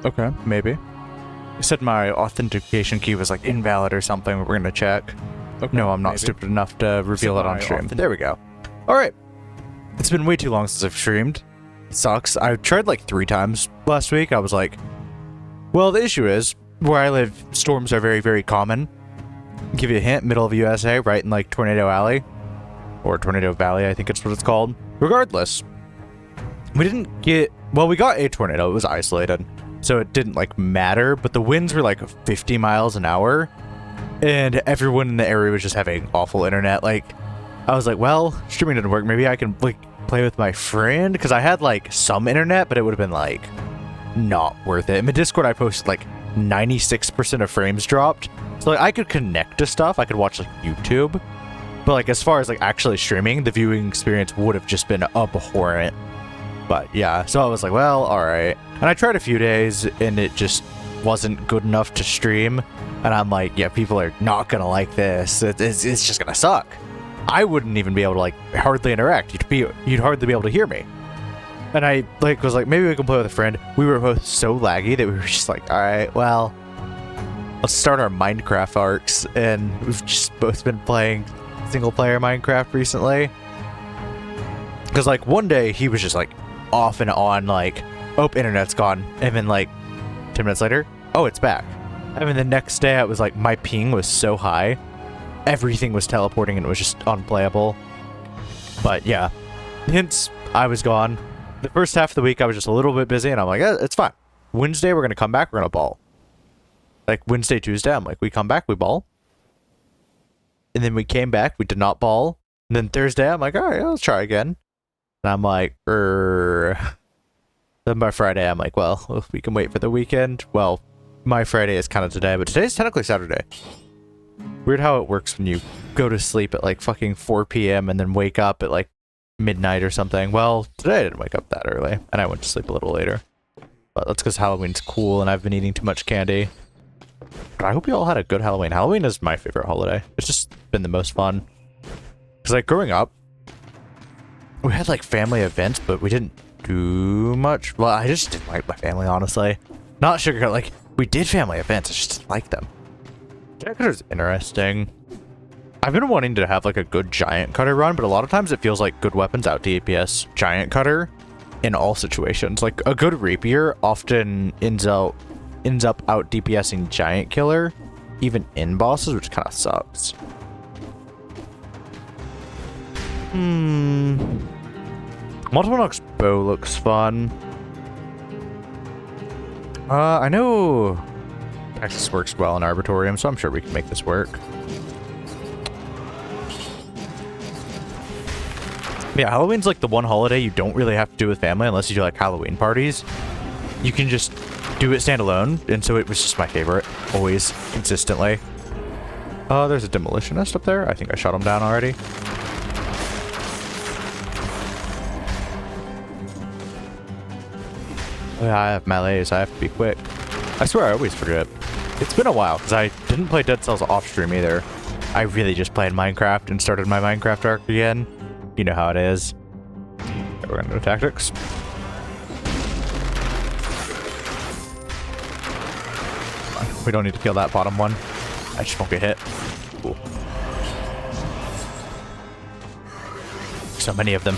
Okay, maybe. You said my authentication key was like invalid or something. We're gonna check. Okay, no, I'm not stupid enough to reveal it on stream. There we go. Alright. It's been way too long since I've streamed. It sucks. I tried like 3 times last week. I was like, well, the issue is, where I live, storms are very, very common. I'll give you a hint, middle of USA, right in like Tornado Alley. Or Tornado Valley, I think it's what it's called. Regardless, we didn't get... Well, we got a tornado. It was isolated. So it didn't like matter, but the winds were like 50 miles an hour. And everyone in the area was just having awful internet. Like, I was like, well, streaming didn't work. Maybe I can like play with my friend, because I had like some internet, but it would have been like not worth it. In the Discord, I posted like 96% of frames dropped. So like I could connect to stuff. I could watch like YouTube, but like as far as like actually streaming, the viewing experience would have just been abhorrent. But yeah, so I was like, well, all right. And I tried a few days, and it just wasn't good enough to stream. And I'm like, yeah, people are not gonna like this. It's just gonna suck. I wouldn't even be able to like hardly interact. You'd hardly be able to hear me. And I like was like, maybe we can play with a friend. We were both so laggy that we were just like, all right, well, let's start our Minecraft arcs. And we've just both been playing single player Minecraft recently. Because like one day he was just like off and on, like, oh, internet's gone. And then like 10 minutes later, oh, it's back. And then the next day I was like, my ping was so high. Everything was teleporting and it was just unplayable. But yeah, hence I was gone. The first half of the week I was just a little bit busy, and I'm like, it's fine. Wednesday we're gonna come back, we're gonna ball. Like Wednesday, Tuesday, I'm like, we come back, we ball. And then we came back, we did not ball. And then Thursday I'm like, all right, let's try again. And I'm like, Then by Friday I'm like, well, we can wait for the weekend. Well, my Friday is kind of today, but today's technically Saturday. Weird how it works when you go to sleep at like fucking 4 p.m. and then wake up at like midnight or something. Well, today I didn't wake up that early, and I went to sleep a little later. But that's because Halloween's cool, and I've been eating too much candy. But I hope you all had a good Halloween. Halloween is my favorite holiday. It's just been the most fun. Because like growing up, we had like family events, but we didn't do much. Well, I just didn't like my family, honestly. Not sugarcoat, like, we did family events, I just didn't like them. Giant Cutter's interesting. I've been wanting to have like a good Giant Cutter run, but a lot of times it feels like good weapons out DPS Giant Cutter in all situations. Like a good Rapier often ends up out DPSing Giant Killer, even in bosses, which kind of sucks. Multiple Nox bow looks fun. I know Texas works well in Arbitorium, so I'm sure we can make this work. Yeah, Halloween's like the one holiday you don't really have to do with family unless you do like Halloween parties. You can just do it standalone, and so it was just my favorite, always, consistently. There's a demolitionist up there. I think I shot him down already. Oh, yeah, I have melees, so I have to be quick. I swear I always forget. It's been a while, because I didn't play Dead Cells off stream either. I really just played Minecraft and started my Minecraft arc again. You know how it is. Okay, we're gonna do tactics. We don't need to kill that bottom one. I just won't get hit. Cool. So many of them.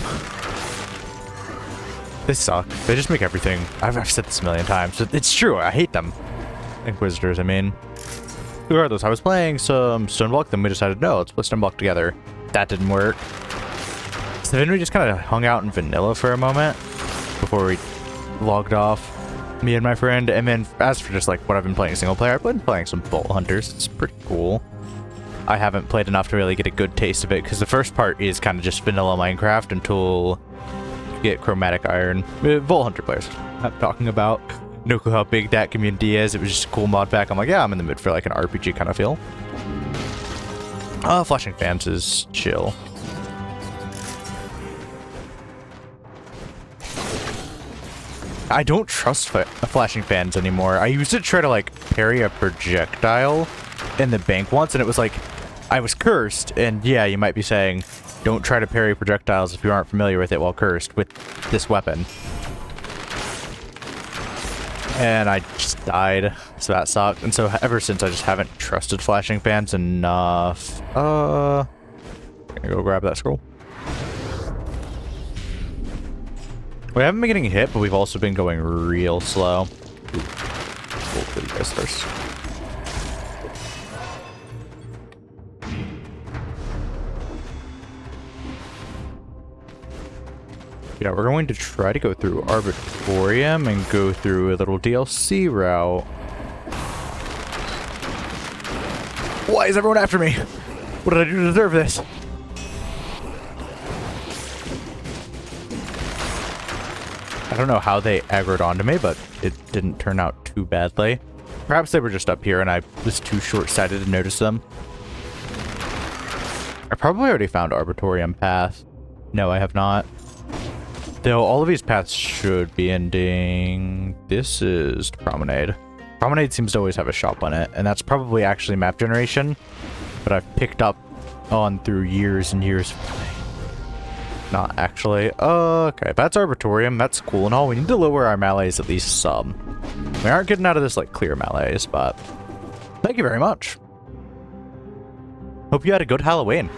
They suck. They just make everything... I've said this a million times. It's true. I hate them. Inquisitors, I mean. Regardless, I was playing some Stoneblock, then we decided, no, let's play Stoneblock together. That didn't work. So then we just kind of hung out in vanilla for a moment before we logged off, me and my friend. And then as for just like what I've been playing single player, I've been playing some Bolt Hunters. It's pretty cool. I haven't played enough to really get a good taste of it, because the first part is kind of just vanilla Minecraft until you get Chromatic Iron. Bolt Hunter players I'm talking about. No clue how big that community is. It was just a cool mod pack. I'm like, yeah, I'm in the mood for like an RPG kind of feel. Flashing Fans is chill. I don't trust flashing fans anymore. I used to try to like parry a projectile in the bank once, and it was like I was cursed. And yeah, you might be saying, don't try to parry projectiles if you aren't familiar with it while cursed with this weapon. And I just died, so that sucked. And so ever since, I just haven't trusted flashing fans enough. I'm gonna go grab that scroll. We haven't been getting hit, but we've also been going real slow. Ooh. We'll do you guys first. Yeah, we're going to try to go through Arbitorium and go through a little DLC route. Why is everyone after me? What did I do to deserve this? I don't know how they aggroed onto me, but it didn't turn out too badly. Perhaps they were just up here and I was too short-sighted to notice them. I probably already found Arbitorium path. No, I have not. Though all of these paths should be ending... This is Promenade. Promenade seems to always have a shop on it, and that's probably actually map generation, but I've picked up on through years and years of playing. Not actually. Okay, that's Arbitorium. That's cool and all. We need to lower our melees at least some. We aren't getting out of this, like, clear melees, but... Thank you very much. Hope you had a good Halloween.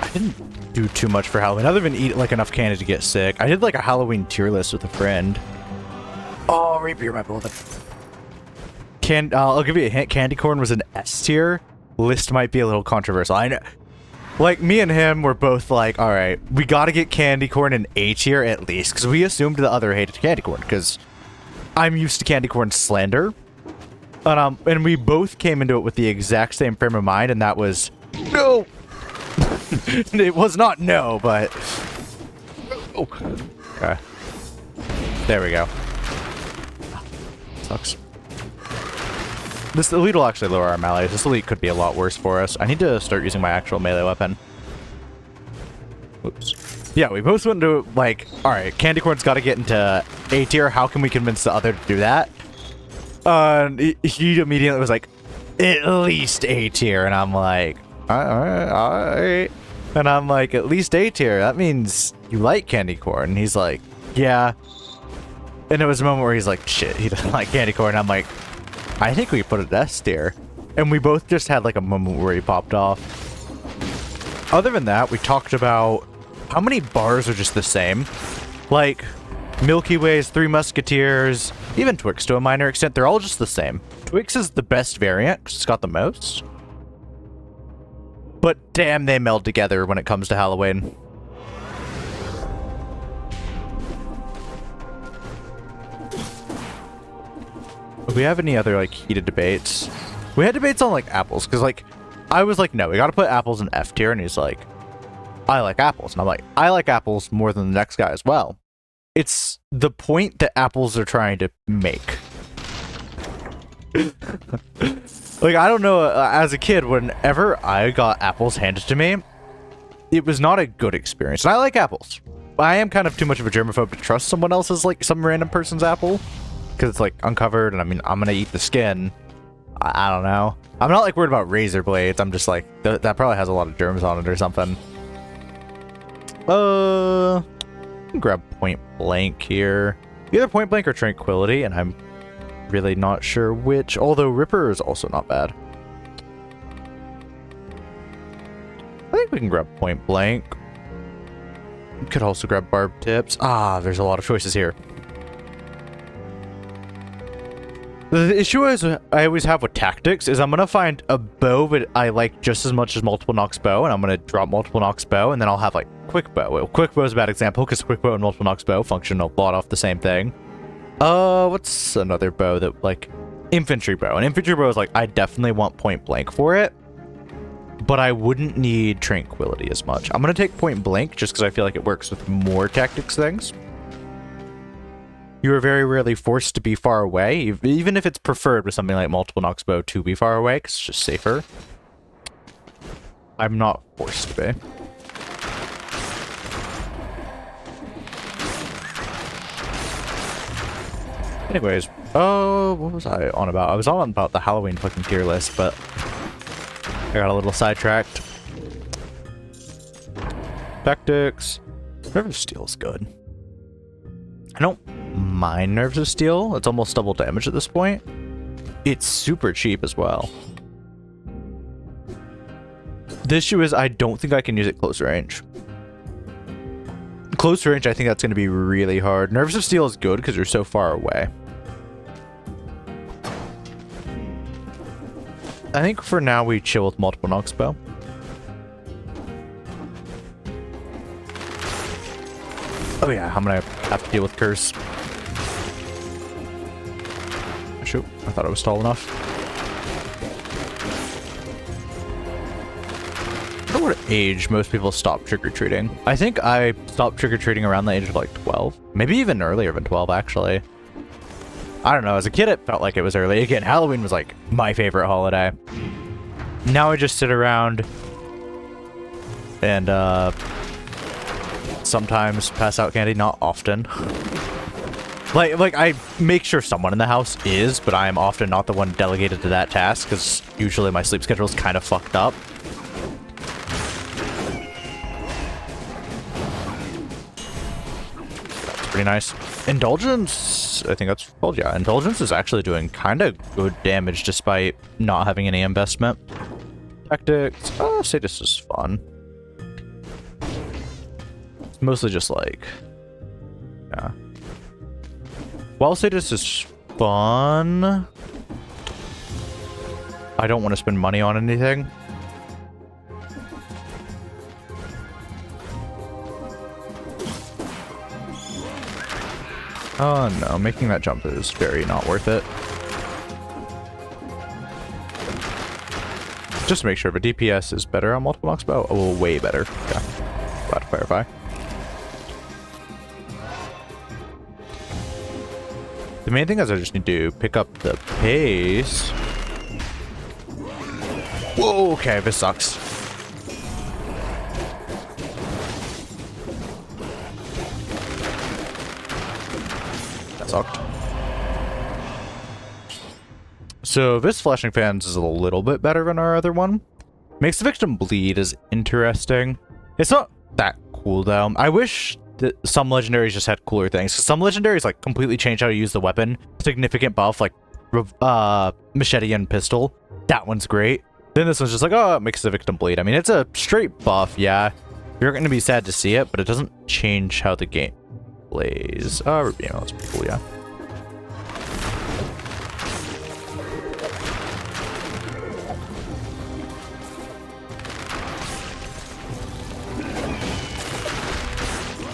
I didn't do too much for Halloween, other than eat, like, enough candy to get sick. I did, like, a Halloween tier list with a friend. Oh, Rapier, my beloved. I'll give you a hint. Candy corn was an S tier. List might be a little controversial. I know. Like, me and him were both like, all right, we got to get candy corn in A tier at least, because we assumed the other hated candy corn, because I'm used to candy corn slander. And we both came into it with the exact same frame of mind, and that was, no! It was not no, but... Oh. Okay. There we go. Sucks. This elite will actually lower our melee. This elite could be a lot worse for us. I need to start using my actual melee weapon. Oops. Yeah, we both went to, like, alright, Candy Corn's got to get into A tier. How can we convince the other to do that? He immediately was like, at least A tier. And I'm like, alright. And I'm like, at least A tier. That means you like Candy Corn. And he's like, yeah. And it was a moment where he's like, shit, he doesn't like Candy Corn. And I'm like, I think we put it S tier. And we both just had like a moment where he popped off. Other than that, we talked about how many bars are just the same. Like, Milky Ways, Three Musketeers, even Twix to a minor extent, they're all just the same. Twix is the best variant because it's got the most. But damn, they meld together when it comes to Halloween. Do we have any other, like, heated debates? We had debates on, like, apples, because, like, I was like, no, we gotta put apples in F tier, and he's like, I like apples. And I'm like, I like apples more than the next guy as well. It's the point that apples are trying to make. Like, I don't know, as a kid, whenever I got apples handed to me, it was not a good experience. And I like apples. I am kind of too much of a germaphobe to trust someone else's, like, some random person's apple. Because it's, like, uncovered, and I mean, I'm gonna eat the skin. I don't know. I'm not, like, worried about razor blades. I'm just, like, that probably has a lot of germs on it or something. Grab Point Blank here. Either Point Blank or Tranquility, and I'm really not sure which. Although Ripper is also not bad. I think we can grab Point Blank. We could also grab Barb Tips. Ah, there's a lot of choices here. The issue is I always have with tactics is I'm going to find a bow that I like just as much as Multiple Nox Bow, and I'm going to drop Multiple Nox Bow, and then I'll have, like, Quick Bow. Well, Quick Bow is a bad example, because Quick Bow and Multiple Nox Bow function a lot off the same thing. What's another bow that, like, Infantry Bow. And Infantry Bow is, like, I definitely want Point Blank for it, but I wouldn't need Tranquility as much. I'm going to take Point Blank just because I feel like it works with more tactics things. You are very rarely forced to be far away, even if it's preferred with something like Multiple Nox Bow to be far away, because it's just safer. I'm not forced to be. Anyways, what was I on about? I was on about the Halloween fucking tier list, but I got a little sidetracked. Tactics. Nerves of Steel is good. I don't mind Nerves of Steel. It's almost double damage at this point. It's super cheap as well. The issue is I don't think I can use it close range. Close range, I think that's going to be really hard. Nerves of Steel is good because you're so far away. I think for now we chill with multiple Nox Bow. Oh yeah, I'm gonna have to deal with Curse. Shoot, I thought it was tall enough. I wonder what age most people stop trick-or-treating. I think I stopped trick-or-treating around the age of like 12. Maybe even earlier than 12, actually. I don't know, as a kid it felt like it was early. Again, Halloween was like my favorite holiday. Now I just sit around and sometimes pass out candy, not often. Like I make sure someone in the house is, but I am often not the one delegated to that task because usually my sleep schedule is kind of fucked up. That's pretty nice. Indulgence, I think that's called, yeah. Indulgence is actually doing kind of good damage despite not having any investment. Tactics, Sadist is fun. It's mostly just like, yeah. While Sadist is fun, I don't want to spend money on anything. Oh no, making that jump is very not worth it. Just to make sure, but DPS is better on multiple Nox Bow? Oh, way better. Okay. Glad to clarify. The main thing is I just need to pick up the pace. Whoa, okay, this sucks. That sucked. So this Flashing Fans is a little bit better than our other one. Makes the victim bleed is interesting. It's not that cool though. I wish that some legendaries just had cooler things. Some legendaries like completely change how to use the weapon. Significant buff like machete and pistol. That one's great. Then this one's just like, oh, it makes the victim bleed. I mean, it's a straight buff, yeah. You're going to be sad to see it, but it doesn't change how the game plays. Oh, you know, that's pretty cool, yeah.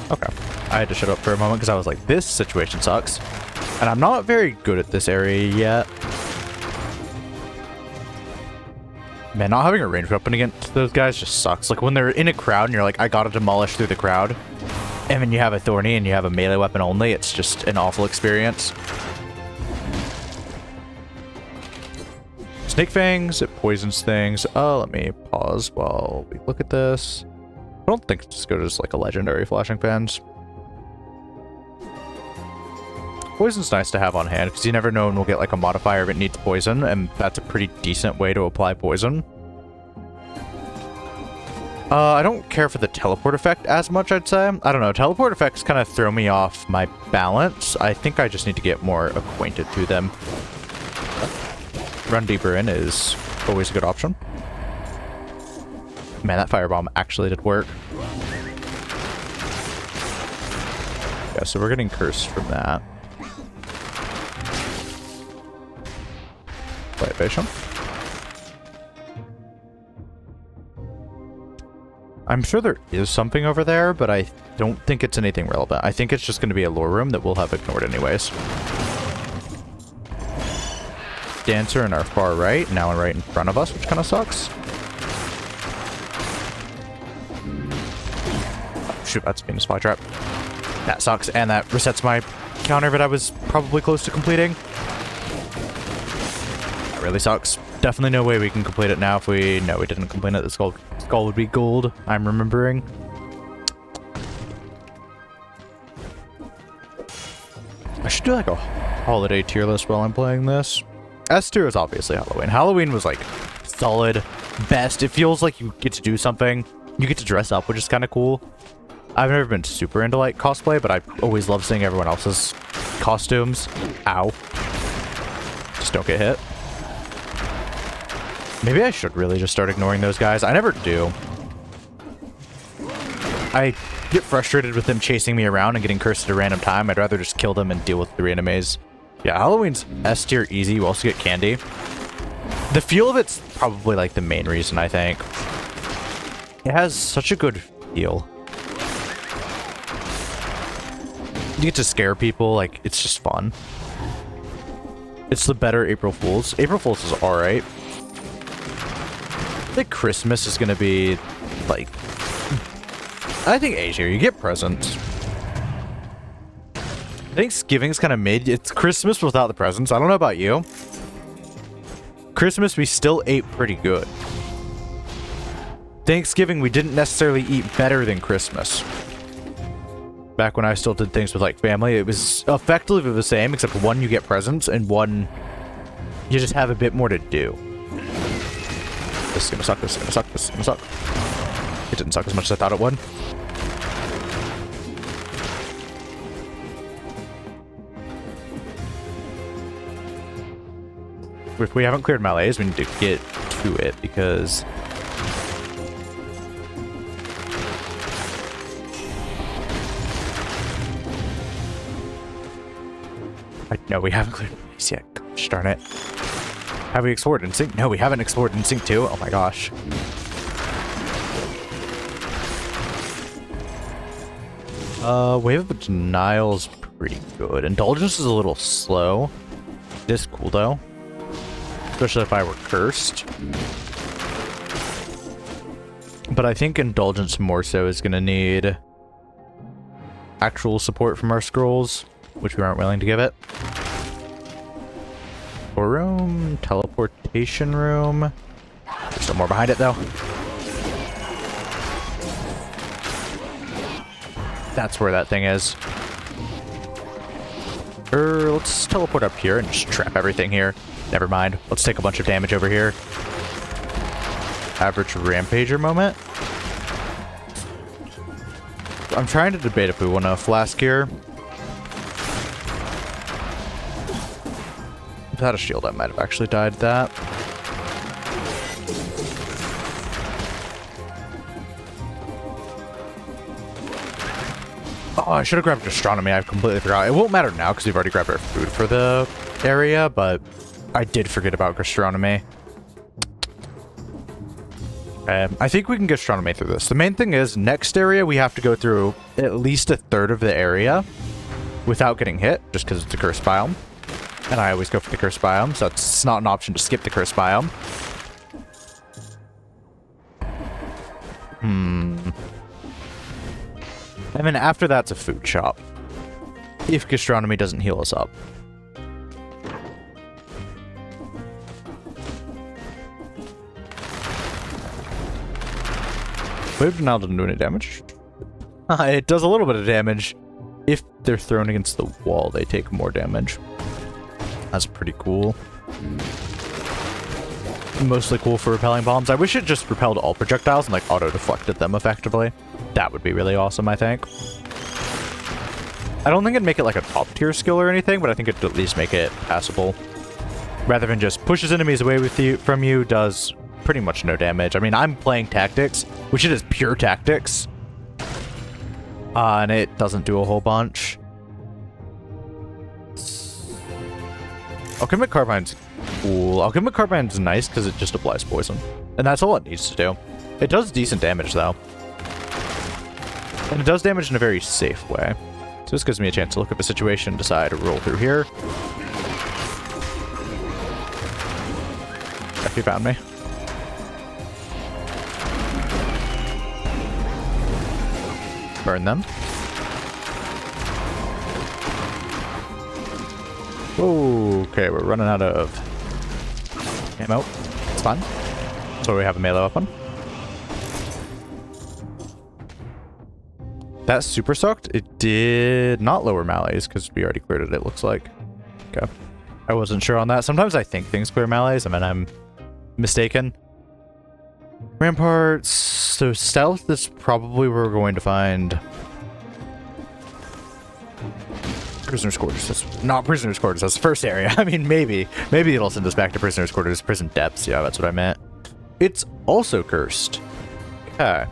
Okay, I had to shut up for a moment because I was like, this situation sucks. And I'm not very good at this area yet. Man, not having a ranged weapon against those guys just sucks. Like when they're in a crowd and you're like, I gotta demolish through the crowd. And then you have a Thorny and you have a melee weapon only. It's just an awful experience. Snake Fangs, it poisons things. Let me pause while we look at this. I don't think it's as good as like a legendary Flashing Fans. Poison's nice to have on hand because you never know when we'll get like a modifier if it needs poison, and that's a pretty decent way to apply poison. I don't care for the teleport effect as much, I'd say. I don't know, teleport effects kind of throw me off my balance. I think I just need to get more acquainted to them. Run deeper in is always a good option. Man, that firebomb actually did work. Yeah, so we're getting cursed from that. Play patient. I'm sure there is something over there, but I don't think it's anything relevant. I think it's just going to be a lore room that we'll have ignored anyways. Dancer in our far right, now right in front of us, which kind of sucks. Oh, shoot, that's being a spy trap. That sucks, and that resets my counter that I was probably close to completing. That really sucks. Definitely no way we can complete it now if we... No, we didn't complete it. The skull would be gold, I'm remembering. I should do like a holiday tier list while I'm playing this. S tier is obviously Halloween. Halloween was like solid, best. It feels like you get to do something. You get to dress up, which is kind of cool. I've never been super into like cosplay, but I always love seeing everyone else's costumes. Ow. Just don't get hit. Maybe I should really just start ignoring those guys. I never do. I get frustrated with them chasing me around and getting cursed at a random time. I'd rather just kill them and deal with 3 enemies. Yeah, Halloween's S tier easy. You also get candy. The feel of it's probably like the main reason, I think. It has such a good feel. You get to scare people, like, it's just fun. It's the better April Fool's. April Fool's is alright. I think Christmas is gonna be, like... I think A tier. You get presents. Thanksgiving's kind of mid. It's Christmas without the presents. I don't know about you. Christmas, we still ate pretty good. Thanksgiving, we didn't necessarily eat better than Christmas. Back when I still did things with, like, family, it was effectively the same, except one, you get presents, and one, you just have a bit more to do. This is gonna suck, this is gonna suck, this is gonna suck. It didn't suck as much as I thought it would. If we haven't cleared Malaise, we need to get to it, because... No, we haven't cleared Malaise yet. Gosh darn it. Have we explored Instinct? No, we haven't explored Instinct 2. Oh my gosh. Wave of Denial's pretty good. Indulgence is a little slow. It is cool, though. Especially if I were cursed. But I think Indulgence more so is going to need actual support from our scrolls, which we aren't willing to give it. Room, teleportation room. There's still more behind it, though. That's where that thing is. Let's teleport up here and just trap everything here. Never mind. Let's take a bunch of damage over here. Average Rampager moment. I'm trying to debate if we want a flask here. If I had a shield, I might have actually died that. Oh, I should have grabbed Gastronomy. I completely forgot. It won't matter now because we've already grabbed our food for the area, but I did forget about Gastronomy. I think we can Gastronomy through this. The main thing is, next area, we have to go through at least a third of the area without getting hit, just because it's a cursed biome. And I always go for the cursed biome, so it's not an option to skip the cursed biome. And then after that's a food shop. If Gastronomy doesn't heal us up. Wave now doesn't do any damage. It does a little bit of damage. If they're thrown against the wall, they take more damage. That's pretty cool. Mostly cool for repelling bombs. I wish it just repelled all projectiles and like auto-deflected them effectively. That would be really awesome, I think. I don't think it'd make it like a top tier skill or anything, but I think it'd at least make it passable. Rather than just pushes enemies away from you, does pretty much no damage. I mean, I'm playing tactics, which it is pure tactics. And it doesn't do a whole bunch. Alchemic Carbine's cool. Alchemic Carbine's nice because it just applies poison. And that's all it needs to do. It does decent damage, though. And it does damage in a very safe way. So this gives me a chance to look at the situation, decide to roll through here. If he found me. Burn them. Okay, we're running out of ammo. It's fine. So we have a melee weapon. That super sucked. It did not lower melees because we already cleared it, it looks like. Okay. I wasn't sure on that. Sometimes I think things clear melees. I mean, I'm mistaken. Ramparts. So stealth is probably where we're going to find Prisoner's quarters. That's not prisoner's quarters. That's the first area. I mean, maybe it'll send us back to prisoner's quarters. Prison depths. Yeah, that's what I meant. It's also cursed. Okay.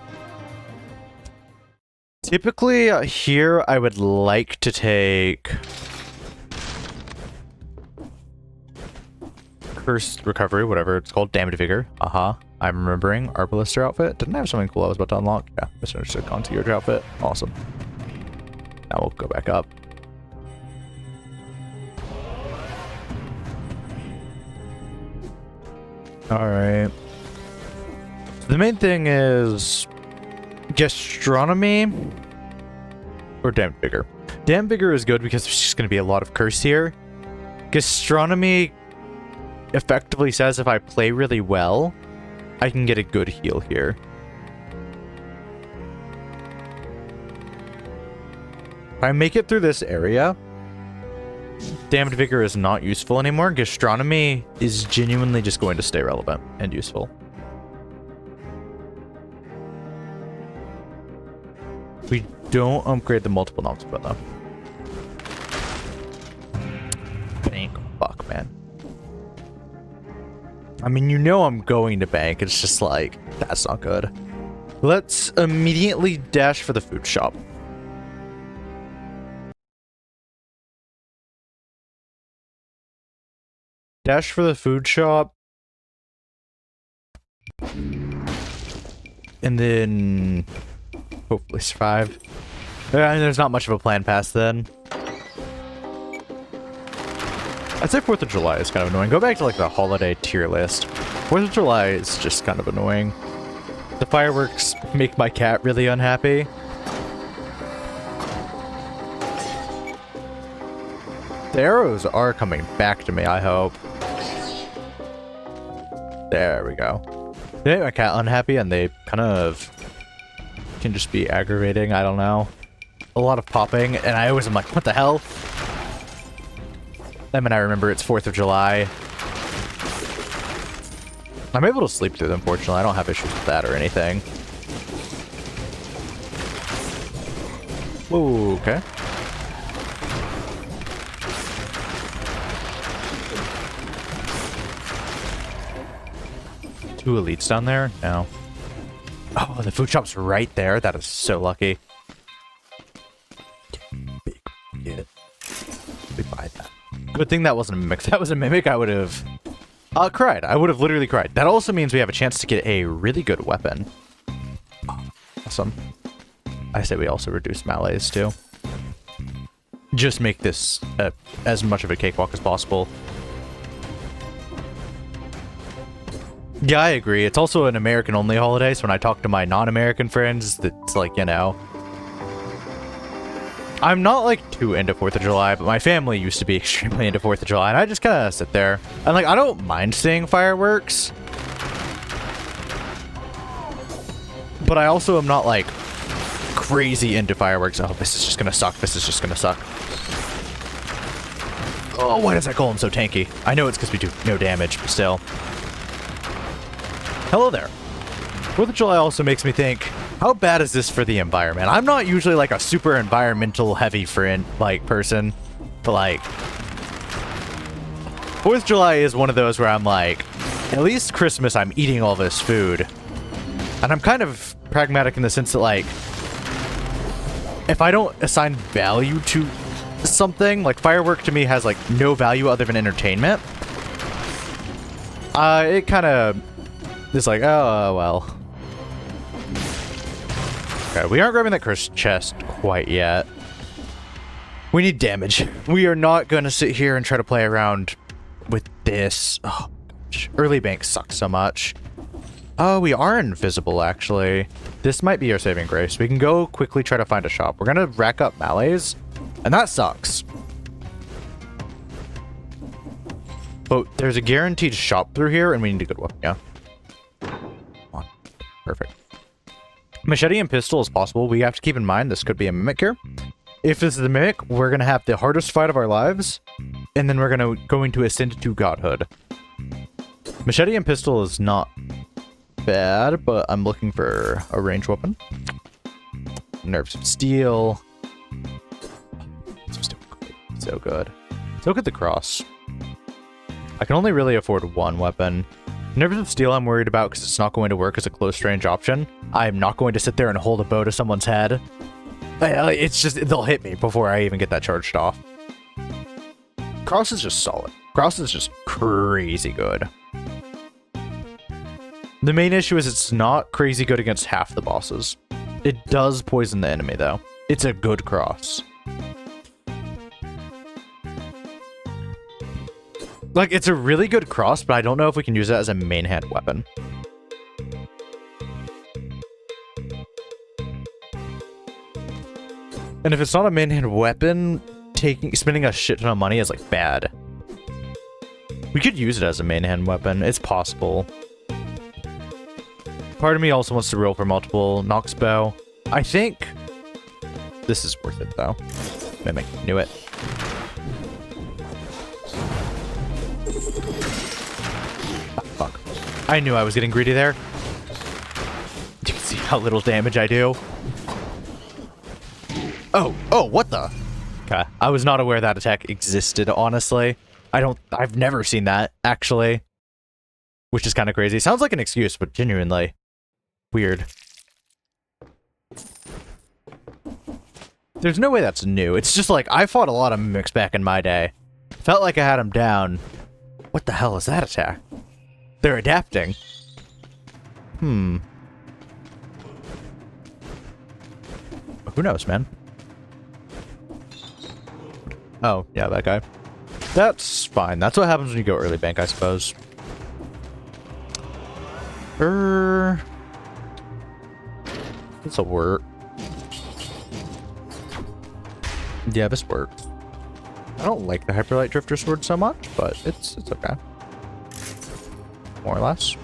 Typically, here I would like to take Cursed Recovery, whatever it's called, Damned Vigor. I'm remembering Arbalister outfit. Didn't I have something cool I was about to unlock? Yeah, misunderstood concierge outfit. Awesome. Now we'll go back up. Alright. The main thing is Gastronomy or Damned Vigor. Damned Vigor is good because there's just going to be a lot of curse here. Gastronomy effectively says if I play really well, I can get a good heal here. If I make it through this area, Damned Vigor is not useful anymore. Gastronomy is genuinely just going to stay relevant and useful. We don't upgrade the multiple knobs, but though. Bank. Fuck, man. I mean, you know I'm going to bank. It's just like, that's not good. Let's immediately dash for the food shop. Dash for the food shop. And then hopefully survive. There's not much of a plan past then. I'd say 4th of July is kind of annoying. Go back to like the holiday tier list. 4th of July is just kind of annoying. The fireworks make my cat really unhappy. The arrows are coming back to me, I hope. There we go. They make my cat unhappy and they kind of can just be aggravating. I don't know. A lot of popping and I always am like, what the hell? I mean, I remember it's 4th of July. I'm able to sleep through them, fortunately. I don't have issues with that or anything. Whoa, okay. Two elites down there? No. Oh, the food shop's right there. That is so lucky. Big shit. We buy that. Good thing that wasn't a mimic. If that was a mimic, I would have cried. I would have literally cried. That also means we have a chance to get a really good weapon. Awesome. I say we also reduce melees too. Just make this as much of a cakewalk as possible. Yeah, I agree. It's also an American-only holiday, so when I talk to my non-American friends, it's like, you know... I'm not, like, too into 4th of July, but my family used to be extremely into 4th of July, and I just kind of sit there. And, like, I don't mind seeing fireworks. But I also am not, like, crazy into fireworks. Oh, this is just gonna suck. This is just gonna suck. Oh, why does that golem so tanky? I know it's because we do no damage, but still. Hello there. 4th of July also makes me think, how bad is this for the environment? I'm not usually like a super environmental heavy friend, like, person, but like 4th of July is one of those where I'm like, at least Christmas I'm eating all this food. And I'm kind of pragmatic in the sense that, like, if I don't assign value to something, like firework to me has like no value other than entertainment. It kind of is like, oh, well. Okay, we aren't grabbing that cursed chest quite yet. We need damage. We are not going to sit here and try to play around with this. Oh, gosh. Early bank sucks so much. Oh, we are invisible, actually. This might be our saving grace. We can go quickly try to find a shop. We're going to rack up melees, and that sucks. But there's a guaranteed shop through here, and we need a good weapon, yeah. Come on. Perfect. Machete and pistol is possible. We have to keep in mind this could be a mimic here. If this is the mimic, we're going to have the hardest fight of our lives, and then we're going to ascend to godhood. Machete and pistol is not bad, but I'm looking for a ranged weapon. Nerves of steel. So good. So good the cross. I can only really afford one weapon. Nerves of Steel I'm worried about because it's not going to work as a close range option. I am not going to sit there and hold a bow to someone's head. It's just, they'll hit me before I even get that charged off. Cross is just solid. Cross is just crazy good. The main issue is it's not crazy good against half the bosses. It does poison the enemy though. It's a good cross. Like, it's a really good cross, but I don't know if we can use it as a main hand weapon. And if it's not a main hand weapon, spending a shit ton of money is, like, bad. We could use it as a main hand weapon. It's possible. Part of me also wants to roll for multiple Nox bow. I think this is worth it, though. Mimic, knew it. Fuck. I knew I was getting greedy there. You can see how little damage I do. Oh, what the? Okay, I was not aware that attack existed, honestly. I've never seen that, actually. Which is kind of crazy. Sounds like an excuse, but genuinely weird. There's no way that's new. It's just like, I fought a lot of mimics back in my day. Felt like I had them down. What the hell is that attack? They're adapting. Who knows, man? Oh, yeah, that guy. That's fine. That's what happens when you go early bank, I suppose. This'll work. Yeah, this works. I don't like the Hyperlight Drifter Sword so much, but it's okay. More or less.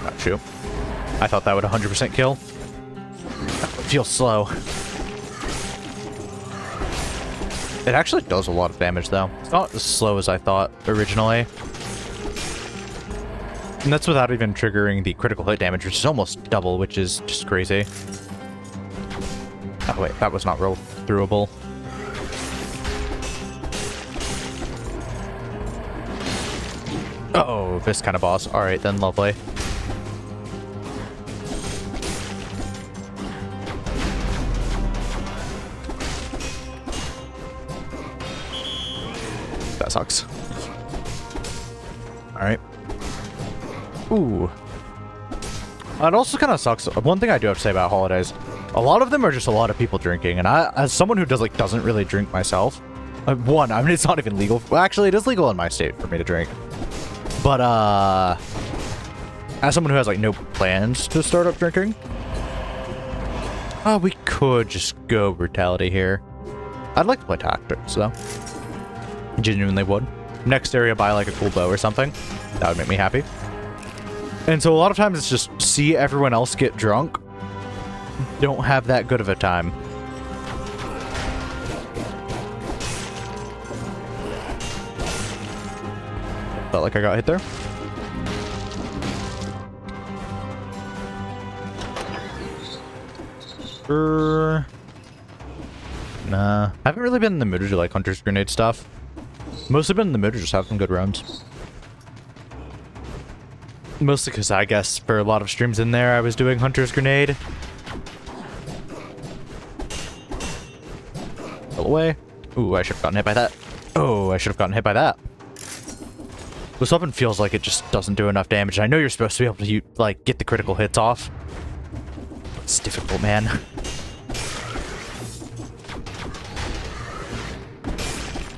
Got you. I thought that would 100% kill. It feels slow. It actually does a lot of damage, though. It's not as slow as I thought originally. And that's without even triggering the critical hit damage, which is almost double, which is just crazy. Oh, wait, that was not roll throughable. Uh-oh, this kind of boss. Alright, then, lovely. That sucks. Alright. Ooh. It also kind of sucks. One thing I do have to say about holidays, a lot of them are just a lot of people drinking, and I, as someone who doesn't really drink myself, I mean, it's not even legal. Well, actually, it is legal in my state for me to drink. But, as someone who has, like, no plans to start up drinking, we could just go brutality here. I'd like to play tactics, though. Genuinely would. Next area, buy, like, a cool bow or something. That would make me happy. And so a lot of times it's just see everyone else get drunk. Don't have that good of a time. Felt like I got hit there. Nah. I haven't really been in the mood to do like Hunter's Grenade stuff. Mostly been in the mood to just have some good runs. Mostly because I guess for a lot of streams in there I was doing Hunter's Grenade. Pull away. Ooh, I should have gotten hit by that. Oh, I should have gotten hit by that. This weapon feels like it just doesn't do enough damage. I know you're supposed to be able to, like, get the critical hits off. It's difficult, man.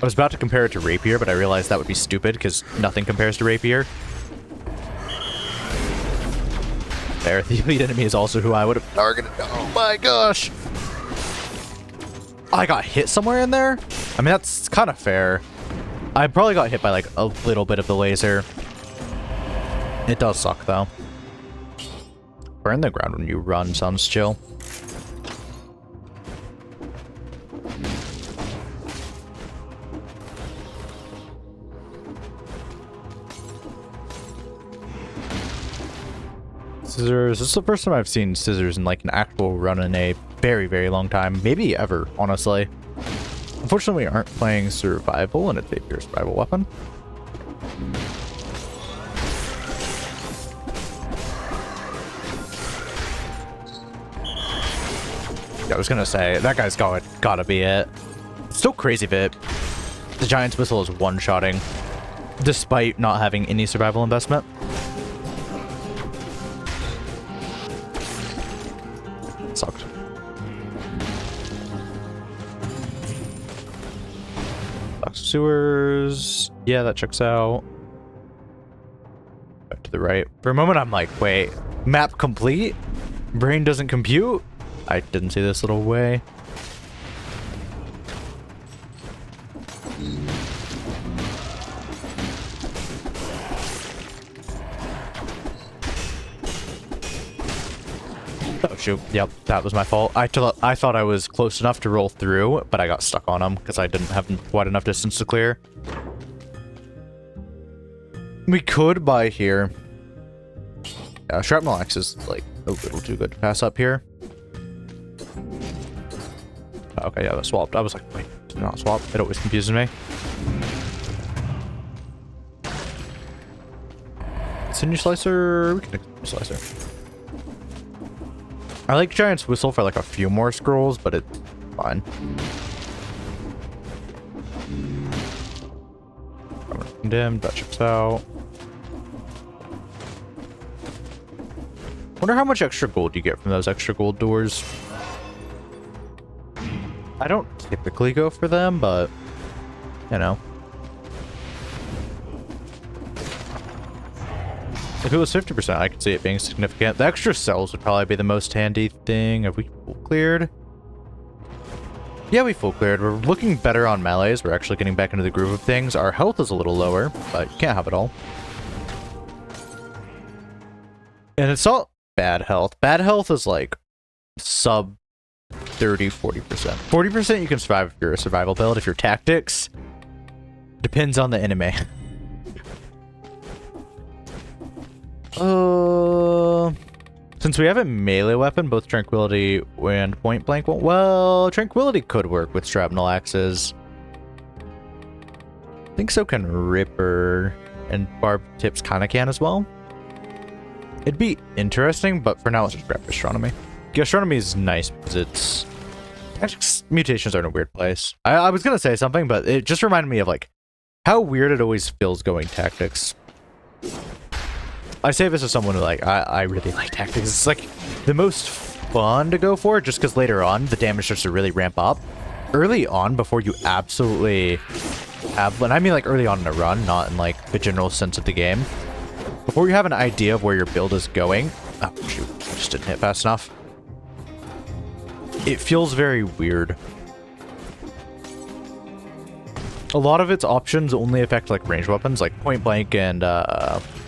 I was about to compare it to Rapier, but I realized that would be stupid because nothing compares to Rapier. There, the elite enemy is also who I would have targeted. Oh my gosh! I got hit somewhere in there? I mean, that's kind of fair. I probably got hit by, like, a little bit of the laser. It does suck, though. Burn the ground when you run sounds chill. Scissors. This is the first time I've seen scissors in like an actual run in a very, very long time. Maybe ever, honestly. Unfortunately, we aren't playing survival, and it's a pure survival weapon. Yeah, I was gonna say, that guy's gotta be it. It's still crazy that the Giant's Whistle is one-shotting, despite not having any survival investment. Sucked. Sewers. Yeah, that checks out. Back to the right. For a moment, I'm like, wait, map complete? Brain doesn't compute? I didn't see this little way. Oh shoot, yep, that was my fault. I thought I was close enough to roll through, but I got stuck on him because I didn't have quite enough distance to clear. We could buy here. Yeah, Shrapnel Axe is like a little too good to pass up here. Okay, yeah, that swapped. I was like, wait, did not swap? It always confuses me. Sinew Slicer, we can take Sinew Slicer. I like Giant's Whistle for like a few more scrolls, but it's fine. Condemned, that checks out. Wonder how much extra gold you get from those extra gold doors. I don't typically go for them, but you know. If it was 50%, I could see it being significant. The extra cells would probably be the most handy thing. Have we full cleared? Yeah, we full cleared. We're looking better on melees. We're actually getting back into the groove of things. Our health is a little lower, but you can't have it all. And it's not bad health. Bad health is like sub 30, 40%. 40% you can survive if you're a survival build. If you're tactics, depends on the enemy. Since we have a melee weapon, both Tranquility and Point Blank won't. Well, Tranquility could work with Shrapnel Axes. I think so can Ripper, and Barb Tips kind of can as well. It'd be interesting, but for now, let's just grab Gastronomy. Gastronomy is nice because it's... Tactics mutations are in a weird place. I was gonna say something, but it just reminded me of like how weird it always feels going tactics. I say this as someone who like, I really like tactics. It's like the most fun to go for just because later on the damage starts to really ramp up. Early on, before you absolutely have, and I mean like early on in a run, not in like the general sense of the game. Before you have an idea of where your build is going, oh shoot, I just didn't hit fast enough. It feels very weird. A lot of its options only affect like ranged weapons, like Point Blank and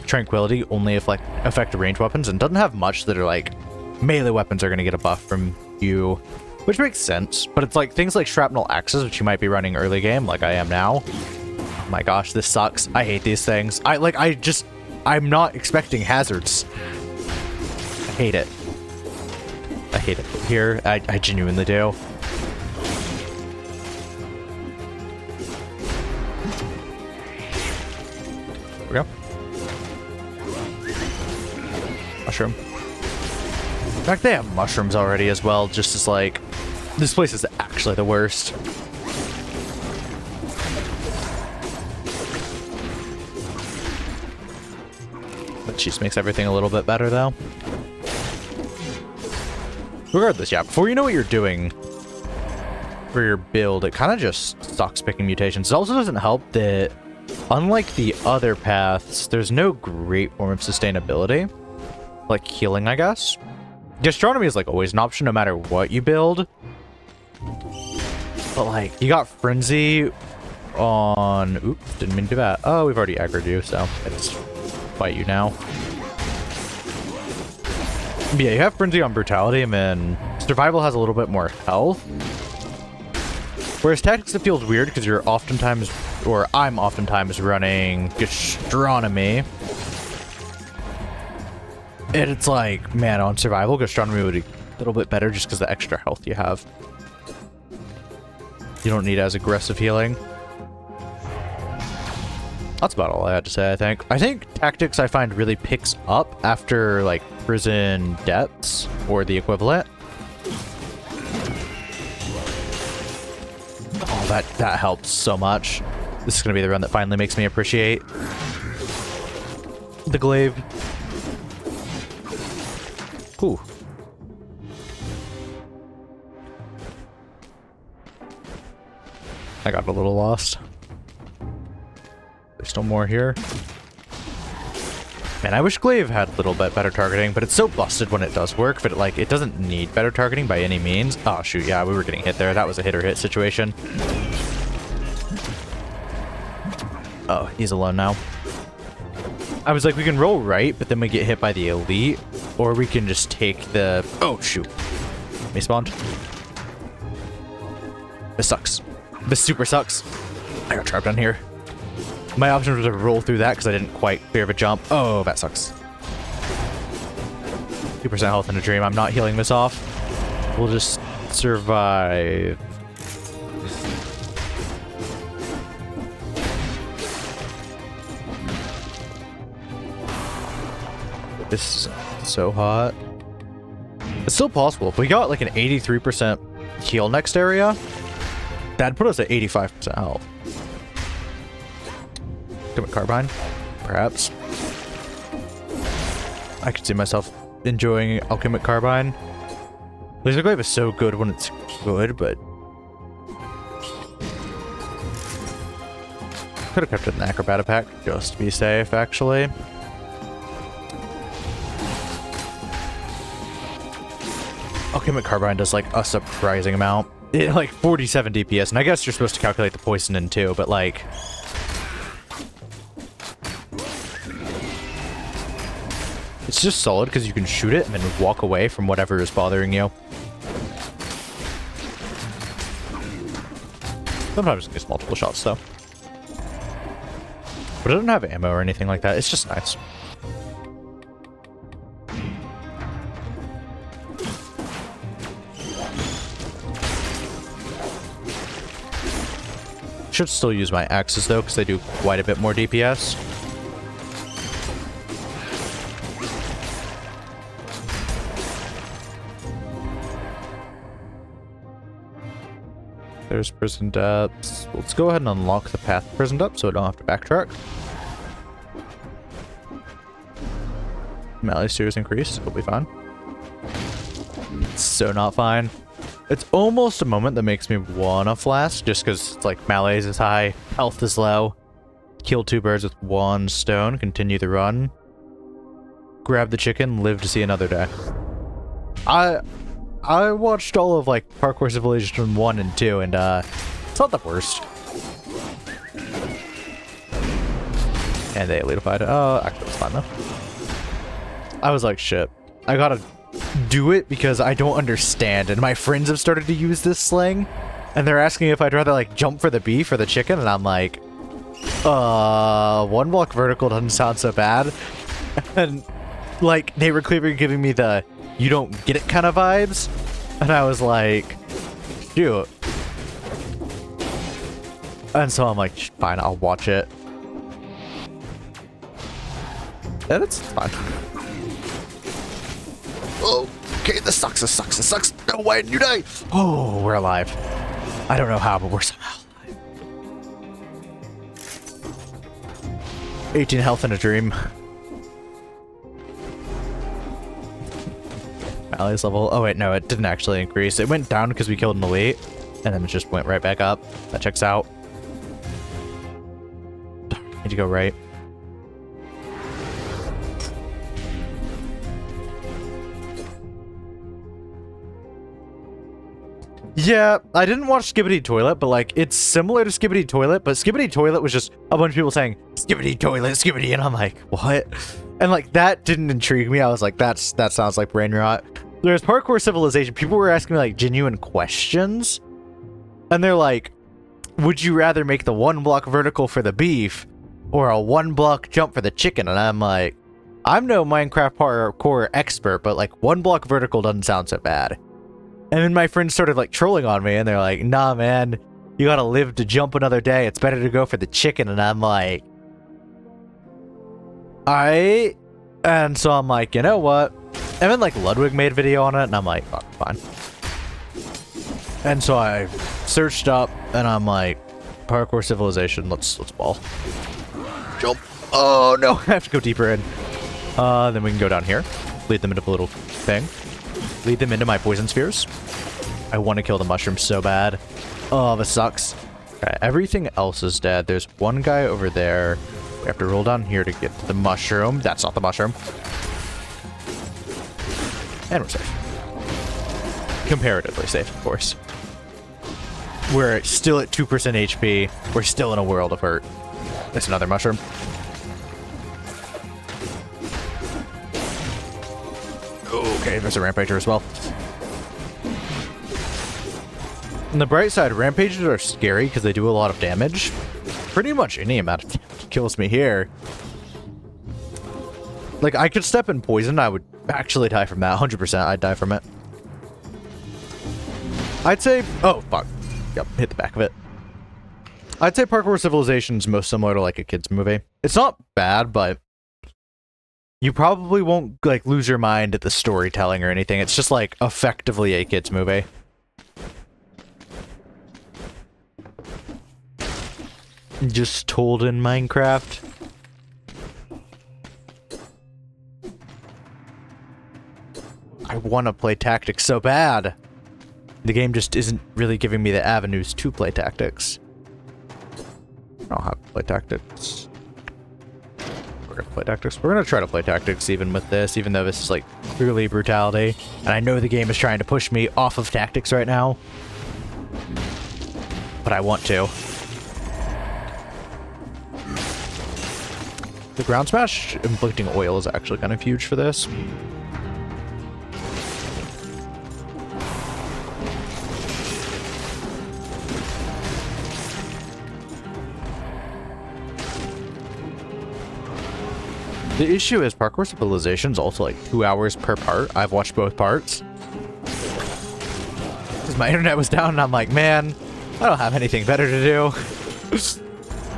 Tranquility only affect ranged weapons, and doesn't have much that are like melee weapons are going to get a buff from you, which makes sense. But it's like things like Shrapnel Axes, which you might be running early game, like I am now. Oh my gosh, this sucks. I hate these things. I'm not expecting hazards. I hate it. I hate it here. I genuinely do. There we go. Mushroom. In fact, they have mushrooms already as well, just as like, this place is actually the worst. But cheese makes everything a little bit better though. Regardless, yeah, before you know what you're doing for your build, it kind of just sucks picking mutations. It also doesn't help that, unlike the other paths, there's no great form of sustainability. Like healing, I guess. Gastronomy is like always an option no matter what you build. But like, you got Frenzy on... Oops, didn't mean to do that. Oh, we've already aggroed you, so I just fight you now. But yeah, you have Frenzy on Brutality, and then Survival has a little bit more health. Whereas Tactics, it feels weird because you're oftentimes, or I'm oftentimes running Gastronomy. And it's like, man, on survival, gastronomy would be a little bit better just because the extra health you have. You don't need as aggressive healing. That's about all I had to say, I think. I think tactics I find really picks up after, like, prison depths or the equivalent. Oh, that helps so much. This is going to be the run that finally makes me appreciate the glaive. Ooh. I got a little lost. There's still more here. Man, I wish glaive had a little bit better targeting, but it's so busted when it does work, but it doesn't need better targeting by any means. Oh shoot, yeah, we were getting hit there. That was a hit or hit situation. Oh, he's alone now. I was like, we can roll right, but then we get hit by the elite, or we can just take the... Oh shoot. Me spawned. This sucks. This super sucks. I got trapped down here. My option was to roll through that because I didn't quite clear of a jump. Oh, that sucks. 2% health in a dream. I'm not healing this off. We'll just survive. This is so hot. It's still possible. If we got like an 83% heal next area, that'd put us at 85% health. Ultimate Carbine, perhaps. I could see myself enjoying Alchemic Carbine. Laser Glaive is so good when it's good, but could have kept it in the Acrobata pack just to be safe, actually. Alchemic Carbine does like a surprising amount. It like 47 DPS, and I guess you're supposed to calculate the poison in too, but like. It's just solid because you can shoot it and then walk away from whatever is bothering you. Sometimes it gets multiple shots though. But it doesn't have ammo or anything like that. It's just nice. Should still use my axes though because they do quite a bit more DPS. There's prison depths. Let's go ahead and unlock the path to prison depths so I don't have to backtrack. Malleus series increase. We'll be fine. It's so not fine. It's almost a moment that makes me wanna flask just because it's like Malleus is high, health is low. Kill 2 birds with 1 stone. Continue the run. Grab the chicken. Live to see another day. I watched all of like Parkour Civilization 1 and 2 and it's not the worst. And they elitified it. Oh, actually it's fine though. I was like, shit. I gotta do it because I don't understand. And my friends have started to use this slang. And they're asking if I'd rather like jump for the beef or the chicken. And I'm like, 1 block vertical doesn't sound so bad. And like they were clearly giving me the you don't get it kind of vibes. And I was like, shoot. And so I'm like, fine, I'll watch it. And it's fine. Oh, okay, this sucks, this sucks, this sucks. No, why didn't you die? Oh, we're alive. I don't know how, but we're somehow alive. 18 health in a dream. Malleus level. Oh wait, no, it didn't actually increase. It went down because we killed an elite, and then it just went right back up. That checks out. Need to go right. Yeah, I didn't watch Skibidi Toilet, but like it's similar to Skibidi Toilet, but Skibidi Toilet was just a bunch of people saying Skibidi Toilet, Skibidi, and I'm like, what? And like that didn't intrigue me. I was like, that sounds like brain rot. There's Parkour Civilization. People were asking me like genuine questions, and they're like, would you rather make the 1 block vertical for the beef or a 1 block jump for the chicken? And I'm like, I'm no Minecraft parkour expert, but like 1 block vertical doesn't sound so bad. And then my friends started like trolling on me and they're like, nah, man, you gotta live to jump another day. It's better to go for the chicken. And I'm like, alright. And so I'm like, you know what? And then like Ludwig made a video on it and I'm like, oh, fine. And so I searched up and I'm like, parkour civilization, let's ball. Jump. Oh no, I have to go deeper in. Then we can go down here. Lead them into the little thing. Lead them into my poison spheres. I want to kill the mushroom so bad. Oh, this sucks. Okay, everything else is dead. There's one guy over there. We have to roll down here to get to the mushroom. That's not the mushroom. And we're safe. Comparatively safe, of course. We're still at 2% HP. We're still in a world of hurt. There's another mushroom. Okay, there's a rampager as well. On the bright side, rampagers are scary because they do a lot of damage. Pretty much any amount of damage kills me here. Like, I could step in poison, I would actually die from that. 100% I'd die from it. I'd say... Oh, fuck. Yep, hit the back of it. I'd say Parkour Civilization is most similar to, like, a kid's movie. It's not bad, but... you probably won't, like, lose your mind at the storytelling or anything. It's just, like, effectively a kid's movie. Just told in Minecraft. I want to play tactics so bad. The game just isn't really giving me the avenues to play tactics. I don't have to play tactics. We're gonna play tactics. We're gonna try to play tactics even with this, even though this is like clearly brutality. And I know the game is trying to push me off of tactics right now. But I want to. The ground smash inflicting oil is actually kind of huge for this. The issue is Parkour Civilization is also like 2 hours per part. I've watched both parts. Because my internet was down and I'm like, man, I don't have anything better to do.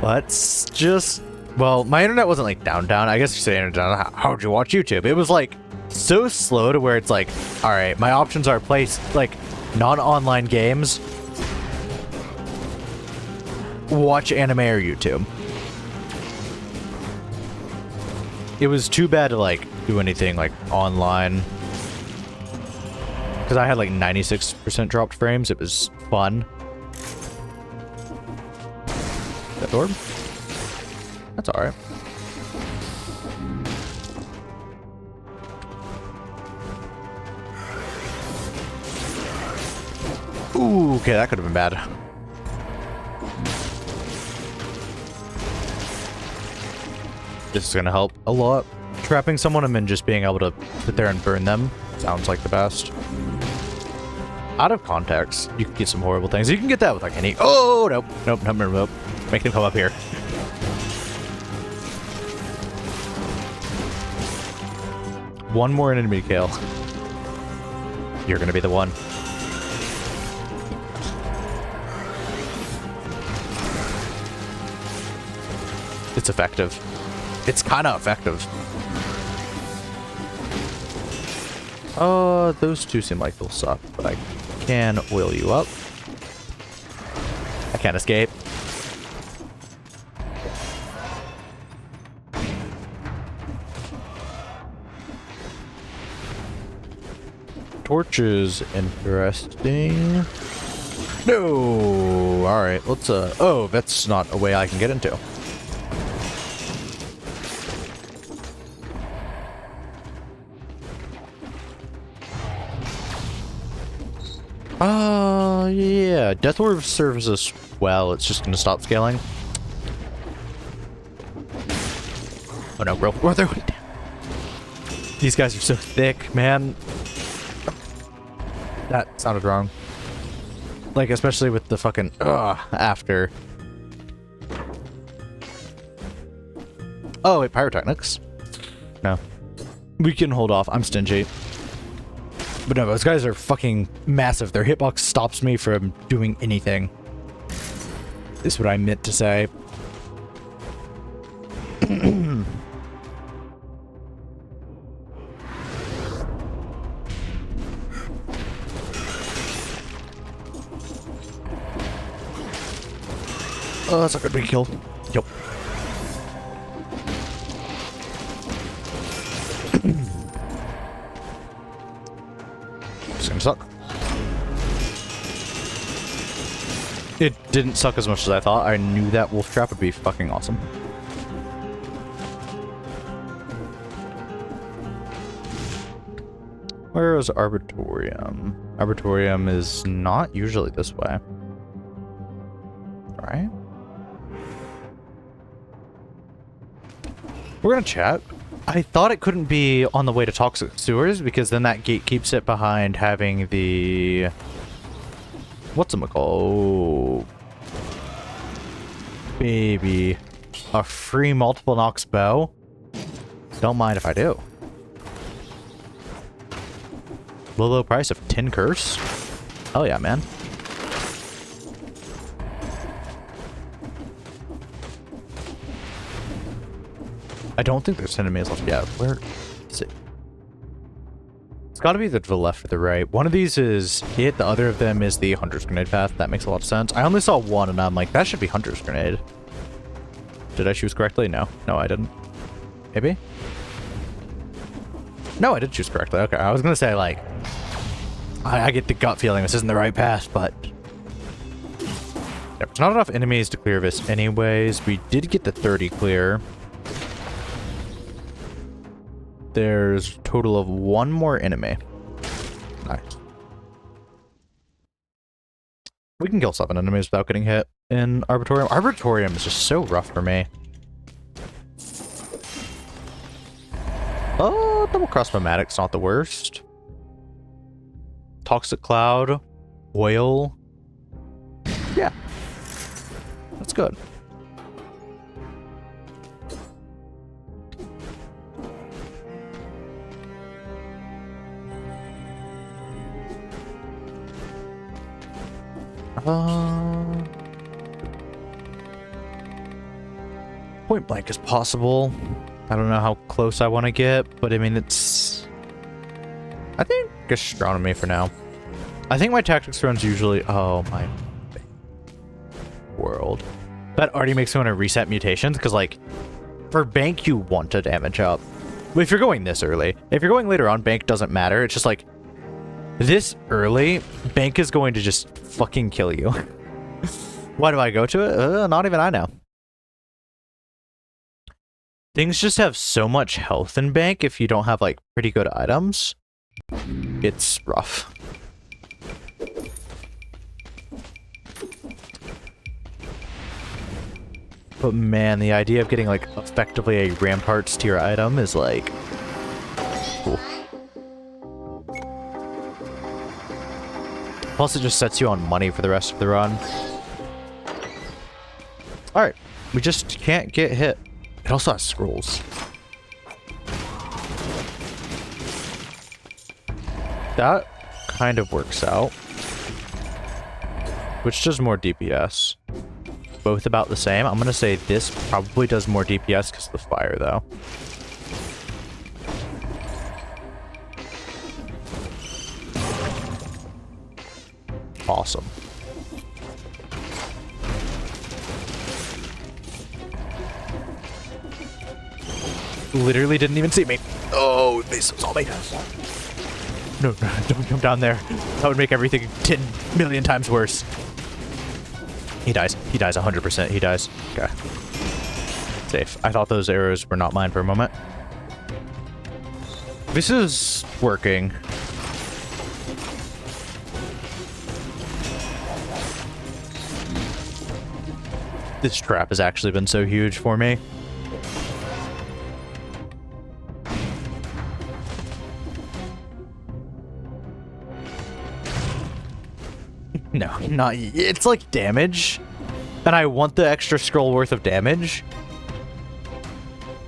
Let's just... Well, my internet wasn't like down. I guess you say internet down. How'd you watch YouTube? It was like so slow to where it's like, all right, my options are play like non-online games, watch anime or YouTube. It was too bad to like do anything like online because I had like 96% dropped frames. It was fun. That orb? That's alright. Ooh, okay, that could have been bad. This is gonna help a lot. Trapping someone and then just being able to sit there and burn them sounds like the best. Out of context, you can get some horrible things. You can get that with like any... Oh, nope. Make them come up here. One more enemy kill. You're gonna be the one. It's effective. It's kind of effective. Those two seem like they'll suck, but I can oil you up. I can't escape. Torch is interesting. No! Alright, let's, oh, that's not a way I can get into. Yeah, Death Orb serves us well. It's just gonna stop scaling. Oh no, bro. We're there. These guys are so thick, man. That sounded wrong. Like, especially with the fucking after. Oh, wait, pyrotechnics? No. We can hold off. I'm stingy. But no, those guys are fucking massive. Their hitbox stops me from doing anything. Is what I meant to say. Oh, that's a good big kill. Yep. It's gonna suck. It didn't suck as much as I thought. I knew that wolf trap would be fucking awesome. Where is Arbitorium? Arbitorium is not usually this way. Right? We're gonna check. I thought it couldn't be on the way to Toxic Sewers because then that gate keeps it behind having the... whatchamacall? Oh, baby. A free multiple Nox bow? Don't mind if I do. Low price of 10 curse? Hell yeah, man. I don't think there's enemies left yet. Where is it? It's got to be the left or the right. One of these is it. The other of them is the Hunter's Grenade path. That makes a lot of sense. I only saw one, and I'm like, that should be Hunter's Grenade. Did I choose correctly? No. No, I didn't. Maybe? No, I did choose correctly. Okay, I was going to say, like, I get the gut feeling this isn't the right path, but... There's not enough enemies to clear this anyways. We did get the 30 clear. There's a total of one more enemy. Nice. We can kill 7 enemies without getting hit in Arbitorium. Arbitorium is just so rough for me. Oh, double cross-momatic's not the worst. Toxic Cloud. Oil. Yeah. That's good. Point blank is possible. I don't know how close I want to get, but I mean, it's... I think Gastronomy for now. I think my tactics runs usually... Oh, my... world. That already makes me want to reset mutations, because, like, for Bank, you want to damage up. If you're going this early. If you're going later on, Bank doesn't matter. It's just, like, this early, Bank is going to just fucking kill you. Why do I go to it? Not even I know. Things just have so much health in Bank if you don't have, like, pretty good items. It's rough. But man, the idea of getting, like, effectively a Ramparts tier item is, like, cool. Plus, it just sets you on money for the rest of the run. Alright, we just can't get hit. It also has scrolls. That kind of works out. Which does more DPS? Both about the same. I'm gonna say this probably does more DPS because of the fire, though. Awesome. Literally didn't even see me. Oh, they saw me. No, don't jump down there. That would make everything 10 million times worse. He dies. He dies 100%. He dies. Okay. Safe. I thought those arrows were not mine for a moment. This is working. This trap has actually been so huge for me. No, not... It's like damage. And I want the extra scroll worth of damage.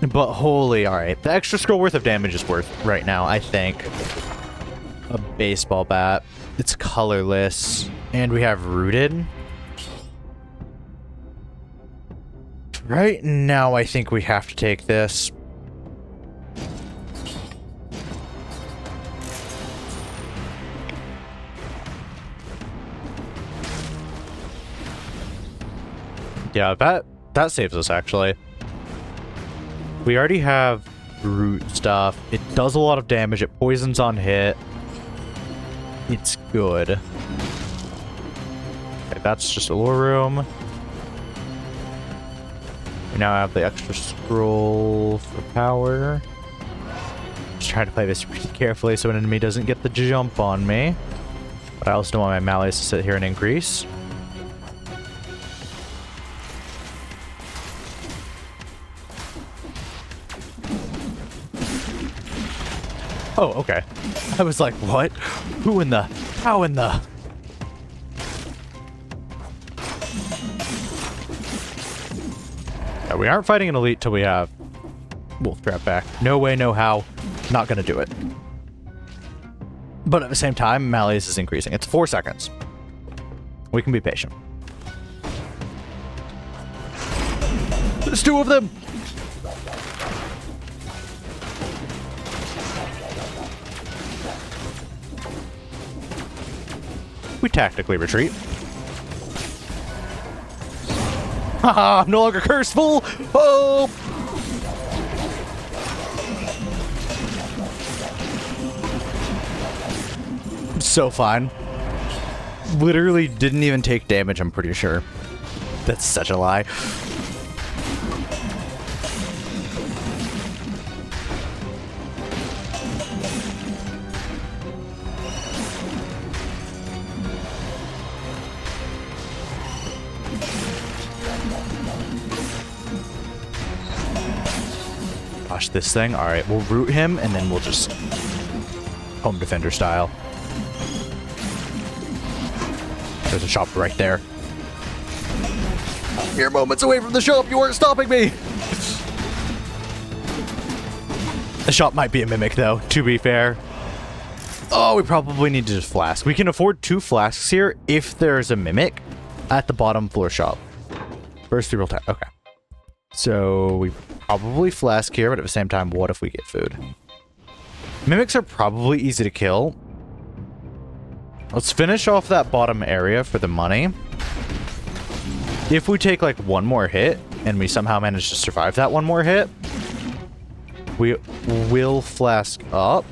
But holy, alright. The extra scroll worth of damage is worth right now, I think. A baseball bat. It's colorless. And we have rooted. Right now, I think we have to take this. Yeah, that saves us, actually. We already have root stuff. It does a lot of damage. It poisons on hit. It's good. Okay, that's just a lore room. We now have the extra scroll for power. Just trying to play this pretty carefully so an enemy doesn't get the jump on me. But I also don't want my melees to sit here and increase. Oh, okay. I was like, what? Who in the... How in the... Yeah, we aren't fighting an elite till we have Wolf Trap back. No way, no how. Not gonna do it. But at the same time, Melee's is increasing. It's 4 seconds. We can be patient. There's 2 of them! We tactically retreat. Haha, I'm no longer curseful! Oh! So fine. Literally didn't even take damage, I'm pretty sure. That's such a lie. Gosh, this thing. All right, we'll root him, and then we'll just home defender style. There's a shop right there. Mere moments away from the shop. You weren't stopping me. The shop might be a mimic, though, to be fair. Oh, we probably need to just flask. We can afford 2 flasks here if there's a mimic at the bottom floor shop. First 3 roll tap. Okay. So we probably flask here, but at the same time, what if we get food? Mimics are probably easy to kill. Let's finish off that bottom area for the money. If we take like 1 more hit and we somehow manage to survive that 1 more hit, we will flask up.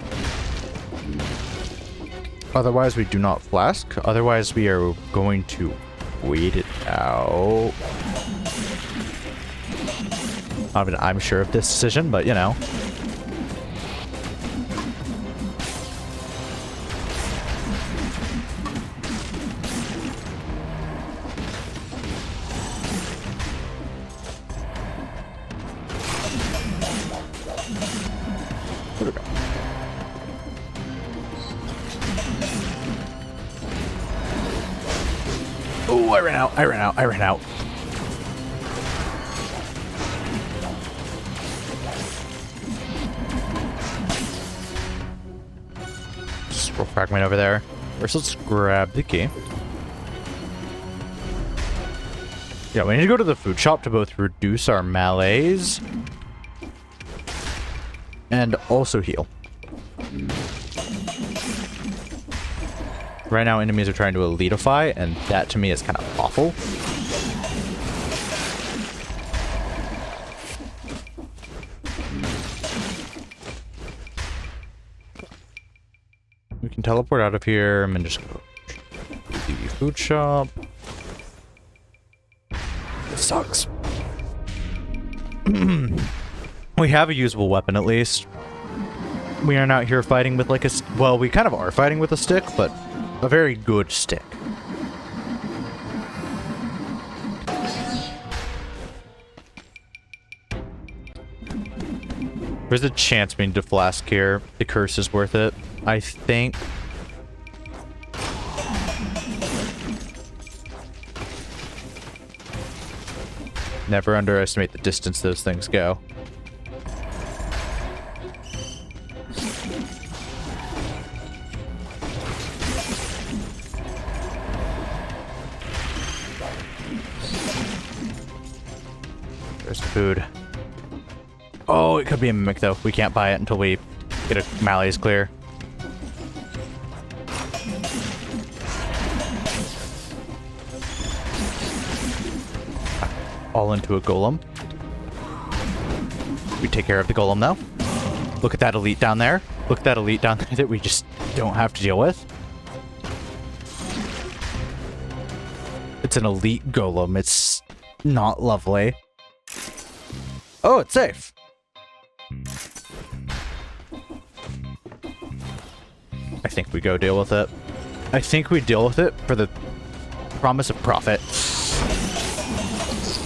Otherwise, we do not flask. Otherwise, we are going to wait it out. I mean, I'm sure of this decision, but you know. There we go. Oh, I ran out. Scroll fragment over there. First, let's grab the key. Yeah, we need to go to the food shop to both reduce our melees and also heal. Right now, enemies are trying to elitify, and that to me is kind of awful. We can teleport out of here and then just go to the food shop. This sucks. We have a usable weapon at least. We aren't out here fighting with like a... Well, we kind of are fighting with a stick, but a very good stick. There's a chance we need to flask here. The curse is worth it, I think. Never underestimate the distance those things go. There's the food. Oh, it could be a mimic though. We can't buy it until we get a Malleus clear. All into a golem. We take care of the golem though. Look at that elite down there. Look at that elite down there that we just don't have to deal with. It's an elite golem. It's not lovely. Oh, it's safe. I think we go deal with it. I think we deal with it for the promise of profit.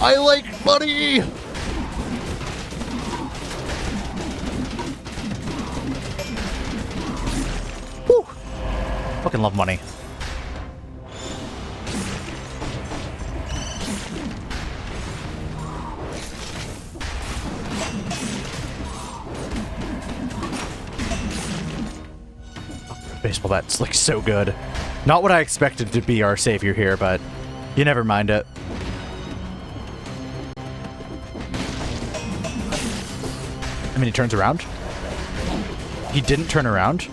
I like money! Whew. Fucking love money. Baseball bat's like so good. Not what I expected to be our savior here, but you never mind it. I mean, he turns around. He didn't turn around.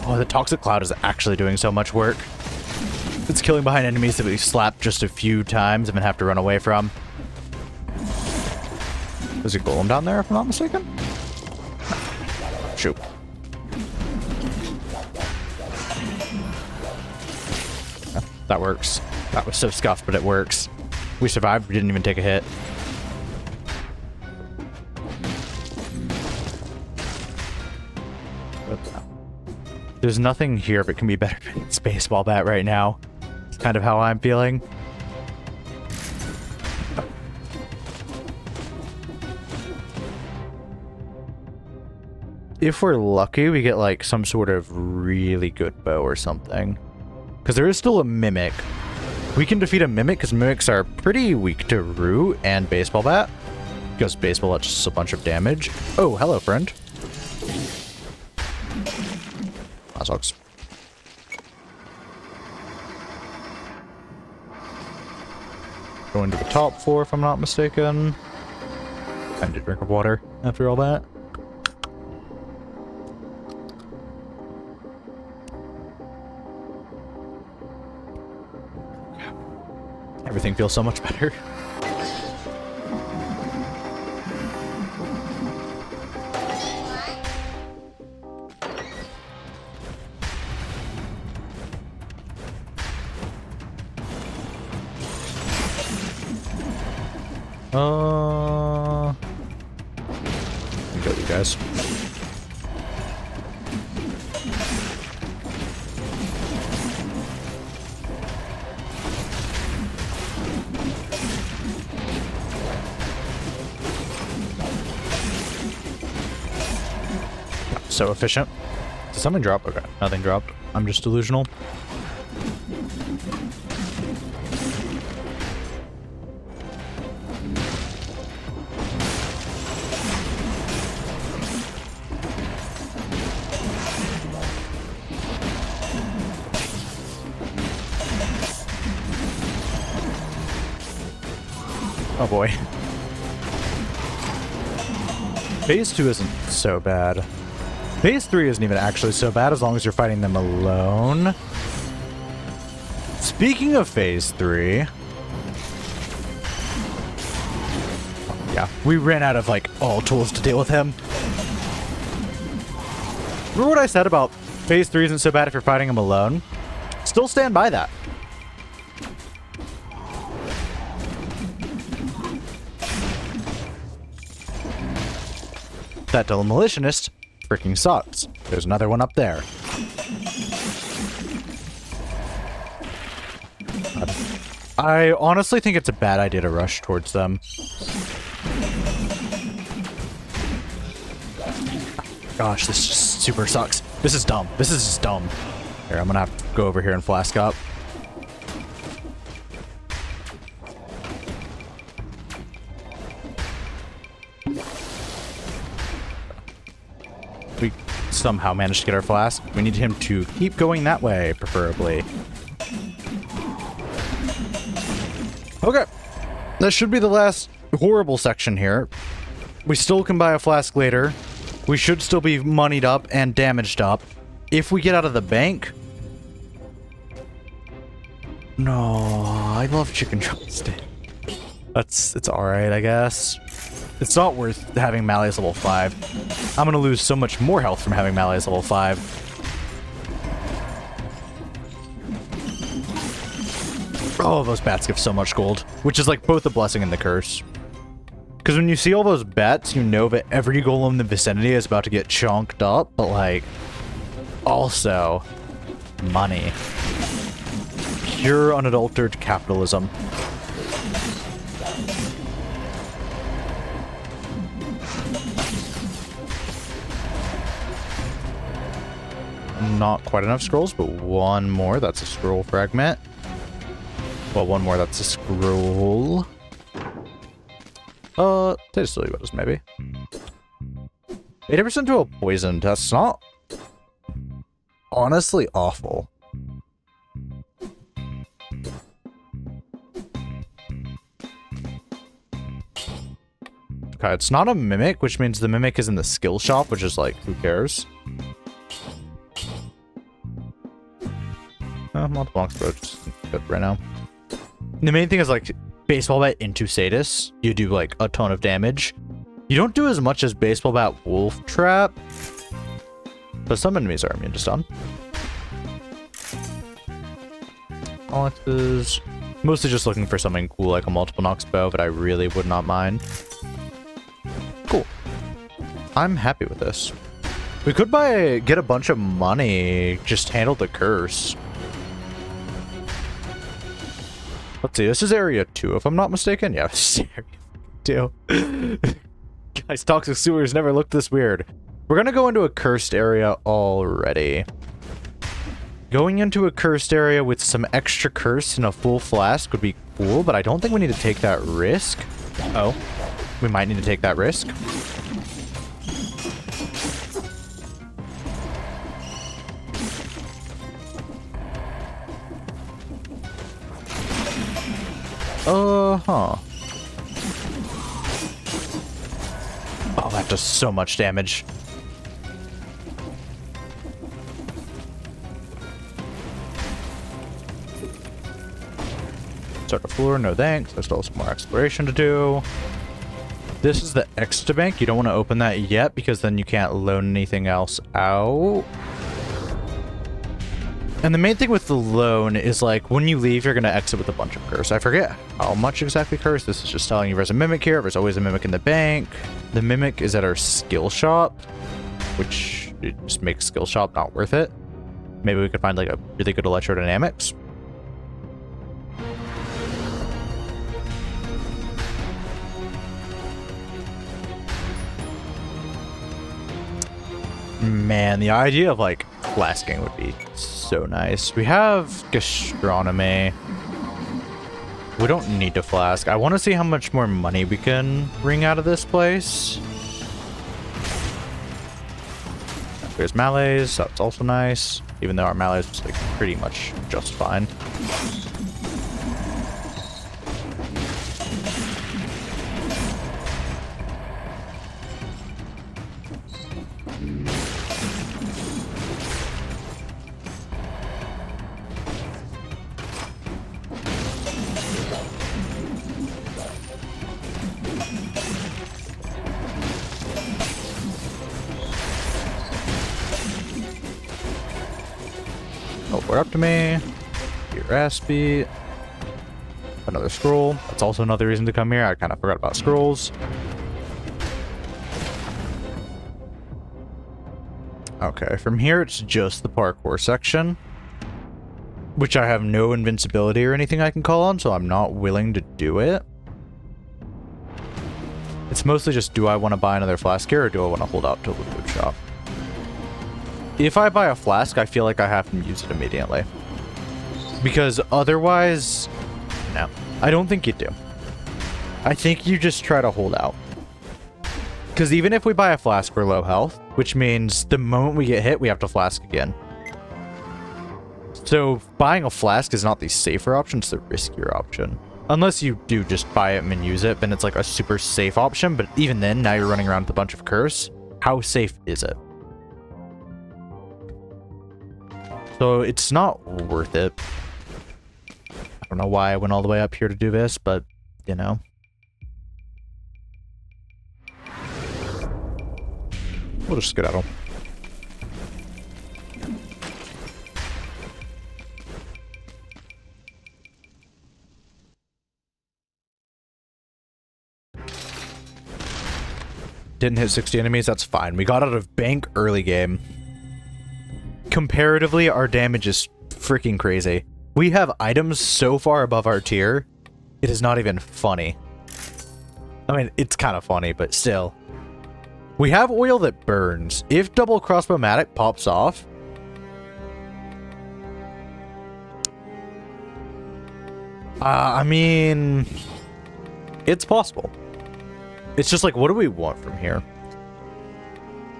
Oh, the Toxic Cloud is actually doing so much work. It's killing behind enemies that we slapped just a few times and then have to run away from. There's a golem down there, if I'm not mistaken? Shoot. Yeah, that works. That was so scuffed, but it works. We survived, we didn't even take a hit. There's nothing here that can be better than its baseball bat right now. It's kind of how I'm feeling. If we're lucky, we get like some sort of really good bow or something. Because there is still a mimic. We can defeat a mimic because mimics are pretty weak to root and baseball bat. Because baseball bat's just a bunch of damage. Oh, hello, friend. That sucks. Going to the top floor, if I'm not mistaken. I need a drink of water after all that. Everything feels so much better. Go, you guys. So efficient. Did something drop? Okay, nothing dropped. I'm just delusional. Oh boy. Phase 2 isn't so bad. Phase 3 isn't even actually so bad as long as you're fighting them alone. Speaking of Phase 3... yeah, we ran out of, like, all tools to deal with him. Remember what I said about Phase 3 isn't so bad if you're fighting him alone? Still stand by that. That demolitionist freaking sucks. There's another one up there. I honestly think it's a bad idea to rush towards them. gosh, this just super sucks. This is dumb. This is just dumb. Here, I'm gonna have to go over here and flask up. We somehow managed to get our flask. We need him to keep going that way, preferably. Okay. That should be the last horrible section here. We still can buy a flask later. We should still be moneyed up and damaged up. If we get out of the bank... No, I love chicken drumstick. It's alright, I guess. It's not worth having Melee's level 5. I'm gonna lose so much more health from having Melee's level 5. Oh, those bats give so much gold. Which is like both a blessing and the curse. Because when you see all those bats, you know that every golem in the vicinity is about to get chonked up, but like, also, money. Pure unadulterated capitalism. Not quite enough scrolls, but one more. That's a scroll fragment. Well, one more. That's a scroll. Taste silly was maybe. 80% to a poison. That's not honestly awful. Okay, it's not a mimic, which means the mimic is in the skill shop, which is like, who cares? Multiple explosives good right now. The main thing is like baseball bat into Sadis. You do like a ton of damage. You don't do as much as baseball bat wolf trap, but some enemies are immune to stun. Alex is mostly just looking for something cool like a multiple nox bow, but I really would not mind. Cool. I'm happy with this. We could get a bunch of money, just handle the curse. Let's see, this is area 2 if I'm not mistaken. Yeah, this is area 2. Guys, toxic sewers never looked this weird. We're gonna go into a cursed area already. Going into a cursed area with some extra curse and a full flask would be cool, but I don't think we need to take that risk. Oh, we might need to take that risk. Huh. Oh, that does so much damage. Start the floor, no thanks. There's still some more exploration to do. This is the extra bank. You don't want to open that yet because then you can't loan anything else out. And the main thing with the loan is like when you leave, you're going to exit with a bunch of curse. I forget how much exactly curse. This is just telling you there's a mimic here. There's always a mimic in the bank. The mimic is at our skill shop, which it just makes skill shop not worth it. Maybe we could find like a really good electrodynamics. Man, the idea of like flasking would be so nice. We have gastronomy. We don't need to flask. I want to see how much more money we can wring out of this place. There's Melee's. That's also nice. Even though our Melee's is like pretty much just fine. Teleport up to me. Your ass beat. Another scroll. That's also another reason to come here. I kind of forgot about scrolls. Okay, from here it's just the parkour section, which I have no invincibility or anything I can call on, so I'm not willing to do it. It's mostly just, do I want to buy another flask here, or do I want to hold out till the loot shop? if I buy a flask, I feel like I have to use it immediately. Because otherwise, no. I don't think you do. I think you just try to hold out. Because even if we buy a flask, we're low health, which means the moment we get hit, we have to flask again. So buying a flask is not the safer option, it's the riskier option. Unless you do just buy it and use it, then it's like a super safe option. But even then, now you're running around with a bunch of curse. How safe is it? So it's not worth it. I don't know why I went all the way up here to do this, but, you know. We'll just skedaddle. Didn't hit 60 enemies, that's fine. We got out of bank early game. Comparatively, our damage is freaking crazy. We have items so far above our tier, it is not even funny. I mean, it's kind of funny, but still. We have oil that burns. If double crossbow-matic pops off, I mean, it's possible. It's just like, what do we want from here?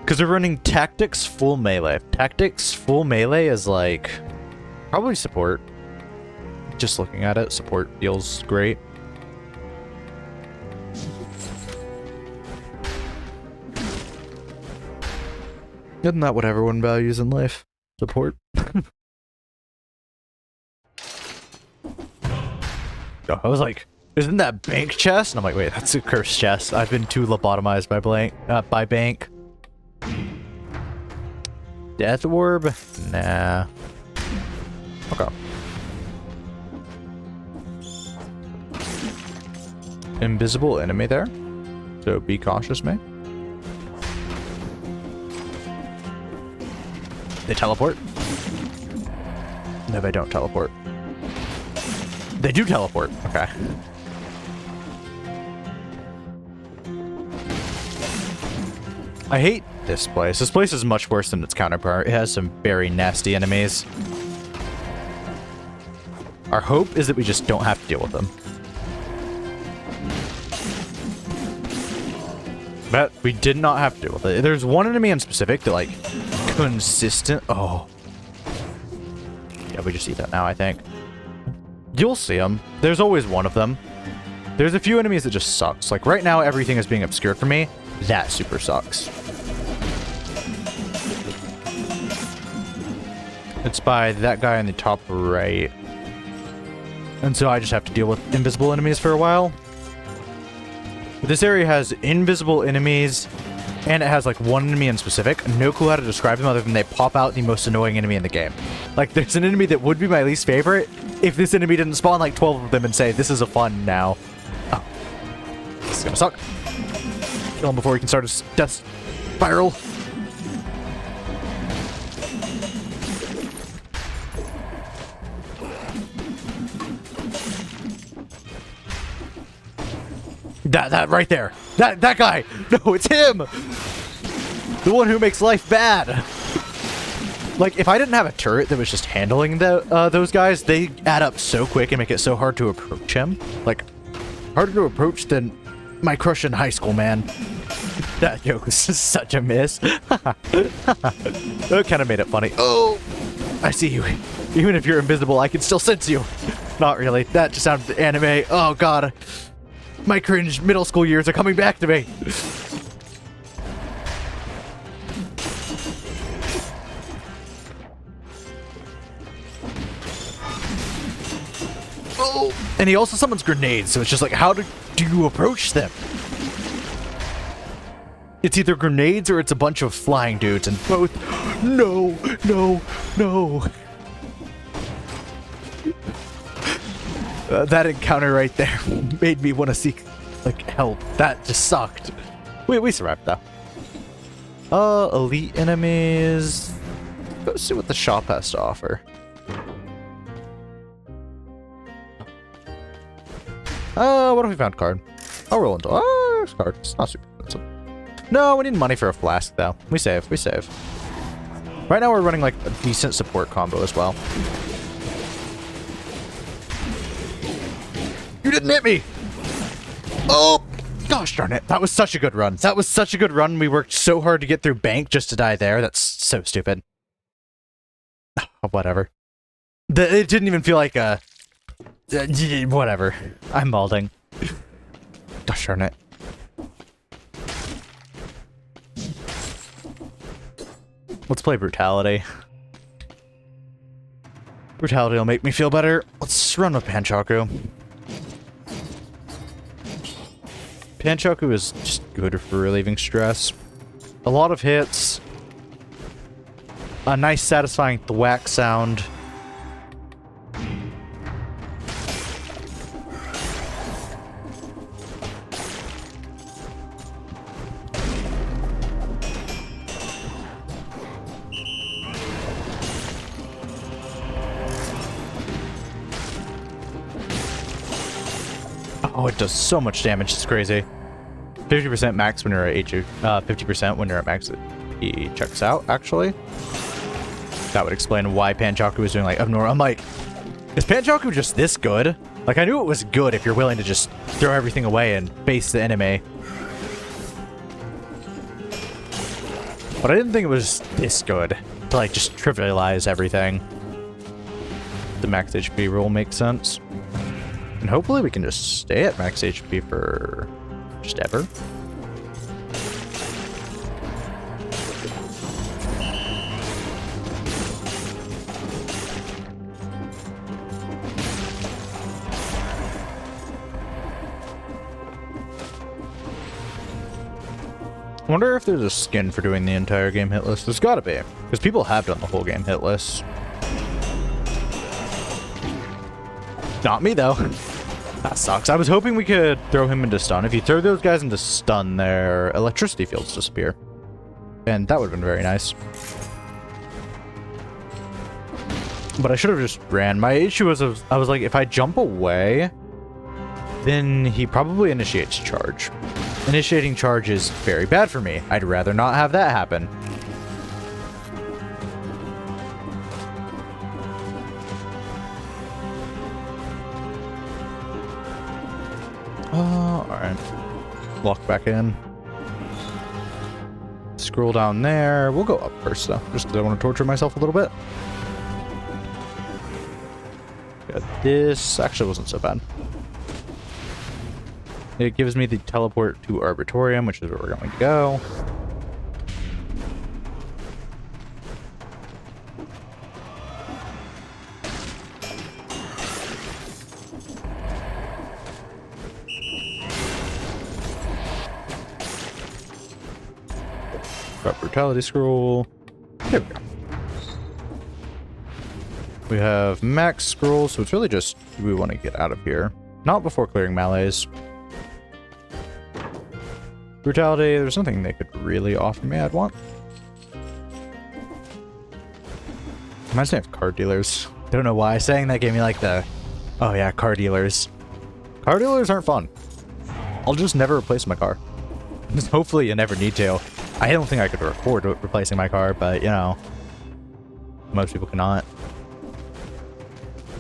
Because we're running tactics full melee. Tactics full melee is like, probably support. Just looking at it, support feels great. Isn't that what everyone values in life? Support? I was like, isn't that bank chest? And I'm like, wait, that's a cursed chest. I've been too lobotomized by bank. Death orb? Nah. Okay. Invisible enemy there. So be cautious, mate. They teleport? No, they don't teleport. They do teleport. Okay. I hate this place. This place is much worse than its counterpart. It has some very nasty enemies. Our hope is that we just don't have to deal with them. But we did not have to deal with it. There's one enemy in specific that, like, consistent... Oh. Yeah, we just see that now, I think. You'll see them. There's always one of them. There's a few enemies that just sucks. Like, right now, everything is being obscured for me. That super sucks. It's by that guy on the top right. And so I just have to deal with invisible enemies for a while. But this area has invisible enemies, and it has like one enemy in specific. No clue how to describe them other than they pop out the most annoying enemy in the game. Like, there's an enemy that would be my least favorite if this enemy didn't spawn like 12 of them and say, this is a fun now. Oh. This is gonna suck. Kill him before he can start his death spiral. That right there. That guy. No, it's him. The one who makes life bad. Like, if I didn't have a turret that was just handling those guys, they add up so quick and make it so hard to approach him. Like, harder to approach than my crush in high school, man. That joke was such a miss. That kind of made it funny. Oh, I see you. Even if you're invisible, I can still sense you. Not really. That just sounded anime. Oh, God. My cringe middle school years are coming back to me. Oh, and he also summons grenades, so it's just like, how do you approach them? It's either grenades or it's a bunch of flying dudes, and both... No, no, no. That encounter right there made me want to seek, like, help. That just sucked. We survived, though. Elite enemies. Let's see what the shop has to offer. What if we found card? I'll roll into... Oh, there's card. It's not super expensive. No, we need money for a flask, though. We save. Right now we're running like a decent support combo as well. You didn't hit me! Oh! Gosh darn it. That was such a good run. That was such a good run. We worked so hard to get through bank just to die there. That's so stupid. Whatever. It didn't even feel like a... whatever. I'm balding. Gosh darn it. Let's play Brutality. Brutality will make me feel better. Let's run with Panchaku. Panchaku is just good for relieving stress. A lot of hits. A nice satisfying thwack sound. Oh, it does so much damage, it's crazy. 50% max when you're at HU, 50% when you're at max. He checks out, actually. That would explain why Panchaku was doing like abnormal. I'm like, is Panchaku just this good? Like, I knew it was good if you're willing to just throw everything away and face the enemy. But I didn't think it was this good to like just trivialize everything. The max HP rule makes sense. And hopefully we can just stay at max HP for just ever. I wonder if there's a skin for doing the entire game hitless. There's gotta be, because people have done the whole game hitless. Not me, though. That sucks. I was hoping we could throw him into stun. If you throw those guys into stun, their electricity fields disappear. And that would have been very nice. But I should have just ran. My issue was, I was like, if I jump away, then he probably initiates charge. Initiating charge is very bad for me. I'd rather not have that happen. Alright. Walk back in. Scroll down there. We'll go up first, though, just because I want to torture myself a little bit. Got this. Actually, wasn't so bad. It gives me the teleport to Arbitorium, which is where we're going to go. Got Brutality Scroll. There we go. We have Max Scroll, so it's really just we want to get out of here. Not before clearing melees. Brutality, there's nothing they could really offer me I'd want. Reminds me of car dealers. Don't know why. Saying that gave me like the... Oh yeah, car dealers. Car dealers aren't fun. I'll just never replace my car. Hopefully you never need to. I don't think I could afford replacing my car, but you know, most people cannot.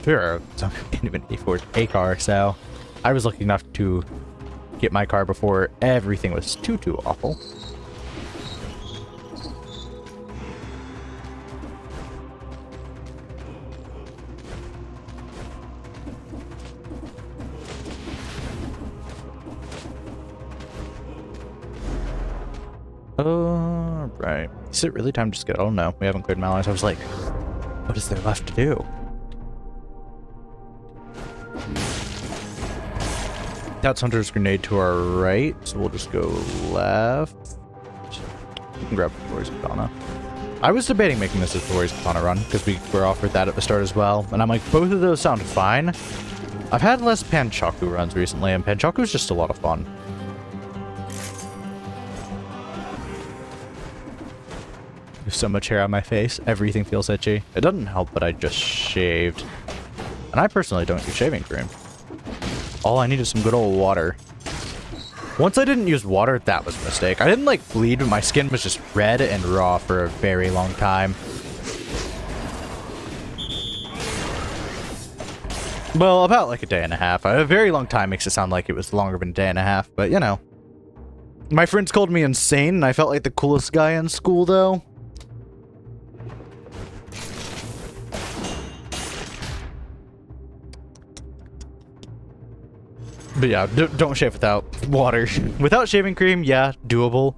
Sure, I can't even afford a car, so I was lucky enough to get my car before everything was too awful. Right. Is it really time to just get... Oh no, we haven't cleared melees. I was like, what is there left to do? That's Hunter's Grenade to our right, so we'll just go left. We can grab Tori's Katana. I was debating making this a Tori's Katana run, because we were offered that at the start as well, and I'm like, both of those sound fine. I've had less Panchaku runs recently, and Panchaku's just a lot of fun. There's so much hair on my face, everything feels itchy. It doesn't help that I just shaved. And I personally don't use shaving cream. All I need is some good old water. Once I didn't use water, that was a mistake. I didn't like bleed, but my skin was just red and raw for a very long time. Well, about like a day and a half. A very long time makes it sound like it was longer than a day and a half, but you know. My friends called me insane, and I felt like the coolest guy in school, though. But yeah, don't shave without water. Without shaving cream, yeah, doable.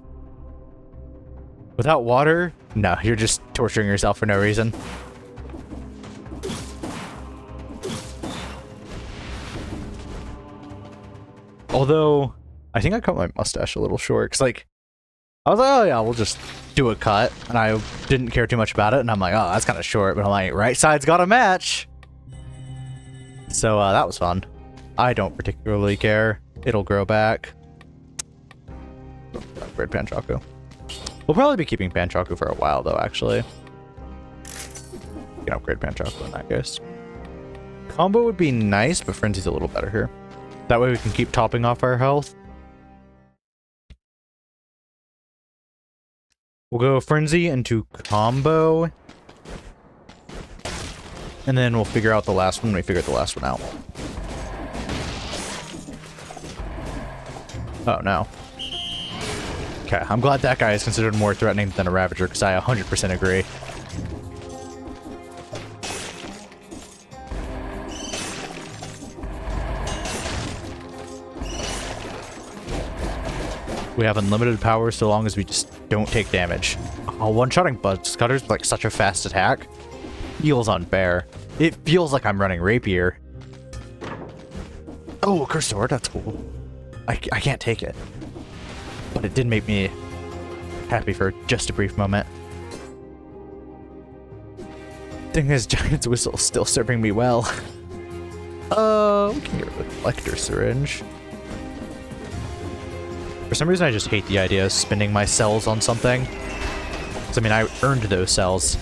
Without water, no, you're just torturing yourself for no reason. Although, I think I cut my mustache a little short, because, like, I was like, oh yeah, we'll just do a cut, and I didn't care too much about it, and I'm like, oh, that's kind of short, but I'm like, right side's got to match! So, that was fun. I don't particularly care. It'll grow back. Upgrade Panchaku. We'll probably be keeping Panchaku for a while, though, actually. You can upgrade Panchaku in that case. Combo would be nice, but Frenzy's a little better here. That way we can keep topping off our health. We'll go Frenzy into Combo. And then we'll figure out the last one when we figure the last one out. Oh, no. Okay, I'm glad that guy is considered more threatening than a Ravager, because I 100% agree. We have unlimited power so long as we just don't take damage. Oh, one-shotting Buzz Cutters with like such a fast attack feels unfair. It feels like I'm running Rapier. Oh, Cursed Sword, that's cool. I can't take it. But it did make me happy for just a brief moment. Thing is, Giant's Whistle is still serving me well. We can get rid of the Elector Syringe. For some reason, I just hate the idea of spending my cells on something. Because, I mean, I earned those cells.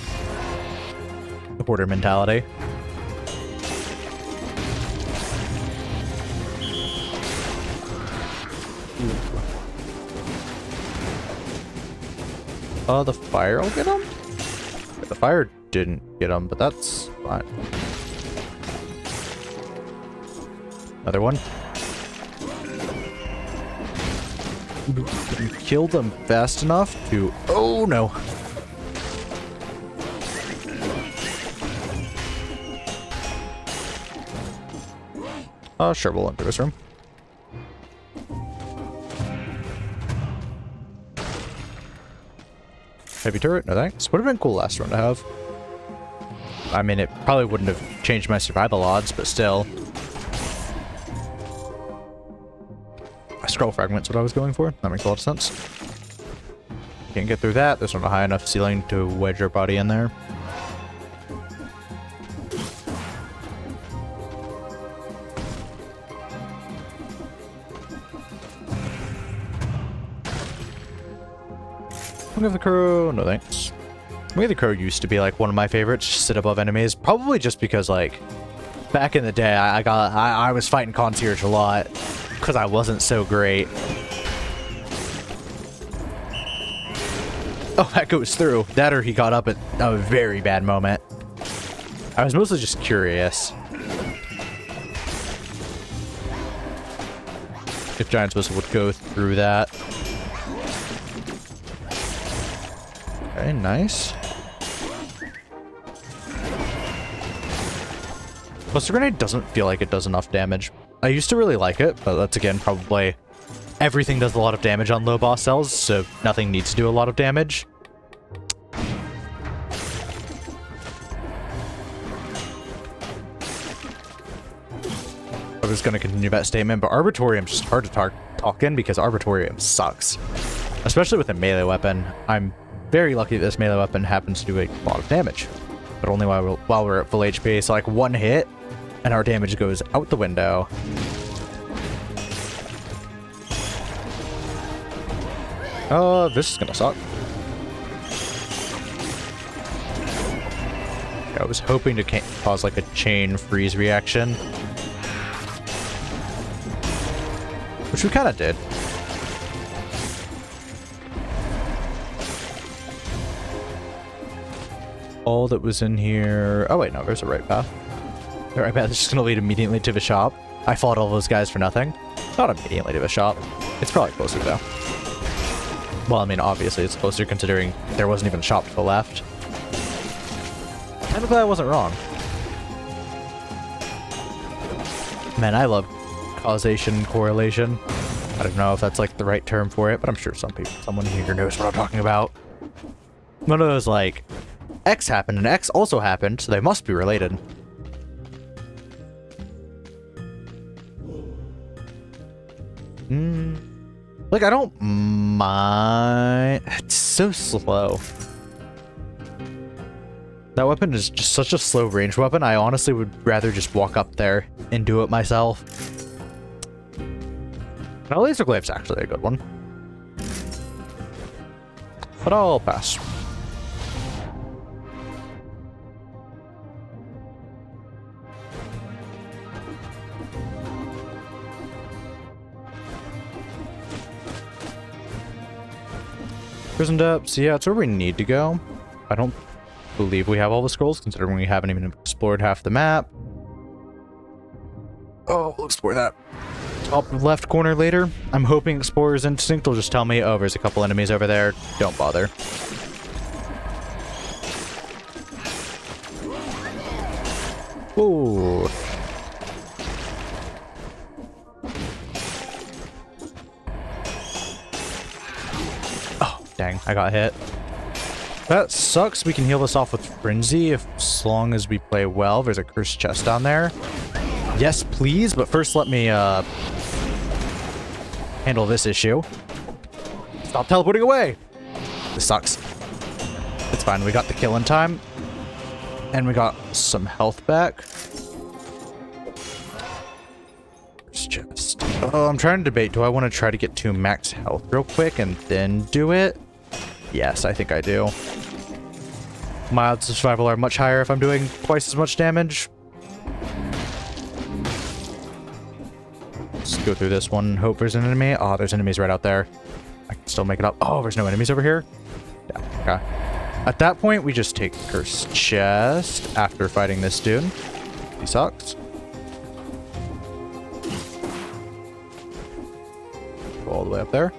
The hoarder mentality. The fire will get him? The fire didn't get him, but that's fine. Another one. Kill them fast enough to... Oh, no. Sure, we'll enter this room. Heavy turret, no thanks. Would have been cool last run to have. I mean, it probably wouldn't have changed my survival odds, but still. Scroll fragment's what I was going for. That makes a lot of sense. Can't get through that. There's not a high enough ceiling to wedge our body in there. Wing of the Crow, no thanks. Wing of the Crow used to be like one of my favorites, just sit above enemies. Probably just because like back in the day I was fighting concierge a lot because I wasn't so great. Oh, that goes through. That or he got up at a very bad moment. I was mostly just curious if Giant's Whistle would go through that. Okay, nice. Buster Grenade doesn't feel like it does enough damage. I used to really like it, but that's again probably everything does a lot of damage on low boss cells, so nothing needs to do a lot of damage. I was going to continue that statement, but Arbitorium's just hard to talk in because Arbitorium sucks. Especially with a melee weapon. I'm very lucky that this melee weapon happens to do a lot of damage. But only while we're at full HP, so like one hit, and our damage goes out the window. This is gonna suck. I was hoping to cause like a chain freeze reaction. Which we kind of did. All that was in here... Oh wait, no, there's a right path. Or I bet it's just gonna lead immediately to the shop. I fought all those guys for nothing. Not immediately to the shop. It's probably closer though. Well, I mean, obviously it's closer considering there wasn't even a shop to the left. Technically, I wasn't wrong. Man, I love causation correlation. I don't know if that's like the right term for it, but I'm sure someone here knows what I'm talking about. One of those like, X happened and X also happened, so they must be related. Like, I don't mind. It's so slow. That weapon is just such a slow range weapon. I honestly would rather just walk up there and do it myself. Now, laser glaive's actually a good one. But I'll pass. Prison depths, yeah, it's where we need to go. I don't believe we have all the scrolls, considering we haven't even explored half the map. Oh, we'll explore that. Top left corner later. I'm hoping Explorer's Instinct will just tell me, oh, there's a couple enemies over there. Don't bother. Ooh. Oh, dang, I got hit. That sucks. We can heal this off with Frenzy as long as we play well. There's a cursed chest down there. Yes, please, but first let me handle this issue. Stop teleporting away! This sucks. It's fine, we got the kill in time. And we got some health back. Cursed chest. Oh, I'm trying to debate, do I want to try to get to max health real quick and then do it? Yes, I think I do. My odds of survival are much higher if I'm doing twice as much damage. Let's go through this one. Hope there's an enemy. Oh, there's enemies right out there. I can still make it up. Oh, there's no enemies over here? Yeah, okay. At that point, we just take the cursed chest after fighting this dude. He sucks. Go all the way up there.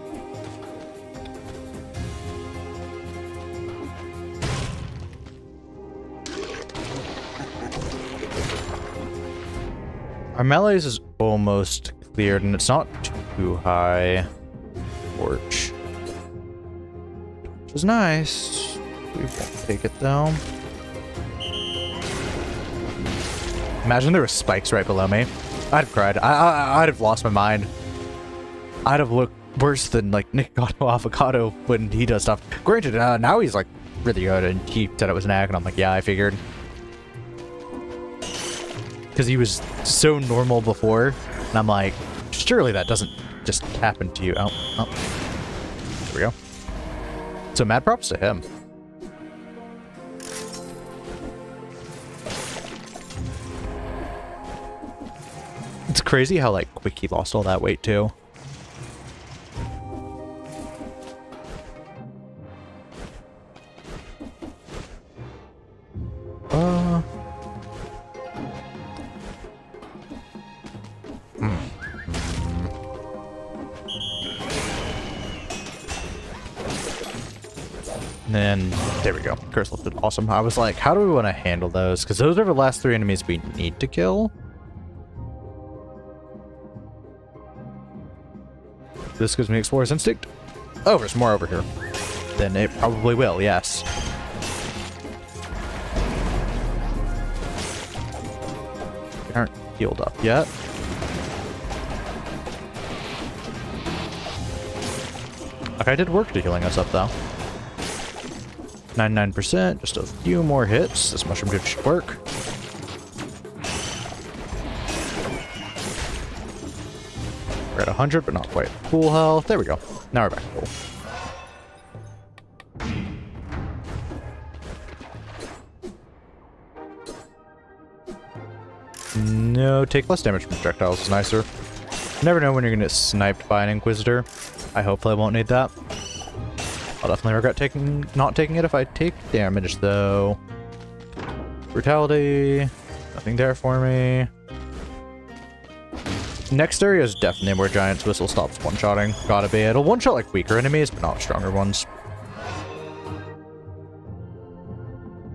Our melee's is almost cleared, and it's not too high. Torch. Which is nice. We won't take it, though. Imagine there were spikes right below me. I'd have cried. I'd have lost my mind. I'd have looked worse than, like, Nick Gatto Avocado when he does stuff. Granted, now he's, like, really good, and he said it was an egg, and I'm like, yeah, I figured. Because he was so normal before, and I'm like, surely that doesn't just happen to you. Oh. There we go. So mad props to him. It's crazy how, like, quick he lost all that weight, too. And there we go. Curse lifted. Awesome. I was like, how do we want to handle those? Because those are the last 3 enemies we need to kill. This gives me Explorer's Instinct. Oh, there's more over here. Then it probably will, yes. We aren't healed up yet. Okay, I did work to healing us up, though. 99%, just a few more hits. This mushroom dude should work. We're at 100, but not quite full health. There we go. Now we're back to full. No, take less damage from projectiles is nicer. Never know when you're gonna get sniped by an Inquisitor. I hopefully won't need that. I'll definitely regret not taking it if I take damage, though. Brutality. Nothing there for me. Next area is definitely where Giant's Whistle stops one-shotting. Gotta be. It'll one-shot like weaker enemies, but not stronger ones.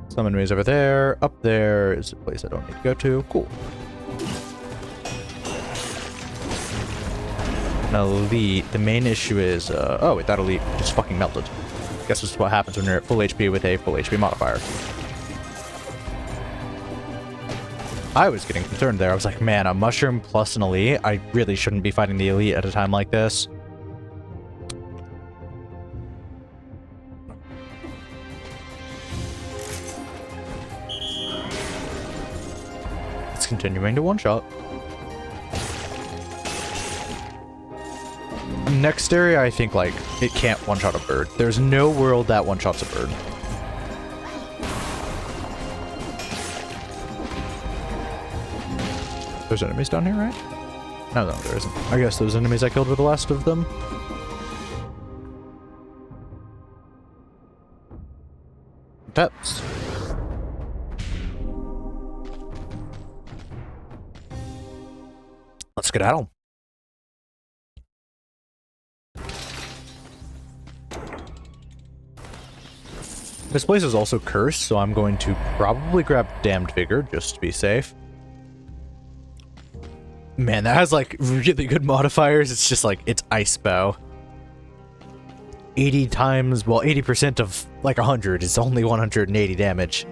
Some enemies over there. Up there is a place I don't need to go to. Cool. An elite. The main issue is, oh wait, that elite just fucking melted. Guess this is what happens when you're at full HP with a full HP modifier. I was getting concerned there. I was like, man, a mushroom plus an elite? I really shouldn't be fighting the elite at a time like this. It's continuing to one-shot. Next area, I think, like, it can't one-shot a bird. There's no world that one-shots a bird. There's enemies down here, right? No, there isn't. I guess those enemies I killed were the last of them. That's... Let's get at 'em. This place is also cursed, so I'm going to probably grab Damned Vigor just to be safe. Man, that has like really good modifiers. It's just like, it's Ice Bow. 80 times, well, 80% of like 100 is only 180 damage.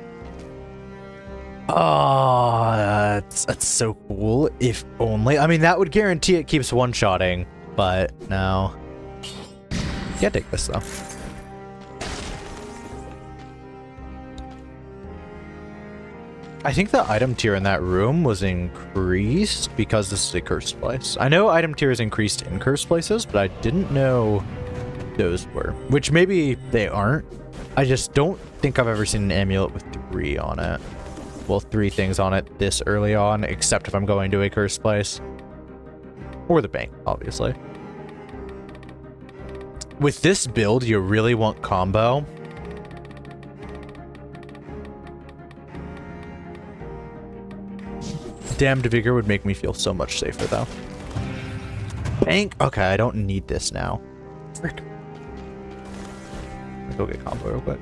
Oh, that's so cool. If only. I mean, that would guarantee it keeps one-shotting, but no. Can't take this though. I think the item tier in that room was increased because this is a cursed place. I know item tier is increased in cursed places, but I didn't know those were. Which maybe they aren't. I just don't think I've ever seen an amulet with 3 on it. Well, 3 things on it this early on, except if I'm going to a cursed place. Or the bank, obviously. With this build, you really want combo. Damned Vigor would make me feel so much safer, though. Bank? Okay, I don't need this now. Frick. Let's go get combo real quick.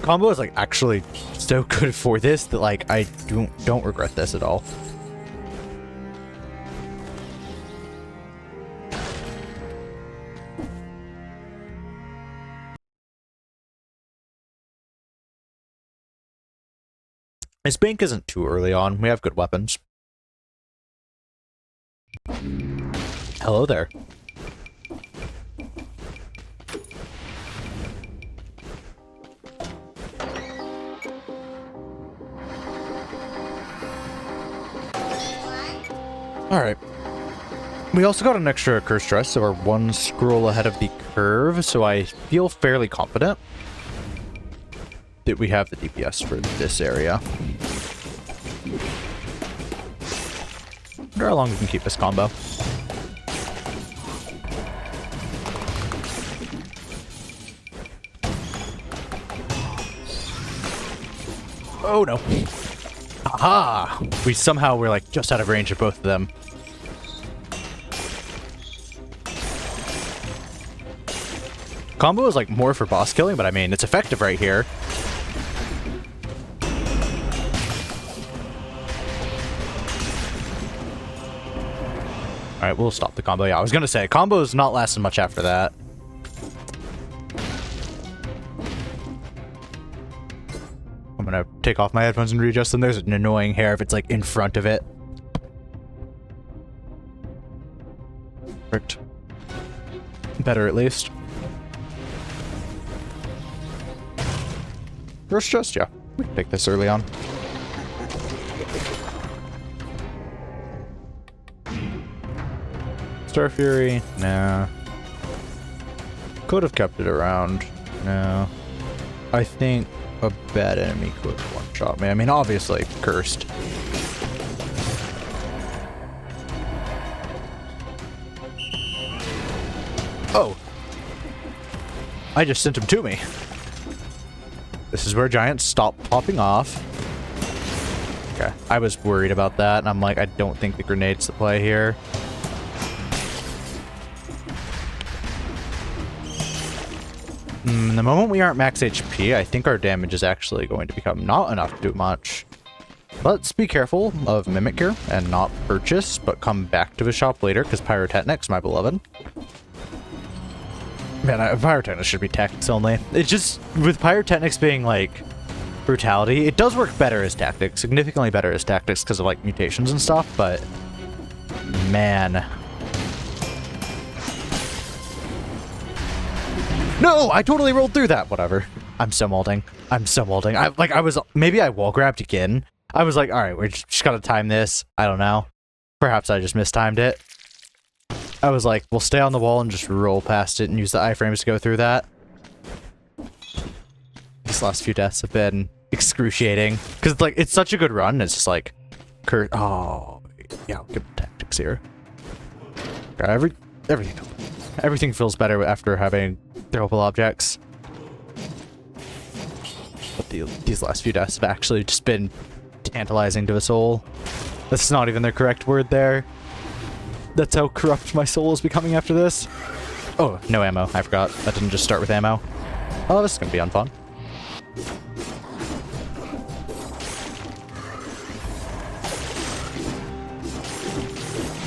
Combo is, like, actually so good for this that, like, I don't regret this at all. This bank isn't too early on. We have good weapons. Hello there. Alright. We also got an extra curse dress, so we're 1 scroll ahead of the curve, so I feel fairly confident that we have the DPS for this area. Wonder how long we can keep this combo. Oh no. Aha! We somehow were like just out of range of both of them. Combo is like more for boss killing, but I mean, it's effective right here. Alright, we'll stop the combo. Yeah, I was gonna say, combo's not lasting much after that. I'm gonna take off my headphones and readjust them. There's an annoying hair if it's like in front of it. Perfect. Better at least. First chest, yeah. We can take this early on. Star Fury? Nah. Could have kept it around. No. I think a bad enemy could one-shot me. I mean, obviously, cursed. Oh. I just sent him to me. This is where giants stop popping off. Okay, I was worried about that, and I'm like, I don't think the grenade's the play here. The moment we aren't max HP, I think our damage is actually going to become not enough to do much. Let's be careful of Mimic here and not purchase, but come back to the shop later, because Pyrotechnics, my beloved. Man, Pyrotechnics should be tactics only. It's just, with Pyrotechnics being, like, brutality, it does work better as tactics, significantly better as tactics because of, like, mutations and stuff, but... man... no! I totally rolled through that! Whatever. I'm so molding. I was... maybe I wall grabbed again. I was like, alright, we just gotta time this. I don't know. Perhaps I just mistimed it. I was like, we'll stay on the wall and just roll past it and use the iframes to go through that. These last few deaths have been excruciating. Because it's like, it's such a good run. It's just like... oh... yeah, I'll give tactics here. Okay, everything feels better after having throwable objects. But these last few deaths have actually just been tantalizing to a soul. That's not even the correct word there. That's how corrupt my soul is becoming after this. Oh, no ammo. I forgot. That didn't just start with ammo. Oh, this is going to be unfun.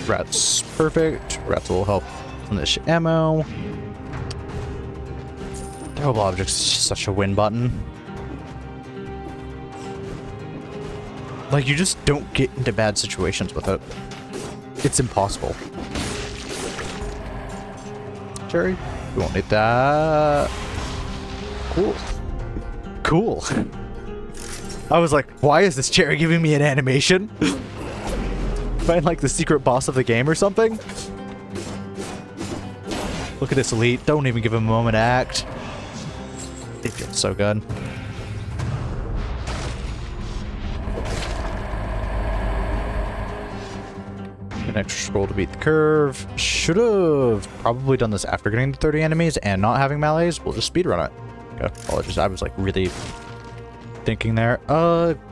Rats. Perfect. Rats will help on this ammo. Throwable objects is just such a win button. Like, you just don't get into bad situations with it. It's impossible. Cherry, we won't need that. Cool. Cool. I was like, why is this cherry giving me an animation? Find like the secret boss of the game or something? Look at this elite. Don't even give him a moment to act. They feel so good. An extra scroll to beat the curve. Should have probably done this after getting to 30 enemies and not having melees. We'll just speedrun it. Okay, apologies. I was like really thinking there.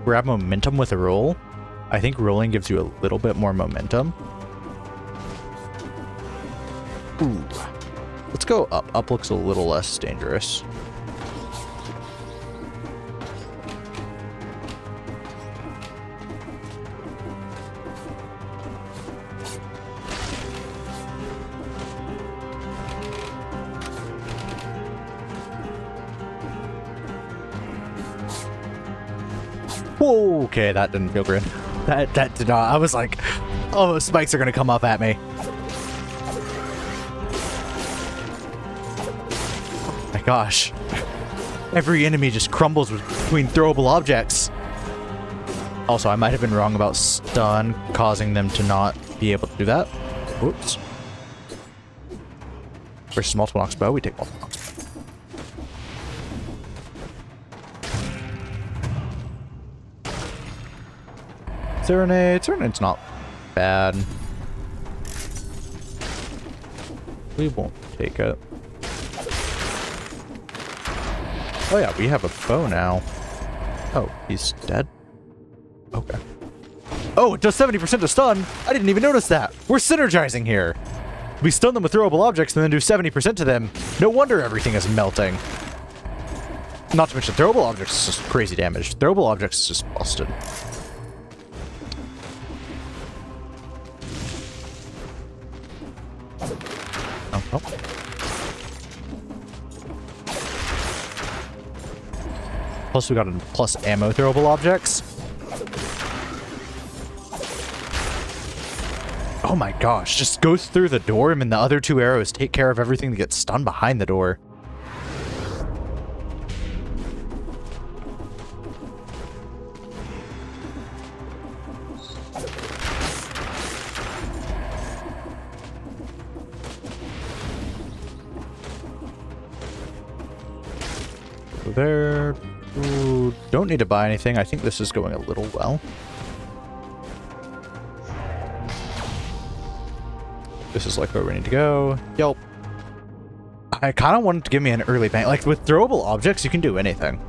Grab momentum with a roll. I think rolling gives you a little bit more momentum. Ooh. Let's go up. Up looks a little less dangerous. Whoa, okay, that didn't feel good. That did not. I was like, oh, those spikes are gonna come up at me. Oh my gosh. Every enemy just crumbles between throwable objects. Also, I might have been wrong about stun causing them to not be able to do that. Whoops. Versus multiple knocks bow, we take multiple knocks bow. Serenade's not bad. We won't take it. Oh yeah, we have a bow now. Oh, he's dead? Okay. Oh, it does 70% to stun! I didn't even notice that! We're synergizing here! We stun them with throwable objects and then do 70% to them. No wonder everything is melting. Not to mention throwable objects is just crazy damage. Throwable objects is just busted. Oh. Plus we got a plus ammo throwable objects. Oh my gosh, just goes through the door and then the other two arrows take care of everything that gets stunned behind the door. There. Ooh, don't need to buy anything. I think this is going a little well. This is like where we need to go. Yelp. I kind of wanted to give me an early bank. Like with throwable objects, you can do anything.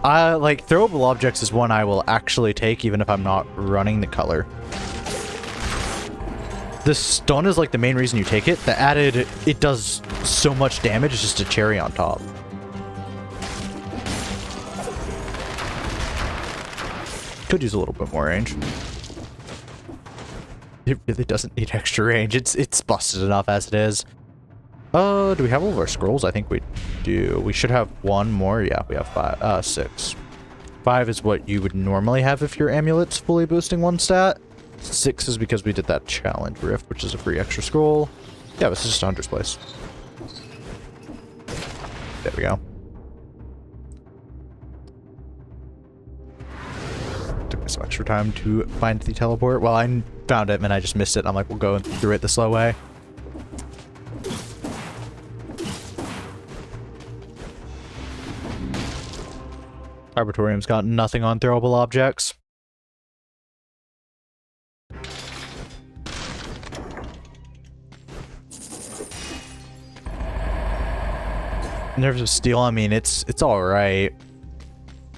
Like, throwable objects is one I will actually take even if I'm not running the color. The stun is like the main reason you take it. The added, it does so much damage, it's just a cherry on top. Could use a little bit more range. It really doesn't need extra range. It's busted enough as it is. Do we have all of our scrolls? I think we do. We should have one more. Yeah, we have 6. 5 is what you would normally have if your amulet's fully boosting one stat. 6 is because we did that challenge rift, which is a free extra scroll. Yeah, this is just 100's place. There we go. Took me some extra time to find the teleport. Well, I found it and I just missed it. I'm like, we'll go through it the slow way. Arbitorium's got nothing on throwable objects. Nerves of Steel, I mean, it's alright.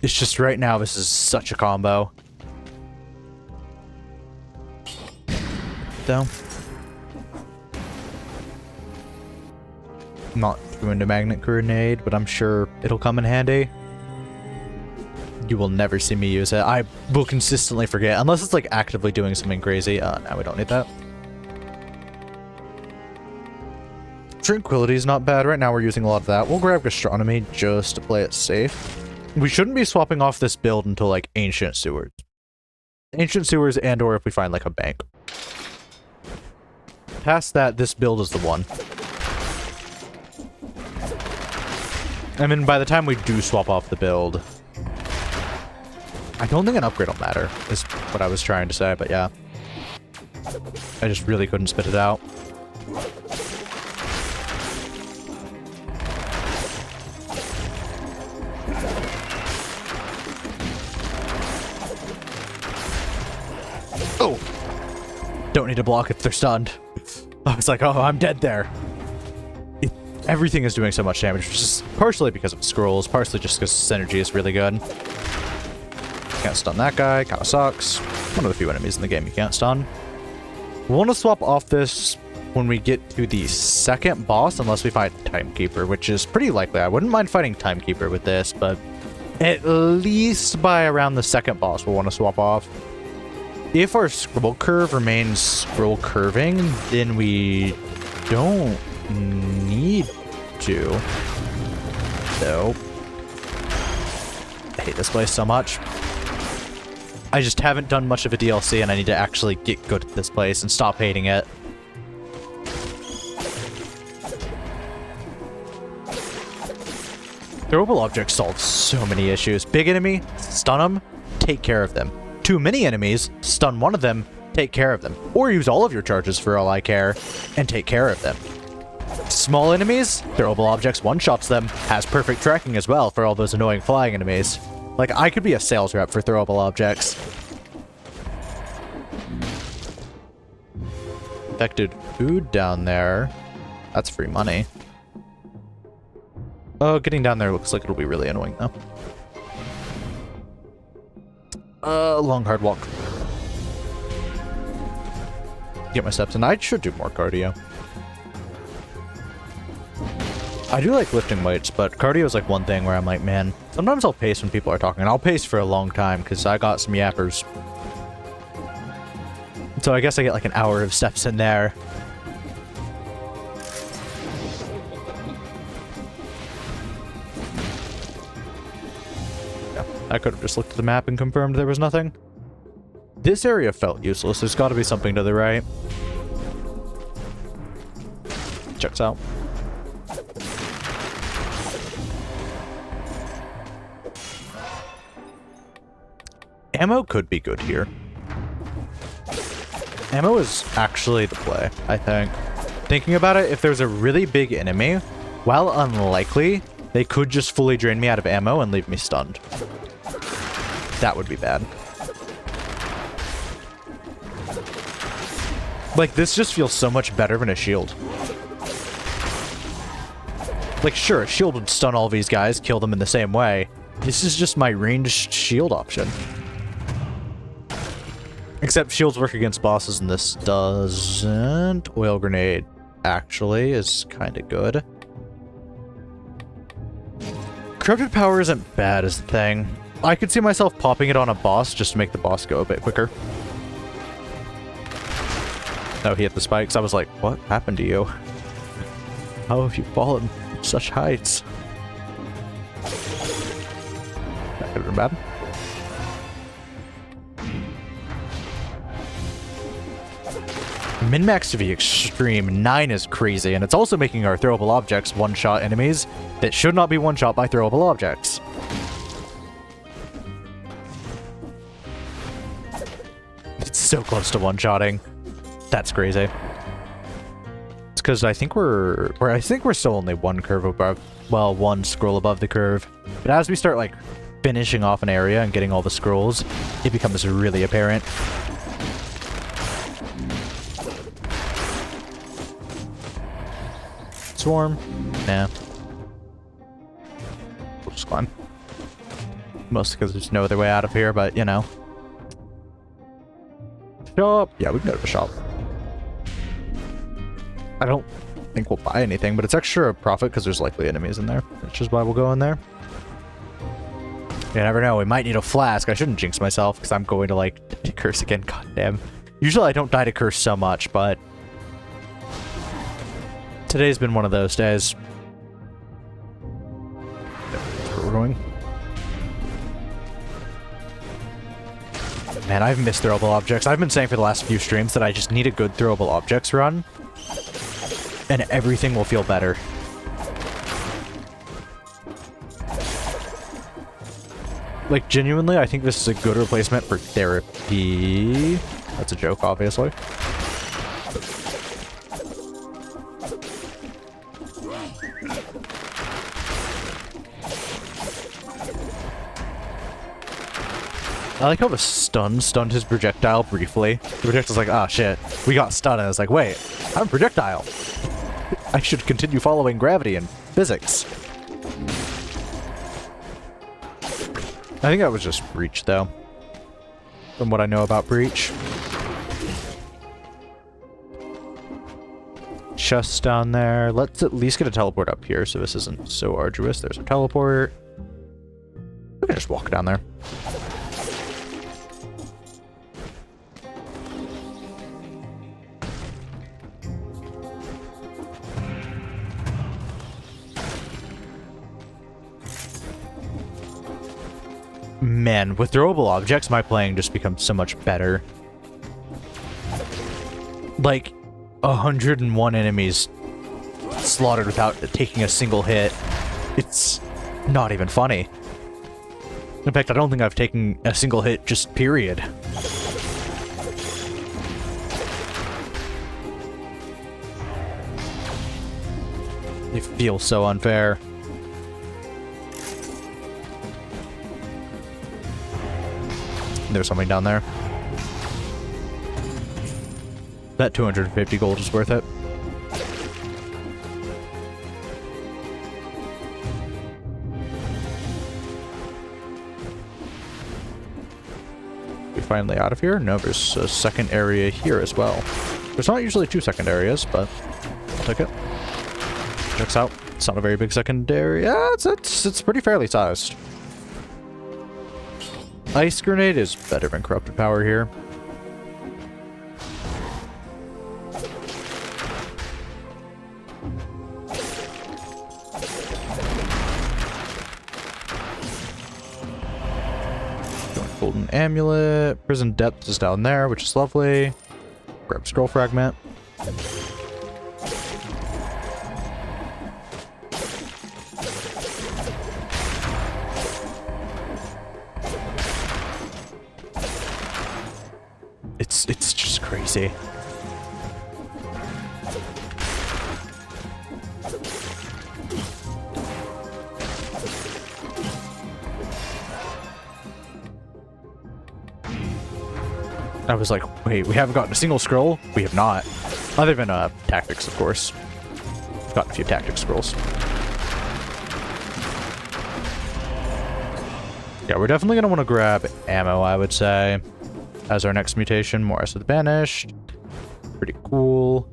It's just right now this is such a combo. Though. Not doing the magnet grenade, but I'm sure it'll come in handy. You will never see me use it. I will consistently forget, unless it's like actively doing something crazy. No, we don't need that. Tranquility is not bad. Right now we're using a lot of that. We'll grab Gastronomy just to play it safe. We shouldn't be swapping off this build until like Ancient Sewers. Ancient Sewers and or if we find like a bank. Past that, this build is the one. I mean, by the time we do swap off the build, I don't think an upgrade will matter, is what I was trying to say, but yeah. I just really couldn't spit it out. Oh! Don't need to block if they're stunned. I was like, oh, I'm dead there. Everything is doing so much damage, which is partially because of scrolls, partially just because synergy is really good. Can't stun that guy, kinda sucks. One of the few enemies in the game you can't stun. We want to swap off this when we get to the second boss, unless we fight Timekeeper, which is pretty likely. I wouldn't mind fighting Timekeeper with this, but at least by around the second boss we'll want to swap off. If our scroll curve remains scroll curving, then we don't need to. Though. I hate this place so much. I just haven't done much of a DLC and I need to actually get good at this place and stop hating it. Throwable objects solve so many issues. Big enemy, stun them, take care of them. Too many enemies, stun one of them, take care of them. Or use all of your charges for all I care, and take care of them. Small enemies, throwable objects one-shots them, has perfect tracking as well for all those annoying flying enemies. Like, I could be a sales rep for throwable objects. Infected food down there. That's free money. Oh, getting down there looks like it'll be really annoying, though. Long hard walk. Get my steps in. I should do more cardio. I do like lifting weights, but cardio is like one thing where I'm like, man, sometimes I'll pace when people are talking. And I'll pace for a long time because I got some yappers. So I guess I get like an hour of steps in there. Yeah, I could have just looked at the map and confirmed there was nothing. This area felt useless. There's got to be something to the right. Checks out. Ammo could be good here. Ammo is actually the play, I think. Thinking about it, if there's a really big enemy, while unlikely, they could just fully drain me out of ammo and leave me stunned. That would be bad. Like, this just feels so much better than a shield. Like, sure, a shield would stun all these guys, kill them in the same way, This is just my ranged shield option. Except shields work against bosses and this doesn't. Oil grenade actually is kind of good. Corrupted power isn't bad as the thing. I could see myself popping it on a boss just to make the boss go a bit quicker. Oh, he hit the spikes. I was like, what happened to you? How have you fallen such heights? That could have been bad. Min-max to the extreme. 9 is crazy, and it's also making our throwable objects one-shot enemies that should not be one-shot by throwable objects. It's so close to one-shotting. That's crazy. It's because I think we're still only one curve above, well, one scroll above the curve. But as we start like finishing off an area and getting all the scrolls, it becomes really apparent. Swarm? Nah. We'll just climb. Mostly because there's no other way out of here, but you know. Shop? Yeah, we can go to the shop. I don't think we'll buy anything, but it's extra profit because there's likely enemies in there. Which is why we'll go in there. You never know, we might need a flask. I shouldn't jinx myself because I'm going to like curse again. God damn. Usually I don't die to curse so much, but today's been one of those days. That's where we're going. Man, I've missed throwable objects. I've been saying for the last few streams that I just need a good throwable objects run, and everything will feel better. Like, genuinely, I think this is a good replacement for therapy. That's a joke, obviously. I like how the stun stunned his projectile briefly. The projectile's like, ah, shit, we got stunned. And I was like, wait, I'm a projectile. I should continue following gravity and physics. I think that was just Breach, though. From what I know about Breach. Chest down there. Let's at least get a teleport up here so this isn't so arduous. There's a teleport. We can just walk down there. Man, with throwable objects, my playing just becomes so much better. Like, 101 enemies slaughtered without taking a single hit. It's not even funny. In fact, I don't think I've taken a single hit, just period. It feels so unfair. There's something down there. That 250 gold is worth it. We finally out of here? No, there's a second area here as well. There's not usually 2 second areas, but I'll take it. Checks out. It's not a very big second area. It's pretty fairly sized. Ice grenade is better than corrupted power here. Golden amulet. Prison depth is down there, which is lovely. Grab scroll fragment. It's just crazy. I was like, wait, we haven't gotten a single scroll? We have not. Other than tactics, of course. We've gotten a few tactics scrolls. Yeah, we're definitely going to want to grab ammo, I would say, as our next mutation. More Eyes of the Banished. Pretty cool.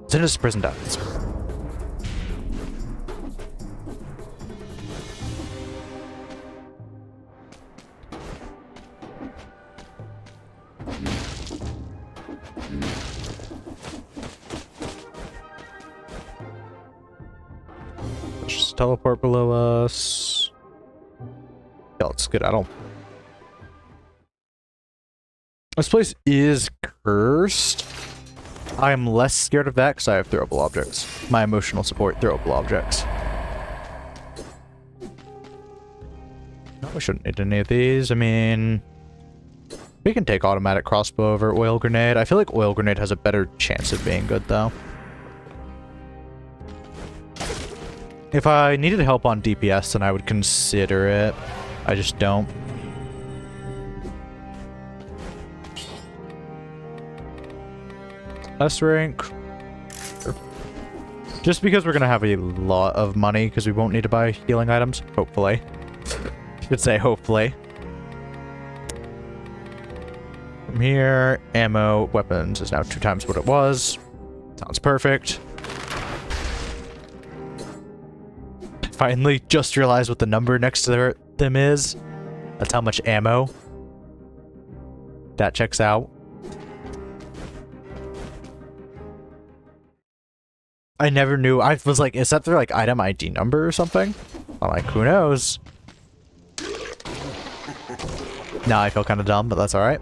Sinister Prison Depths. Let's just teleport below us. Yeah, let's skedaddle. This place is cursed. I am less scared of that because I have throwable objects. My emotional support, throwable objects. No, we shouldn't need any of these. I mean, we can take automatic crossbow over oil grenade. I feel like oil grenade has a better chance of being good, though. If I needed help on DPS, then I would consider it. I just don't. S rank. Just because we're going to have a lot of money, because we won't need to buy healing items. Hopefully. Should say hopefully. From here, ammo, weapons is now 2 times what it was. Sounds perfect. Finally, just realized what the number next to them is. That's how much ammo. That checks out. I never knew. I was like, is that their like item ID number or something? I'm like, who knows? Now I feel kind of dumb, but that's alright.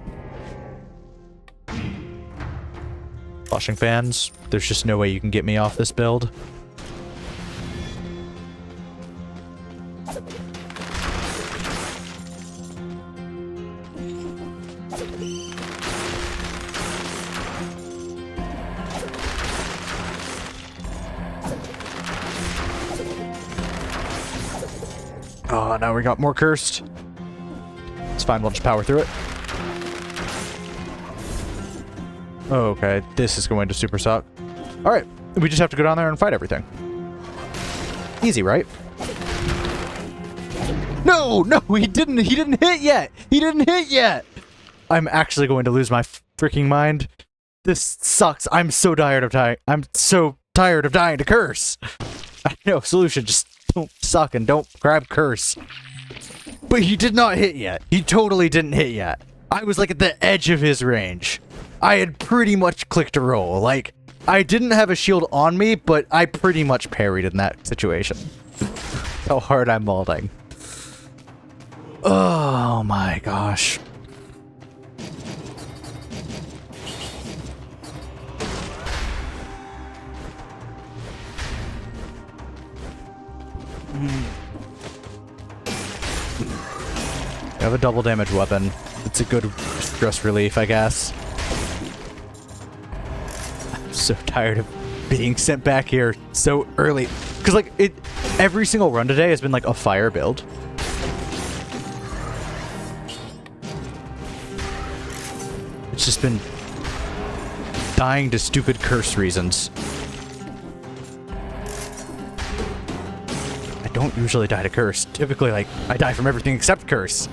Flushing fans. There's just no way you can get me off this build. Oh, now we got more cursed. It's fine, we'll just power through it. Okay, this is going to super suck. Alright, we just have to go down there and fight everything. Easy, right? No, he didn't hit yet! He didn't hit yet! I'm actually going to lose my freaking mind. This sucks. I'm so tired of dying. I'm so tired of dying to curse. I know, solution, just don't suck and don't grab curse. But he did not hit yet. He totally didn't hit yet. I was like at the edge of his range. I had pretty much clicked a roll. Like, I didn't have a shield on me, but I pretty much parried in that situation. How hard I'm molding. Oh my gosh. I have a double damage weapon. It's a good stress relief, I guess. I'm so tired of being sent back here so early. Because, like, every single run today has been, like, a fire build. It's just been dying to stupid curse reasons. I don't usually die to curse. Typically, like, I die from everything except curse.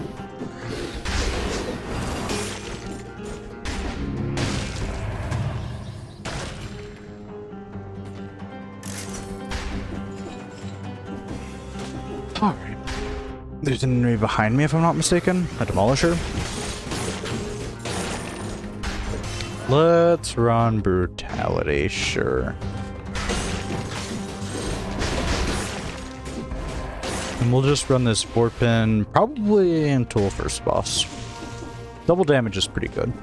Alright. There's an enemy behind me, if I'm not mistaken. A demolisher. Let's run brutality, sure. And we'll just run this 4-pin probably until first boss. Double damage is pretty good.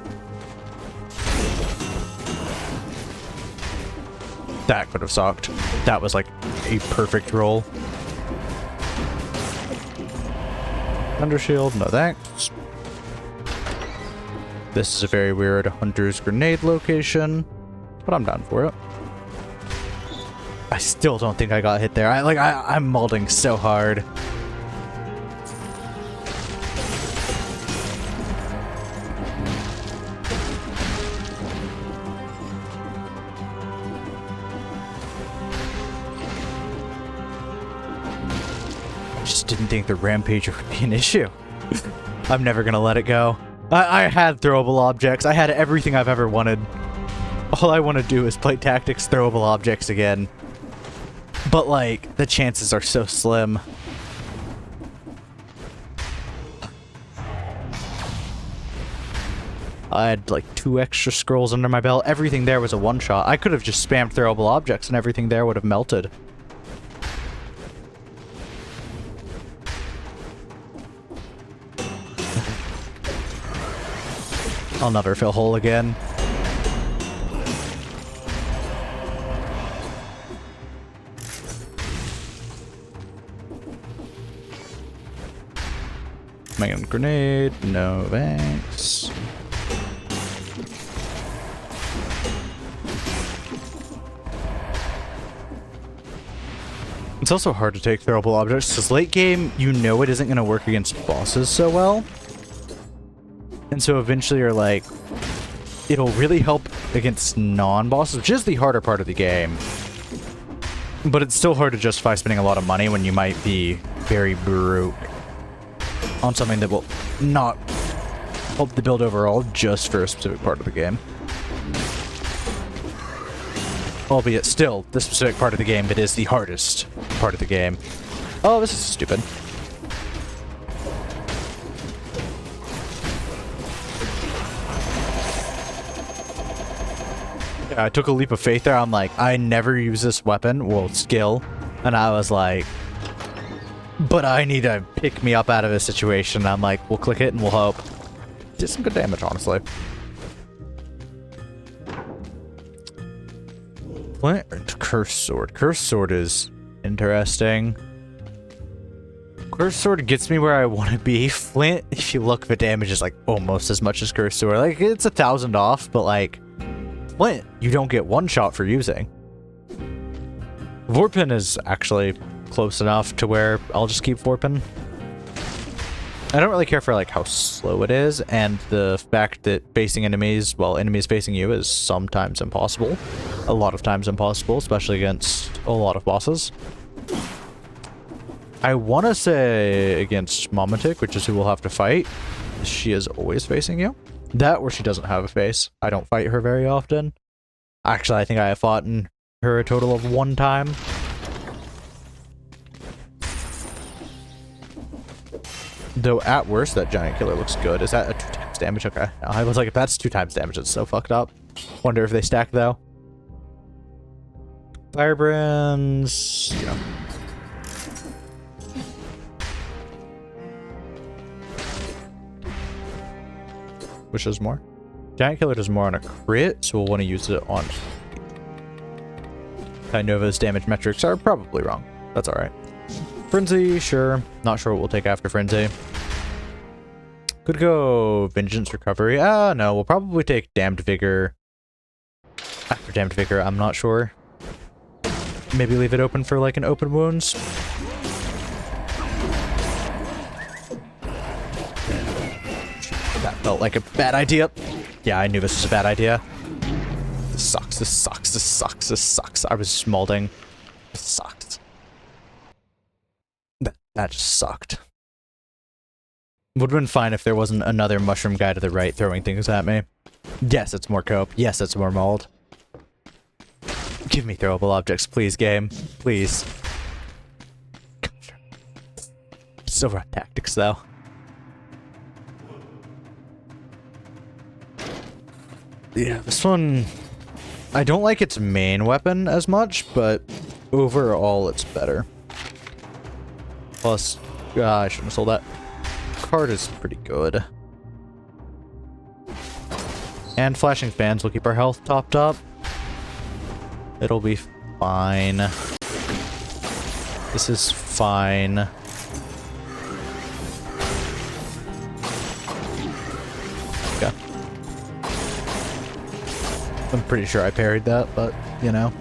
That could have sucked. That was like a perfect roll. Thunder shield, no thanks. This is a very weird hunter's grenade location, but I'm down for it. I still don't think I got hit there. I'm molding so hard. I just didn't think the rampage would be an issue. I'm never gonna let it go. I had throwable objects. I had everything I've ever wanted. All I want to do is play Tactics throwable objects again. But, like, the chances are so slim. I had, like, 2 extra scrolls under my belt. Everything there was a one-shot. I could have just spammed throwable objects and everything there would have melted. I'll never fill hole again. Man, grenade, no thanks. It's also hard to take throwable objects, because late game, you know it isn't going to work against bosses so well. And so eventually you're like, it'll really help against non-bosses, which is the harder part of the game. But it's still hard to justify spending a lot of money when you might be very broke on something that will not help the build overall just for a specific part of the game. Albeit still, the specific part of the game that is the hardest part of the game. Oh, this is stupid. Yeah, I took a leap of faith there. I'm like, I never use this weapon, well, skill. And I was like, but I need to pick me up out of this situation. I'm like, we'll click it and we'll hope. Did some good damage, honestly. Flint or Cursed Sword? Cursed Sword is interesting. Cursed Sword gets me where I want to be. Flint, if you look, the damage is like almost as much as Cursed Sword. Like, it's 1,000 off, but like, Flint, you don't get one shot for using. Vorpin is actually close enough to where I'll just keep Vorpin. I don't really care for like how slow it is, and the fact that facing enemies while enemies facing you is sometimes impossible. A lot of times impossible, especially against a lot of bosses. I want to say against Momatic, which is who we'll have to fight. She is always facing you. That or she doesn't have a face. I don't fight her very often. Actually, I think I have fought her a total of 1 time. Though at worst, that giant killer looks good. Is that a 2 times damage? Okay. I was like, if that's 2 times damage, it's so fucked up. Wonder if they stack though. Firebrands. Yeah. Which does more? Giant killer does more on a crit, so we'll want to use it on. I know those damage metrics are probably wrong. That's alright. Frenzy, sure. Not sure what we'll take after Frenzy. Could go Vengeance Recovery. No, we'll probably take Damned Vigor. After Damned Vigor, I'm not sure. Maybe leave it open for like an open wounds. That felt like a bad idea. Yeah, I knew this was a bad idea. This sucks, this sucks, this sucks, this sucks. I was smolding. This sucked. That just sucked. Would have been fine if there wasn't another mushroom guy to the right throwing things at me. Yes, it's more cope. Yes, it's more mold. Give me throwable objects, please, game. Please. Still run tactics, though. Yeah, this one... I don't like its main weapon as much, but overall it's better. Plus, I shouldn't have sold that. Card is pretty good. And flashing fans will keep our health topped up. It'll be fine. This is fine. Okay. I'm pretty sure I parried that, but, you know.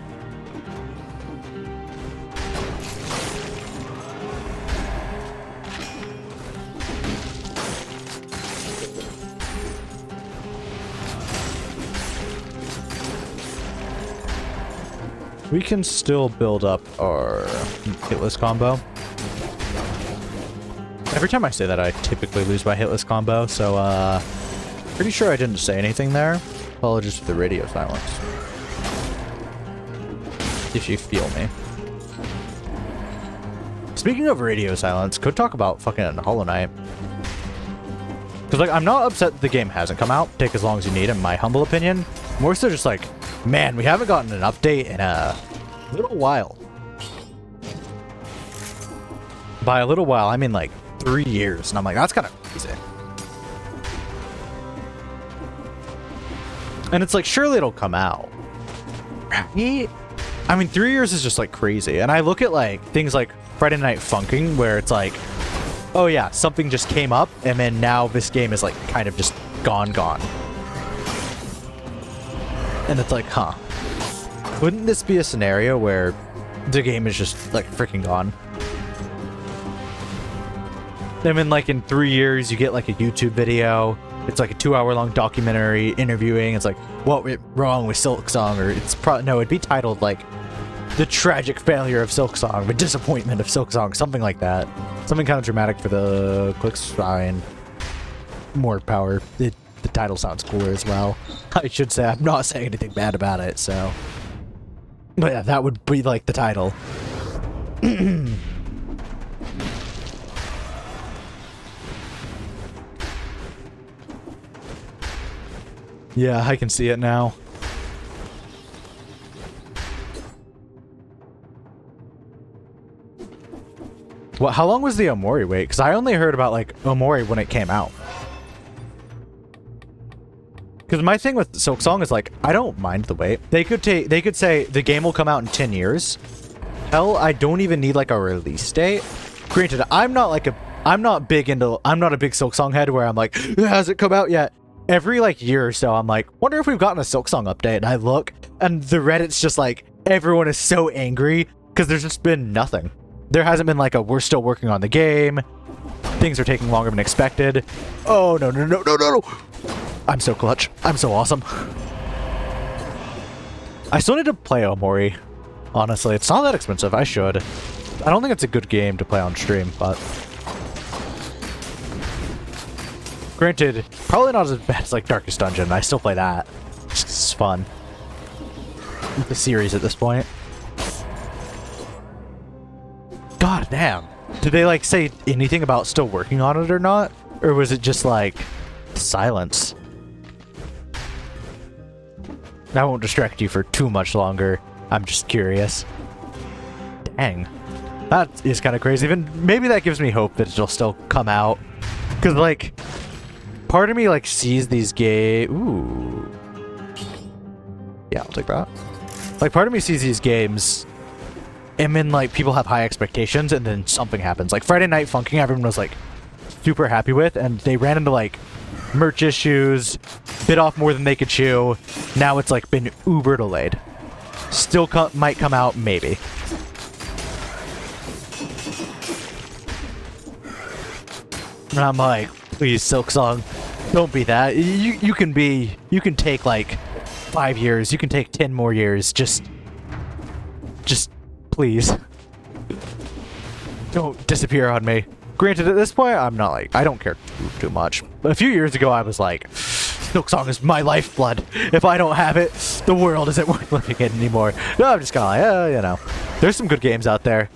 We can still build up our Hitless combo. Every time I say that, I typically lose my hitless combo, so, pretty sure I didn't say anything there. Apologies for the radio silence. If you feel me. Speaking of radio silence, could talk about fucking Hollow Knight. Because, like, I'm not upset that the game hasn't come out. Take as long as you need, in my humble opinion. More so just like, man, we haven't gotten an update in a little while. By a little while, I mean, like, 3 years. And I'm like, that's kind of crazy. And it's like, surely it'll come out. Right? I mean, 3 years is just, like, crazy. And I look at, like, things like Friday Night Funkin', where it's like, oh yeah, something just came up, and then now this game is, like, kind of just gone. And it's like, huh. Wouldn't this be a scenario where the game is just, like, freaking gone? And then, like, in 3 years, you get, like, a YouTube video. It's, like, a 2-hour-long documentary interviewing. It's like, what went wrong with Silksong? Or it's no, it'd be titled, like, The Tragic Failure of Silksong, The Disappointment of Silksong, something like that. Something kind of dramatic for the clicks. Fine. More power. The title sounds cooler as well. I should say, I'm not saying anything bad about it, so. But yeah, that would be, like, the title. Yeah, I can see it now. Well, how long was the Omori wait? Because I only heard about, like, Omori when it came out. Because my thing with Silksong is, like, I don't mind the wait. They could say the game will come out in 10 years. Hell, I don't even need, like, a release date. Granted, I'm not a big Silksong head where I'm like, has it come out yet? Every, like, year or so, I'm like, wonder if we've gotten a Silksong update. And I look, and the Reddit's just like, everyone is so angry because there's just been nothing. There hasn't been, like, we're still working on the game. Things are taking longer than expected. Oh, no. I'm so clutch. I'm so awesome. I still need to play Omori. Honestly, it's not that expensive. I should. I don't think it's a good game to play on stream, but... Granted, probably not as bad as, like, Darkest Dungeon. I still play that. It's fun. The series at this point. God damn. Did they, like, say anything about still working on it or not? Or was it just, like, silence? I won't distract you for too much longer. I'm just curious. Dang. That is kind of crazy. Even maybe that gives me hope that it'll still come out. Because, like... part of me, like, sees these games... Ooh. Yeah, I'll take that. Like, part of me sees these games, and then, like, people have high expectations, and then something happens. Like, Friday Night Funkin', everyone was, like, super happy with, and they ran into, like, merch issues, bit off more than they could chew. Now it's, like, been uber delayed. Still might come out, maybe. And I'm like, please, Silksong, don't be that. You can take, like, 5 years. You can take 10 more years. Just please. Don't disappear on me. Granted, at this point, I'm not, like, I don't care too much. But a few years ago, I was like, Silksong is my lifeblood. If I don't have it, the world isn't worth living in anymore. No, I'm just kind of like, you know. There's some good games out there.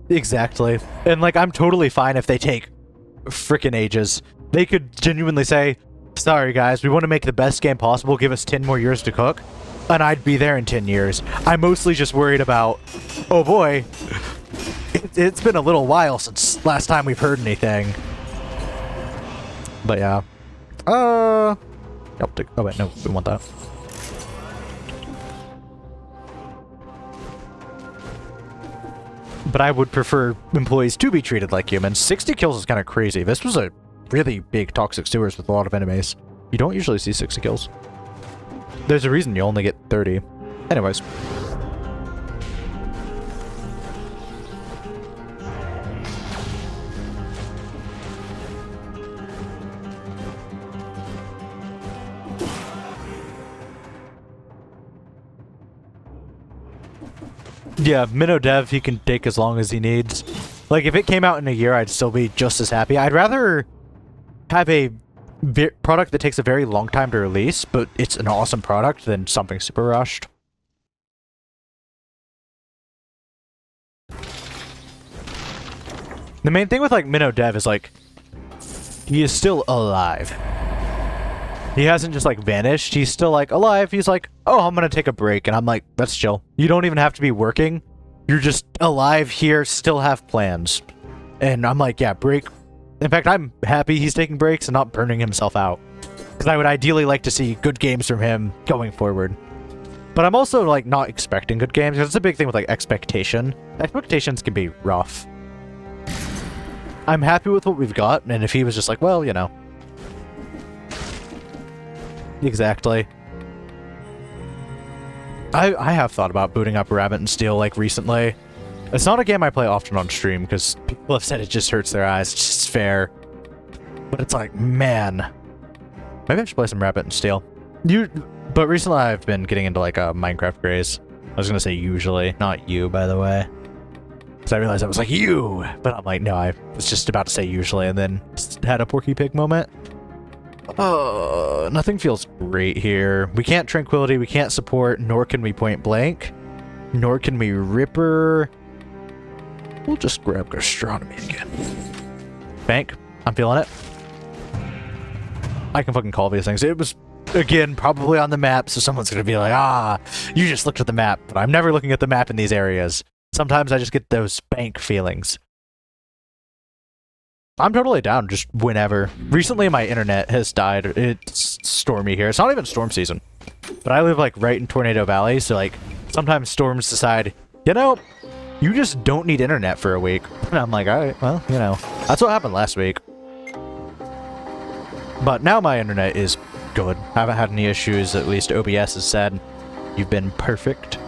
Exactly. And, like, I'm totally fine if they take frickin' ages. They could genuinely say, sorry guys, we want to make the best game possible, give us 10 more years to cook, and I'd be there in 10 years. I'm mostly just worried about, oh boy, it's been a little while since last time we've heard anything. But yeah. Oh wait, no, we want that. But I would prefer employees to be treated like humans. 60 kills is kind of crazy. This was a really big toxic sewers with a lot of enemies. You don't usually see 60 kills. There's a reason you only get 30. Anyways. Yeah, Minnow Dev, he can take as long as he needs. Like, if it came out in a year, I'd still be just as happy. I'd rather have a product that takes a very long time to release, but it's an awesome product than something super rushed. The main thing with, like, Minnow Dev is, like, he is still alive. He hasn't just, like, vanished. He's still, like, alive. He's like, oh, I'm gonna take a break. And I'm like, that's chill. You don't even have to be working. You're just alive here, still have plans. And I'm like, yeah, break. In fact, I'm happy he's taking breaks and not burning himself out. Because I would ideally like to see good games from him going forward. But I'm also, like, not expecting good games. Because it's a big thing with, like, expectation. Expectations can be rough. I'm happy with what we've got, and if he was just like, well, you know. Exactly. I have thought about booting up Rabbit and Steel, like, recently. It's not a game I play often on stream, because people have said it just hurts their eyes. It's just fair. But it's like, man. Maybe I should play some Rabbit and Steel. But recently I've been getting into, like, a Minecraft craze. I was gonna say usually, not you, by the way. Because I realized I was like, you! But I'm like, no, I was just about to say usually, and then had a Porky Pig moment. Nothing feels great here. We can't Tranquility, we can't Support, nor can we Point Blank. Nor can we Ripper. We'll just grab Gastronomy again. Bank. I'm feeling it. I can fucking call these things. It was, again, probably on the map, so someone's gonna be like, ah, you just looked at the map. But I'm never looking at the map in these areas. Sometimes I just get those bank feelings. I'm totally down, just whenever. Recently, my internet has died. It's stormy here. It's not even storm season. But I live, like, right in Tornado Valley, so, like, sometimes storms decide, you know, you just don't need internet for a week. And I'm like, alright, well, you know. That's what happened last week. But now my internet is good. Haven't had any issues, at least OBS has said. You've been perfect.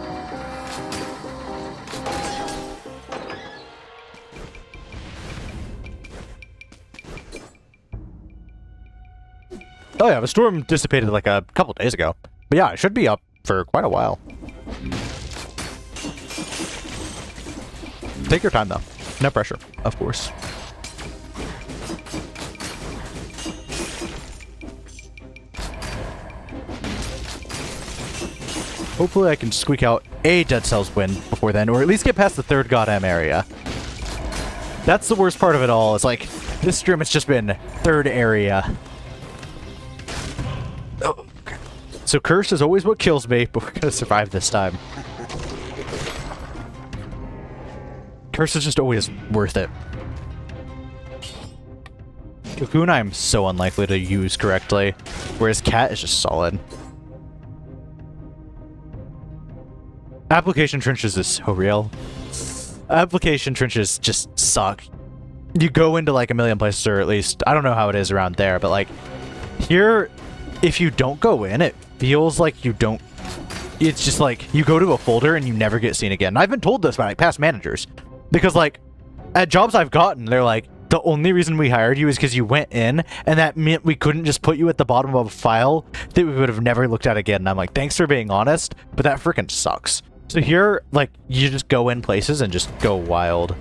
Oh yeah, the storm dissipated like a couple days ago. But yeah, it should be up for quite a while. Take your time though. No pressure, of course. Hopefully I can squeak out a Dead Cells win before then, or at least get past the third Goddamn area. That's the worst part of it all. It's like, this stream has just been third area. Oh, okay. So Curse is always what kills me, but we're gonna survive this time. Curse is just always worth it. Cocoon I'm so unlikely to use correctly, whereas Cat is just solid. Application trenches is so real. Application trenches just suck. You go into like a million places, or at least, I don't know how it is around there, but like, here, if you don't go in, it feels like you don't, it's just like, you go to a folder and you never get seen again. And I've been told this by like past managers, because like, at jobs I've gotten, they're like, the only reason we hired you is because you went in, and that meant we couldn't just put you at the bottom of a file that we would have never looked at again. And I'm like, thanks for being honest, but that freaking sucks. So here, like, you just go in places and just go wild.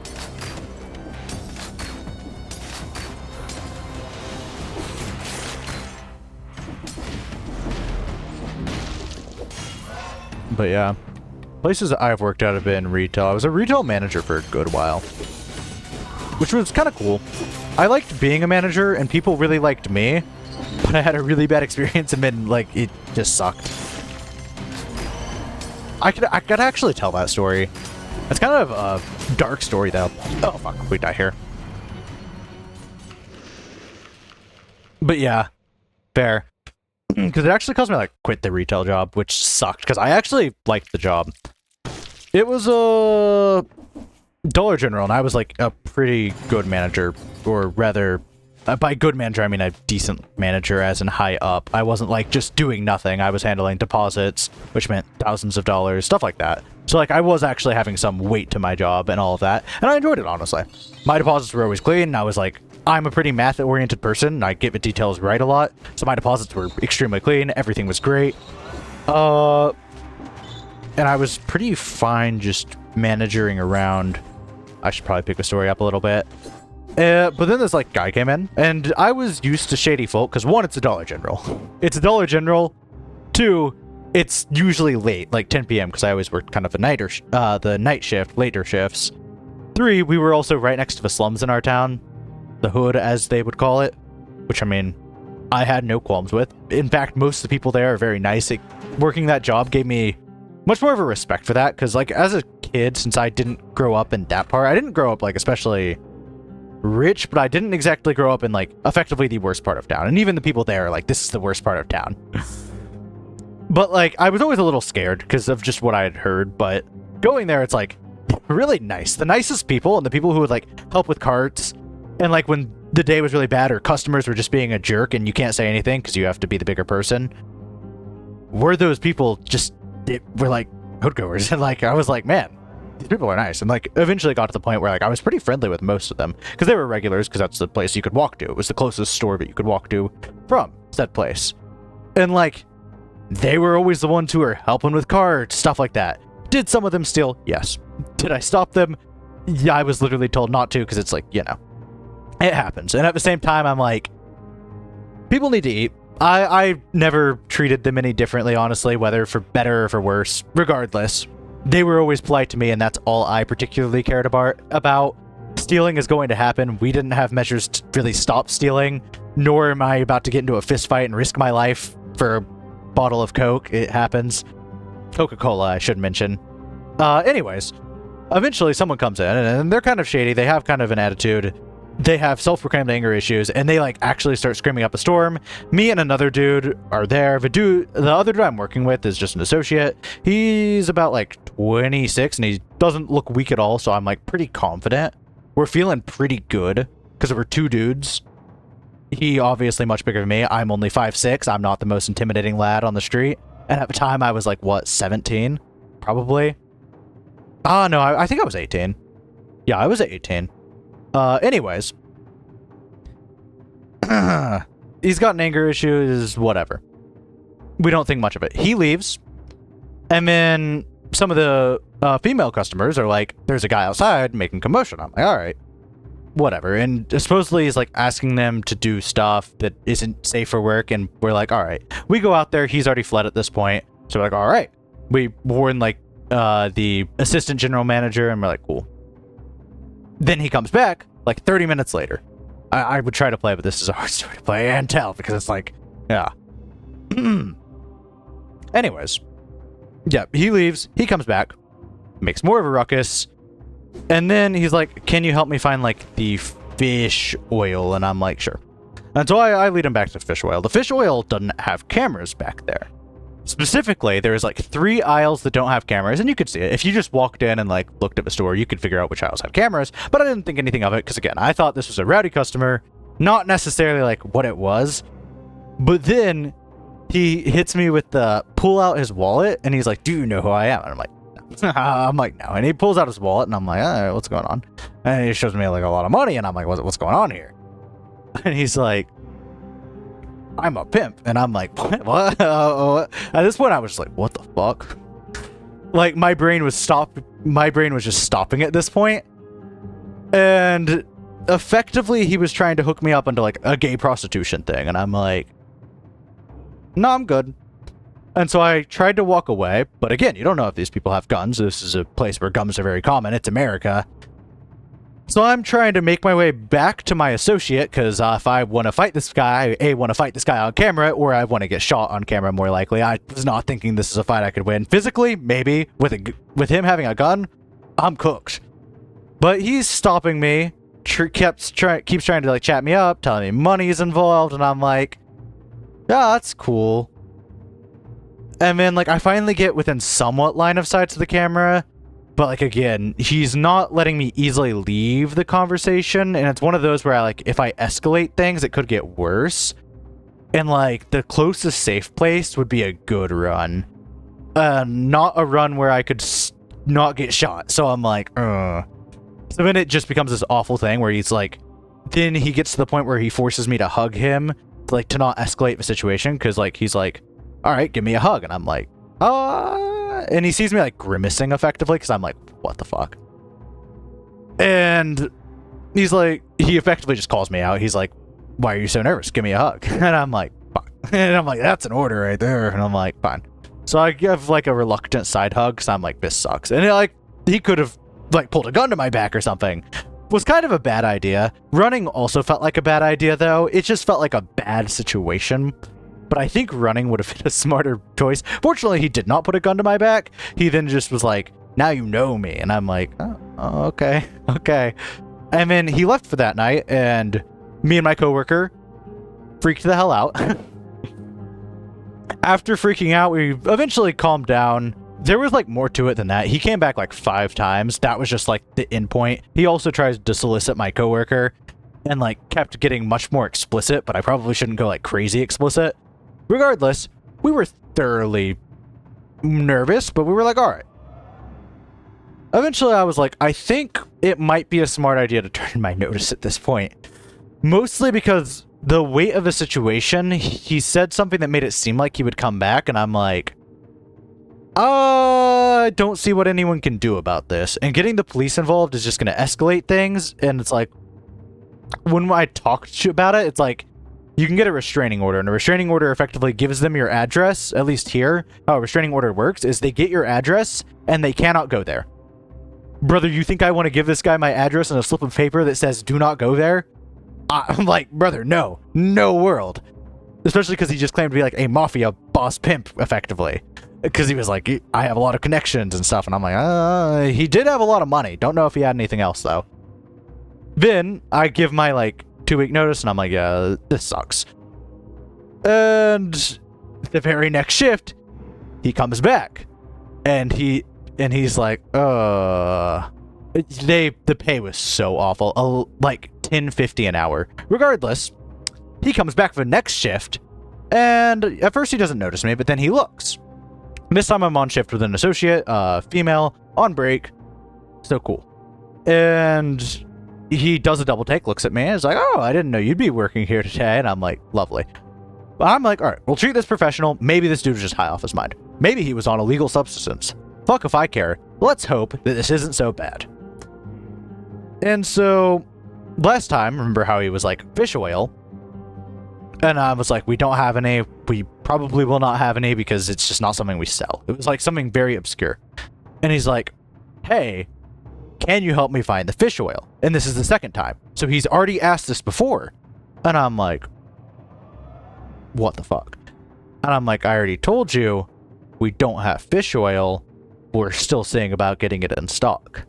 But yeah, places that I've worked at have been retail. I was a retail manager for a good while, which was kind of cool. I liked being a manager, and people really liked me, but I had a really bad experience, and then, like, it just sucked. I could actually tell that story. It's kind of a dark story, though. Oh, fuck, we die here. But yeah, fair. Because it actually caused me to, like, quit the retail job, which sucked, because I actually liked the job. It was a Dollar General, and I was, like, a pretty good manager, or rather, by good manager, I mean a decent manager as in high up. I wasn't, like, just doing nothing. I was handling deposits, which meant thousands of dollars, stuff like that. So, like, I was actually having some weight to my job and all of that, and I enjoyed it, honestly. My deposits were always clean, and I was like, I'm a pretty math-oriented person, and I get the details right a lot, so my deposits were extremely clean, everything was great. And I was pretty fine just managing around. I should probably pick the story up a little bit. But then this like guy came in, and I was used to shady folk because 1, it's a Dollar General. It's a Dollar General. 2, it's usually late, like 10 p.m. because I always worked kind of the night shift, later shifts. 3, we were also right next to the slums in our town, the hood as they would call it, which I mean, I had no qualms with. In fact, most of the people there are very nice. Working that job gave me much more of a respect for that because like as a kid, since I didn't grow up in that part, I didn't grow up like especially rich, but I didn't exactly grow up in like effectively the worst part of town. And even the people there are like, this is the worst part of town. But like, I was always a little scared because of just what I had heard, but going there, it's like really nice. The nicest people and the people who would like help with carts. And like when the day was really bad or customers were just being a jerk and you can't say anything because you have to be the bigger person, were those people just, were like hoodgoers. And like, I was like, man, these people are nice. And like eventually got to the point where like I was pretty friendly with most of them because they were regulars because that's the place you could walk to. It was the closest store that you could walk to from said place. And like they were always the ones who were helping with cards, stuff like that. Did some of them steal? Yes. Did I stop them? Yeah, I was literally told not to because it's like, you know, it happens. And at the same time, I'm like, people need to eat. I never treated them any differently, honestly, whether for better or for worse. Regardless, they were always polite to me, and that's all I particularly cared about. Stealing is going to happen. We didn't have measures to really stop stealing, nor am I about to get into a fist fight and risk my life for a bottle of Coke. It happens. Coca-Cola, I should mention. Anyways, eventually someone comes in, and they're kind of shady. They have kind of an attitude. They have self-proclaimed anger issues, and they like actually start screaming up a storm. Me and another dude are there. The other dude I'm working with is just an associate. He's about like 26, and he doesn't look weak at all, so I'm like pretty confident. We're feeling pretty good because we're 2 dudes. He obviously much bigger than me. I'm only 5'6". I'm not the most intimidating lad on the street. And at the time, I was like, what, 17? Probably. No, I think I was 18. Yeah, I was 18. Anyways. He's got an anger issues, whatever. We don't think much of it. He leaves. And then some of the female customers are like, there's a guy outside making commotion. I'm like, all right. Whatever. And supposedly he's like asking them to do stuff that isn't safe for work. And we're like, all right. We go out there. He's already fled at this point. So we're like, all right. We warn like the assistant general manager and we're like, cool. Then he comes back like 30 minutes later. I would try to play, but this is a hard story to play and tell because it's like, yeah. Anyways. Yeah, he leaves. He comes back. Makes more of a ruckus. And then he's like, can you help me find like the fish oil? And I'm like, sure. And so I lead him back to fish oil. The fish oil doesn't have cameras back there. Specifically, there's like 3 aisles that don't have cameras, and you could see it. If you just walked in and like looked at the store, you could figure out which aisles have cameras, but I didn't think anything of it because again, I thought this was a rowdy customer, not necessarily like what it was. But then he hits me with the pull out his wallet, and he's like, do you know who I am? And I'm like, no. I'm like, no. And he pulls out his wallet, and I'm like, all right, what's going on? And he shows me like a lot of money, and I'm like, what's going on here? And he's like, I'm a pimp. And I'm like, what? At this point, I was just like, what the fuck? Like, my brain was just stopping at this point. And effectively, he was trying to hook me up into like a gay prostitution thing. And I'm like, no, I'm good. And so I tried to walk away. But again, you don't know if these people have guns. This is a place where guns are very common. It's America. So I'm trying to make my way back to my associate, because if I want to fight this guy, I want to fight this guy on camera, or I want to get shot on camera, more likely. I was not thinking this is a fight I could win. Physically, maybe. With him having a gun, I'm cooked. But he's stopping me, keeps trying to like chat me up, telling me money's involved, and I'm like, yeah, that's cool. And then like I finally get within somewhat line of sight to the camera. But, like, again, he's not letting me easily leave the conversation, and it's one of those where, if I escalate things, it could get worse. And, like, the closest safe place would be a good run. Not a run where I could not get shot. So I'm like, ugh. So then it just becomes this awful thing where he's like, then he gets to the point where he forces me to hug him, to not escalate the situation, because, like, he's like, all right, give me a hug. And I'm like, And he sees me like grimacing effectively because I'm like, what the fuck? And he's like, he effectively just calls me out. He's like, why are you so nervous? Give me a hug. And I'm like, fuck. And I'm like, that's an order right there. And I'm like, fine. So I give like a reluctant side hug because I'm like, this sucks. And he could have like pulled a gun to my back or something. Was kind of a bad idea. Running also felt like a bad idea though. It just felt like a bad situation. But I think running would have been a smarter choice. Fortunately, he did not put a gun to my back. He then just was like, now you know me. And I'm like, oh, okay. And then he left for that night, and me and my coworker freaked the hell out. After freaking out, we eventually calmed down. There was like more to it than that. He came back like 5 times. That was just like the end point. He also tried to solicit my coworker and like kept getting much more explicit, but I probably shouldn't go like crazy explicit. Regardless, we were thoroughly nervous, but we were like, all right. Eventually, I was like, I think it might be a smart idea to turn my notice at this point. Mostly because the weight of the situation, he said something that made it seem like he would come back, and I'm like, I don't see what anyone can do about this. And getting the police involved is just going to escalate things, and it's like, when I talked to you about it, it's like, you can get a restraining order, and a restraining order effectively gives them your address, at least here. How a restraining order works is they get your address, and they cannot go there. Brother, you think I want to give this guy my address and a slip of paper that says, do not go there? I'm like, brother, no world. Especially because he just claimed to be like a mafia boss pimp, effectively. Because he was like, I have a lot of connections and stuff, and I'm like, he did have a lot of money. Don't know if he had anything else, though. Then, I give my, like, 2-week notice, and I'm like, yeah, this sucks. And the very next shift, he comes back. And he's like, the pay was so awful. Like, $10.50 an hour. Regardless, he comes back for the next shift, and at first he doesn't notice me, but then he looks. This time I'm on shift with an associate, female, on break. So cool. And he does a double take, looks at me, and is like, oh, I didn't know you'd be working here today. And I'm like, lovely. But I'm like, all right, we'll treat this professional. Maybe this dude was just high off his mind. Maybe he was on illegal substance. Fuck if I care. Let's hope that this isn't so bad. And so, last time, remember how he was like, fish oil? And I was like, we don't have any. We probably will not have any because it's just not something we sell. It was like something very obscure. And he's like, hey, can you help me find the fish oil? And this is the second time. So he's already asked this before. And I'm like, what the fuck? And I'm like, I already told you we don't have fish oil. We're still seeing about getting it in stock.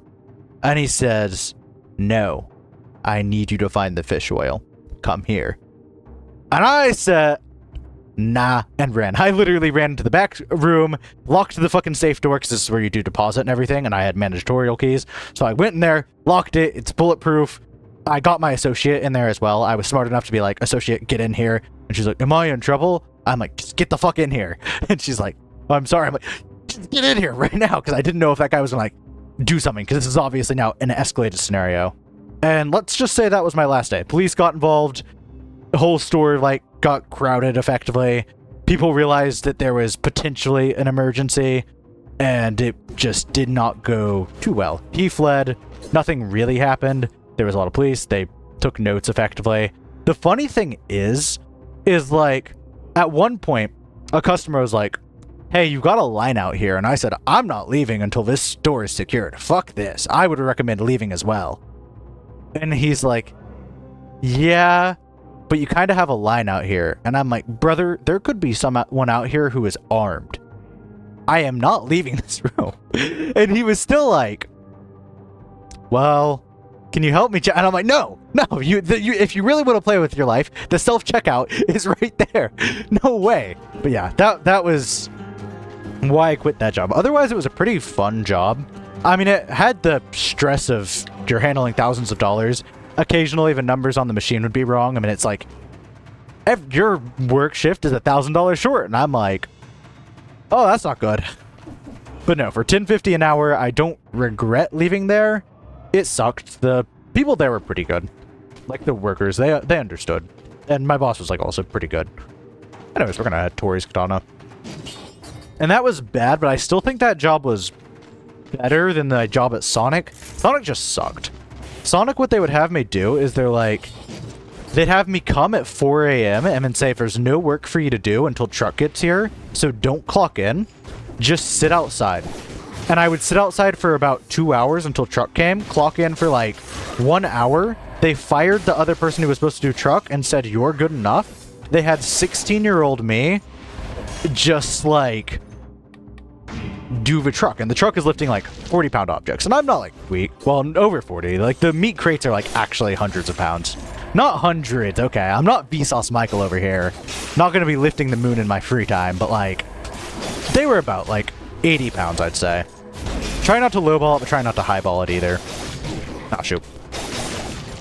And he says, no, I need you to find the fish oil. Come here. And I said, nah, and ran. I literally ran into the back room, locked the fucking safe door, because this is where you do deposit and everything, and I had mandatorial keys. So I went in there, locked it, it's bulletproof. I got my associate in there as well. I was smart enough to be like, associate, get in here. And she's like, am I in trouble? I'm like, just get the fuck in here. And she's like, oh, I'm sorry. I'm like, just get in here right now, because I didn't know if that guy was gonna like do something, because this is obviously now an escalated scenario. And let's just say that was my last day. Police got involved. The whole store like got crowded effectively. People realized that there was potentially an emergency, and it just did not go too well. He fled. Nothing really happened. There was a lot of police. They took notes effectively. The funny thing is like at one point a customer was like, hey, you got a line out here. And I said, I'm not leaving until this store is secured. Fuck this. I would recommend leaving as well. And he's like, yeah, but you kind of have a line out here. And I'm like, brother, there could be someone out here who is armed. I am not leaving this room. And he was still like, well, can you help me? And I'm like, no, if you really want to play with your life, the self-checkout is right there. No way. But yeah, that was why I quit that job. Otherwise, it was a pretty fun job. I mean, it had the stress of you're handling thousands of dollars. Occasionally, the numbers on the machine would be wrong. I mean, it's like, your work shift is $1,000 short. And I'm like, oh, that's not good. But no, for $10.50 an hour, I don't regret leaving there. It sucked. The people there were pretty good. Like the workers, they understood. And my boss was like also pretty good. Anyways, we're gonna add Tori's katana. And that was bad, but I still think that job was better than the job at Sonic. Sonic just sucked. Sonic, what they would have me do is they'd have me come at 4 a.m. and then say, if there's no work for you to do until truck gets here, so don't clock in, just sit outside. And I would sit outside for about 2 hours until truck came, clock in for like 1 hour. They fired the other person who was supposed to do truck and said, you're good enough. They had 16-year-old me just like do the truck, and the truck is lifting like 40-pound objects, and I'm not like weak. Well, over 40. Like the meat crates are like actually hundreds of pounds. Not hundreds, okay. I'm not Vsauce Michael over here. Not gonna be lifting the moon in my free time, but like they were about like 80 pounds, I'd say. Try not to lowball it, but try not to highball it either. Oh, shoot.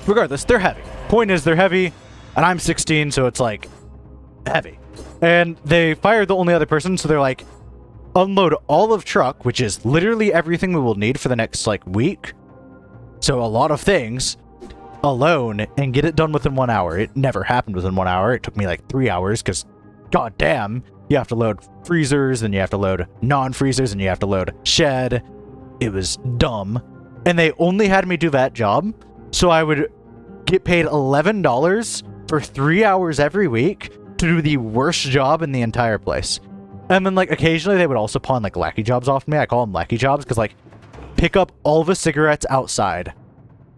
Regardless, they're heavy. Point is, they're heavy, and I'm 16, so it's like heavy. And they fired the only other person, so they're like, unload all of truck, which is literally everything we will need for the next like week. So a lot of things alone, and get it done within 1 hour. It never happened within 1 hour. It took me like 3 hours because goddamn, you have to load freezers, and you have to load non-freezers, and you have to load shed. It was dumb. And they only had me do that job, so I would get paid $11 for 3 hours every week to do the worst job in the entire place. And then like occasionally they would also pawn like lackey jobs off me. I call them lackey jobs because like pick up all the cigarettes outside.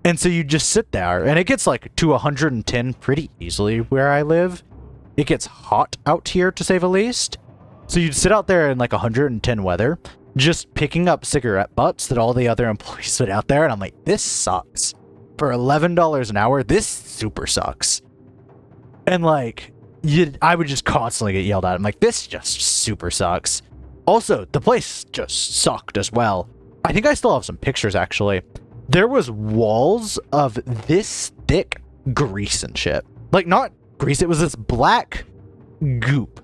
And so you just sit there, and it gets like to 110 pretty easily where I live. It gets hot out here, to say the least. So you'd sit out there in like 110 weather, just picking up cigarette butts that all the other employees put out there. And I'm like, this sucks. For $11 an hour, this super sucks. And like, I would just constantly get yelled at. I'm like, this just super sucks. Also, the place just sucked as well. I think I still have some pictures, actually. There was walls of this thick grease and shit. Like, not grease, it was this black goop.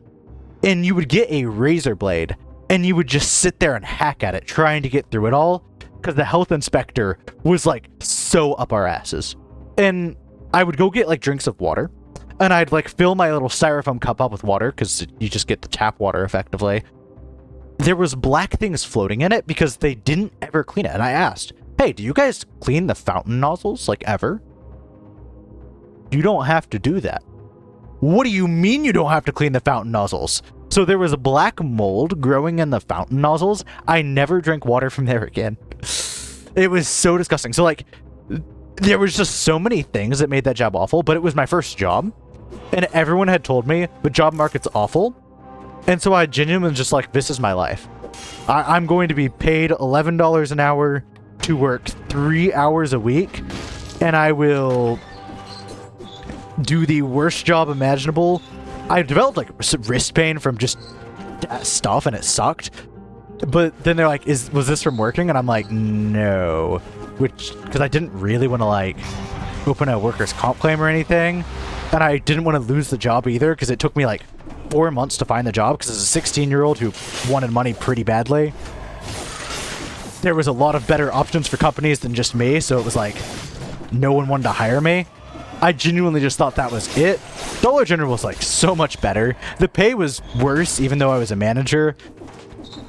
And you would get a razor blade, and you would just sit there and hack at it, trying to get through it all, because the health inspector was, like, so up our asses. And I would go get, like, drinks of water, and I'd, like, fill my little styrofoam cup up with water, because you just get the tap water, effectively. There was black things floating in it, because they didn't ever clean it. And I asked, hey, do you guys clean the fountain nozzles, like, ever? You don't have to do that. What do you mean you don't have to clean the fountain nozzles? So there was a black mold growing in the fountain nozzles. I never drank water from there again. It was so disgusting. So, like, there was just so many things that made that job awful, but it was my first job. And everyone had told me the job market's awful. And so I genuinely just like, this is my life. I'm going to be paid $11 an hour to work 3 hours a week, and I will do the worst job imaginable. I developed like wrist pain from just stuff, and it sucked. But then they're like, was this from working? And I'm like, no. Because I didn't really want to like open a workers' comp claim or anything. And I didn't want to lose the job either, because it took me like 4 months to find the job, because as a 16-year-old who wanted money pretty badly, there was a lot of better options for companies than just me, so it was like no one wanted to hire me. I genuinely just thought that was it. Dollar General was like so much better. The pay was worse, even though I was a manager.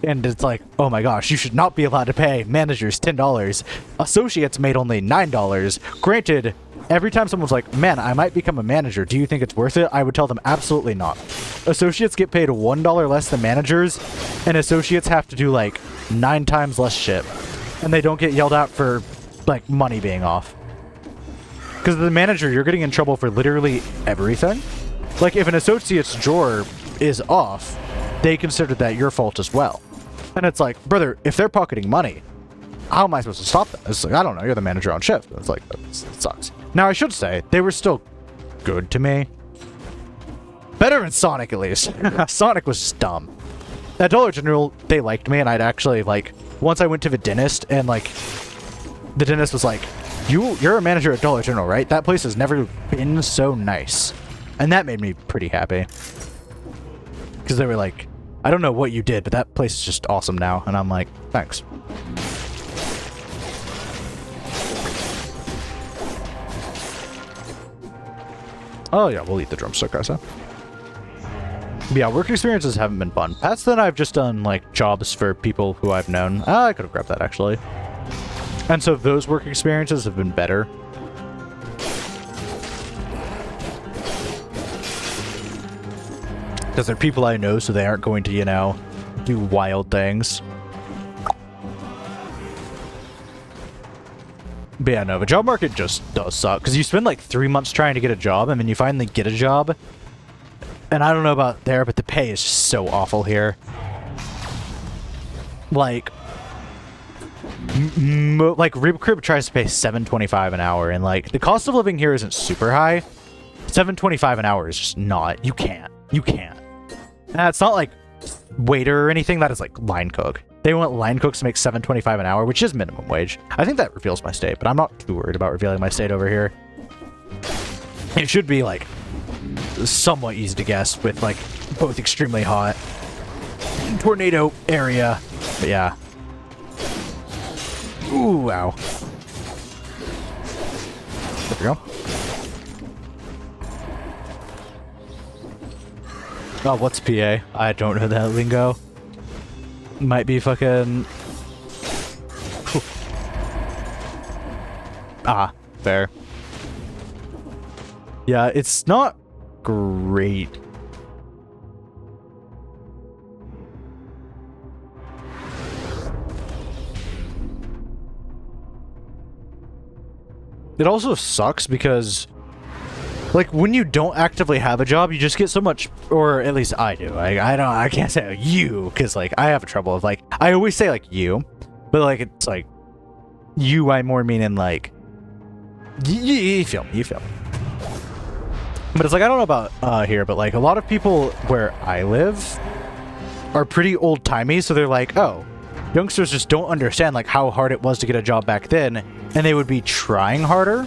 And it's like, oh my gosh, you should not be allowed to pay managers $10. Associates made only $9. Granted, every time someone's like, man, I might become a manager, do you think it's worth it? I would tell them absolutely not. Associates get paid $1 less than managers, and associates have to do like 9 times less shit. And they don't get yelled at for like money being off. Because as the manager, you're getting in trouble for literally everything. Like if an associate's drawer is off, they consider that your fault as well. And it's like, brother, if they're pocketing money, how am I supposed to stop that? It's like, I don't know, you're the manager on shift. It's like, that sucks. Now, I should say, they were still good to me. Better than Sonic, at least. Sonic was just dumb. At Dollar General, they liked me, and I'd actually, like, once I went to the dentist, and, like, the dentist was like, you're a manager at Dollar General, right? That place has never been so nice. And that made me pretty happy. Because they were like, I don't know what you did, but that place is just awesome now. And I'm like, thanks. Oh yeah, we'll eat the drumstick, I said. But yeah, work experiences haven't been fun. Past then, I've just done, like, jobs for people who I've known. I could have grabbed that, actually. And so those work experiences have been better. Because they're people I know, so they aren't going to, you know, do wild things. But yeah, no, the job market just does suck. Because you spend like 3 months trying to get a job, and then you finally get a job. And I don't know about there, but the pay is just so awful here. Like, Rib tries to pay $7.25 an hour, and like the cost of living here isn't super high. $7.25 an hour is just not. You can't. You can't. And it's not like waiter or anything. That is like line cook. They want line cooks to make $7.25 an hour, which is minimum wage. I think that reveals my state, but I'm not too worried about revealing my state over here. It should be like somewhat easy to guess with like both extremely hot tornado area. But yeah. Ooh, wow. There we go. Oh, what's PA? I don't know that lingo. Might be fucking... Whew. Ah, fair. Yeah, it's not great. It also sucks because, like, when you don't actively have a job, you just get so much, or at least I do. I can't say you, because, like, I have trouble of, like, I always say, like, you, but, like, it's, like, you, I more mean in, like, you feel me, you feel me. But it's, like, I don't know about here, but, like, a lot of people where I live are pretty old-timey, so they're like, oh, youngsters just don't understand, like, how hard it was to get a job back then, and they would be trying harder.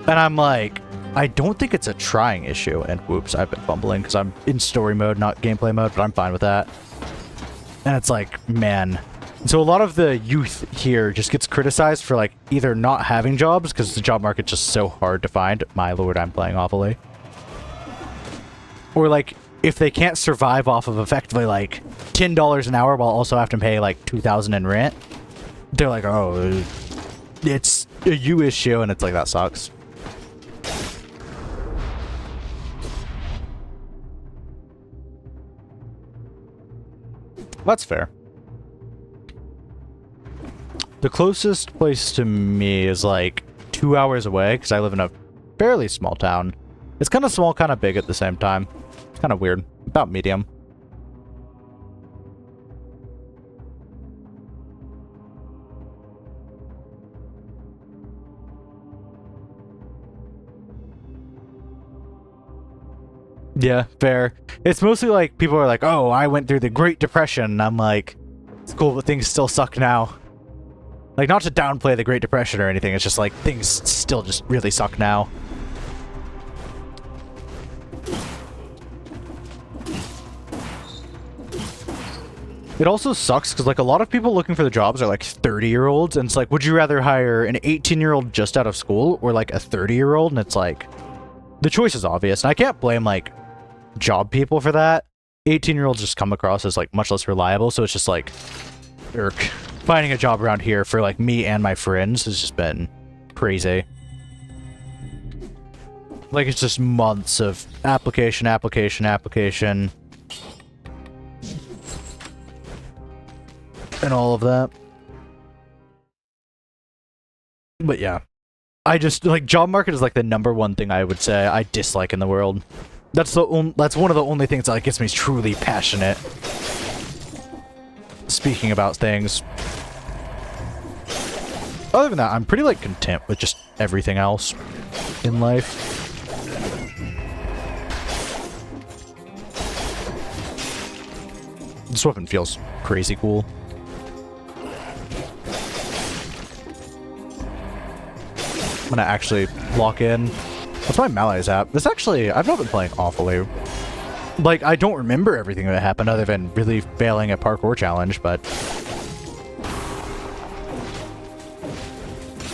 And I'm like, I don't think it's a trying issue. And whoops, I've been fumbling because I'm in story mode, not gameplay mode, but I'm fine with that. And it's like, man. So a lot of the youth here just gets criticized for like either not having jobs because the job market's just so hard to find. My lord, I'm playing awfully. Or like, if they can't survive off of effectively like $10 an hour while also having to pay like $2,000 in rent, they're like, oh, it's a you issue, and it's like, that sucks. That's fair. The closest place to me is like 2 hours away because I live in a fairly small town. It's kind of small, kind of big at the same time. It's kind of weird. About medium. Yeah, fair. It's mostly like people are like, oh, I went through the Great Depression. And I'm like, it's cool, but things still suck now. Like, not to downplay the Great Depression or anything, it's just like, things still just really suck now. It also sucks because, like, a lot of people looking for the jobs are, like, 30-year-olds, and it's like, would you rather hire an 18-year-old just out of school or, like, a 30-year-old? And it's like, the choice is obvious, and I can't blame, like, job people for that. 18-year-olds just come across as, like, much less reliable, so it's just, like, irk. Finding a job around here for, like, me and my friends has just been crazy. Like, it's just months of application, and all of that. But yeah. I just, like, job market is, like, the #1 thing I would say I dislike in the world. That's that's one of the only things that, like, gets me truly passionate. Speaking about things. Other than that, I'm pretty, like, content with just everything else in life. This weapon feels crazy cool. I'm gonna actually lock in. What's my Malaise app? This actually, I've not been playing awfully. Like, I don't remember everything that happened other than really failing a parkour challenge, but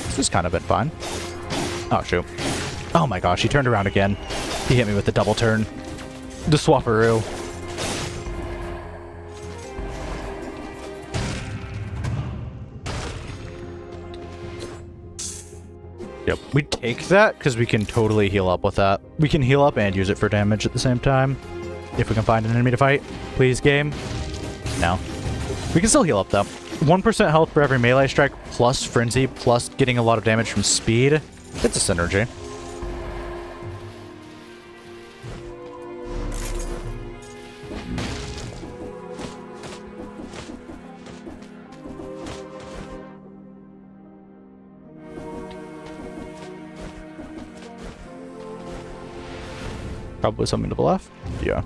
this has kind of been fun. Oh, shoot. Oh my gosh, he turned around again. He hit me with the double turn. The swapperoo. Yep, we take that because we can totally heal up with that. We can heal up and use it for damage at the same time. If we can find an enemy to fight. Please, game. No. We can still heal up, though. 1% health for every melee strike, plus frenzy, plus getting a lot of damage from speed. It's a synergy. Probably something to the left. Yeah.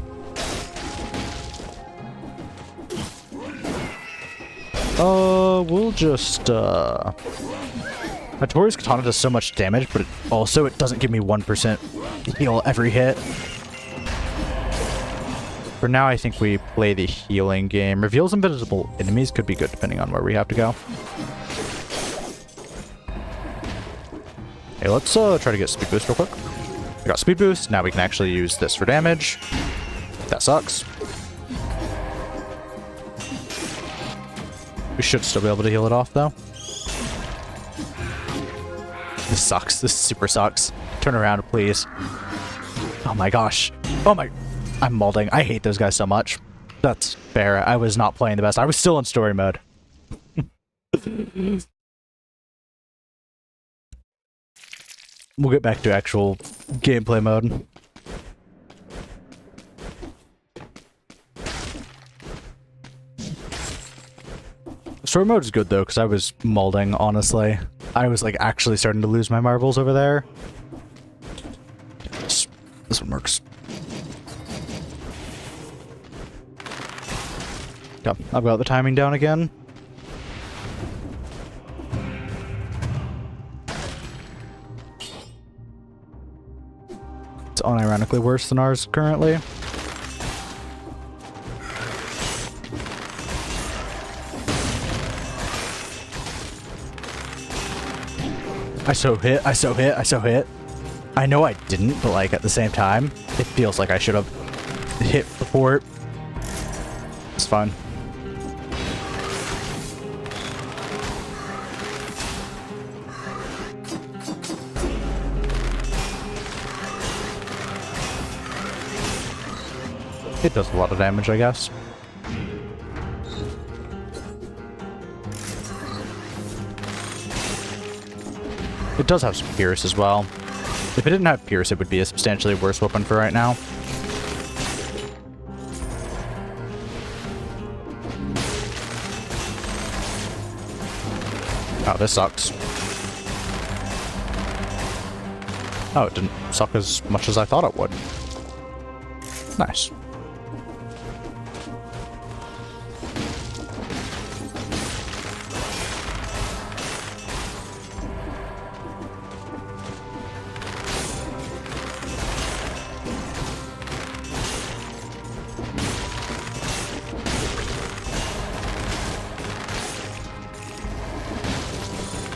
We'll just, Hattori's Katana does so much damage, but it doesn't give me 1% heal every hit. For now, I think we play the healing game. Reveals invisible enemies could be good depending on where we have to go. Hey, let's try to get speed boost real quick. We got speed boost. Now we can actually use this for damage. That sucks. We should still be able to heal it off, though. This sucks. This super sucks. Turn around, please. Oh my gosh. Oh my... I'm molding. I hate those guys so much. That's fair. I was not playing the best. I was still in story mode. We'll get back to actual gameplay mode. Story mode is good though, because I was molding, honestly. I was like actually starting to lose my marbles over there. This one works. Yep, I've got the timing down again. It's unironically worse than ours currently. I so hit. I know I didn't, but like at the same time, it feels like I should have hit before. It's fine. It does a lot of damage, I guess. It does have some Pierce as well. If it didn't have Pierce, it would be a substantially worse weapon for right now. Oh, this sucks. Oh, it didn't suck as much as I thought it would. Nice.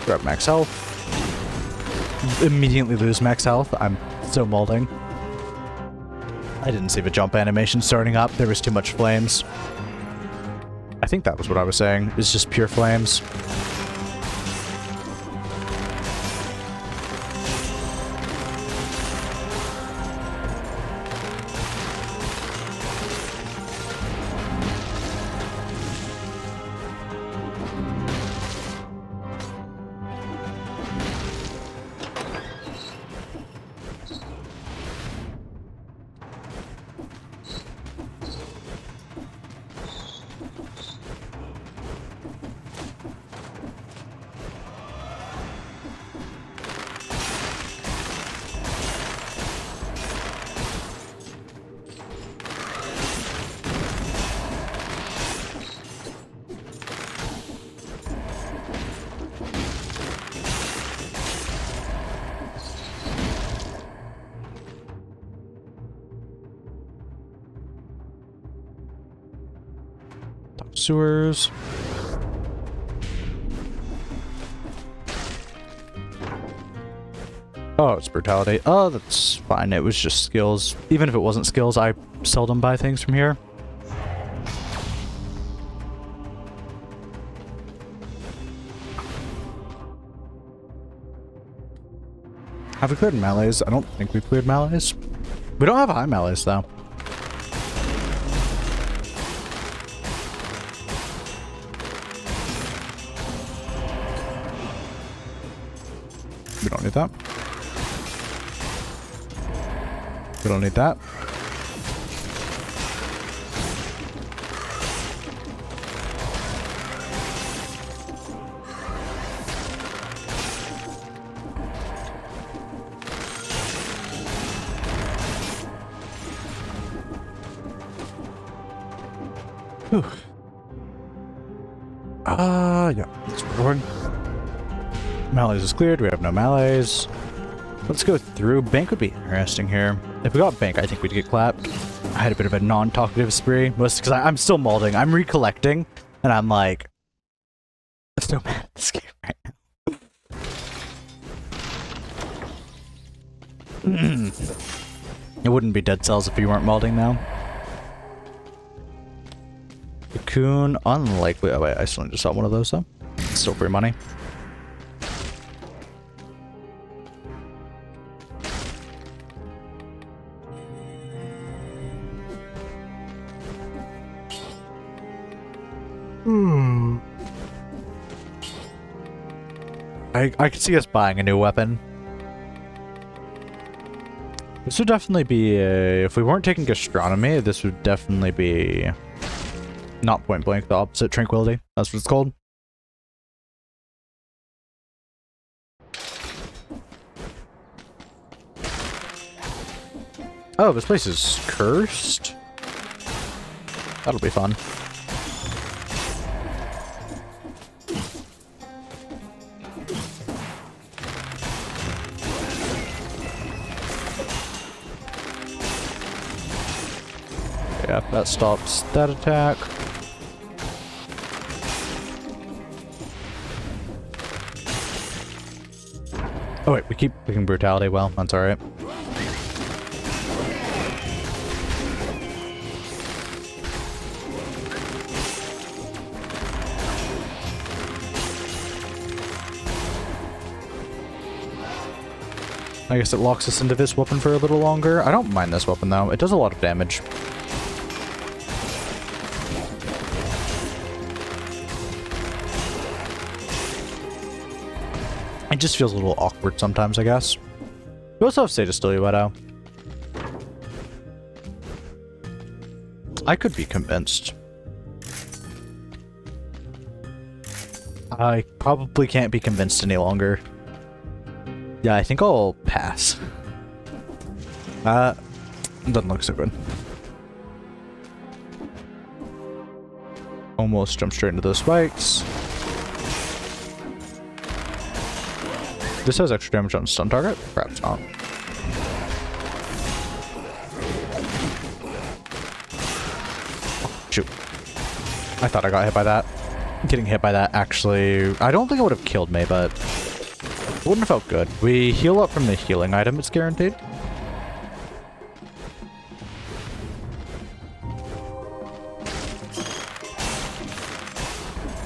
Grab max health. Immediately lose max health. I'm so molding. I didn't see the jump animation starting up. There was too much flames. I think that was what I was saying. It's just pure flames. Sewers. Oh, it's brutality. Oh, that's fine. It was just skills. Even if it wasn't skills, I seldom buy things from here. Have we cleared melees? I don't think we've cleared melees. We don't have high melees, though. We don't need that. We don't need that. Whew. Yeah, it's recording. Melees is cleared. We have no melees. Let's go through. Bank would be interesting here. If we got bank, I think we'd get clapped. I had a bit of a non-talkative spree, mostly because I'm still molding. I'm recollecting, and I'm like, I'm so mad at this game right now. It wouldn't be dead cells if you weren't molding now. Cocoon, unlikely. Oh wait, I still need to sell one of those though. Still free money. I could see us buying a new weapon. This would definitely be a... If we weren't taking gastronomy, this would definitely be... Not point blank, the opposite. Tranquility. That's what it's called. Oh, this place is cursed? That'll be fun. Yeah, that stops that attack. Oh wait, we keep picking brutality. Well, that's alright. I guess it locks us into this weapon for a little longer. I don't mind this weapon though. It does a lot of damage. It just feels a little awkward sometimes, I guess. We also have Status Stiletto. I could be convinced. I probably can't be convinced any longer. Yeah, I think I'll pass. Doesn't look so good. Almost jump straight into those spikes. This has extra damage on stun target? Perhaps not. Oh, shoot. I thought I got hit by that. Getting hit by that actually... I don't think it would have killed me, but... It wouldn't have felt good. We heal up from the healing item, it's guaranteed.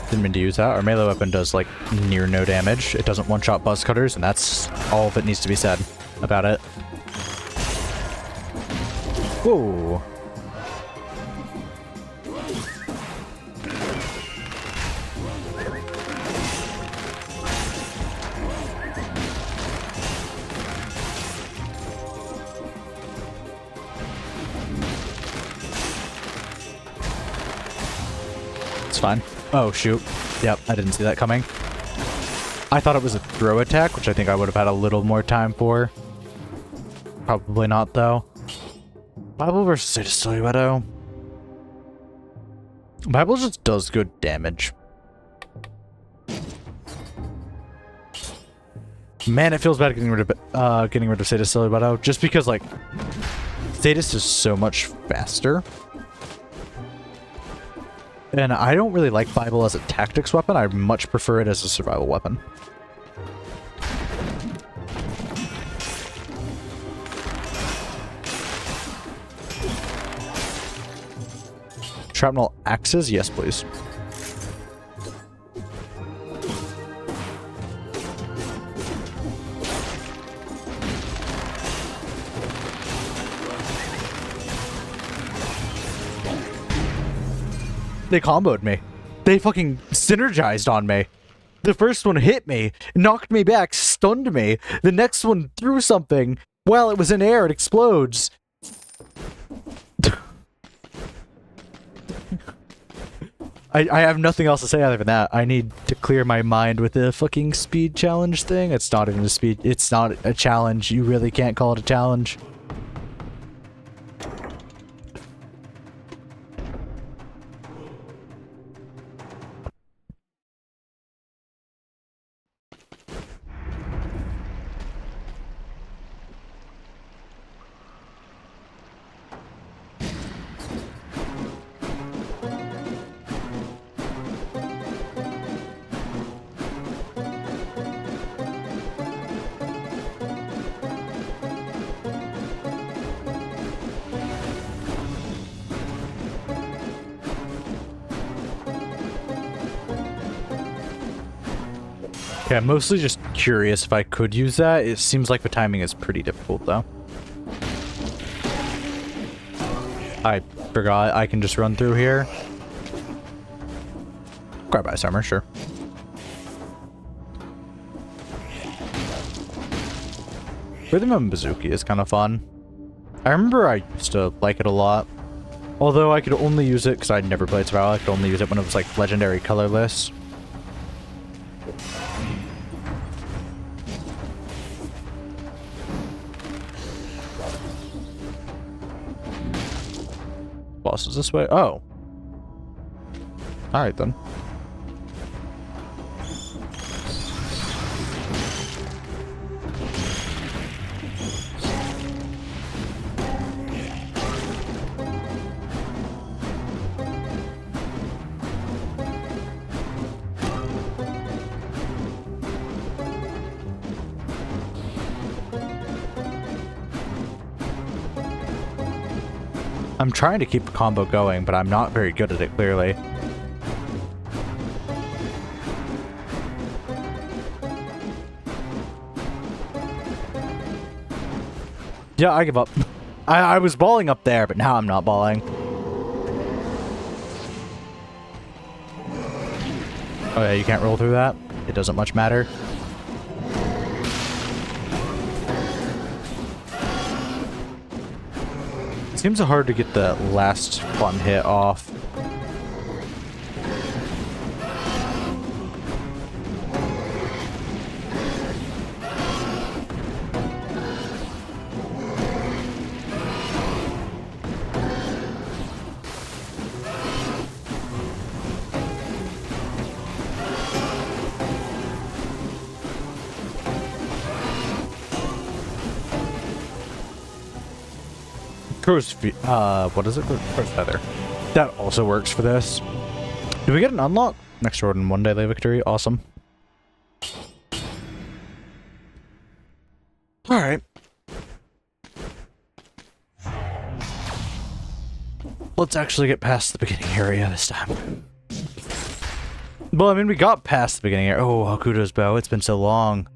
Didn't mean to use that. Our melee weapon does like near no damage. It doesn't one-shot buzz cutters, and that's all that needs to be said about it. Whoa. It's fine. Oh, shoot. Yep, I didn't see that coming. I thought it was a throw attack, which I think I would have had a little more time for. Probably not, though. Bible versus Status Stiletto. Bible just does good damage. Man, it feels bad getting rid of Status Stiletto, just because, like, Status is so much faster. And I don't really like Bible as a tactics weapon. I much prefer it as a survival weapon. shrapnel axes? Yes, please. They comboed me. They fucking synergized on me. The first one hit me, knocked me back, stunned me. The next one threw something. While it was in air, it explodes. I have nothing else to say other than that. I need to clear my mind with the fucking speed challenge thing. It's not even a speed. It's not a challenge. You really can't call it a challenge. Okay, I'm mostly just curious if I could use that. It seems like the timing is pretty difficult, though. I forgot I can just run through here. Grab ice armor, sure. Rhythm and Bazooki is kind of fun. I remember I used to like it a lot. Although I could only use it because I'd never played Survival. I could only use it when it was like legendary colorless. Boss is this way? Oh. Alright then. I'm trying to keep the combo going, but I'm not very good at it, clearly. Yeah, I give up. I was balling up there, but now I'm not balling. Oh yeah, you can't roll through that? It doesn't much matter. Seems hard to get the last fun hit off. What is it? Crow's Feather. That also works for this. Do we get an unlock? Next Jordan, one daily victory. Awesome. Alright. Let's actually get past the beginning area this time. Well, I mean, we got past the beginning area. Oh, Hakuto's bow. It's been so long.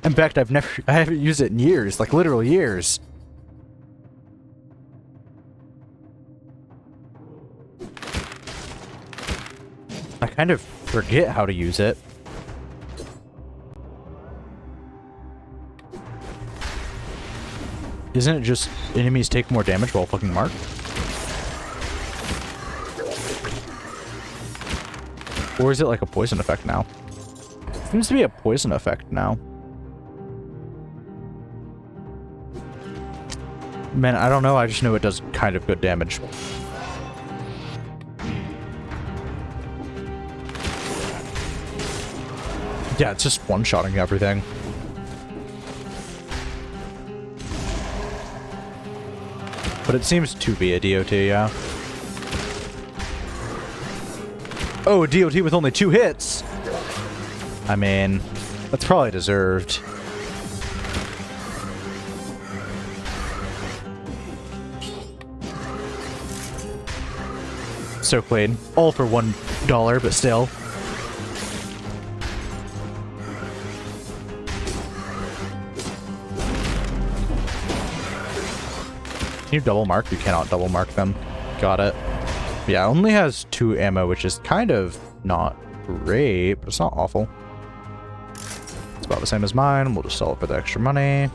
In fact, I haven't used it in years. Like, literal years. I kind of forget how to use it. Isn't it just enemies take more damage while fucking marked? Or is it like a poison effect now? It seems to be a poison effect now. Man, I don't know. I just know it does kind of good damage. Yeah, it's just one-shotting everything. But it seems to be a DOT, yeah. Oh, a DOT with only 2 hits! I mean, that's probably deserved. so clean. All for $1, but still. Can you double mark? You cannot double mark them. Got it. Yeah, it only has 2 ammo, which is kind of not great, but it's not awful. It's about the same as mine. We'll just sell it for the extra money.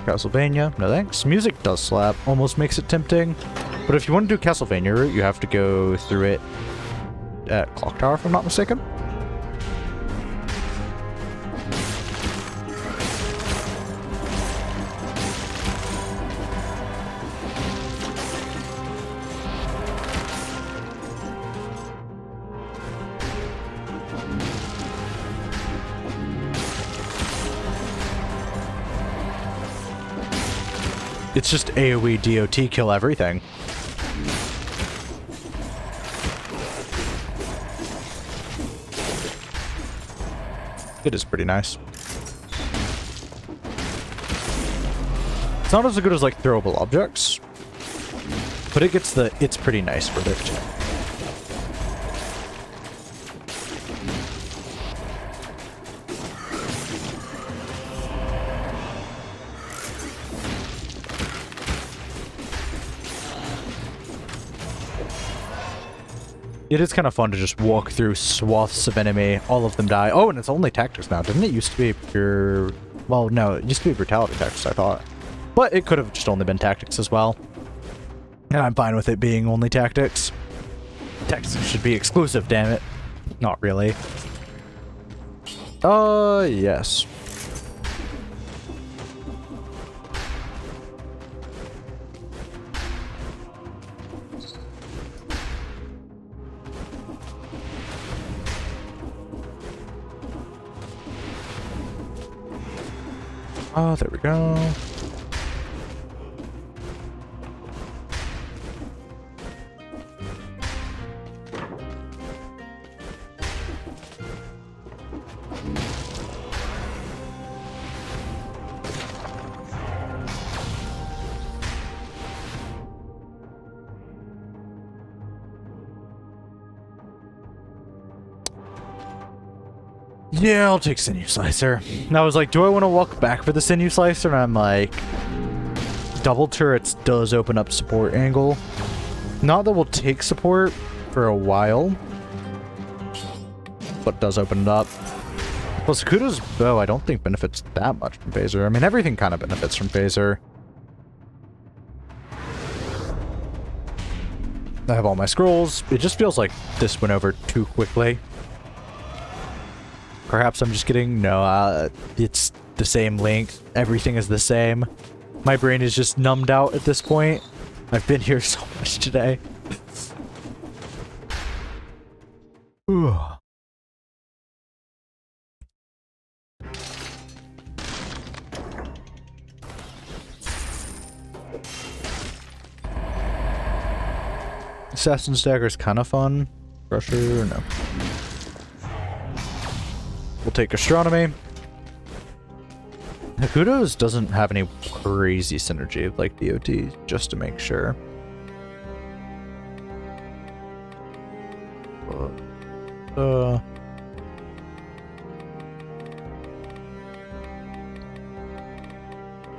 Castlevania, no thanks. Music does slap, almost makes it tempting. But if you want to do Castlevania route, you have to go through it at Clock Tower, if I'm not mistaken. It's just AoE DOT kill everything. It is pretty nice. It's not as good as like throwable objects, but it gets the it's pretty nice for it. It is kind of fun to just walk through swaths of enemy, all of them die. Oh, and it's only tactics now. Didn't it used to be pure... Well, no, it used to be brutality tactics, I thought. But it could have just only been tactics as well. And I'm fine with it being only tactics. Tactics should be exclusive, damn it. Not really. Yes. Oh, there we go. Yeah, I'll take Sinew Slicer. And I was like, do I want to walk back for the Sinew Slicer? And I'm like, double turrets does open up support angle. Not that we'll take support for a while, but does open it up. Plus, Sakuda's bow I don't think benefits that much from Phaser. I mean, everything kind of benefits from Phaser. I have all my scrolls. It just feels like this went over too quickly. Perhaps I'm just kidding. No, it's the same length. Everything is the same. My brain is just numbed out at this point. I've been here so much today. Assassin's Dagger is kind of fun. Crusher, no. We'll take Astronomy. Hakuto's doesn't have any crazy synergy like DOT, just to make sure.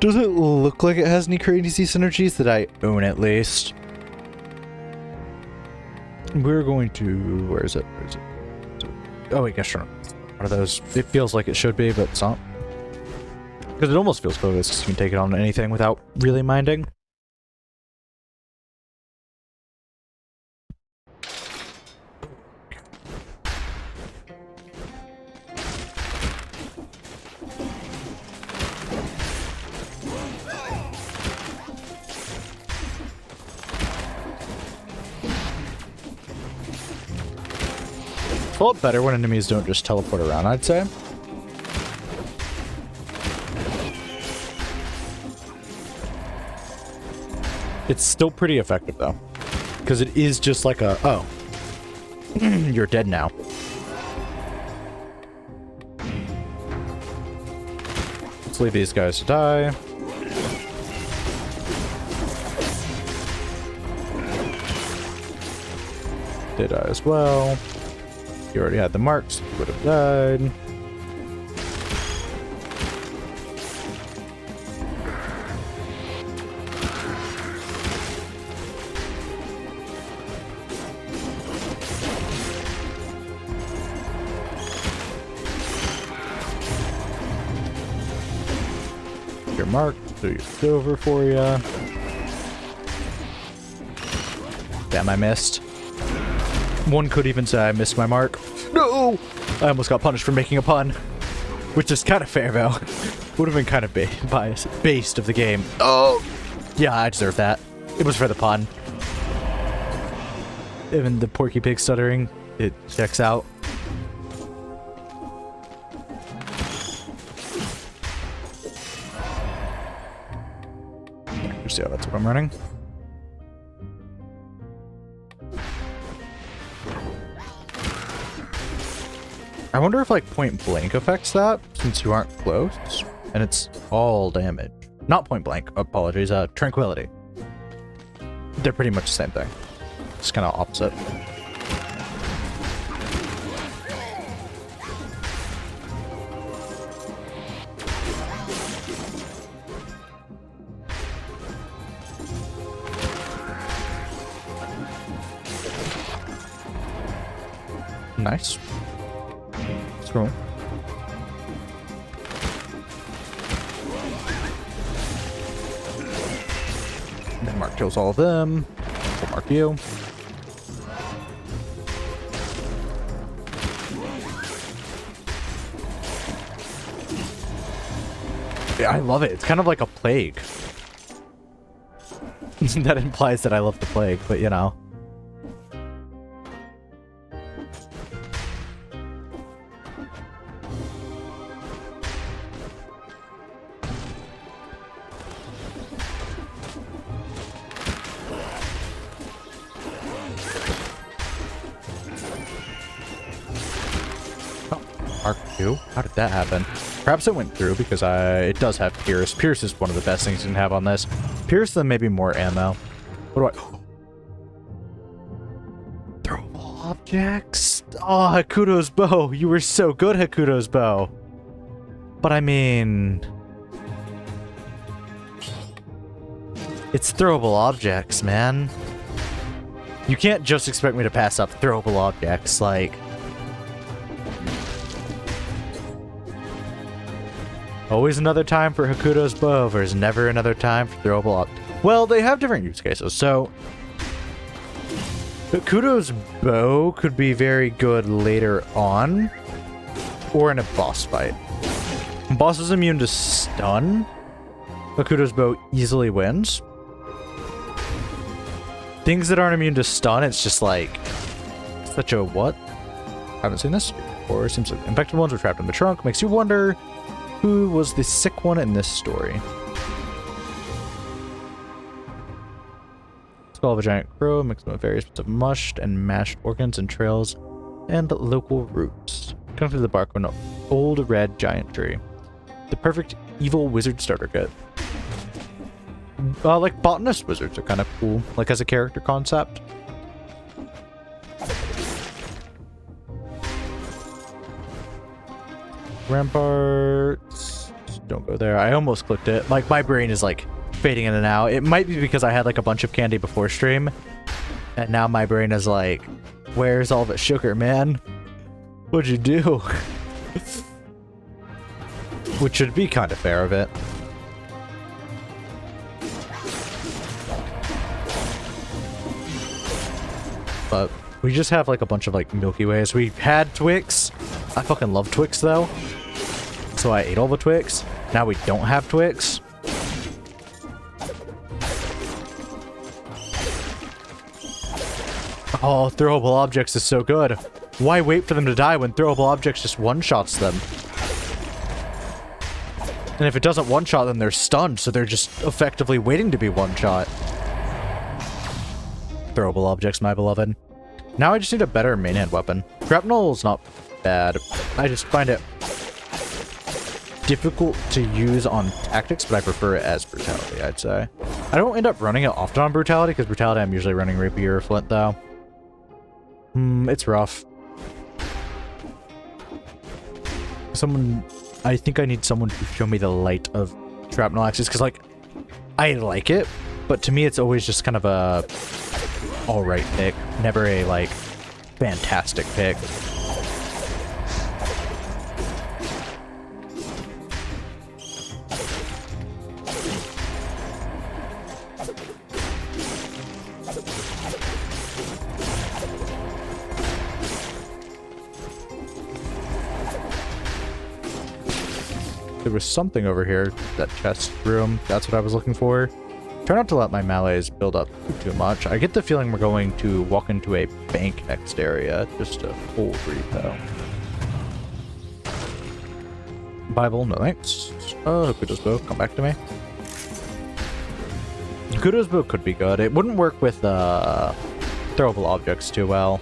Does it look like it has any crazy synergies that I own at least? We're going to... Where is it? Where is it? Oh wait, Astronomy. One of those. It feels like it should be, but it's not. Because it almost feels bogus, because you can take it on anything without really minding. It's a lot better when enemies don't just teleport around, I'd say. It's still pretty effective, though. Because it is just like a, oh. You're dead now. Let's leave these guys to die. They die as well. You already had the marks. You would have died. Your mark, so your silver for you. Damn, I missed. One could even say I missed my mark. No! I almost got punished for making a pun. Which is kind of fair, though. Would have been kind of based of the game. Oh! Yeah, I deserve that. It was for the pun. Even the Porky Pig stuttering, it checks out. See how that's what I'm running. I wonder if like point blank affects that since you aren't close and it's all damage. Not point blank, apologies, tranquility. They're pretty much the same thing. Just kind of opposite. Nice. Let's go. Then Mark kills all of them. We'll mark you. Yeah, I love it. It's kind of like a plague. That implies that I love the plague, but you know. Mark 2? How did that happen? Perhaps it went through because it does have Pierce. Pierce is one of the best things you can have on this. Pierce, then maybe more ammo. What do I... Throwable objects? Oh, Hakuto's bow. You were so good, Hakuto's bow. But I mean... It's throwable objects, man. You can't just expect me to pass up throwable objects, like... Always another time for Hakuto's bow, there's never another time for throwable objects. Well, they have different use cases, so... Hakuto's bow could be very good later on, or in a boss fight. When boss is immune to stun, Hakuto's bow easily wins. Things that aren't immune to stun, it's just like... Such a what? Haven't seen this before. Seems like infected ones were trapped in the trunk. Makes you wonder who was the sick one in this story. Skull of a giant crow, mixed with various bits of mushed and mashed organs and trails and local roots. Come through the bark of an old red giant tree. The perfect evil wizard starter kit. Like botanist wizards are kind of cool, like as a character concept. Ramparts. Don't go there. I almost clicked it. Like, my brain is, like, fading in and out. It might be because I had, like, a bunch of candy before stream. And now my brain is like, where's all the sugar, man? What'd you do? Which should be kind of fair of it. But we just have, like, a bunch of, like, Milky Ways. We had Twix. I fucking love Twix, though. So I ate all the Twix. Now we don't have Twix. Oh, throwable objects is so good. Why wait for them to die when throwable objects just one-shots them? And if it doesn't one-shot them, they're stunned, so they're just effectively waiting to be one-shot. Throwable objects, my beloved. Now I just need a better main-hand weapon. Shrapnel is not bad. I just find it difficult to use on tactics, but I prefer it as brutality, I'd say. I don't end up running it often on brutality, because brutality I'm usually running rapier or flint, though. It's rough. I think I need someone to show me the light of shrapnel axes, because, like, I like it, but to me it's always just kind of a alright pick, never a, like, fantastic pick. There was something over here, that chest room. That's what I was looking for. Try not to let my melees build up too much. I get the feeling we're going to walk into a bank next area. Just a full repo. Bible, no thanks. Kudo's bow, come back to me. Kudo's bow could be good. It wouldn't work with throwable objects too well.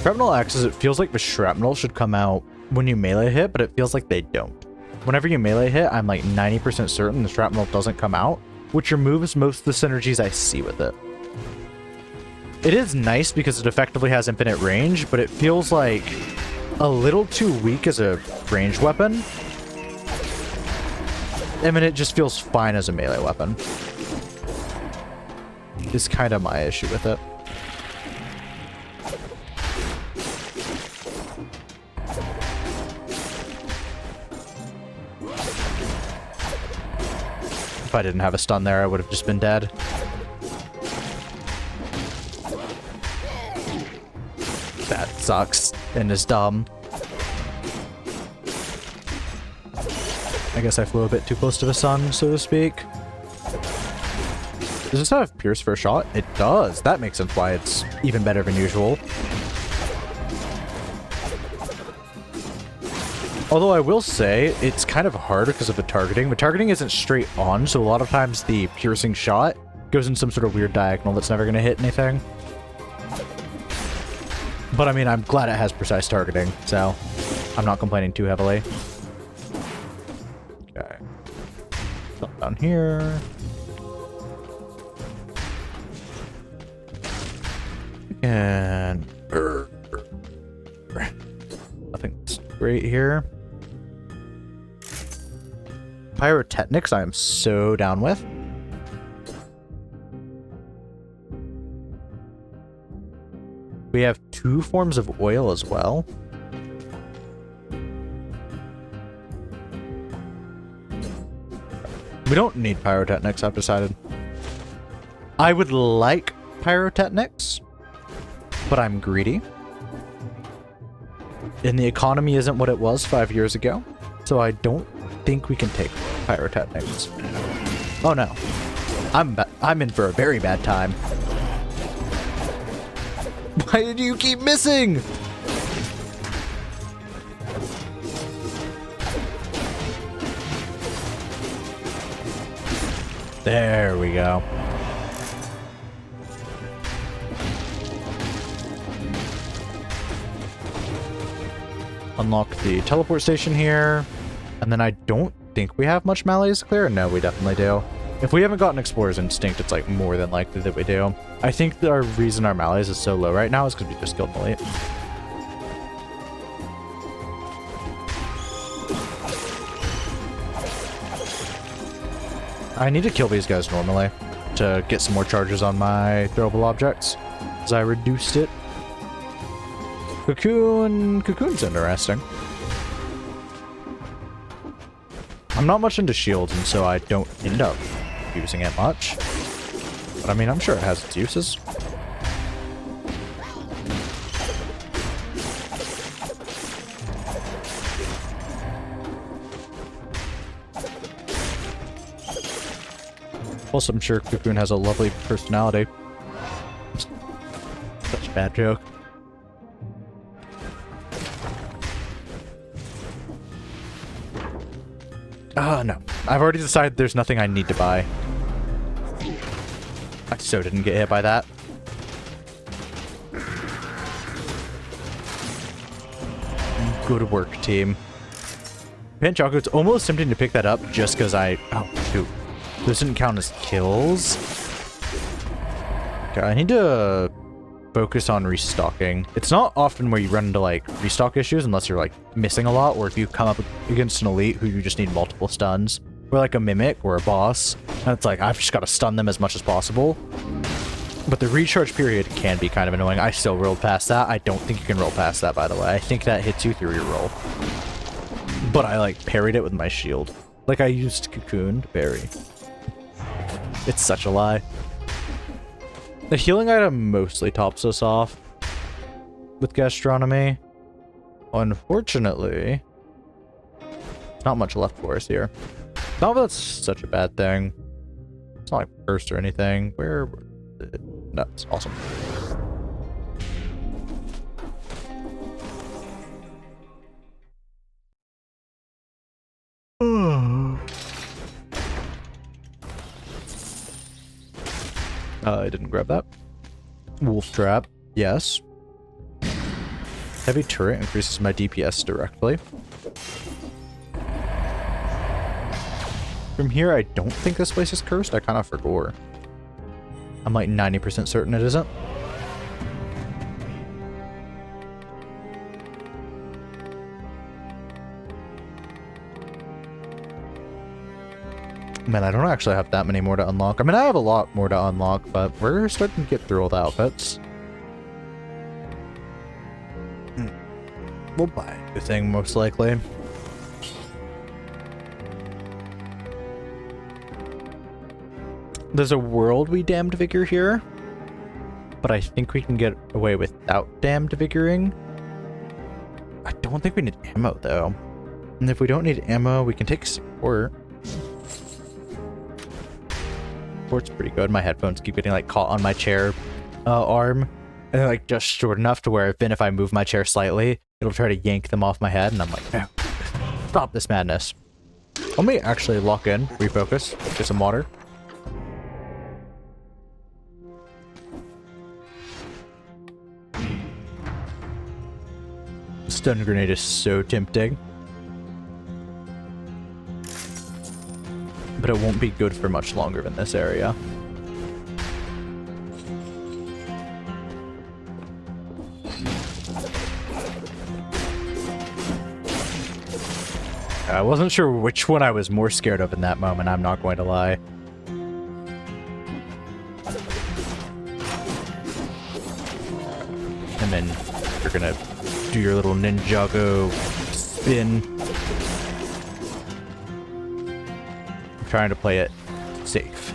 Shrapnel axes, it feels like the shrapnel should come out when you melee hit, but it feels like they don't. Whenever you melee hit, I'm like 90% certain the shrapnel doesn't come out, which removes most of the synergies I see with it. It is nice because it effectively has infinite range, but it feels like a little too weak as a ranged weapon. I mean, it just feels fine as a melee weapon. Is kind of my issue with it. If I didn't have a stun there, I would have just been dead. That sucks and is dumb. I guess I flew a bit too close to the sun, so to speak. Does this have Pierce for a shot? It does. That makes sense why it's even better than usual. Although I will say, it's kind of hard because of the targeting. The targeting isn't straight on, so a lot of times the piercing shot goes in some sort of weird diagonal that's never going to hit anything. But I mean, I'm glad it has precise targeting, so I'm not complaining too heavily. Okay. Something down here. And... nothing's great here. Pyrotechnics, I am so down with. We have 2 forms of oil as well. We don't need pyrotechnics, I've decided. I would like pyrotechnics, but I'm greedy. And the economy isn't what it was 5 years ago, so I don't think we can take pyrotechnics. Oh no. I'm in for a very bad time. Why do you keep missing? There we go. Unlock the teleport station here. And then I don't think we have much melees to clear. No, we definitely do. If we haven't gotten Explorer's Instinct, it's like more than likely that we do. I think the reason our melees is so low right now is because we just killed an elite. I need to kill these guys normally to get some more charges on my throwable objects, as I reduced it. Cocoon's interesting. I'm not much into shields, and so I don't end up using it much. But I mean, I'm sure it has its uses. Plus, I'm sure Cocoon has a lovely personality. Such a bad joke. No. I've already decided there's nothing I need to buy. I so didn't get hit by that. Good work, team. Panchaco, it's almost tempting to pick that up just because oh, shoot. This didn't count as kills. Okay, I need to focus on restocking. It's not often where you run into, like, restock issues unless you're, like, missing a lot, or if you come up against an elite who you just need multiple stuns, or, like, a mimic or a boss, and it's like, I've just got to stun them as much as possible. But the recharge period can be kind of annoying. I still rolled past that. I don't think you can roll past that, by the way. I think that hits you through your roll. But I, like, parried it with my shield. Like, I used Cocoon to parry. It's such a lie. The healing item mostly tops us off with gastronomy. Unfortunately, not much left for us here. Not that that's such a bad thing. It's not like cursed or anything. Where? No, it's awesome. I didn't grab that. Wolf trap, yes. Heavy turret increases my DPS directly. From here, I don't think this place is cursed. I kind of forgot. I'm like 90% certain it isn't. Man, I don't actually have that many more to unlock. I mean, I have a lot more to unlock, but we're starting to get through all the outfits. We'll buy the thing, most likely. There's a worldly damned vigor here, but I think we can get away without damned vigoring. I don't think we need ammo, though. And if we don't need ammo, we can take support. Support's pretty good. My headphones keep getting, like, caught on my chair arm. And they're, like, just short enough to where if I move my chair slightly, it'll try to yank them off my head, and I'm like, no. Stop this madness. Let me actually lock in, refocus, get some water. Stun grenade is so tempting. But it won't be good for much longer in this area. I wasn't sure which one I was more scared of in that moment, I'm not going to lie. And then you're gonna do your little Ninjago spin. I'm trying to play it safe.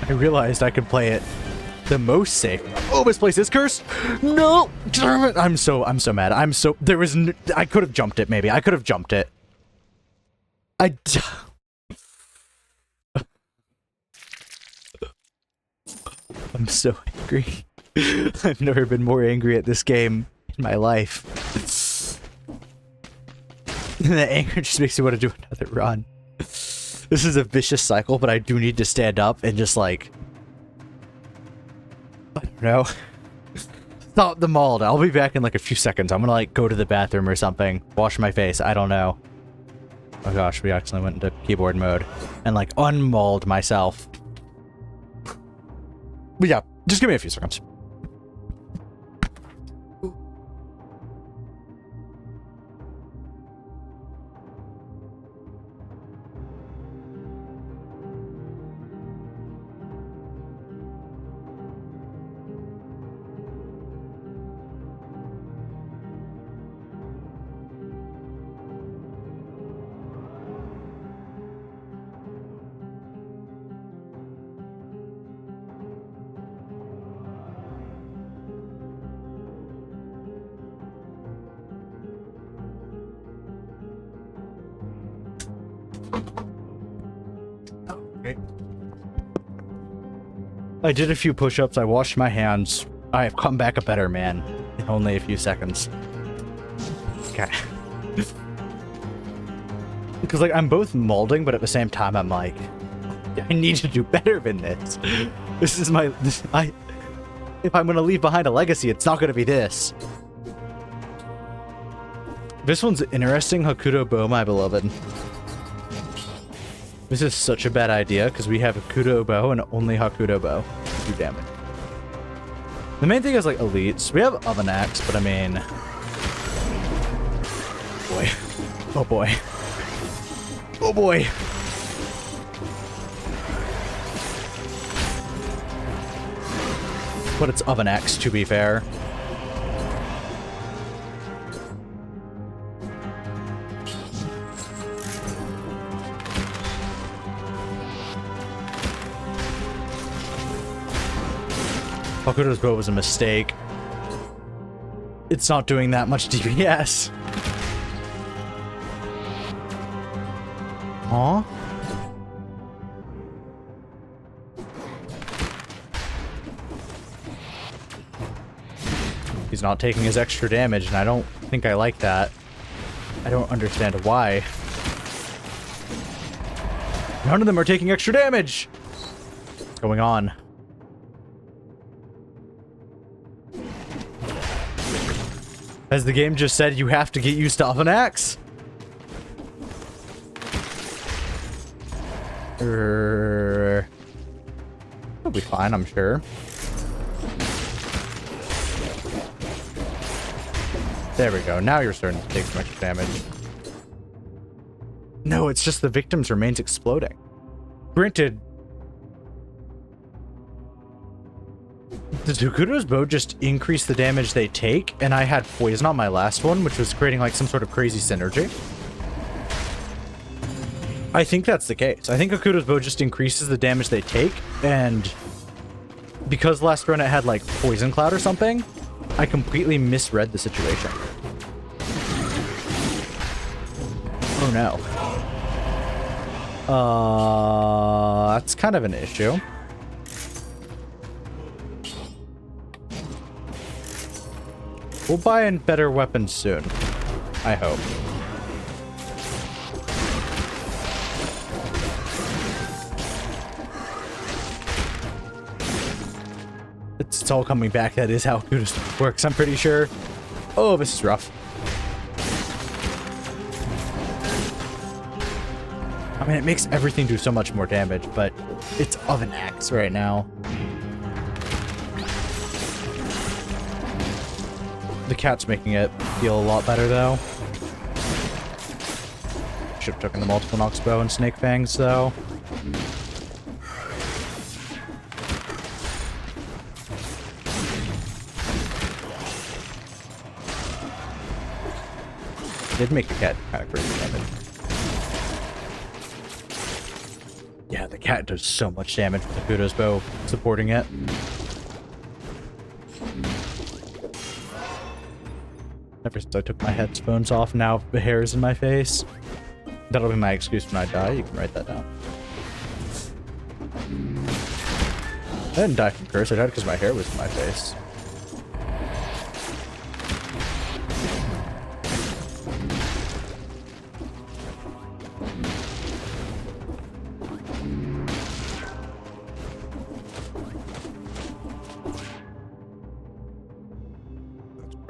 I realized I could play it the most safe. Oh, this place is cursed. No, damn it! I'm so mad. I could have jumped it. Maybe I could have jumped it. I'm so angry. I've never been more angry at this game in my life. And the anger just makes me want to do another run. This is a vicious cycle, but I do need to stand up and just, like, I don't know. Stop the mold. I'll be back in like a few seconds. I'm gonna, like, go to the bathroom or something. Wash my face. I don't know. Oh gosh, we actually went into keyboard mode and, like, unmauled myself. But yeah, just give me a few seconds. Okay. I did a few push-ups, I washed my hands. I have come back a better man in only a few seconds. Okay. Because, like, I'm both molding, but at the same time, I'm like, I need to do better than this. This is my... if I'm going to leave behind a legacy, it's not going to be this. This one's interesting. Hakuto Bow, my beloved. This is such a bad idea, because we have Hakuto Bow and only Hakuto Bow to do damage. The main thing is, like, elites. We have Oven Axe, but I mean... Boy. Oh, boy. Oh, boy. But it's Oven Axe, to be fair. Hakuto's Bow was a mistake. It's not doing that much DPS. Aw. He's not taking his extra damage, and I don't think I like that. I don't understand why. None of them are taking extra damage! What's going on? As the game just said, you have to get used to Oven Axe? It'll be fine, I'm sure. There we go. Now you're starting to take some extra damage. No, it's just the victim's remains exploding. Granted, does Hakuto's Bow just increase the damage they take? And I had poison on my last one, which was creating like some sort of crazy synergy. I think that's the case. I think Hakuto's Bow just increases the damage they take, and because last run it had like Poison Cloud or something, I completely misread the situation. Oh no. That's kind of an issue. We'll buy in better weapons soon. I hope. It's all coming back. That is how Hakuto's works, I'm pretty sure. Oh, this is rough. I mean, it makes everything do so much more damage, but it's Oven Axe right now. The cat's making it feel a lot better, though. Should have taken the multiple Nox Bow and Snake Fangs, though. Did make the cat kind of crazy damage. Yeah, the cat does so much damage with Hakuto's Bow supporting it. Ever since I took my headphones off, now the hair is in my face. That'll be my excuse when I die. You can write that down. I didn't die from curse. I died because my hair was in my face.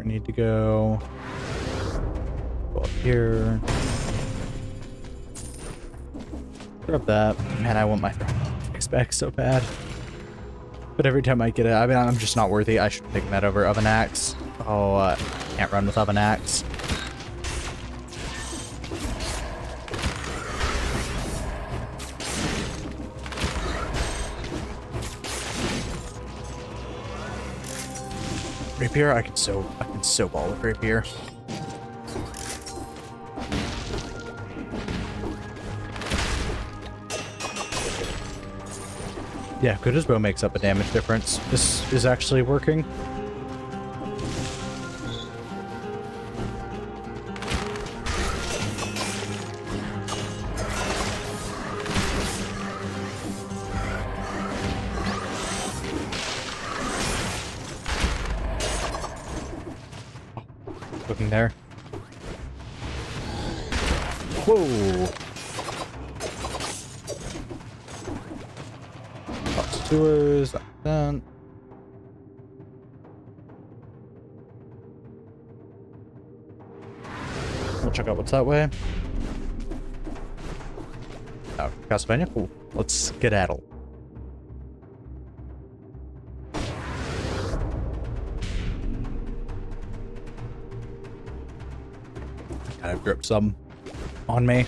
Need to go up here. Grab that. Man, I want my fix back so bad. But every time I get it, I mean, I'm just not worthy. I should pick that over Oven Axe. Oh, can't run with Oven Axe. Rapier, I can so ball with Rapier. Yeah, Hakuto's Bow makes up a damage difference. This is actually working. Looking there. Whoa! Lots of sewers, like that. We'll check out what's that way. Oh, Castlevania? Cool. Let's skedaddle. Kind of grip some on me.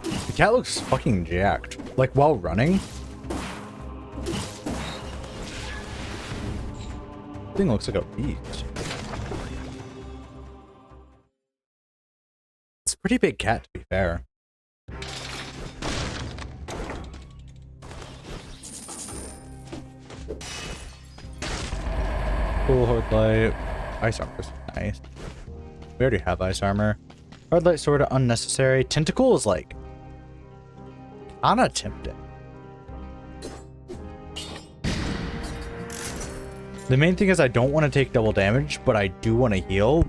The cat looks fucking jacked. Like, while running. Thing looks like a beast. It's a pretty big cat, to be fair. Cool hard light. Ice armor's nice. We already have ice armor. Hard light sort of unnecessary. Tentacle is like kinda tempting. The main thing is I don't want to take double damage, but I do want to heal.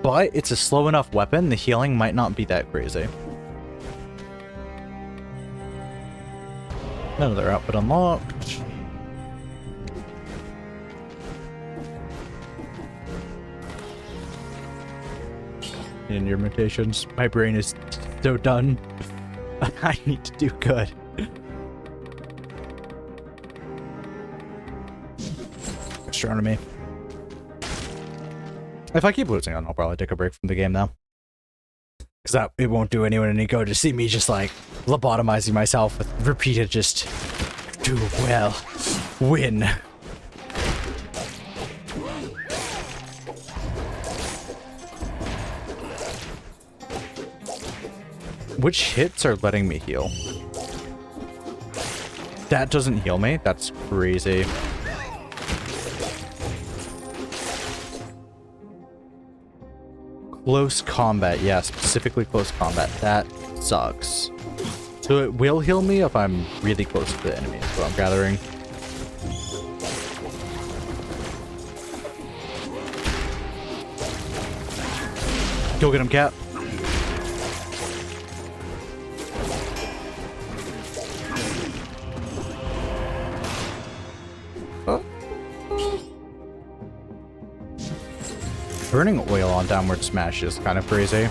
But it's a slow enough weapon, the healing might not be that crazy. Another outfit unlocked. In your mutations, my brain is so done. I need to do good. Astronomy. If I keep losing on, I'll probably take a break from the game now. Because it won't do anyone any good to see me just like lobotomizing myself with repeated just do well, win. Which hits are letting me heal? That doesn't heal me? That's crazy. Close combat, yeah, specifically close combat. That sucks. So it will heal me if I'm really close to the enemy, is what I'm gathering. Go get him, cat. Burning oil on downward smash is kind of crazy.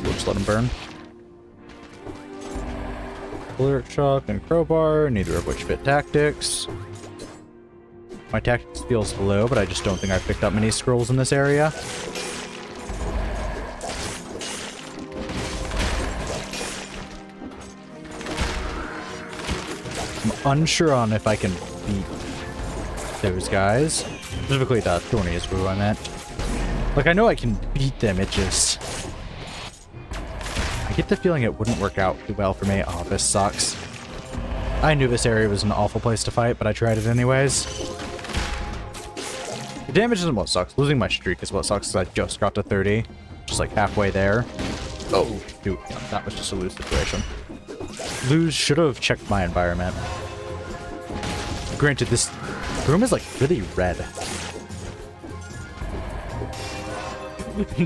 We'll just let him burn. Lyric shock and crowbar, neither of which fit tactics. My tactics feels low, but I just don't think I picked up many scrolls in this area. Unsure on if I can beat those guys. Specifically the Thorny is who I meant. Like, I know I can beat them, it just... I get the feeling it wouldn't work out too well for me. Oh, this sucks. I knew this area was an awful place to fight, but I tried it anyways. The damage isn't what sucks. Losing my streak is what sucks, because I just got to 30. Just like halfway there. Oh, dude, that was just a lose situation. Lose should have checked my environment. Granted, this room is like really red.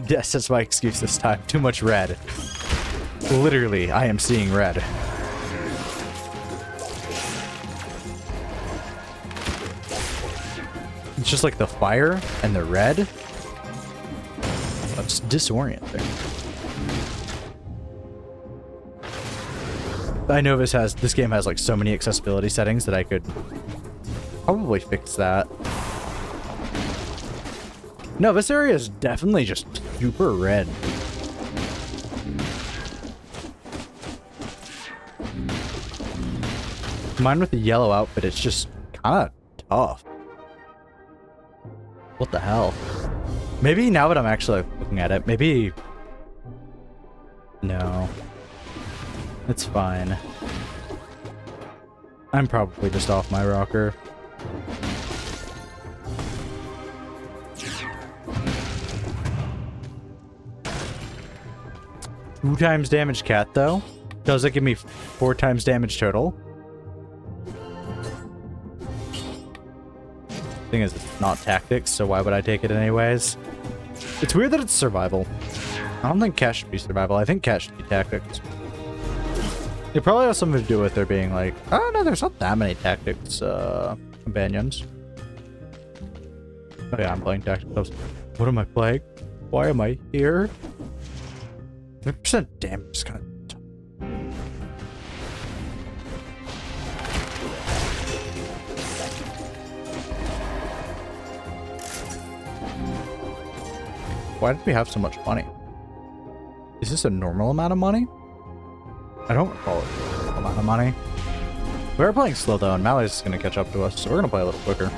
Yes, that's my excuse this time. Too much red. Literally, I am seeing red. It's just like the fire and the red. That's disorienting. I know this game has like so many accessibility settings that I could probably fix that. No, this area is definitely just super red. Mine with the yellow outfit, it's just kind of tough. What the hell? Maybe now that I'm actually looking at it, maybe... No. It's fine. I'm probably just off my rocker. 2 times damage cat, though. Does it give me 4 times damage total? Thing is, it's not tactics, so why would I take it anyways? It's weird that it's survival. I don't think cat should be survival. I think cat should be tactics. It probably has something to do with there being like, oh no, there's not that many tactics companions. Oh yeah, I'm playing tactics. What am I playing? Why am I here? 50% damage is kind of... Why did we have so much money? Is this a normal amount of money? I don't recall it being a normal amount of money. We are playing slow though, and Mallory's just going to catch up to us, so we're going to play a little quicker.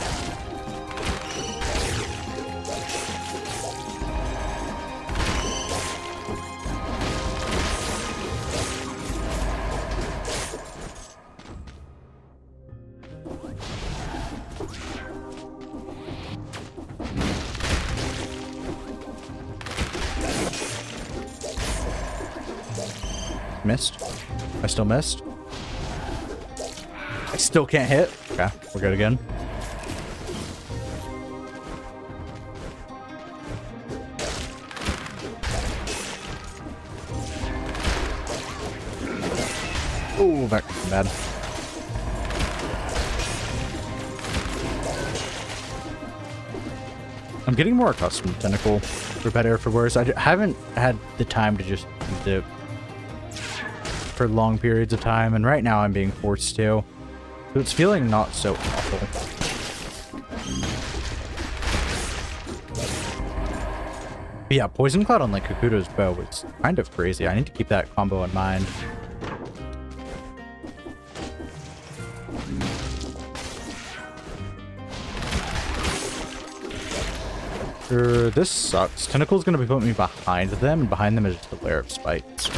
Missed. I still missed. I still can't hit. Okay, we're good again. Oh, that could be bad. I'm getting more accustomed to Tentacle, for better or for worse. I haven't had the time to just use it for long periods of time, and right now I'm being forced to. So it's feeling not so awful. But yeah, Poison Cloud on like Kakuto's bow was kind of crazy. I need to keep that combo in mind. This sucks. Tentacle's gonna be putting me behind them, and behind them is just a layer of spikes.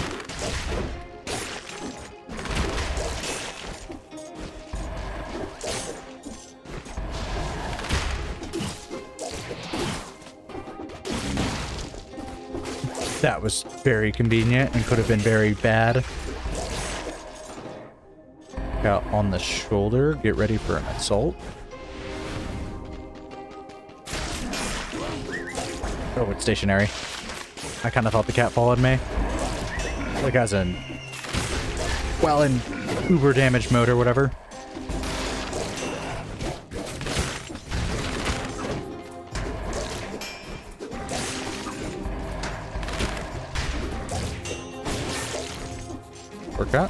That was very convenient and could have been very bad. Got on the shoulder. Get ready for an assault. Oh, it's stationary. I kind of thought the cat followed me. That guy's in... well, in uber damage mode or whatever. Work that.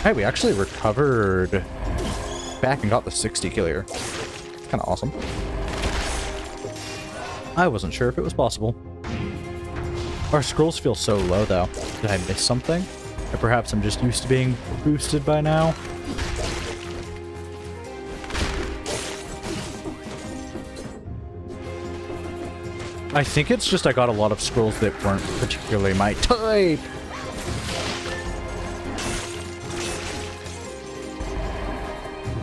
Hey, we actually recovered back and got the 60 killer. Kind of awesome. I wasn't sure if it was possible. Our scrolls feel so low, though. Did I miss something? Or perhaps I'm just used to being boosted by now? I think it's just I got a lot of scrolls that weren't particularly my type.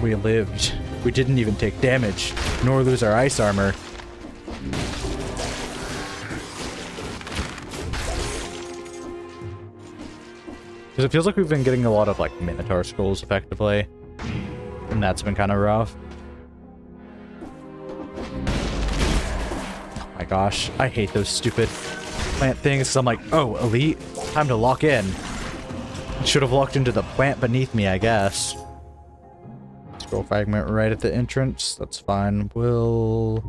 We lived. We didn't even take damage, nor lose our ice armor. Because it feels like we've been getting a lot of, like, Minotaur scrolls, effectively. And that's been kind of rough. Oh my gosh, I hate those stupid plant things. So I'm like, oh, elite, time to lock in. Should have locked into the plant beneath me, I guess. Scroll fragment right at the entrance. That's fine. We'll...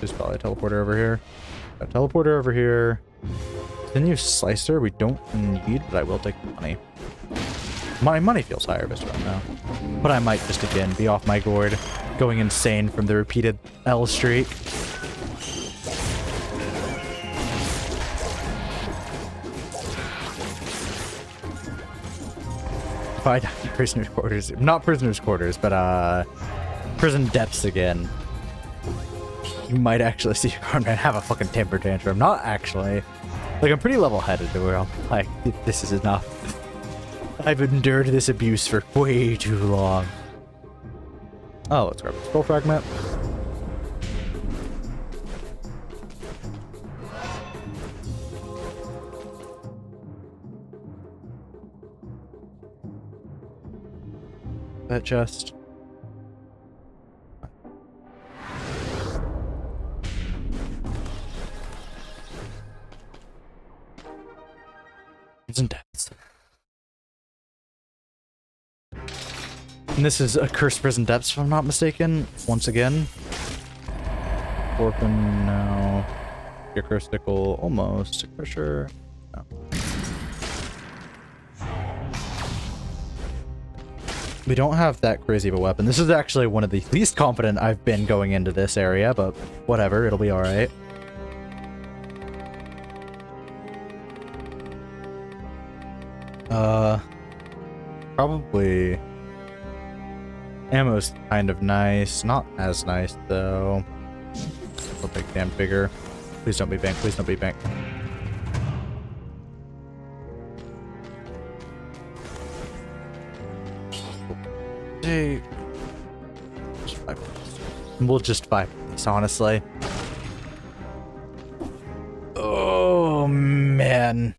there's probably a teleporter over here. A teleporter over here. Then you slicer. We don't need, but I will take the money. My money feels higher this round now. But I might just again be off my gourd, going insane from the repeated L streak. If I die in prisoner's quarters, not prisoner's quarters, but prison depths again, you might actually see your Cornman have a fucking temper tantrum. Not actually. Like, I'm pretty level-headed to where I'm like, this is enough. I've endured this abuse for way too long. Oh, let's grab a scroll fragment. That chest. Prison depths. And this is a cursed prison depths, if I'm not mistaken. Once again. Orphan, no. Acrostical, almost. Pressure, no. We don't have that crazy of a weapon. This is actually one of the least confident I've been going into this area, but whatever, it'll be alright. Probably... Ammo's kind of nice. Not as nice, though. I'll take damn bigger. Please don't be bank. Please don't be bank. Hey. We'll just buy this, honestly. Oh, man.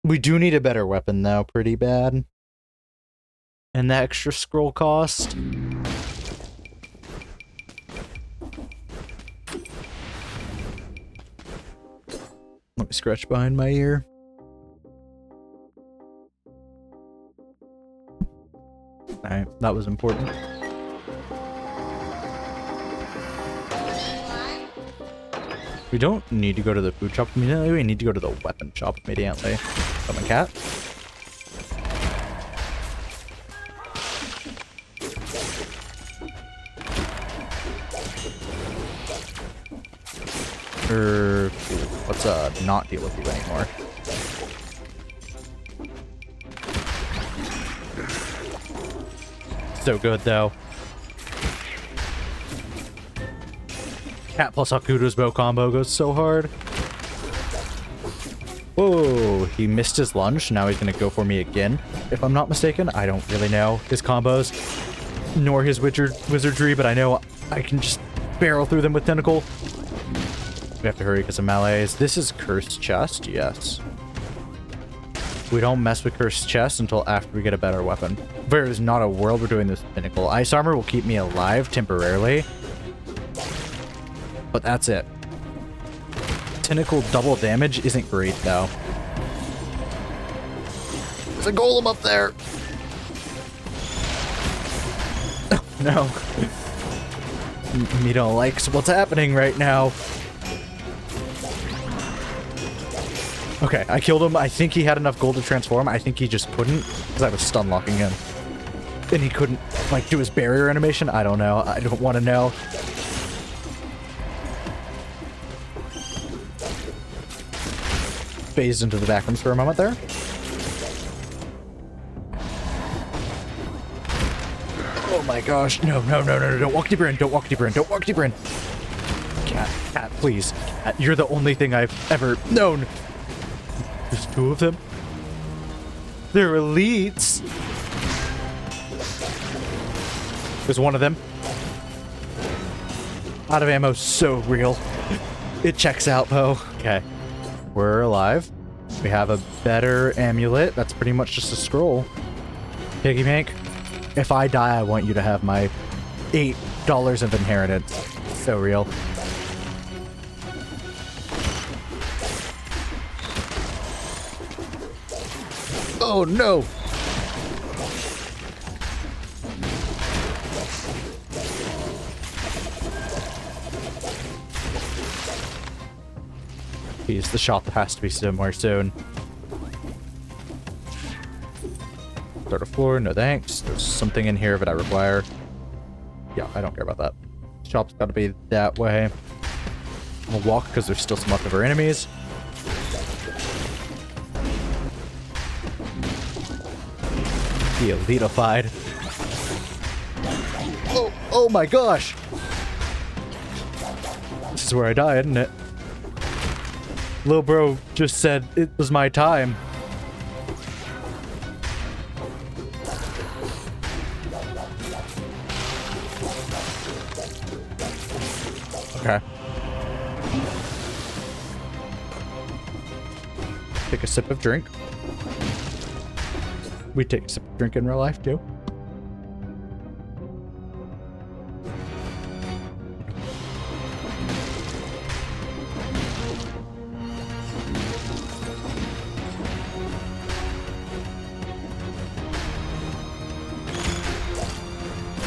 We do need a better weapon, though. Pretty bad. And the extra scroll cost. Let me scratch behind my ear. Alright, that was important. We don't need to go to the food shop immediately, we need to go to the weapon shop immediately. Come on, cat. Let's not deal with you anymore. So good though. Cat plus Hakuto's bow combo goes so hard. Whoa, he missed his lunge. Now he's gonna go for me again. If I'm not mistaken, I don't really know his combos, nor his wizardry, but I know I can just barrel through them with tentacle. We have to hurry because of melees. This is cursed chest, yes. We don't mess with cursed chest until after we get a better weapon. There is not a world we're doing this with pinnacle. Ice armor will keep me alive temporarily, but that's it. Tentacle double damage isn't great though. There's a golem up there. Oh, no. Me don't like what's happening right now. Okay, I killed him. I think he had enough gold to transform. I think he just couldn't because I was stun locking him. And he couldn't, like, do his barrier animation. I don't know. I don't want to know. Phased into the back rooms for a moment there. Oh my gosh. No, no, no, no, no. Don't walk deeper in. Don't walk deeper in. Don't walk deeper in. Cat, please. Cat, you're the only thing I've ever known. There's two of them. They're elites. There's one of them. Out of ammo, so real. It checks out, though. Okay. We're alive. We have a better amulet. That's pretty much just a scroll. Piggy Bank, if I die, I want you to have my $8 of inheritance. So real. Oh no! Jeez, the shop has to be somewhere soon. Start a floor, no thanks. There's something in here that I require. Yeah, I don't care about that. Shop's gotta be that way. We'll walk because there's still some leftover enemies. Be elitified. Oh my gosh! This is where I die, isn't it? Lil bro just said it was my time. Okay. Take a sip of drink. We take a sip of drink in real life, too.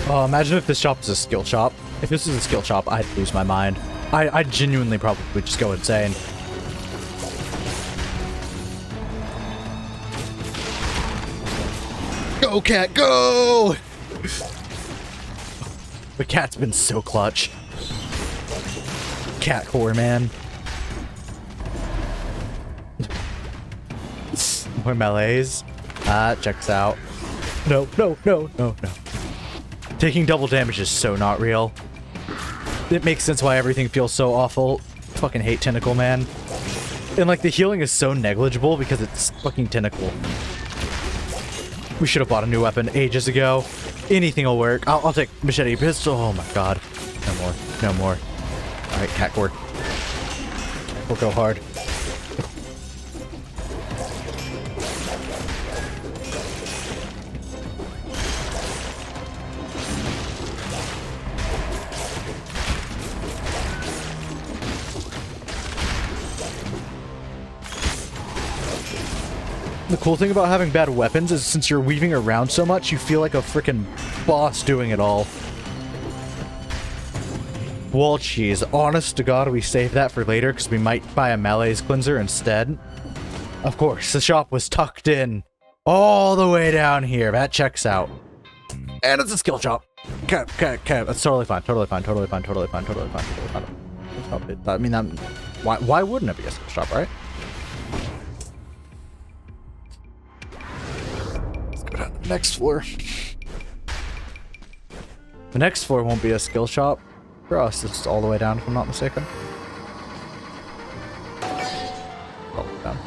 Oh, imagine if this shop is a skill shop. If this is a skill shop, I'd lose my mind. I'd genuinely probably just go insane. Go, cat, go! The cat's been so clutch. Cat core, man. More melees. Checks out. No, no, no, no, no. Taking double damage is so not real. It makes sense why everything feels so awful. Fucking hate Tentacle, man. And like the healing is so negligible because it's fucking Tentacle. We should have bought a new weapon ages ago. Anything will work. I'll take machete pistol. Oh my god. No more. No more. Alright, cat core. We'll go hard. The cool thing about having bad weapons is since you're weaving around so much, you feel like a freaking boss doing it all. Wall cheese. Honest to God, we saved that for later because we might buy a Malaise cleanser instead. Of course, the shop was tucked in all the way down here. That checks out. And it's a skill shop. Okay. That's totally fine. Totally fine. I mean, why wouldn't it be a skill shop, right? Next floor. The next floor won't be a skill shop. For us, it's all the way down, if I'm not mistaken. All the way down.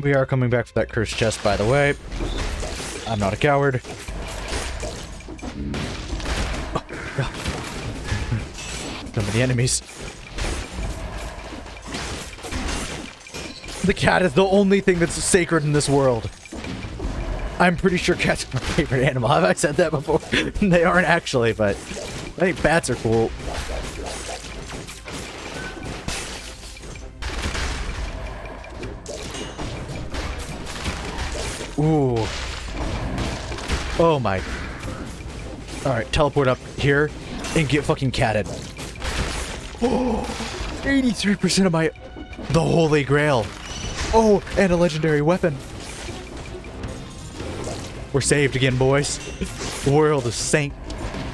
We are coming back for that cursed chest, by the way. I'm not a coward. Oh, God. So many enemies. The cat is the only thing that's sacred in this world. I'm pretty sure cats are my favorite animal. Have I said that before? They aren't actually, but I think bats are cool. Ooh. Oh my. Alright, teleport up here and get fucking catted. Oh, 83% of my... The Holy Grail. Oh, and a legendary weapon. We're saved again, boys. The world is sank.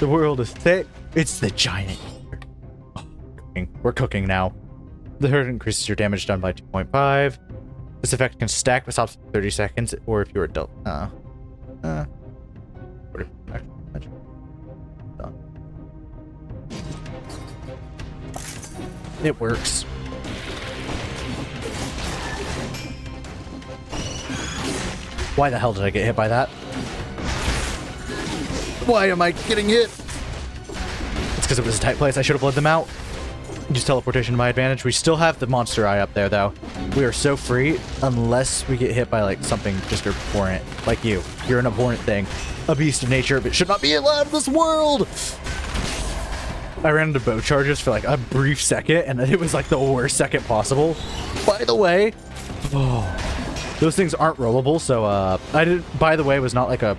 The world is thick. It's the giant. Oh, we're cooking now. The hurt increases your damage done by 2.5. This effect can stack but stops for 30 seconds, or if you're adult. It works. Why the hell did I get hit by that? Why am I getting hit? It's because it was a tight place. I should have led them out. Use teleportation to my advantage. We still have the monster eye up there, though. We are so free unless we get hit by, like, something just abhorrent. Like you. You're an abhorrent thing. A beast of nature, but should not be allowed in this world! I ran into bow charges for, like, a brief second, and it was, like, the worst second possible. By the way... Oh... Those things aren't rollable, so, I didn't, by the way, was not like a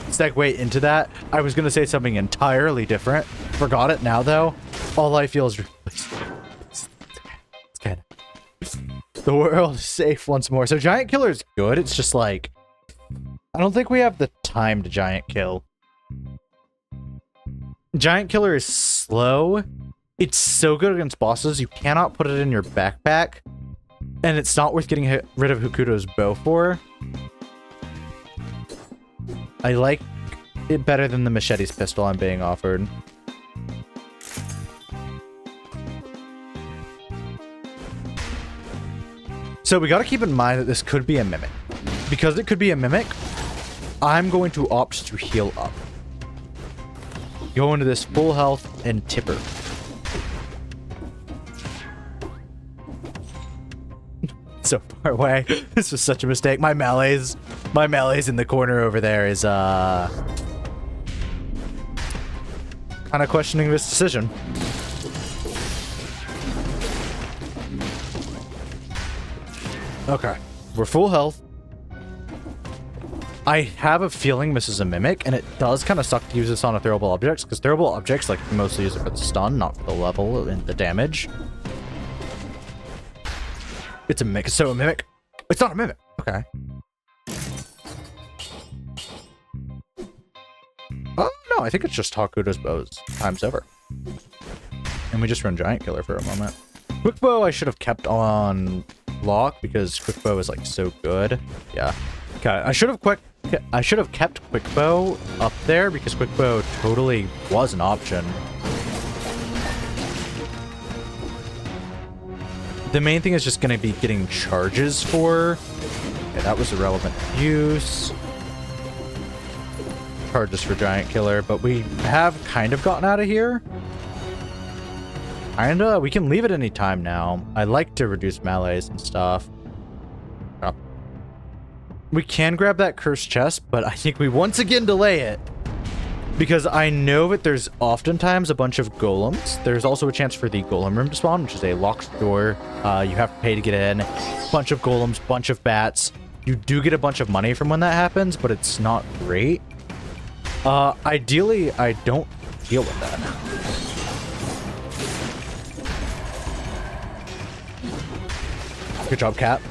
segue into that. I was gonna say something entirely different. Forgot it now, though. All I feel is... It's good. The world is safe once more. So Giant Killer is good, it's just like... I don't think we have the time to Giant Kill. Giant Killer is slow. It's so good against bosses, you cannot put it in your backpack. And it's not worth getting rid of Hokuto's bow for. I like it better than the machete's pistol I'm being offered. So we gotta keep in mind that this could be a mimic. Because it could be a mimic, I'm going to opt to heal up. Go into this full health and tipper. So far away. This was such a mistake. My melee's in the corner over there is kind of questioning this decision. Okay, we're full health. I have a feeling this is a mimic, and it does kind of suck to use this on a throwable objects, because throwable objects, like, you mostly use it for the stun, not for the level and the damage. It's a mimic. So a mimic. It's not a mimic. Okay. Oh, no, I think it's just Hakuto's bows times over. And we just run Giant Killer for a moment. Quick Bow I should have kept on lock because Quick Bow is like so good. Yeah. Okay, I should have kept Quick Bow up there because Quick Bow totally was an option. The main thing is just going to be getting charges for. Okay, that was a relevant use. Charges for Giant Killer, but we have kind of gotten out of here. Kinda. We can leave at any time now. I like to reduce melees and stuff. Oh. We can grab that cursed chest, but I think we once again delay it. Because I know that there's oftentimes a bunch of golems. There's also a chance for the golem room to spawn, which is a locked door. You have to pay to get in. Bunch of golems, bunch of bats. You do get a bunch of money from when that happens, but it's not great. Ideally, I don't deal with that. Good job, Cat.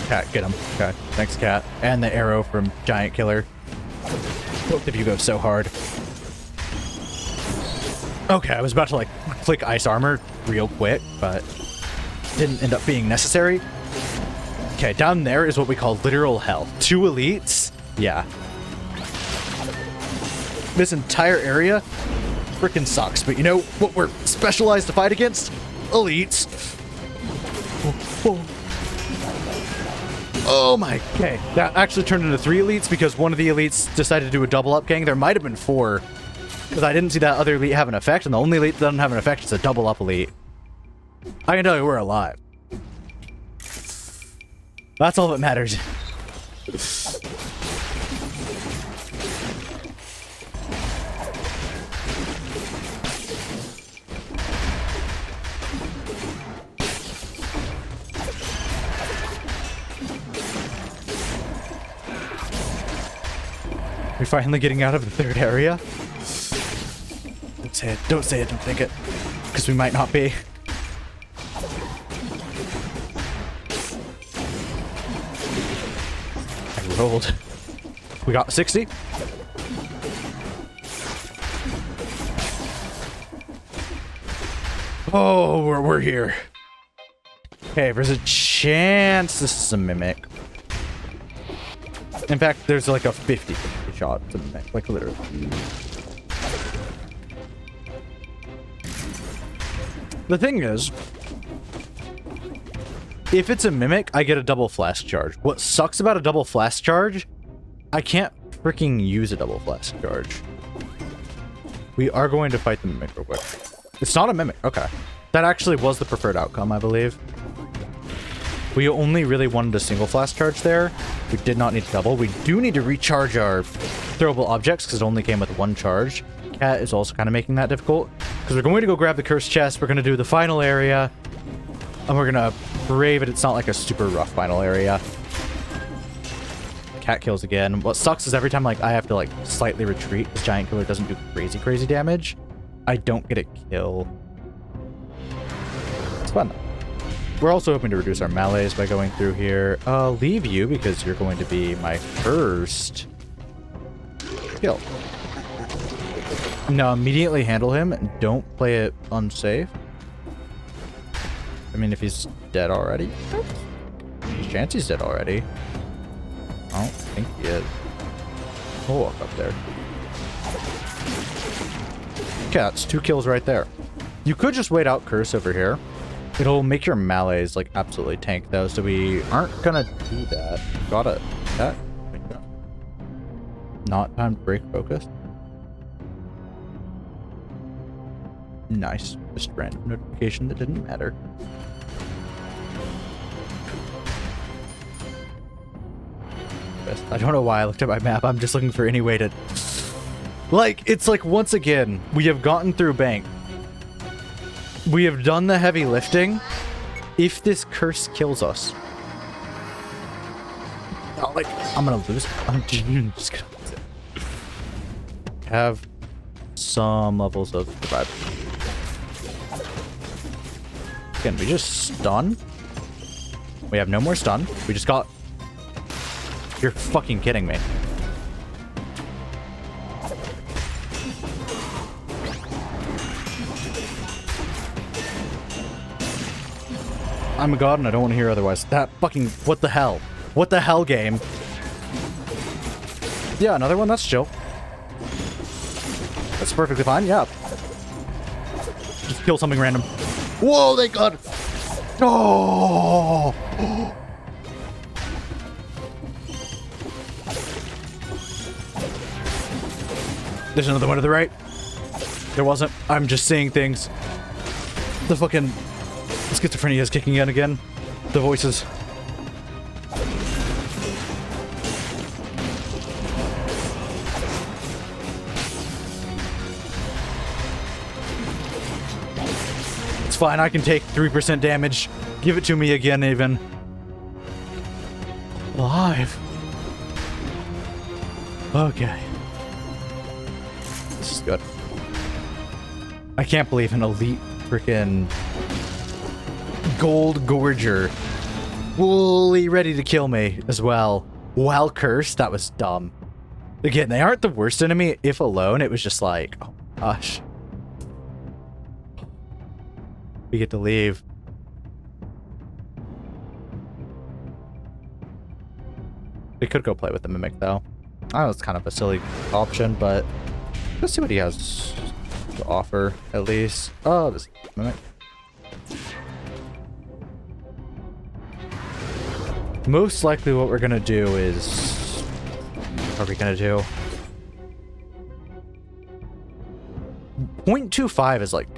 Cat, get him. Okay, thanks, Cat. And the arrow from Giant Killer. Both of you go so hard. Okay, I was about to, like, click Ice Armor real quick, but didn't end up being necessary. Okay, down there is what we call literal hell. 2 elites? Yeah. This entire area freaking sucks, but you know what we're specialized to fight against? Elites. Oh my, okay. That actually turned into 3 elites because one of the elites decided to do a double up gang. There might have been 4. Because I didn't see that other elite have an effect, and the only elite that doesn't have an effect is a double up elite. I can tell you we're alive. That's all that matters. We're finally getting out of the 3rd area. Don't say it, don't say it, don't think it. Because we might not be. I rolled. We got 60. Oh, we're here. Okay, there's a chance this is a mimic. In fact, there's like a 50 shot to the mimic, like literally. The thing is, if it's a mimic, I get a double flask charge. What sucks about a double flask charge, I can't freaking use a double flask charge. We are going to fight the mimic real quick. It's not a mimic. Okay. That actually was the preferred outcome, I believe. We only really wanted a single flask charge there. We did not need to double. We do need to recharge our throwable objects because it only came with 1 charge. Cat is also kind of making that difficult because we're going to go grab the cursed chest. We're going to do the final area and we're going to pray that it's not like a super rough final area. Cat kills again. What sucks is every time like I have to like slightly retreat, this Giant Killer doesn't do crazy damage. I don't get a kill. It's fun though. We're also hoping to reduce our melees by going through here. I'll leave you because you're going to be my first kill. No, immediately handle him and don't play it unsafe. I mean, if he's dead already, there's a chance he's dead already. I don't think he is. We'll walk up there. Okay, that's 2 kills right there. You could just wait out Curse over here. It'll make your melees like absolutely tank though, so we aren't gonna do that. Gotta that. Not time to break focus. Nice. Just random notification that didn't matter. I don't know why I looked at my map. I'm just looking for any way to... Like, it's like, once again, we have gotten through Bank. We have done the heavy lifting. If this curse kills us... Oh, like, I'm gonna lose. I'm just gonna lose it. Have some levels of survival. Again, we just stun. We have no more stun. We just got... You're fucking kidding me. I'm a god and I don't want to hear otherwise. That fucking... What the hell? What the hell, game? Yeah, another one? That's chill. That's perfectly fine, yeah. Just kill something random. Whoa, thank god! Oh! There's another one to the right. There wasn't. I'm just seeing things. The fucking schizophrenia is kicking in again. The voices. It's fine. I can take 3% damage. Give it to me again, even. Alive. Okay. This is good. I can't believe an elite freaking gold gorger fully ready to kill me as well. While cursed, that was dumb. Again, they aren't the worst enemy. If alone, it was just like, oh gosh. We get to leave. We could go play with the Mimic though. I know it's kind of a silly option, but let's see what he has to offer, at least. Oh, this Mimic. Most likely what we're gonna do is... What are we gonna do? 0.25 is like...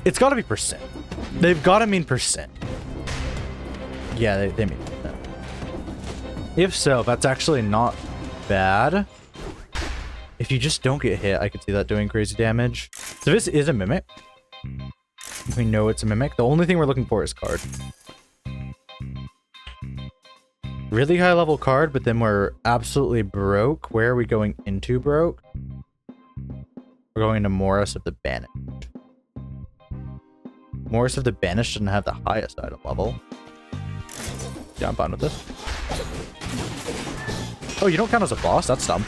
It's gotta be percent. They've gotta mean percent. Yeah, they mean percent. If so, that's actually not bad. If you just don't get hit, I could see that doing crazy damage. So this is a Mimic. We know it's a Mimic. The only thing we're looking for is card. Really high level card, but then we're absolutely broke. Where are we going into broke? We're going into Morris of the Banished. Morris of the Banished doesn't have the highest item level. Yeah, I'm fine with this. Oh, you don't count as a boss? That's dumb.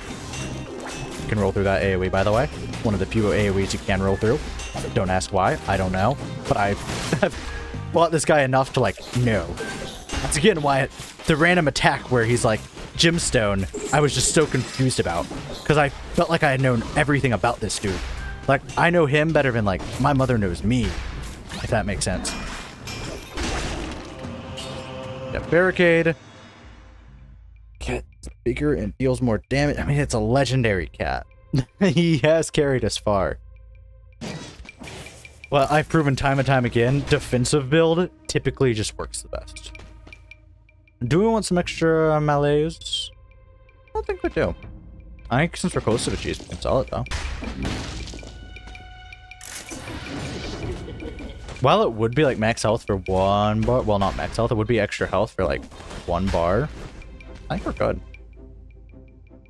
You can roll through that AoE, by the way. One of the few AoEs you can roll through. Don't ask why. I don't know. But I've bought this guy enough to, like, know. That's again why the random attack where he's like, Gemstone, I was just so confused about. Because I felt like I had known everything about this dude. Like, I know him better than, like, my mother knows me. If that makes sense. Yeah, barricade. Cat bigger and deals more damage. I mean, it's a legendary cat. He has carried us far. Well, I've proven time and time again, defensive build typically just works the best. Do we want some extra melees? I don't think we do. I think since we're close to the cheese, we can sell it though. While it would be like max health for 1 bar, well, not max health, it would be extra health for like 1 bar. I think we're good.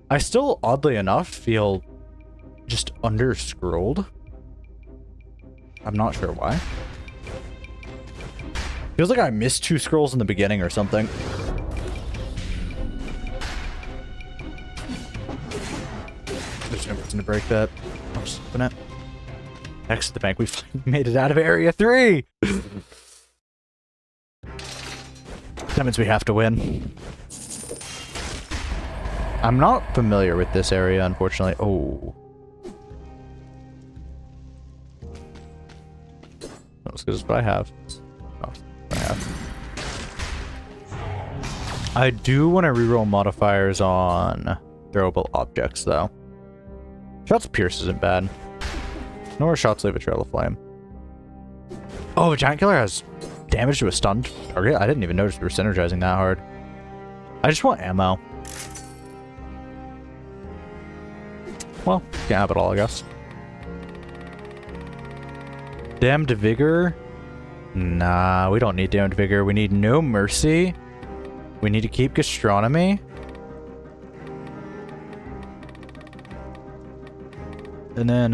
I still, oddly enough, feel just under-scrolled. I'm not sure why. Feels like I missed 2 scrolls in the beginning or something. There's no reason to break that. I'll just open it. Exit the bank. We made it out of area 3. That means we have to win. I'm not familiar with this area, unfortunately. Oh. Not as good as what I have. Oh, I have. I do want to reroll modifiers on throwable objects, though. Shots Pierce isn't bad. Nor shots leave a trail of flame. Oh, Giant Killer has damage to a stunned target? I didn't even notice we were synergizing that hard. I just want ammo. Well, can't have it all, I guess. Damned Vigor? Nah, we don't need Damned Vigor. We need No Mercy. We need to keep Gastronomy. And then,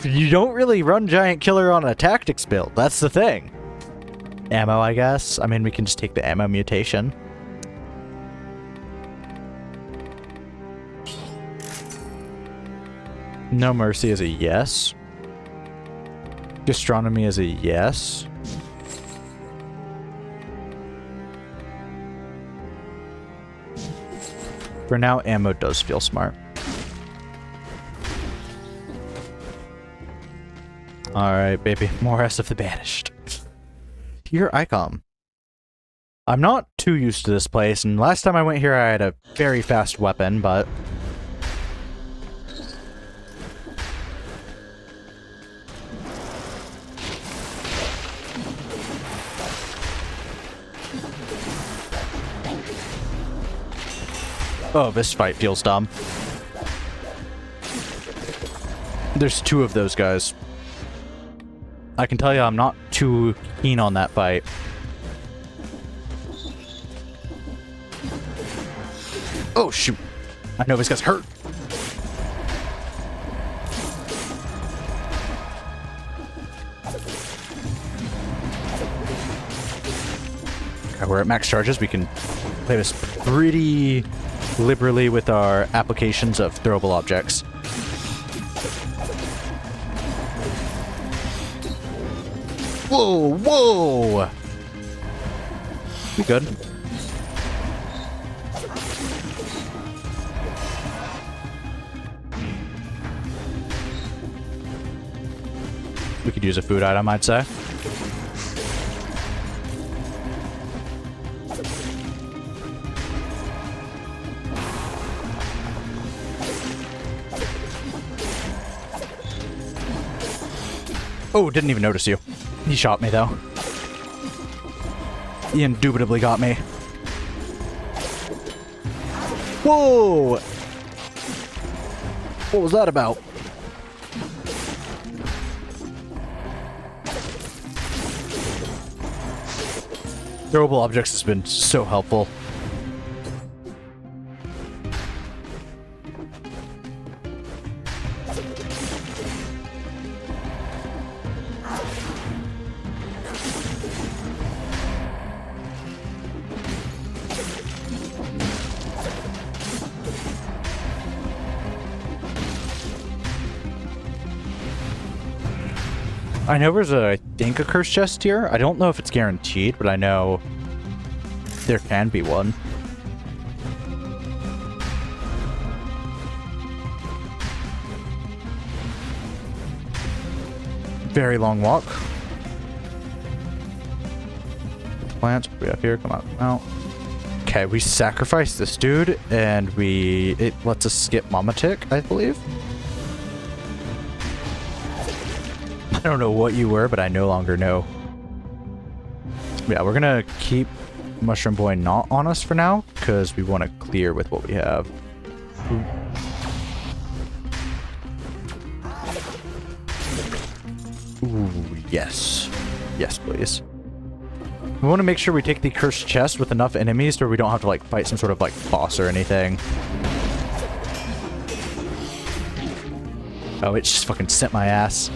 you don't really run Giant Killer on a tactics build. That's the thing. Ammo, I guess. I mean, we can just take the ammo mutation. No Mercy is a yes. Gastronomy is a yes. For now, ammo does feel smart. Alright, baby. More S of the Banished. Here I come. I'm not too used to this place, and last time I went here I had a very fast weapon, but... Oh, this fight feels dumb. There's two of those guys. I can tell you I'm not too keen on that fight. Oh, shoot. I know this guy's hurt. Okay, we're at max charges. We can play this pretty liberally with our applications of throwable objects. Whoa, whoa! We good. We could use a food item, I'd say. Oh, didn't even notice you. He shot me, though. He indubitably got me. Whoa! What was that about? Throwable objects has been so helpful. I know there's I think a cursed chest here. I don't know if it's guaranteed, but I know there can be one. Very long walk. Plants, what do we have here? Come out, come out. Okay, we sacrifice this dude, and it lets us skip Mama Tick, I believe. I don't know what you were, but I no longer know. Yeah, we're gonna keep Mushroom Boy not on us for now, because we want to clear with what we have. Ooh, yes. Yes, please. We want to make sure we take the cursed chest with enough enemies so we don't have to, like, fight some sort of, like, boss or anything. Oh, it just fucking sent my ass.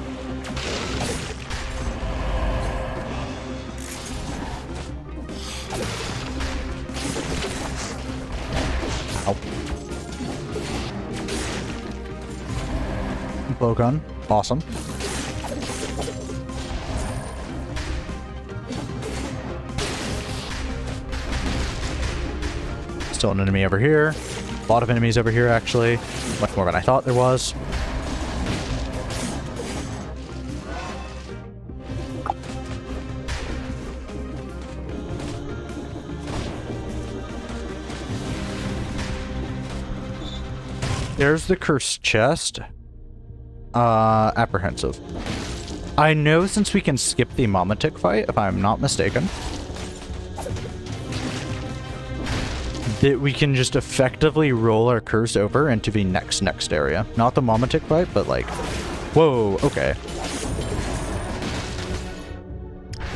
Blowgun. Awesome. Still an enemy over here. A lot of enemies over here, actually. Much more than I thought there was. There's the cursed chest. Apprehensive. I know since we can skip the Momotic fight, if I'm not mistaken, that we can just effectively roll our curse over into the next area. Not the Momotic fight, but like, whoa, okay.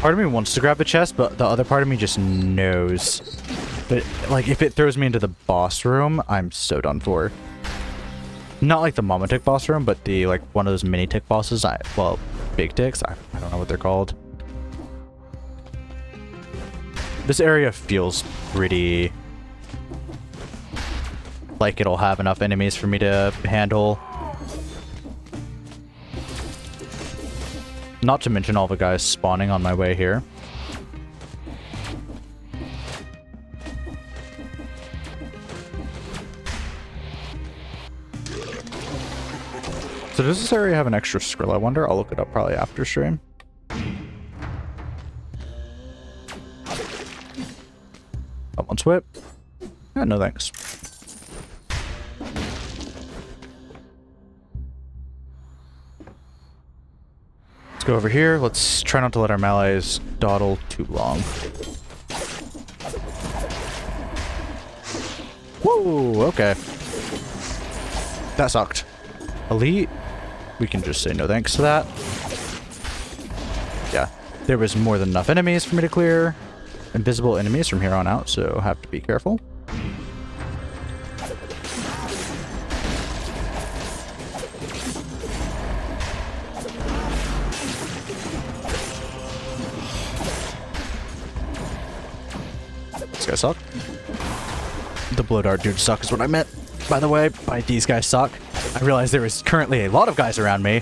Part of me wants to grab the chest, but the other part of me just knows that, like, if it throws me into the boss room, I'm so done for. Not like the Momotic boss room, but the, like, one of those mini tick bosses. Well, big ticks. I don't know what they're called. This area feels pretty like it'll have enough enemies for me to handle. Not to mention all the guys spawning on my way here. So does this area have an extra Skrill, I wonder? I'll look it up probably after stream. Someone's whip. Yeah, no thanks. Let's go over here. Let's try not to let our melees dawdle too long. Whoa, okay. That sucked. Elite. We can just say no thanks to that. Yeah, there was more than enough enemies for me to clear. Invisible enemies from here on out, so have to be careful. These guys suck. The blow dart dudes suck is what I meant, by the way, by these guys suck. I realized there was currently a lot of guys around me.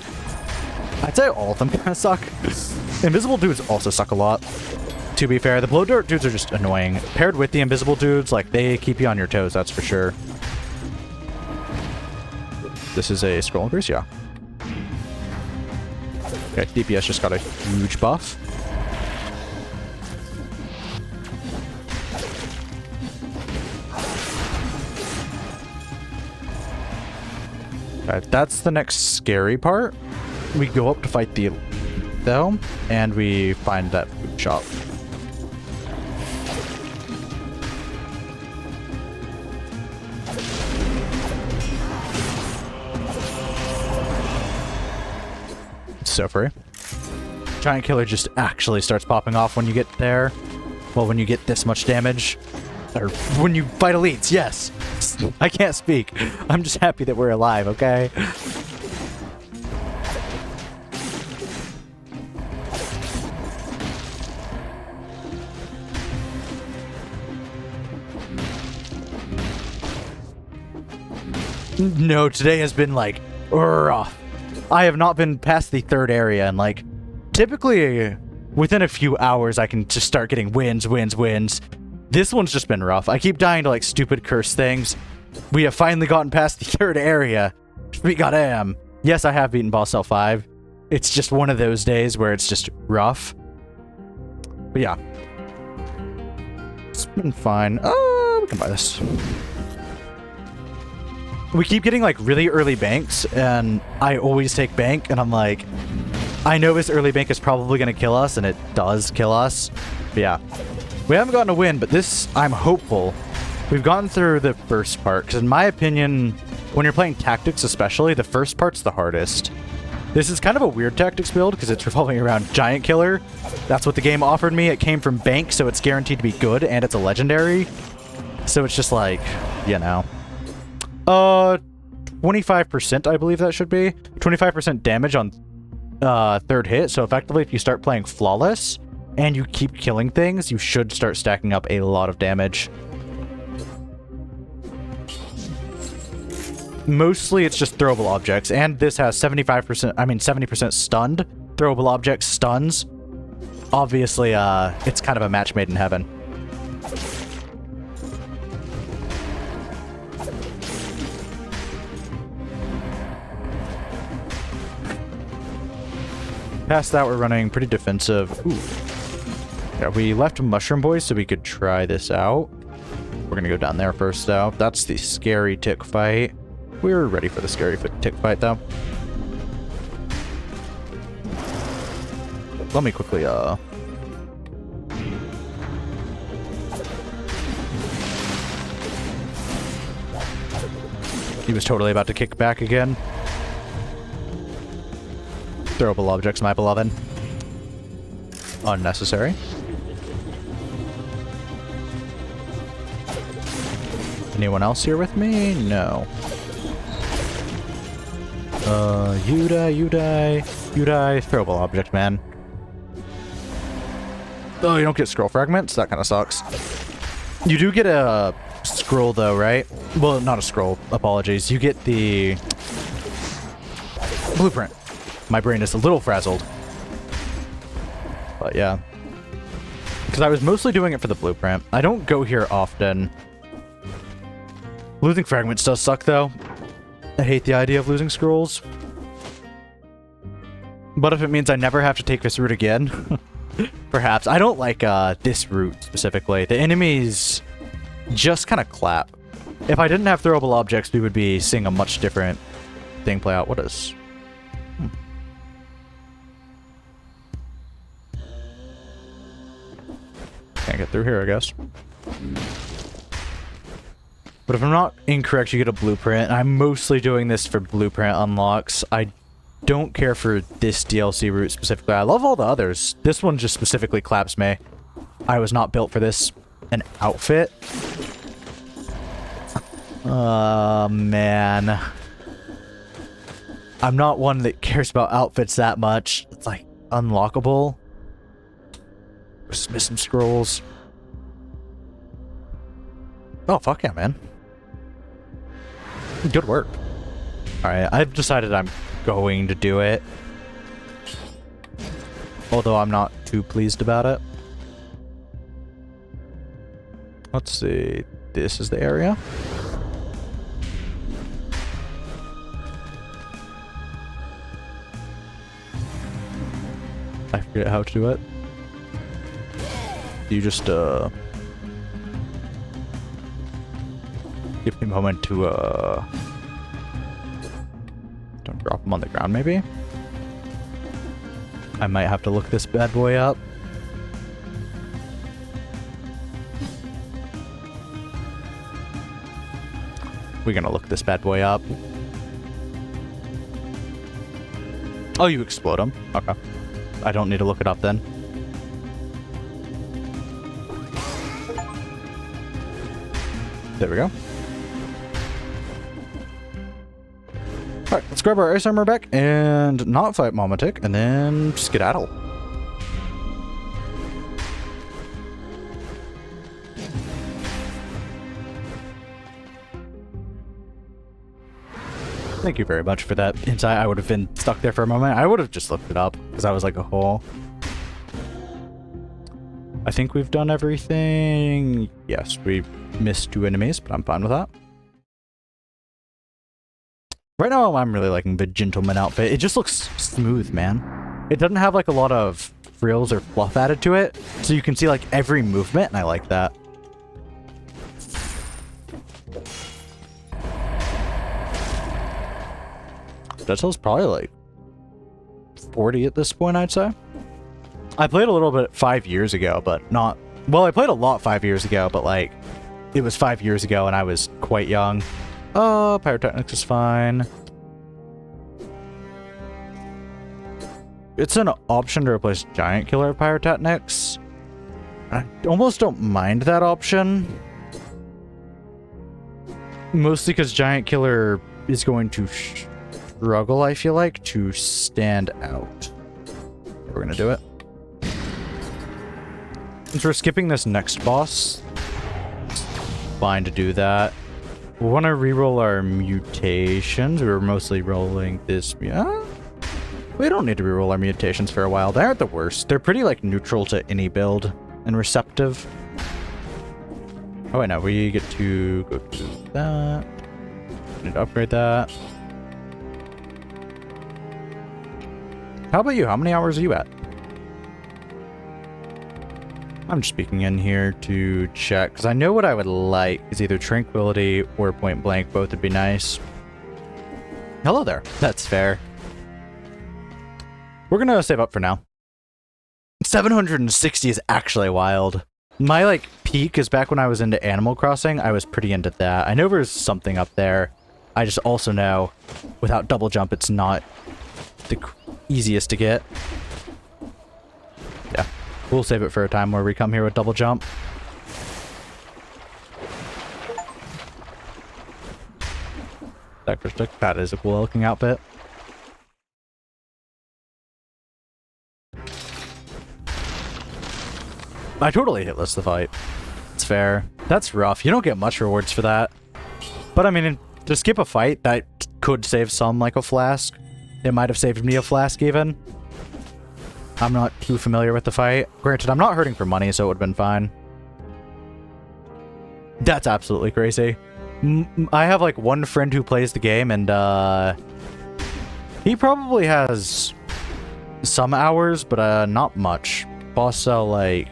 I'd say all of them kind of suck. Invisible dudes also suck a lot. To be fair, the blow dart dudes are just annoying. Paired with the invisible dudes, like, they keep you on your toes, that's for sure. This is a scroll increase, yeah. Okay, DPS just got a huge buff. That's the next scary part. We go up to fight the though, and we find that food shop. It's so free. Giant killer just actually starts popping off when you get there. Well, when you get this much damage. Or when you fight elites, yes. I can't speak. I'm just happy that we're alive, okay? No, today has been like rough. I have not been past the third area, and like typically within a few hours I can just start getting wins. This one's just been rough. I keep dying to like stupid curse things. We have finally gotten past the third area. We goddamn. Yes, I have beaten boss L5. It's just one of those days where it's just rough. But yeah. It's been fine. We can buy this. We keep getting like really early banks, and I always take bank, and I'm like, I know this early bank is probably going to kill us, and it does kill us. But yeah. We haven't gotten a win, but this, I'm hopeful. We've gotten through the first part, because in my opinion, when you're playing tactics especially, the first part's the hardest. This is kind of a weird tactics build, because it's revolving around Giant Killer. That's what the game offered me. It came from Bank, so it's guaranteed to be good, and it's a legendary. So it's just like, you know. 25%, I believe that should be. 25% damage on third hit, so effectively if you start playing Flawless, and you keep killing things, you should start stacking up a lot of damage. Mostly it's just throwable objects, and this has 70% stunned. Throwable objects stuns. Obviously, it's kind of a match made in heaven. Past that, we're running pretty defensive. Ooh. Yeah, we left Mushroom Boys so we could try this out. We're gonna go down there first, though. That's the scary tick fight. We're ready for the scary tick fight, though. Let me quickly, He was totally about to kick back again. Throwable objects, my beloved. Unnecessary. Anyone else here with me? No. You die, you die, you die. Throwable object, man. Oh, you don't get scroll fragments? That kind of sucks. You do get a scroll, though, right? Well, not a scroll. Apologies. You get the blueprint. My brain is a little frazzled. But, yeah. Because I was mostly doing it for the blueprint. I don't go here often. Losing fragments does suck, though. I hate the idea of losing scrolls. But if it means I never have to take this route again, perhaps. I don't like this route specifically. The enemies just kind of clap. If I didn't have throwable objects, we would be seeing a much different thing play out. What is... Can't get through here, I guess. But if I'm not incorrect, you get a blueprint. I'm mostly doing this for blueprint unlocks. I don't care for this DLC route specifically. I love all the others. This one just specifically claps me. I was not built for this. An outfit? Man. I'm not one that cares about outfits that much. It's like unlockable. Just missing scrolls. Oh, fuck yeah, man. Good work. Alright, I've decided I'm going to do it. Although I'm not too pleased about it. Let's see. This is the area. I forget how to do it. You just, give me a moment to, don't drop him on the ground, maybe? I might have to look this bad boy up. We're gonna look this bad boy up. Oh, you explode him? Okay. I don't need to look it up then. There we go. Alright, let's grab our ice armor back and not fight Momotic, and then skedaddle. Thank you very much for that insight. I would have been stuck there for a moment. I would have just looked it up, because I was like, oh. I think we've done everything. Yes, we missed 2 enemies, but I'm fine with that. Right now, I'm really liking the gentleman outfit. It just looks smooth, man. It doesn't have like a lot of frills or fluff added to it, so you can see like every movement, and I like that. Dead Cell's probably like 40 at this point, I'd say. I played a little bit 5 years ago, but not... Well, I played a lot 5 years ago, but like... It was 5 years ago and I was quite young. Oh, Pyrotechnics is fine. It's an option to replace Giant Killer with Pyrotechnics. I almost don't mind that option. Mostly because Giant Killer is going to struggle, I feel like, to stand out. We're gonna do it. Since we're skipping this next boss, it's fine to do that. We want to reroll our mutations. We were mostly rolling this. Yeah, we don't need to reroll our mutations for a while. They aren't the worst. They're pretty like neutral to any build and receptive. Oh wait, no, we get to go to that. Need to upgrade that. How about you? How many hours are you at? I'm just peeking in here to check, because I know what I would like is either Tranquility or Point Blank. Both would be nice. Hello there. That's fair. We're going to save up for now. 760 is actually wild. My, like, peak is back when I was into Animal Crossing. I was pretty into that. I know there's something up there. I just also know, without double jump, it's not the easiest to get. Yeah. We'll save it for a time where we come here with double jump. That is a cool looking outfit. I totally hitless the fight. It's fair. That's rough. You don't get much rewards for that. But I mean, to skip a fight, that could save some, like a flask. It might have saved me a flask even. I'm not too familiar with the fight. Granted, I'm not hurting for money, so it would have been fine. That's absolutely crazy. I have like one friend who plays the game, and he probably has some hours, but not much. Boss cell like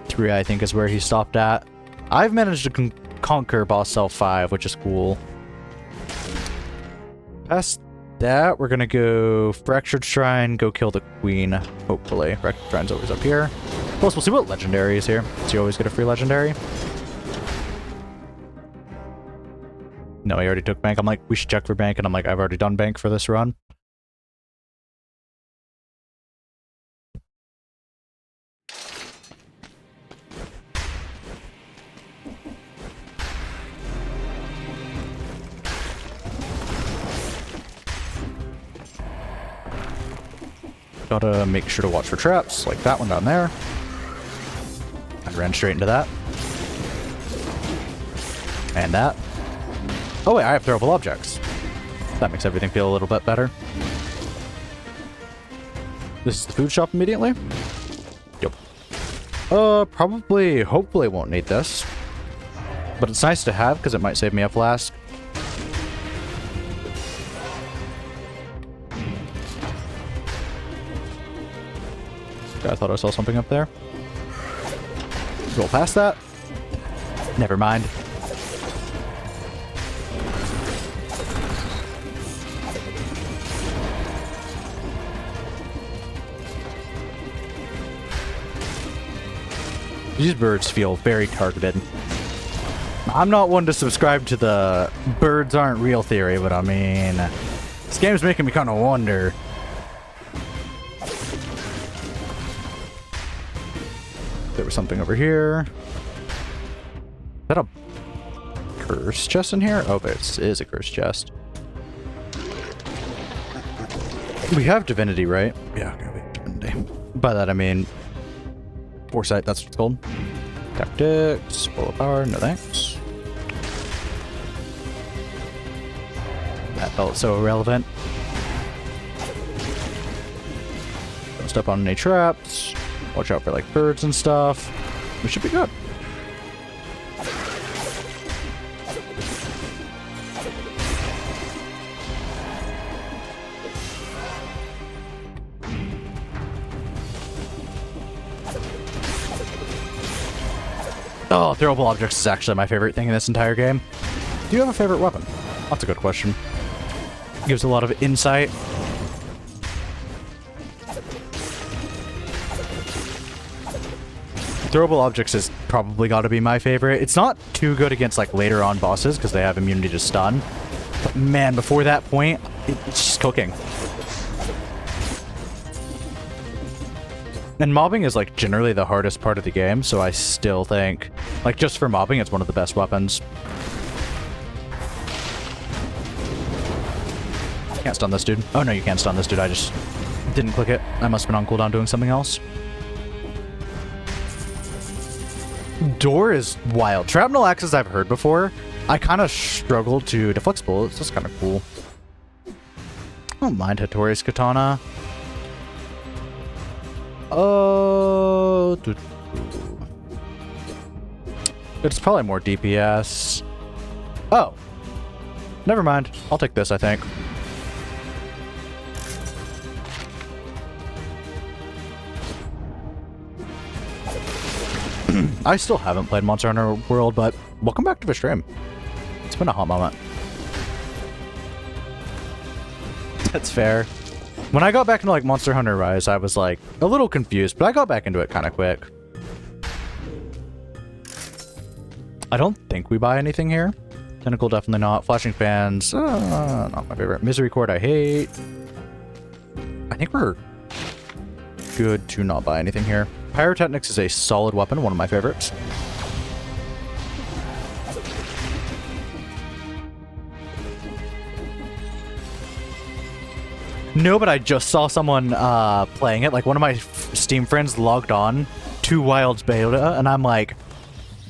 3, I think, is where he stopped at. I've managed to conquer boss cell 5, which is cool. Past that, we're gonna go Fractured Shrine, go kill the queen, hopefully. Fractured Shrine's always up here. Plus, we'll see what legendary is here. So you always get a free legendary. No, I already took bank. I'm like, we should check for bank, and I'm like, I've already done bank for this run. Gotta make sure to watch for traps, like that one down there. I ran straight into that. And that. Oh wait, I have throwable objects. That makes everything feel a little bit better. This is the food shop immediately? Yep. Probably, hopefully won't need this. But it's nice to have, because it might save me a flask. I thought I saw something up there. Roll past that. Never mind. These birds feel very targeted. I'm not one to subscribe to the birds aren't real theory, but I mean, this game's making me kind of wonder. There was something over here. Is that a curse chest in here? Oh, this is a curse chest. We have divinity, right? Yeah, we have divinity. By that I mean foresight, that's what it's called. Tactics, full of power, no thanks. That felt so irrelevant. Don't step on any traps. Watch out for like birds and stuff. We should be good. Oh, throwable objects is actually my favorite thing in this entire game. Do you have a favorite weapon? That's a good question. Gives a lot of insight. Throwable objects has probably got to be my favorite. It's not too good against like later on bosses because they have immunity to stun. But man, before that point, it's just cooking. And mobbing is like generally the hardest part of the game, so I still think, like just for mobbing, it's one of the best weapons. Can't stun this dude. Oh no, you can't stun this dude. I just didn't click it. I must have been on cooldown doing something else. Door is wild. Shrapnel axes I've heard before. I kind of struggle to deflect bullets. That's kind of cool. I don't mind Hattori's katana. Oh, it's probably more DPS. Oh, never mind. I'll take this, I think. I still haven't played Monster Hunter World, but welcome back to the stream. It's been a hot moment. That's fair. When I got back into like Monster Hunter Rise, I was like a little confused, but I got back into it kind of quick. I don't think we buy anything here. Tentacle, definitely not. Flashing fans, not my favorite. Misery Cord, I hate. I think we're good to not buy anything here. Pyrotechnics is a solid weapon, one of my favorites. No, but I just saw someone playing it. Like, one of my Steam friends logged on to Wild's beta, and I'm like,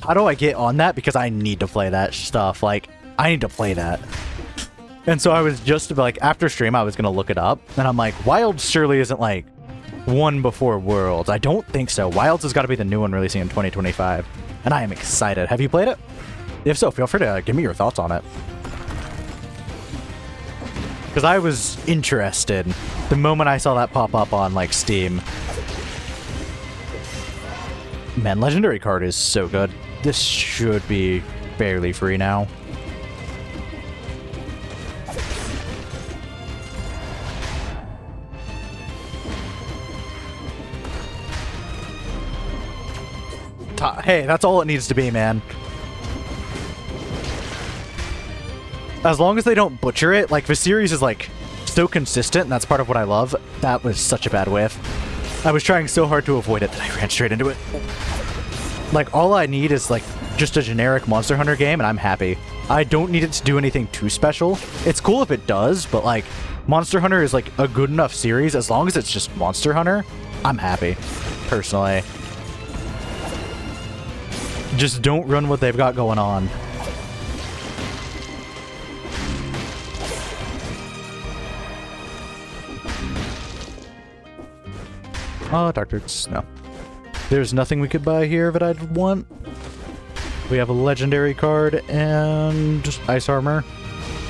how do I get on that? Because I need to play that stuff. Like, I need to play that. And so I was just, like, after stream, I was going to look it up, and I'm like, Wild surely isn't, like, one before Worlds. I don't think so. Wilds has got to be the new one releasing in 2025, and I am excited. Have you played it? If so, feel free to give me your thoughts on it. Because I was interested the moment I saw that pop up on, like, Steam. Man, Legendary card is so good. This should be fairly free now. Hey, that's all it needs to be, man. As long as they don't butcher it, like, the series is, like, so consistent, and that's part of what I love. That was such a bad whiff. I was trying so hard to avoid it that I ran straight into it. Like, all I need is, like, just a generic Monster Hunter game, and I'm happy. I don't need it to do anything too special. It's cool if it does, but, like, Monster Hunter is, like, a good enough series. As long as it's just Monster Hunter, I'm happy, personally. Just don't run what they've got going on. Oh, Doctors, no. There's nothing we could buy here that I'd want. We have a legendary card and ice armor.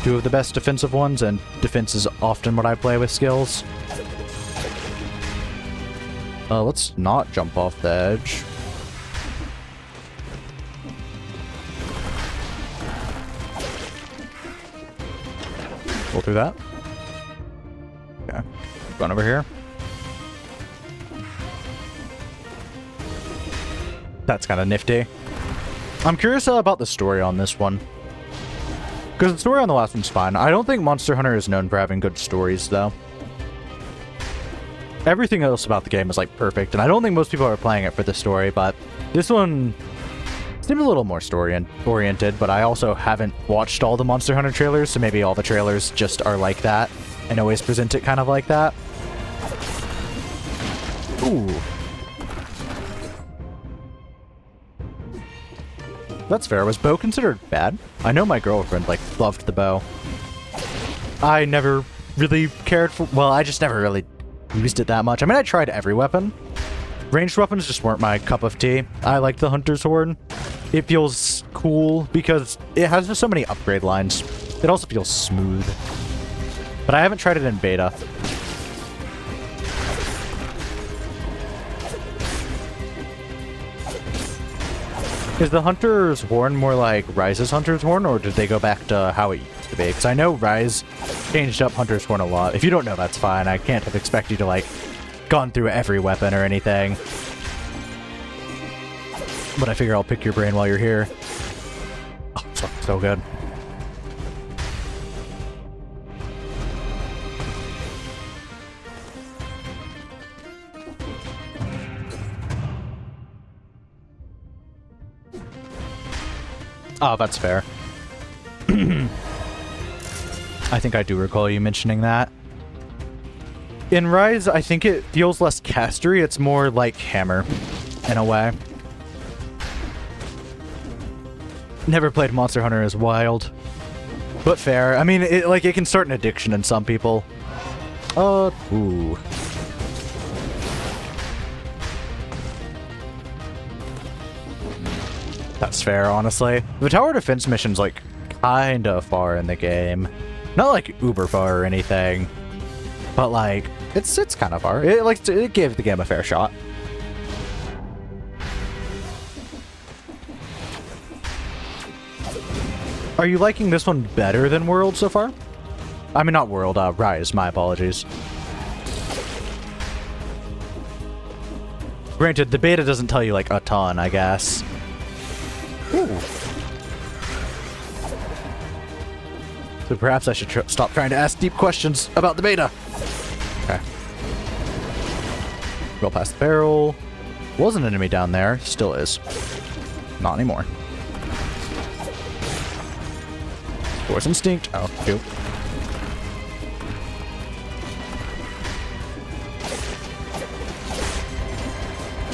Two of the best defensive ones, and defense is often what I play with skills. Let's not jump off the edge. We'll do that. Okay. Run over here. That's kind of nifty. I'm curious about the story on this one. Because the story on the last one's fine. I don't think Monster Hunter is known for having good stories, though. Everything else about the game is, like, perfect, and I don't think most people are playing it for the story, but this one seems a little more story-oriented, but I also haven't watched all the Monster Hunter trailers, so maybe all the trailers just are like that, and always present it kind of like that. Ooh. That's fair. Was bow considered bad? I know my girlfriend, like, loved the bow. I never really cared for... Well, I just never really used it that much. I mean, I tried every weapon. Ranged weapons just weren't my cup of tea. I liked the Hunter's Horn. It feels cool because it has just so many upgrade lines. It also feels smooth. But I haven't tried it in beta. Is the Hunter's Horn more like Rise's Hunter's Horn, or did they go back to how it used to be? Because I know Rise changed up Hunter's Horn a lot. If you don't know, that's fine. I can't have expect you to, like, gone through every weapon or anything. But I figure I'll pick your brain while you're here. Oh, so good. Oh, that's fair. I think I do recall you mentioning that. In Rise, I think it feels less castery. It's more like Hammer, in a way. Never played Monster Hunter as Wild. But fair. I mean, it can start an addiction in some people. Ooh. That's fair, honestly. The tower defense mission's, like, kinda far in the game. Not, like, uber far or anything. But, like, it's kind of far. It gave the game a fair shot. Are you liking this one better than World so far? I mean, not World, Rise, my apologies. Granted, the beta doesn't tell you, like, a ton, I guess. Ooh. So perhaps I should stop trying to ask deep questions about the beta. Okay. Roll past the barrel. Was an enemy down there. Still is. Not anymore. Force Instinct. Oh, shoot.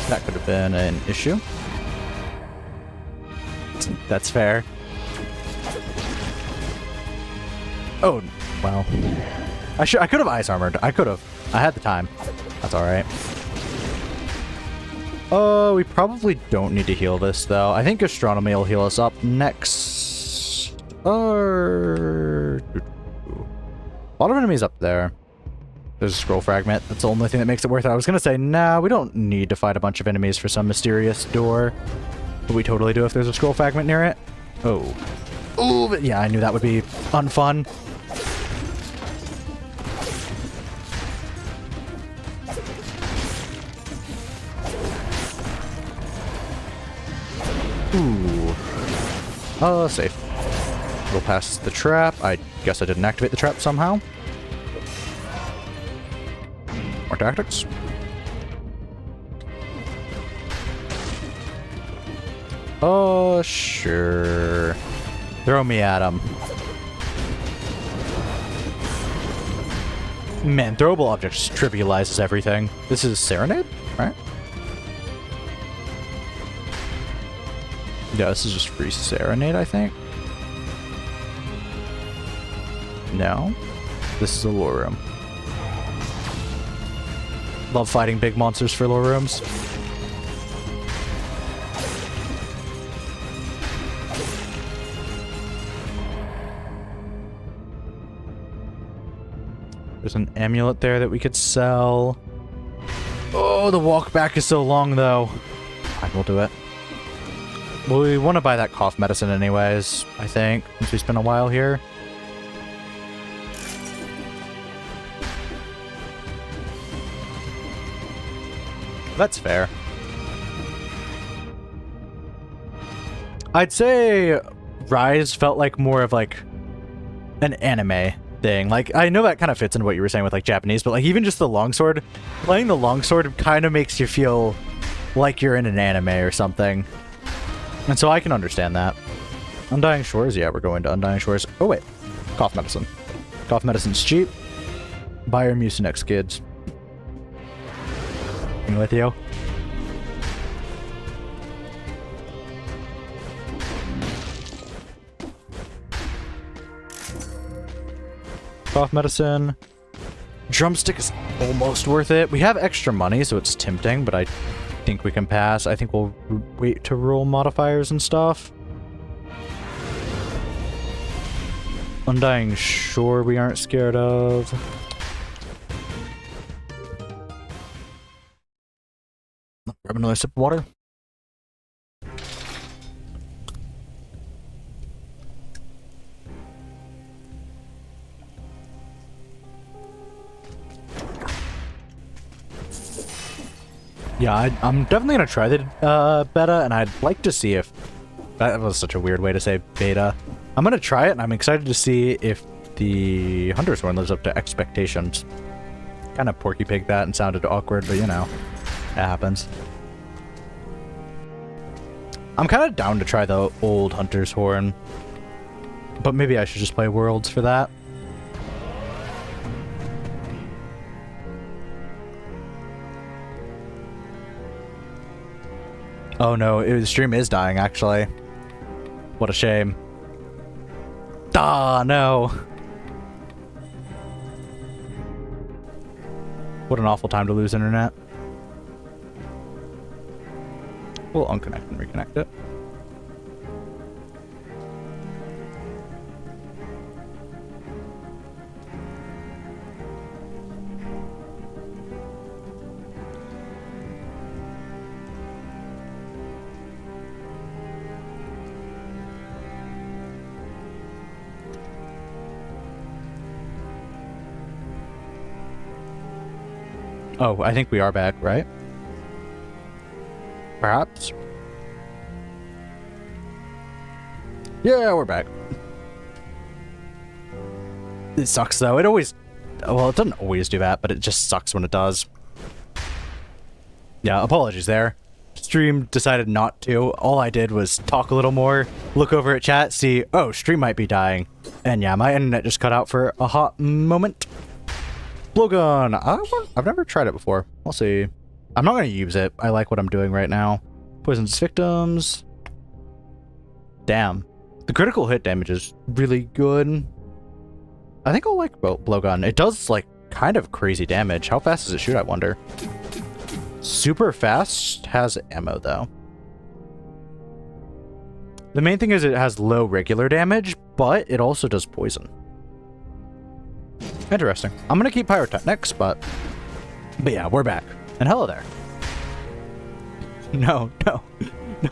That could have been an issue. That's fair. Oh, well. I could have ice armored. I could have. I had the time. That's alright. We probably don't need to heal this, though. I think Astronomy will heal us up next. A lot of enemies up there. There's a scroll fragment. That's the only thing that makes it worth it. I was gonna say, nah, we don't need to fight a bunch of enemies for some mysterious door. But we totally do if there's a scroll fragment near it. Oh. Ooh, but yeah, I knew that would be unfun. Ooh. Safe. We'll pass the trap. I guess I didn't activate the trap somehow. More tactics. Oh, sure. Throw me at him. Man, throwable objects trivializes everything. This is Serenade, right? Yeah, this is just free Serenade, I think. No. This is a lore room. Love fighting big monsters for lore rooms. There's an amulet there that we could sell. Oh, the walk back is so long, though. Fine, we'll do it. Well, we want to buy that cough medicine anyways, I think, since we spent a while here. That's fair. I'd say Rise felt like more of like an anime thing. Like, I know that kind of fits into what you were saying with like Japanese, but like even just the longsword, playing the longsword kind of makes you feel like you're in an anime or something. And so I can understand that. Undying Shores? Yeah, we're going to Undying Shores. Oh wait, cough medicine. Cough medicine's cheap. Buy your Mucinex, kids. With you. Cough medicine. Drumstick is almost worth it. We have extra money, so it's tempting, but I think we can pass. I think we'll wait to roll modifiers and stuff. Undying Shore we aren't scared of. Grab another sip of water. Yeah, I'm definitely going to try the beta, and I'd like to see if... That was such a weird way to say beta. I'm going to try it, and I'm excited to see if the Hunter's Horn lives up to expectations. Kind of Porky Pig that and sounded awkward, but you know, it happens. I'm kind of down to try the old Hunter's Horn, but maybe I should just play Worlds for that. Oh no, the stream is dying, actually. What a shame. Ah, no. What an awful time to lose internet. We'll unconnect and reconnect it. Oh, I think we are back, right? Perhaps? Yeah, we're back. It sucks, though. It always... Well, it doesn't always do that, but it just sucks when it does. Yeah, apologies there. Stream decided not to. All I did was talk a little more, look over at chat, see, oh, stream might be dying. And yeah, my internet just cut out for a hot moment. Blowgun. I've never tried it before. We'll see. I'm not going to use it. I like what I'm doing right now. Poisonous victims. Damn. The critical hit damage is really good. I think I'll like blowgun. It does, like, kind of crazy damage. How fast does it shoot, I wonder? Super fast has ammo, though. The main thing is it has low regular damage, but it also does poison. Interesting. I'm gonna keep pyrotechnics, but yeah, we're back. And hello there. No,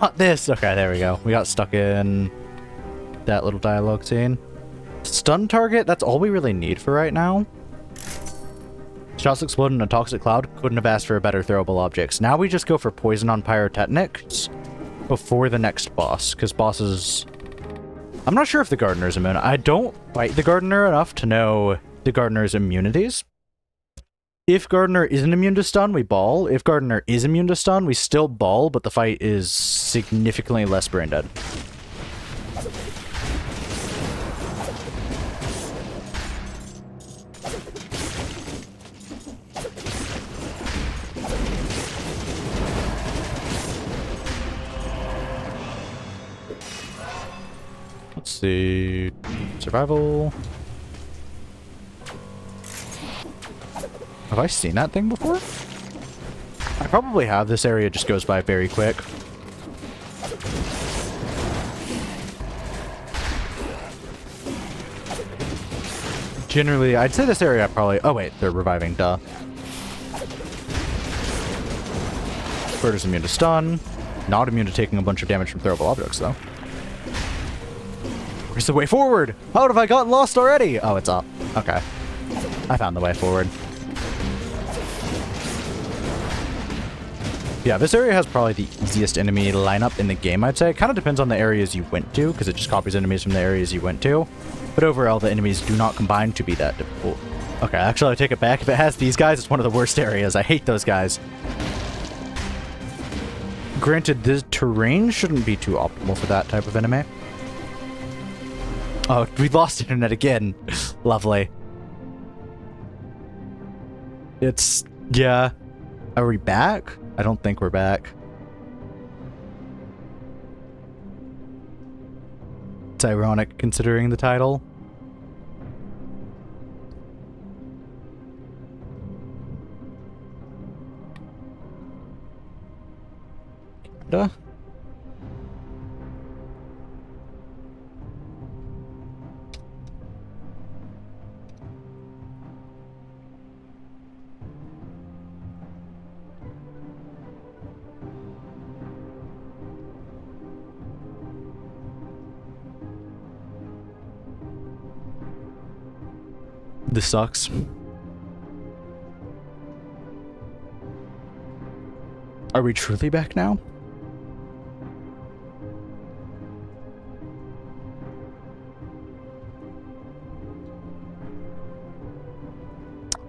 not this. Okay, there we go. We got stuck in that little dialogue scene. Stun target, that's all we really need for right now. Shots explode in a toxic cloud. Couldn't have asked for a better throwable objects. Now we just go for poison on pyrotechnics before the next boss, because bosses... I'm not sure if the gardener's immune. I don't fight the gardener enough to know the gardener's immunities. If gardener isn't immune to stun, we ball. If gardener is immune to stun, we still ball, but the fight is significantly less brain dead. Let's see. Survival. Have I seen that thing before? I probably have. This area just goes by very quick. Generally, I'd say this area probably... Oh, wait. They're reviving. Duh. Bird is immune to stun. Not immune to taking a bunch of damage from throwable objects, though. Where's the way forward? How have I gotten lost already? Oh, it's up. Okay. I found the way forward. Yeah, this area has probably the easiest enemy lineup in the game, I'd say. It kind of depends on the areas you went to, because it just copies enemies from the areas you went to. But overall, the enemies do not combine to be that difficult. Okay, actually, I take it back. If it has these guys, it's one of the worst areas. I hate those guys. Granted, the terrain shouldn't be too optimal for that type of enemy. Oh, we lost internet again. Lovely. It's... yeah. Are we back? I don't think we're back. It's ironic considering the title. Kinda. This sucks. Are we truly back now?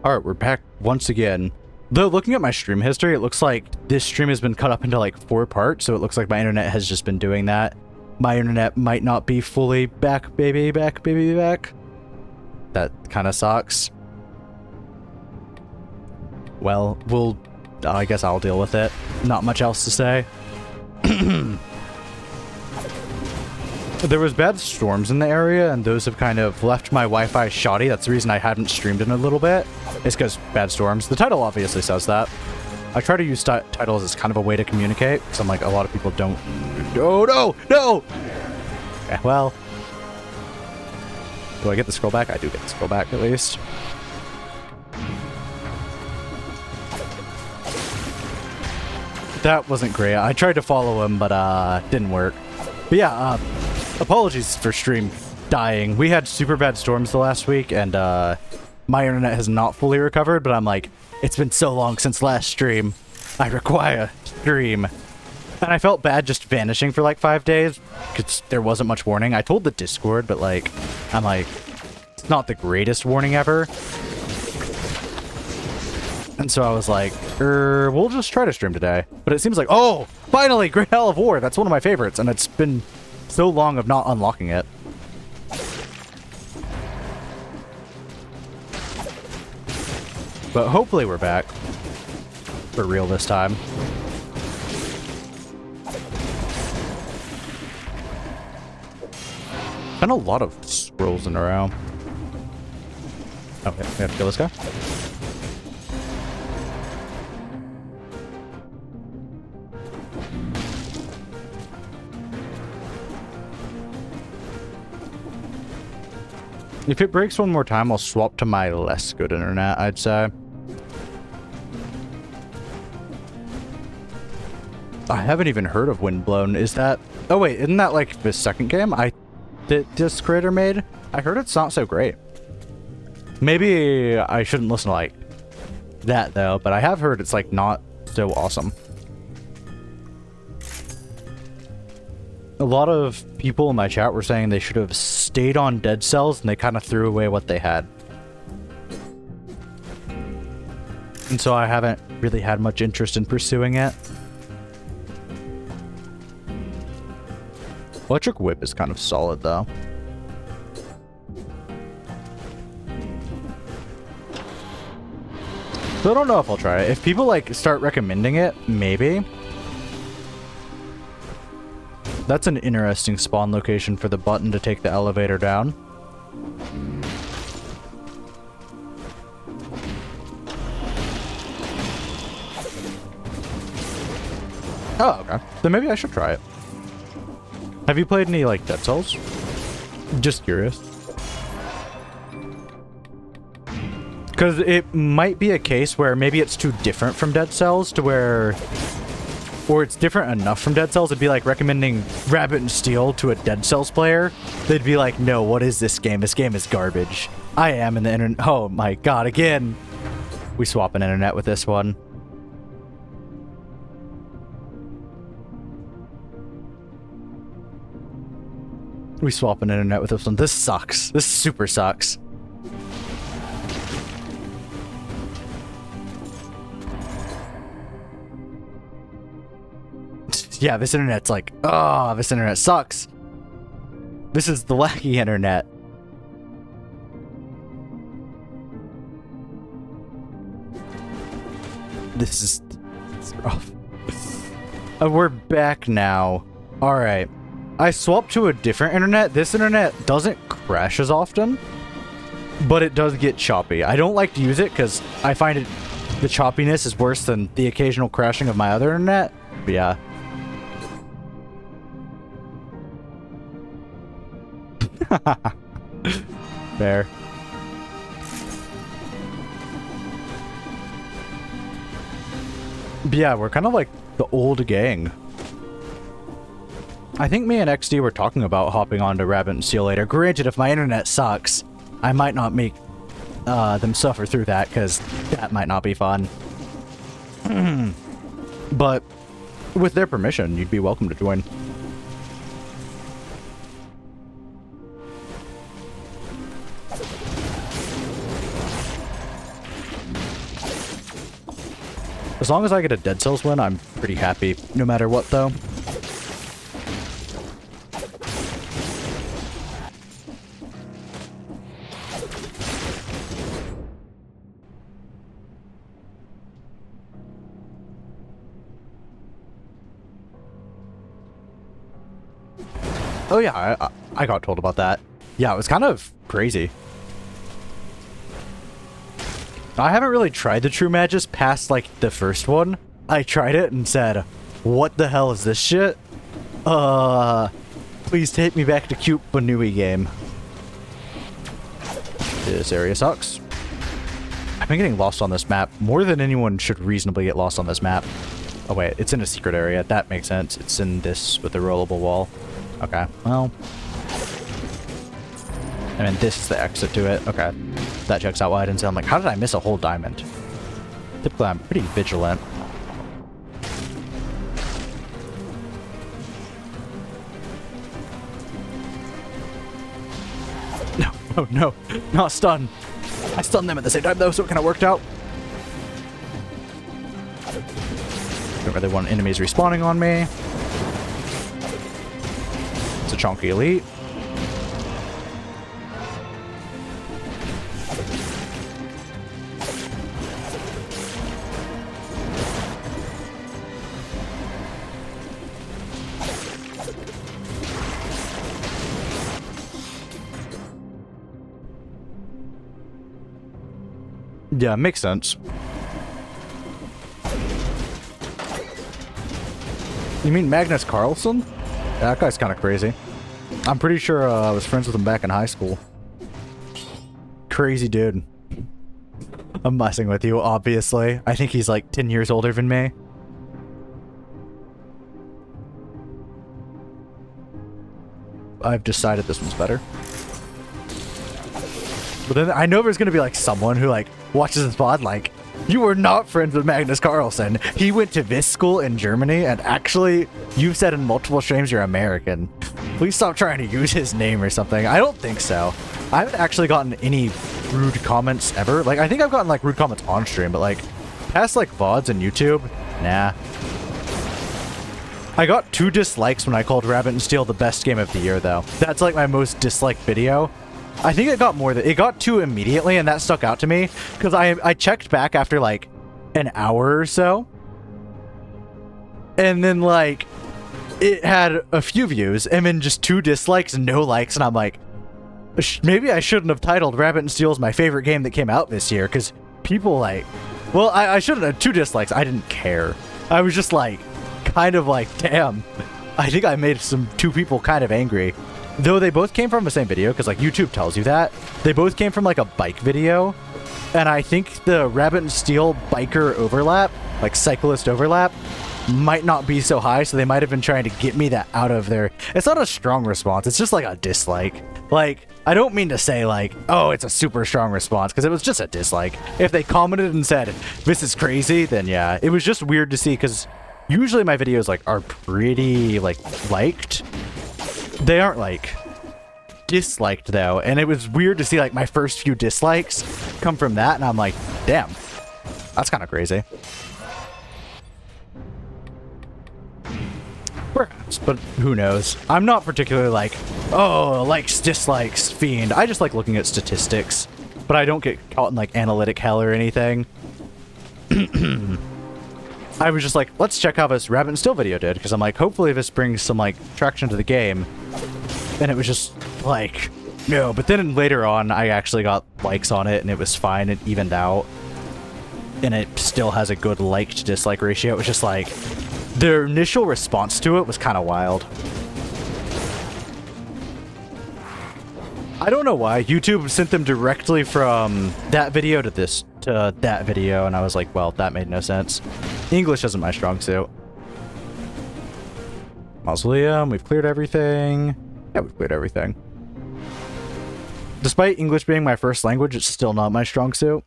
Alright, we're back once again. Though, looking at my stream history, it looks like this stream has been cut up into like 4 parts, so it looks like my internet has just been doing that. My internet might not be fully back, baby, back, baby, back. That kind of sucks. Well, I guess I'll deal with it. Not much else to say. There was bad storms in the area, and those have kind of left my Wi-Fi shoddy. That's the reason I haven't streamed in a little bit. It's because bad storms. The title obviously says that. I try to use titles as kind of a way to communicate, because I'm like, a lot of people don't... Oh, no! No! Okay, well... Do I get the scroll back? I do get the scroll back, at least. That wasn't great. I tried to follow him, but didn't work. But yeah, apologies for stream dying. We had super bad storms the last week, and my internet has not fully recovered, but I'm like It's been so long since last stream. I require stream. And I felt bad just vanishing for like 5 days because there wasn't much warning. I told the Discord, but like, I'm like, it's not the greatest warning ever. And so I was like, we'll just try to stream today. But it seems like, oh, finally, Great Hall of War. That's one of my favorites. And it's been so long of not unlocking it. But hopefully we're back for real this time. And a lot of scrolls in a row. Okay, we have to kill this guy. If it breaks one more time, I'll swap to my less good internet, I'd say. I haven't even heard of Windblown. Is that... Oh wait, isn't that like the second game that this creator made? I heard it's not so great. Maybe I shouldn't listen to like that though, but I have heard it's like not so awesome. A lot of people in my chat were saying they should have stayed on Dead Cells and they kind of threw away what they had. And so I haven't really had much interest in pursuing it. Electric Whip is kind of solid, though. So I don't know if I'll try it. If people, like, start recommending it, maybe. That's an interesting spawn location for the button to take the elevator down. Oh, okay. Then maybe I should try it. Have you played any, like, Dead Cells? Just curious. Because it might be a case where maybe it's too different from Dead Cells to where... Or it's different enough from Dead Cells. It'd be like recommending Rabbit and Steel to a Dead Cells player. They'd be like, no, what is this game? This game is garbage. I am in the internet. Oh my god, again. We swap an internet with this one. We swap an internet with this one. This sucks. This super sucks. Yeah, this internet's like, oh, this internet sucks. This is the laggy internet. This is rough. We're back now. Alright. I swapped to a different internet. This internet doesn't crash as often, but it does get choppy. I don't like to use it because I find it the choppiness is worse than the occasional crashing of my other internet. But yeah. Fair. But yeah, we're kind of like the old gang. I think me and XD were talking about hopping onto Rabbit and Steel later. Granted, if my internet sucks, I might not make them suffer through that, because that might not be fun. But with their permission, you'd be welcome to join. As long as I get a Dead Cells win, I'm pretty happy, no matter what, though. Oh yeah, I got told about that. Yeah, it was kind of crazy. I haven't really tried the True Magus past, like, the first one. I tried it and said, what the hell is this shit? Please take me back to cute Banui game. This area sucks. I've been getting lost on this map. More than anyone should reasonably get lost on this map. Oh wait, it's in a secret area. That makes sense. It's in this with the rollable wall. Okay, well. I mean, this is the exit to it. Okay. That checks out why I didn't say. I'm like, how did I miss a whole diamond? Typically, I'm pretty vigilant. No, no, no, not stun. I stunned them at the same time though, so it kind of worked out. Don't really want enemies respawning on me. It's a chunky elite. Yeah, makes sense. You mean Magnus Carlsen? Yeah, that guy's kind of crazy. I'm pretty sure I was friends with him back in high school. Crazy dude. I'm messing with you, obviously. I think he's like 10 years older than me. I've decided this one's better. But then I know there's gonna be like someone who like watches this VOD like, you were not friends with Magnus Carlsen. He went to this school in Germany, and actually, you've said in multiple streams you're American. Please stop trying to use his name or something. I don't think so. I haven't actually gotten any rude comments ever. Like, I think I've gotten like rude comments on stream, but like past like VODs and YouTube, nah. I got 2 dislikes when I called Rabbit and Steel the best game of the year, though. That's like my most disliked video. I think it got more than... It got 2 immediately, and that stuck out to me, because I checked back after, like, an hour or so. And then, like, it had a few views, and then just 2 dislikes, no likes, and I'm like, maybe I shouldn't have titled Rabbit and Steel as my favorite game that came out this year, because people, like... Well, I shouldn't have 2 dislikes. I didn't care. I was just, like, kind of like, damn. I think I made 2 people kind of angry. Though they both came from the same video, because like YouTube tells you that. They both came from like a bike video. And I think the Rabbit and Steel biker overlap, like cyclist overlap, might not be so high, so they might have been trying to get me that out of there. It's not a strong response, it's just like a dislike. Like, I don't mean to say like, oh, it's a super strong response, because it was just a dislike. If they commented and said, this is crazy, then yeah. It was just weird to see, because usually my videos like are pretty like liked. They aren't like disliked though, and it was weird to see like my first few dislikes come from that, and I'm like, damn, that's kind of crazy. Perhaps, but who knows? I'm not particularly like, oh, likes, dislikes, fiend. I just like looking at statistics, but I don't get caught in like analytic hell or anything. I was just like, let's check how this Rabbit and Steel video did, because I'm like, hopefully this brings some like traction to the game. And it was just like, no. But then later on, I actually got likes on it, and it was fine. It evened out. And it still has a good like to dislike ratio. It was just like, their initial response to it was kind of wild. I don't know why. YouTube sent them directly from that video to this, to that video, and I was like, well, that made no sense. English isn't my strong suit. Mausoleum, we've cleared everything. Yeah, we've cleared everything. Despite English being my first language, it's still not my strong suit.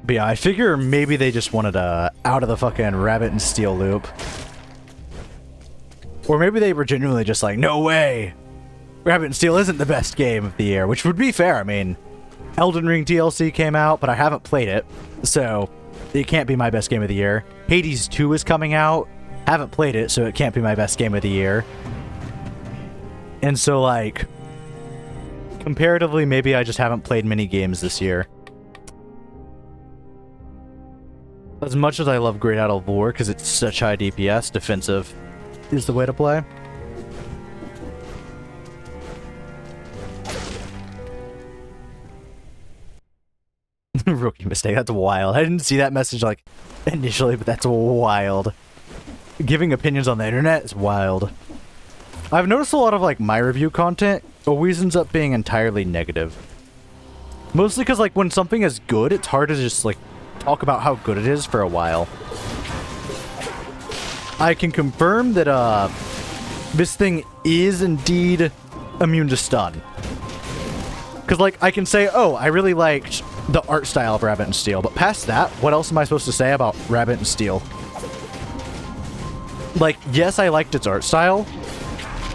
But yeah, I figure maybe they just wanted out of the fucking Rabbit and Steel loop. Or maybe they were genuinely just like, no way! Rabbit and Steel isn't the best game of the year, which would be fair. I mean, Elden Ring DLC came out, but I haven't played it, so it can't be my best game of the year. Hades 2 is coming out, haven't played it, so it can't be my best game of the year. And so, like, comparatively, maybe I just haven't played many games this year. As much as I love Great Out of War, because it's such high DPS, defensive is the way to play. Rookie mistake, that's wild. I didn't see that message, like, initially, but that's wild. Giving opinions on the internet is wild. I've noticed a lot of, like, my review content always ends up being entirely negative. Mostly because, like, when something is good, it's hard to just, like, talk about how good it is for a while. I can confirm that, this thing is indeed immune to stun. Because, like, I can say, oh, I really liked the art style of Rabbit and Steel, but past that, what else am I supposed to say about Rabbit and Steel? Like, yes, I liked its art style,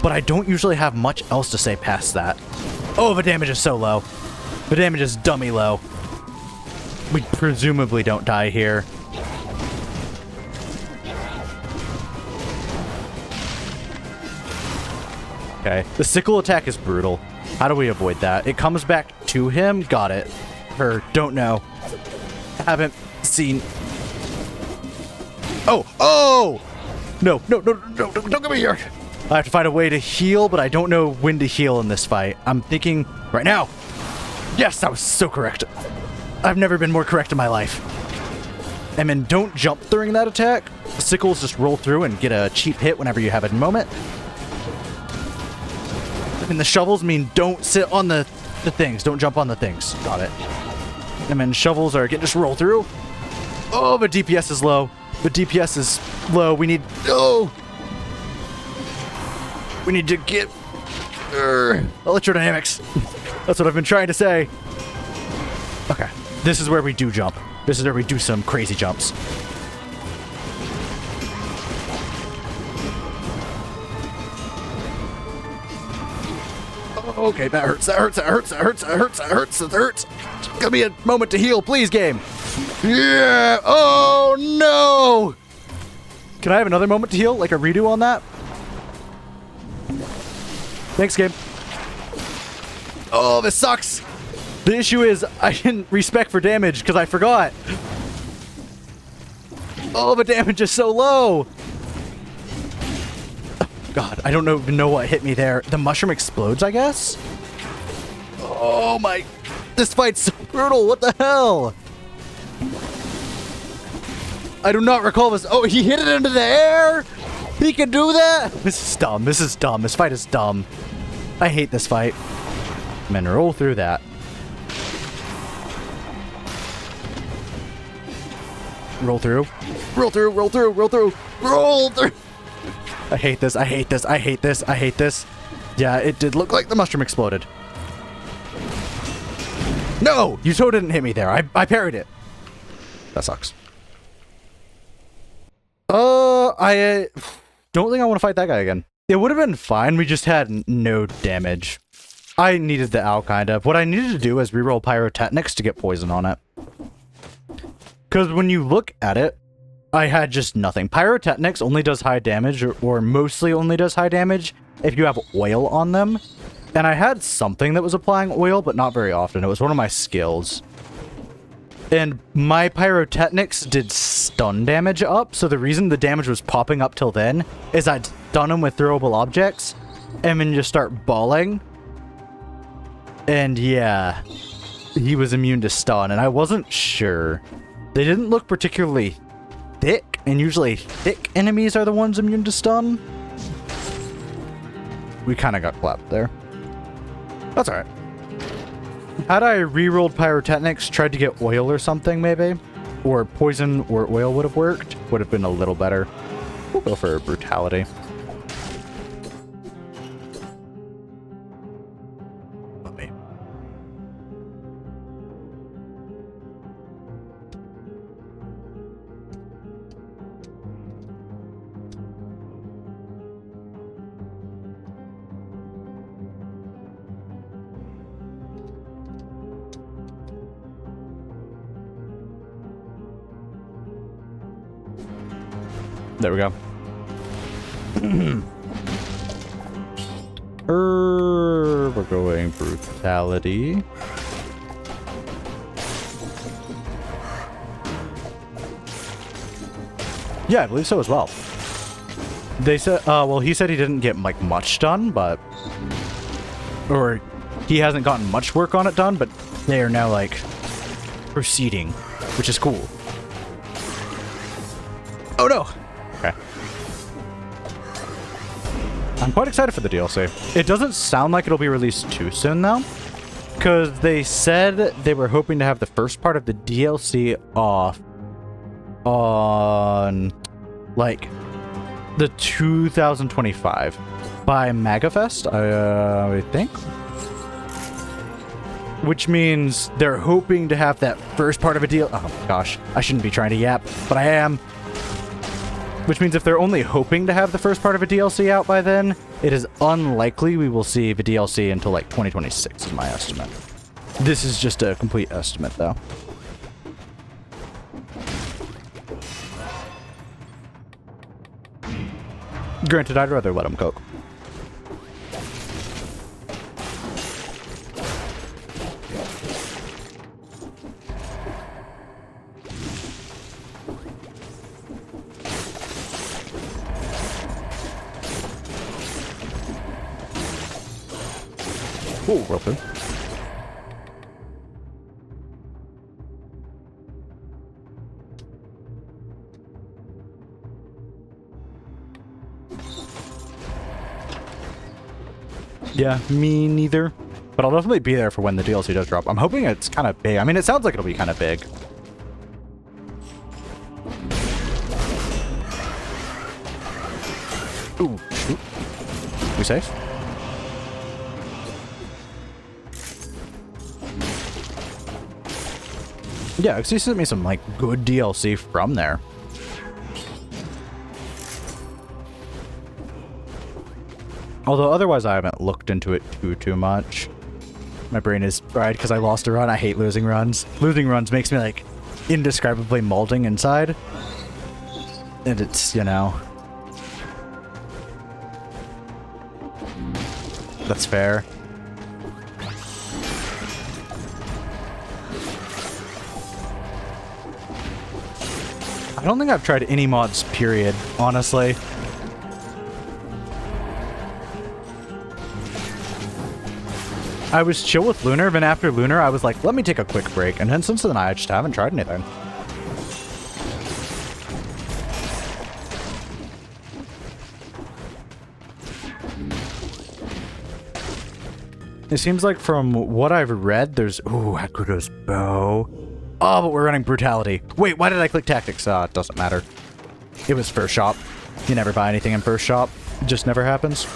but I don't usually have much else to say past that. Oh, the damage is so low. The damage is dummy low. We presumably don't die here. Okay, the sickle attack is brutal. How do we avoid that? It comes back to him. Got it. Or don't know. Haven't seen. Oh! Oh! No, no, no, no, don't get me here. I have to find a way to heal, but I don't know when to heal in this fight. I'm thinking right now. Yes, that was so correct. I've never been more correct in my life. And then don't jump during that attack. Sickles just roll through and get a cheap hit whenever you have a moment. And the shovels mean don't sit on the things. Don't jump on the things. Got it. And then shovels are just roll through. Oh, the DPS is low. The DPS is low. We need... Oh! We need to get... electrodynamics. That's what I've been trying to say. Okay. This is where we do jump. This is where we do some crazy jumps. Okay, that hurts, that hurts, that hurts, that hurts, that hurts, that hurts, that hurts. Give me a moment to heal, please, game. Yeah! Oh, no! Can I have another moment to heal? Like a redo on that? Thanks, game. Oh, this sucks! The issue is, I didn't respec for damage because I forgot. Oh, the damage is so low! God, I don't even know what hit me there. The mushroom explodes, I guess? Oh my... This fight's so brutal, what the hell? I do not recall this. Oh, he hit it into the air? He can do that? This is dumb, this is dumb. This fight is dumb. I hate this fight. I'm gonna roll through that. Roll through. Roll through, roll through, roll through, roll through! I hate this, I hate this, I hate this, I hate this. Yeah, it did look like the mushroom exploded. No! You so didn't hit me there. I parried it. That sucks. I don't think I want to fight that guy again. It would have been fine. We just had no damage. I needed the owl, kind of. What I needed to do is reroll pyrotechnics to get poison on it. Because when you look at it, I had just nothing. Pyrotechnics only does high damage, or mostly only does high damage if you have oil on them. And I had something that was applying oil, but not very often. It was one of my skills. And my pyrotechnics did stun damage up, so the reason the damage was popping up till then is I'd stun him with throwable objects, and then just start bawling. And yeah, he was immune to stun, and I wasn't sure. They didn't look particularly thick, and usually thick enemies are the ones immune to stun. We kind of got clapped there. That's alright. Had I rerolled pyrotechnics, tried to get oil or something, maybe? Or poison or oil would have worked. Would have been a little better. We'll go for brutality. Okay. There we go. We're going brutality. Yeah, I believe so as well. They said, well, he said he didn't get like much done, but, or he hasn't gotten much work on it done, but they are now like proceeding, which is cool. Oh no! Okay. I'm quite excited for the DLC. It doesn't sound like it'll be released too soon, though. Because they said they were hoping to have the first part of the DLC off on, like, the 2025 by MagaFest, I think. which means they're hoping to have that first part of a deal. Oh gosh, I shouldn't be trying to yap, but I am. Which means if they're only hoping to have the first part of a DLC out by then, it is unlikely we will see the DLC until like 2026 is my estimate. This is just a complete estimate though. Granted, I'd rather let them cook. Ooh, real good. Yeah, me neither. But I'll definitely be there for when the DLC does drop. I'm hoping it's kind of big. I mean, it sounds like it'll be kind of big. Ooh, shoot. We safe? Yeah, because he sent me some, like, good DLC from there. Although otherwise I haven't looked into it too much. My brain is fried because I lost a run. I hate losing runs. Losing runs makes me like indescribably molding inside. And it's, you know. That's fair. I don't think I've tried any mods, period, honestly. I was chill with Lunar, then after Lunar, I was like, let me take a quick break. And then since then, I just haven't tried anything. It seems like from what I've read, there's... Ooh, Hakuto's bow. Oh, but we're running Brutality. Wait, why did I click Tactics? It doesn't matter. It was first shop. You never buy anything in first shop. It just never happens.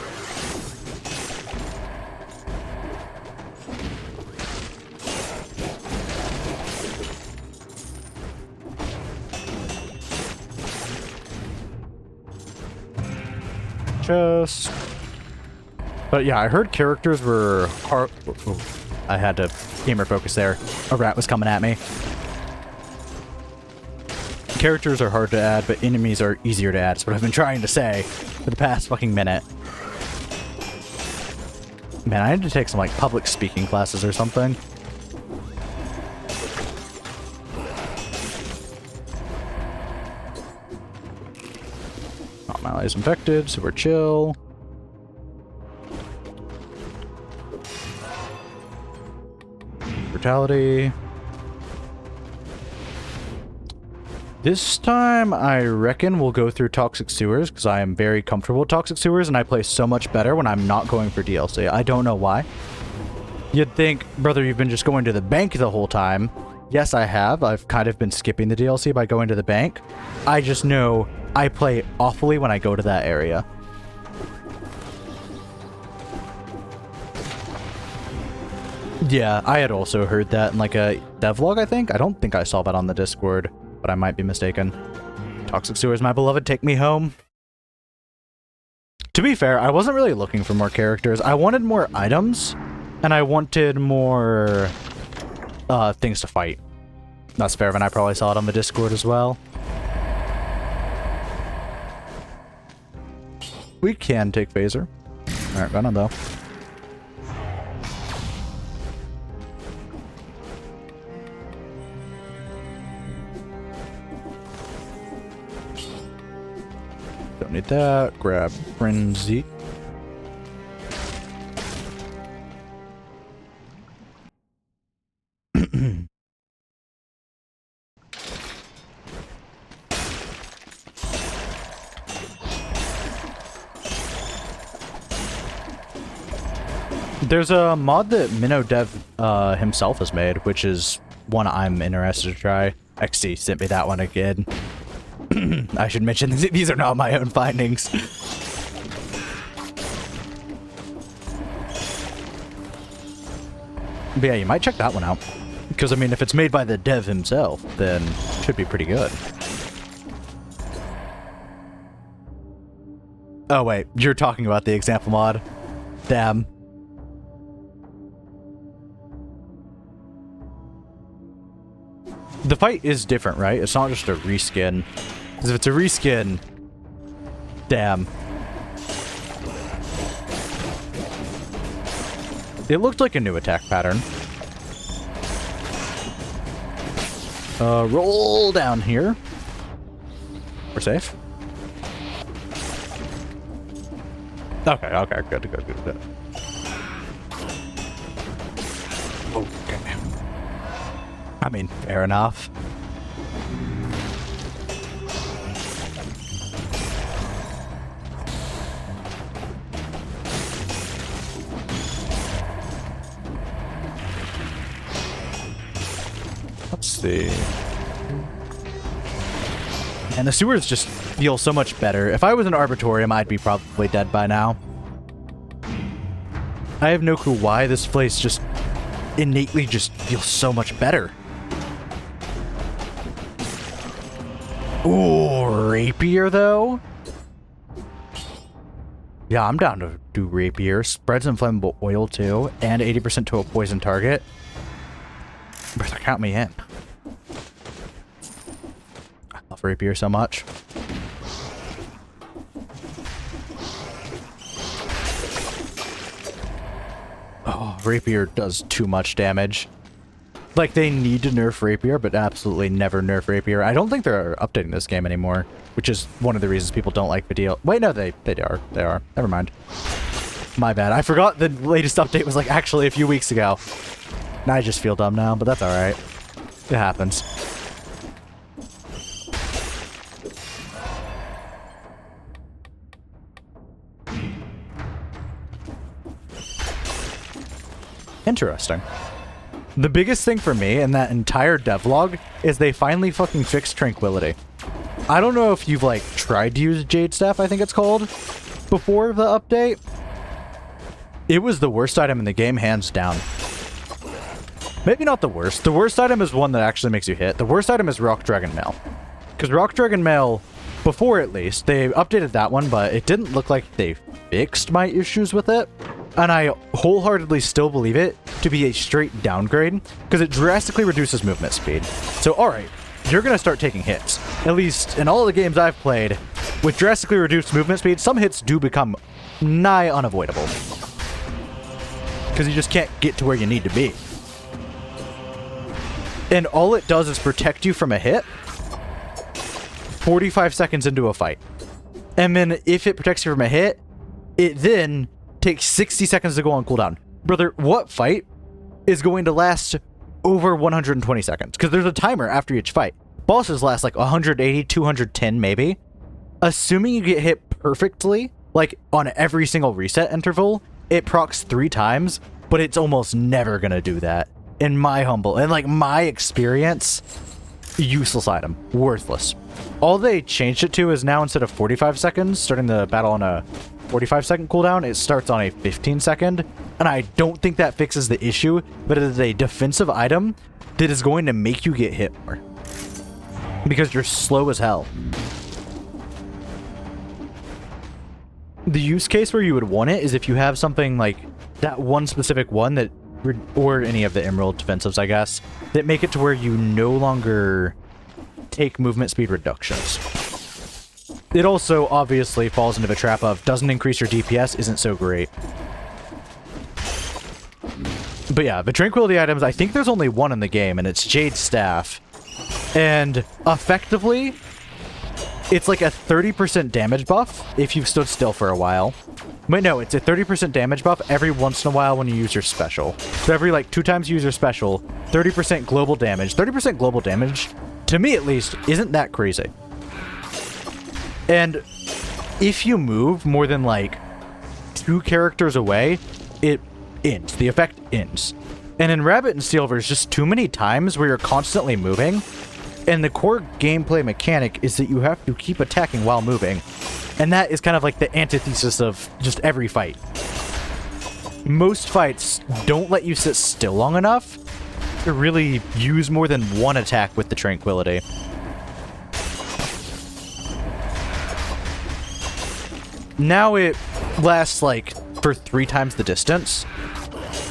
But yeah, I heard characters were hard. Oh, I had to gamer focus there. A rat was coming at me. Characters are hard to add, but enemies are easier to add. That's what I've been trying to say for the past fucking minute. Man, I need to take some like public speaking classes or something. My ally's infected, so we're chill. Brutality. This time, I reckon we'll go through Toxic Sewers, because I am very comfortable with Toxic Sewers, and I play so much better when I'm not going for DLC. I don't know why. You'd think, brother, you've been just going to the bank the whole time. Yes, I have. I've kind of been skipping the DLC by going to the bank. I just know I play awfully when I go to that area. Yeah, I had also heard that in like a devlog, I think. I don't think I saw that on the Discord, but I might be mistaken. Toxic Sewers, my beloved, take me home. To be fair, I wasn't really looking for more characters. I wanted more items, and I wanted more things to fight. That's fair, and I probably saw it on the Discord as well. We can take phaser. Alright, run on though. Don't need that. Grab Frenzy. There's a mod that Minnow Dev himself has made, which is one I'm interested to try. XC sent me that one again. I should mention these are not my own findings. But yeah, you might check that one out. Because, I mean, if it's made by the dev himself, then it should be pretty good. Oh, wait. You're talking about the example mod. Damn. The fight is different, right? It's not just a reskin. Because if it's a reskin... Damn. It looked like a new attack pattern. Roll down here. We're safe. Okay, good. Okay. I mean, fair enough. Let's see. And the sewers just feel so much better. If I was an Arbitorium, I'd be probably dead by now. I have no clue why this place just innately just feels so much better. Ooh, Rapier though? Yeah, I'm down to do Rapier. Spreads inflammable oil too, and 80% to a poison target. Brother, count me in. I love Rapier so much. Oh, Rapier does too much damage. Like, they need to nerf Rapier, but absolutely never nerf Rapier. I don't think they're updating this game anymore, which is one of the reasons people don't like video. Wait, no, they are. They are. Never mind. My bad. I forgot the latest update was, like, actually a few weeks ago. I just feel dumb now, but that's alright. It happens. Interesting. The biggest thing for me in that entire devlog is they finally fucking fixed Tranquility. I don't know if you've, like, tried to use Jade Staff, I think it's called, before the update. It was the worst item in the game, hands down. Maybe not the worst. The worst item is one that actually makes you hit. The worst item is Rock Dragon Mail. Because Rock Dragon Mail, before at least, they updated that one, but it didn't look like they fixed my issues with it. And I wholeheartedly still believe it to be a straight downgrade, because it drastically reduces movement speed. So, alright, you're going to start taking hits. At least in all the games I've played, with drastically reduced movement speed, some hits do become nigh unavoidable. Because you just can't get to where you need to be. And all it does is protect you from a hit 45 seconds into a fight. And then if it protects you from a hit, it then takes 60 seconds to go on cooldown. Brother, what fight is going to last over 120 seconds? Because there's a timer after each fight. Bosses last like 180, 210 maybe. Assuming you get hit perfectly, like on every single reset interval, it procs 3 times, but it's almost never gonna do that. In my humble, and like my experience, useless item. Worthless. All they changed it to is now instead of 45 seconds, starting the battle on a 45-second cooldown, it starts on a 15-second, and I don't think that fixes the issue, but it is a defensive item that is going to make you get hit more. Because you're slow as hell. The use case where you would want it is if you have something like that one specific one that, or any of the Emerald defensives, I guess, that make it to where you no longer take movement speed reductions. It also obviously falls into the trap of doesn't increase your DPS, isn't so great. But yeah, the Tranquility items, I think there's only one in the game, and it's Jade Staff. And effectively, it's like a 30% damage buff if you've stood still for a while. Wait, no, it's a 30% damage buff every once in a while when you use your special. So every, like, 2 times you use your special, 30% global damage. 30% global damage, to me at least, isn't that crazy. And if you move more than, like, 2 characters away, it ends. The effect ends. And in Rabbit and Steel, there's just too many times where you're constantly moving, and the core gameplay mechanic is that you have to keep attacking while moving. And that is kind of like the antithesis of just every fight. most fights don't let you sit still long enough to really use more than one attack with the Tranquility. Now it lasts like for 3 times the distance,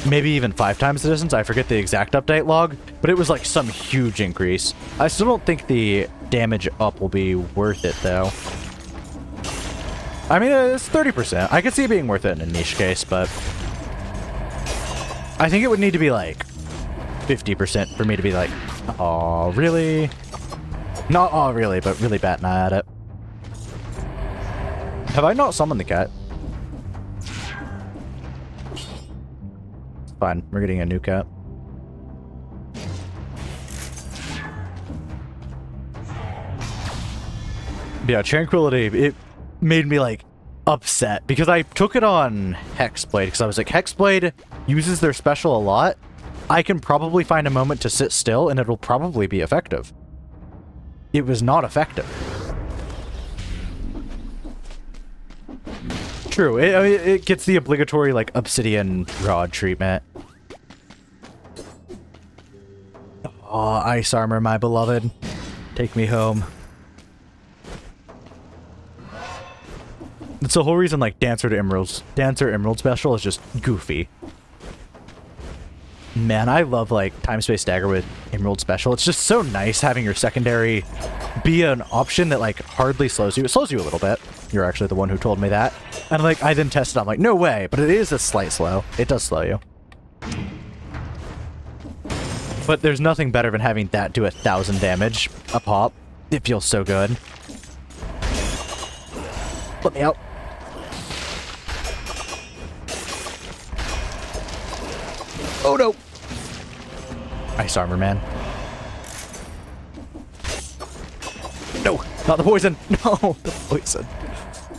maybe even 5 times the distance. I forget the exact update log, but it was like some huge increase. I still don't think the damage up will be worth it though. I mean, it's 30%. I could see it being worth it in a niche case, but I think it would need to be like 50% for me to be like, oh, really? Not oh, really, but really bad an eye at it. Have I not summoned the cat? It's fine. We're getting a new cat. Yeah, Tranquility, it made me like upset because I took it on Hexblade because I was like, Hexblade uses their special a lot. I can probably find a moment to sit still and it'll probably be effective. It was not effective. True, it gets the obligatory like obsidian rod treatment. Oh, ice armor, my beloved. Take me home. That's the whole reason like Dancer Emerald special is just goofy. Man, I love like Time Space Dagger with Emerald Special. It's just so nice having your secondary be an option that like hardly slows you. It slows you a little bit. You're actually the one who told me that. And like I then tested, I'm like, no way, but it is a slight slow. It does slow you. But there's nothing better than having that do 1,000 damage a pop. It feels so good. Let me out. Oh no! Ice armor, man. No! Not the poison! No! The poison.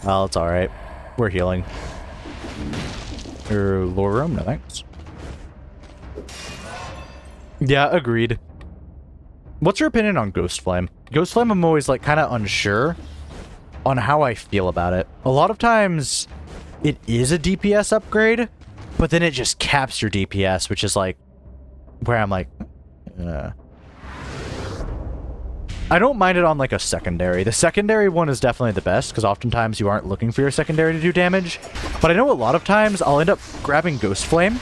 Oh, it's alright. We're healing. Lore room? No thanks. Yeah, agreed. What's your opinion on Ghost Flame? Ghost Flame, I'm always like kind of unsure on how I feel about it. A lot of times it is a DPS upgrade, but then it just caps your DPS, which is like where I'm like, I don't mind it on like a secondary. The secondary one is definitely the best because oftentimes you aren't looking for your secondary to do damage. But I know a lot of times I'll end up grabbing Ghost Flame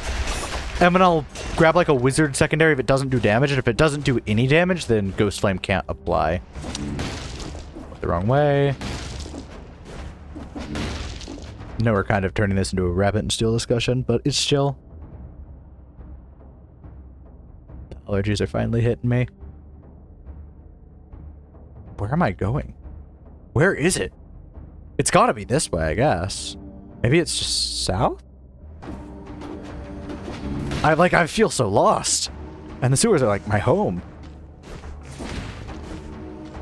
and then I'll grab like a wizard secondary if it doesn't do damage. And if it doesn't do any damage, then Ghost Flame can't apply. The wrong way. I know we're kind of turning this into a rabbit and steel discussion, but it's chill. The allergies are finally hitting me. Where am I going? Where is it? It's gotta be this way, I guess. Maybe it's just south? I feel so lost. And the sewers are like my home.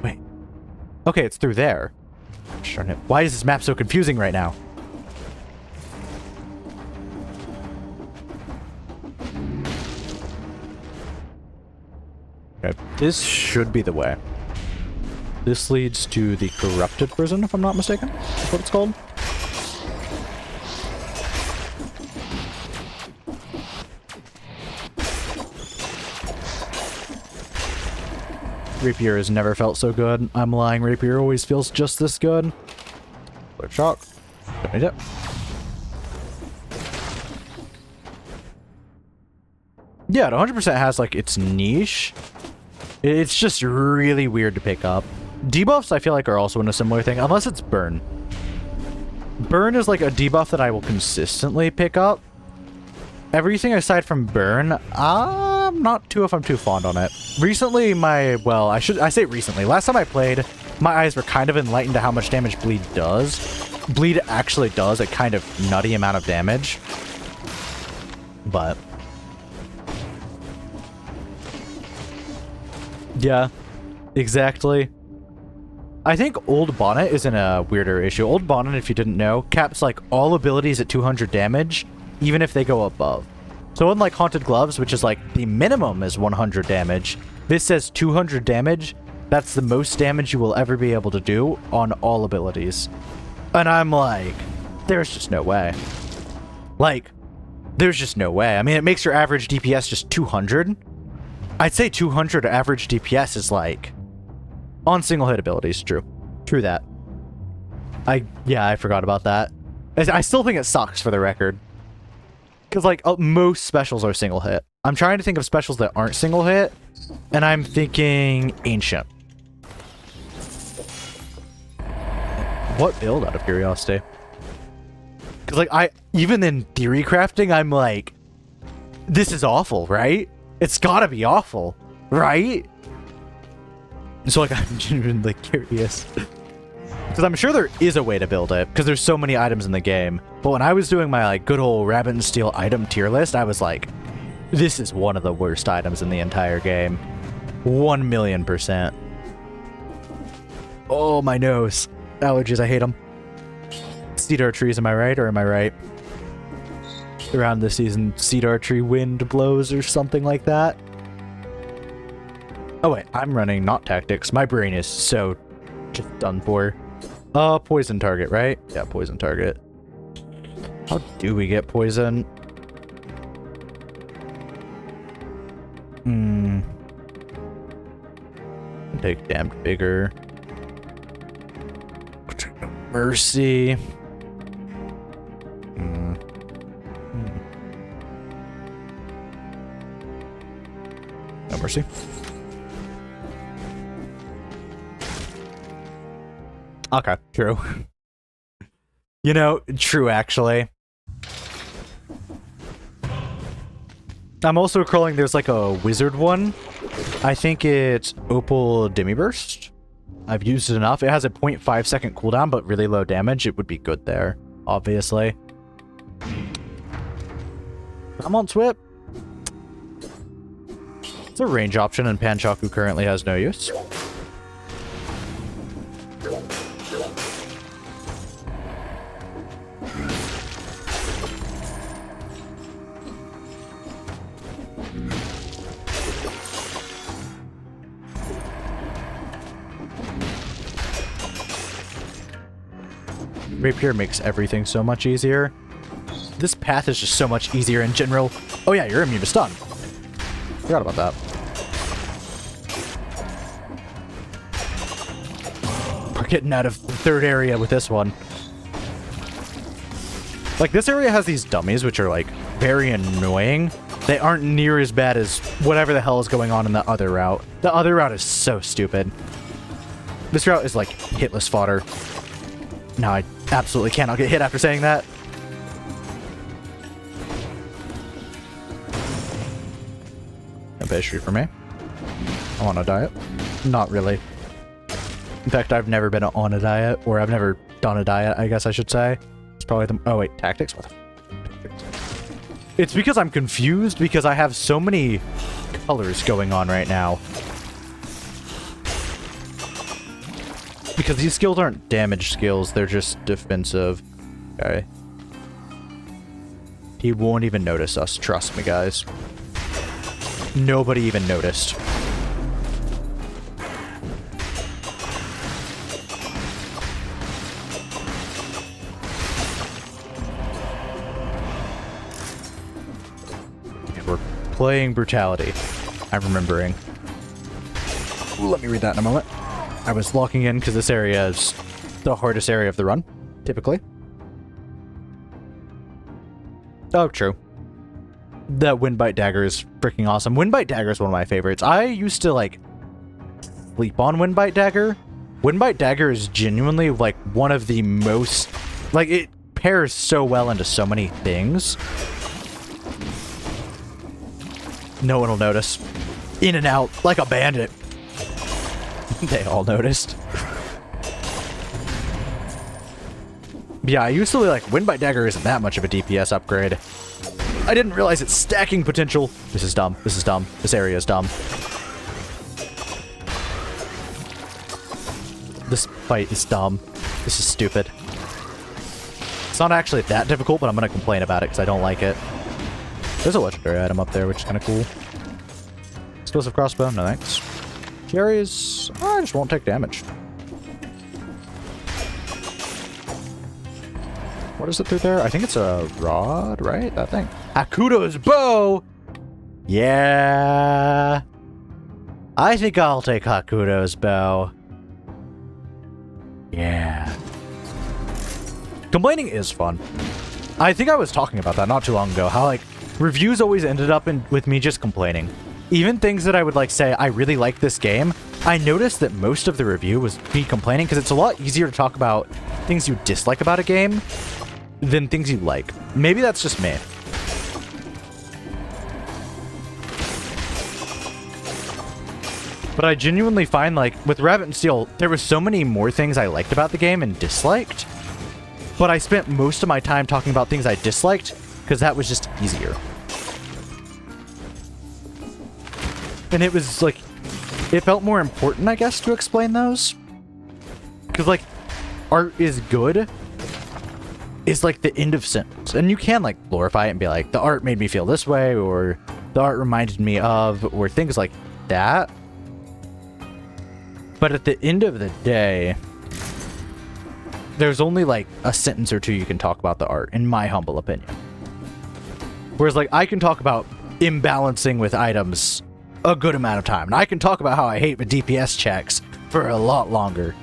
Wait. Okay, it's through there. Darn it. Why is this map so confusing right now? Okay, this should be the way. This leads to the corrupted prison, if I'm not mistaken. That's what it's called. Rapier has never felt so good. I'm lying, Rapier always feels just this good. Flip shock. Don't need it. Yeah, it 100% has like its niche. It's just really weird to pick up. Debuffs, I feel like, are also in a similar thing, unless it's Burn. Burn is like a debuff that I will consistently pick up. Everything aside from Burn, I'm not too fond on it. Recently, I say recently, last time I played, my eyes were kind of enlightened to how much damage Bleed does. Bleed actually does a kind of nutty amount of damage. But yeah, exactly. I think Old Bonnet is in a weirder issue. Old Bonnet, if you didn't know, caps like all abilities at 200 damage, even if they go above. So unlike Haunted Gloves, which is like the minimum is 100 damage, this says 200 damage. That's the most damage you will ever be able to do on all abilities. And I'm like, there's just no way. Like, There's just no way. I mean, it makes your average DPS just 200. I'd say 200 average DPS is like on single hit abilities. True that. I forgot about that. I still think it sucks, for the record, because like most specials are single hit. I'm trying to think of specials that aren't single hit, and I'm thinking Ancient. What build, out of curiosity? Because like even in theory crafting, I'm like, this is awful, right? It's gotta be awful, right? So like, I'm genuinely curious. Because I'm sure there is a way to build it, because there's so many items in the game. But when I was doing my like good old Rabbit and Steel item tier list, I was like, this is one of the worst items in the entire game. 1,000,000%. Oh, my nose. Allergies, I hate them. Cedar trees, am I right, or am I right? Around this season, cedar tree wind blows or something like that. Oh wait, I'm running not tactics. My brain is so just done for. Poison target, right? Yeah, poison target. How do we get poison? Take damned bigger. Mercy. No mercy. Okay, true. You know, true actually. I'm also recalling there's like a wizard one. I think it's Opal Demiburst. I've used it enough. It has a 0.5 second cooldown, but really low damage. It would be good there, obviously. I'm on Swip. It's a range option, and Panchaku currently has no use. Rapier makes everything so much easier. This path is just so much easier in general. Oh yeah, you're immune to stun. Forgot about that. We're getting out of the third area with this one. Like, this area has these dummies, which are, like, very annoying. They aren't near as bad as whatever the hell is going on in the other route. The other route is so stupid. This route is, like, hitless fodder. No, I absolutely cannot get hit after saying that. No pastry for me. I'm on a diet. Not really. In fact, I've never been on a diet, or I've never done a diet, I guess I should say. It's probably the... Oh, wait, tactics? What the... It's because I'm confused, because I have so many colors going on right now. Because these skills aren't damage skills, they're just defensive. Okay. He won't even notice us, trust me, guys. Nobody even noticed. Okay, we're playing brutality. I'm remembering. Let me read that in a moment. I was locking in because this area is the hardest area of the run, typically. Oh, true. The Windbite Dagger is freaking awesome. Windbite Dagger is one of my favorites. I used to, like, sleep on Windbite Dagger. Windbite Dagger is genuinely, like, one of the most... Like, it pairs so well into so many things. No one will notice. In and out, like a bandit. They all noticed. Yeah, I used to like Windbite Dagger isn't that much of a DPS upgrade. I didn't realize its stacking potential. This is dumb. This is dumb. This area is dumb. This fight is dumb. This is stupid. It's not actually that difficult, but I'm gonna complain about it because I don't like it. There's a legendary item up there, which is kind of cool. Explosive crossbow, no thanks. Cherries, I just won't take damage. What is it through there? I think it's a rod, right? That thing. Hakuto's bow! Yeah. I think I'll take Hakuto's bow. Yeah. Complaining is fun. I think I was talking about that not too long ago. How, like, reviews always ended up with me just complaining. Even things that I would, like, say, I really like this game, I noticed that most of the review was me complaining because it's a lot easier to talk about things you dislike about a game than things you like. Maybe that's just me. But I genuinely find, like, with Rabbit and Steel, there was so many more things I liked about the game and disliked. But I spent most of my time talking about things I disliked because that was just easier. And it was, like, it felt more important, I guess, to explain those. Because, like, art is good is, like, the end of sentence. And you can, like, glorify it and be like, the art made me feel this way, or the art reminded me of, or things like that. But at the end of the day, there's only, like, a sentence or two you can talk about the art, in my humble opinion. Whereas, like, I can talk about imbalancing with items a good amount of time. And I can talk about how I hate the DPS checks for a lot longer.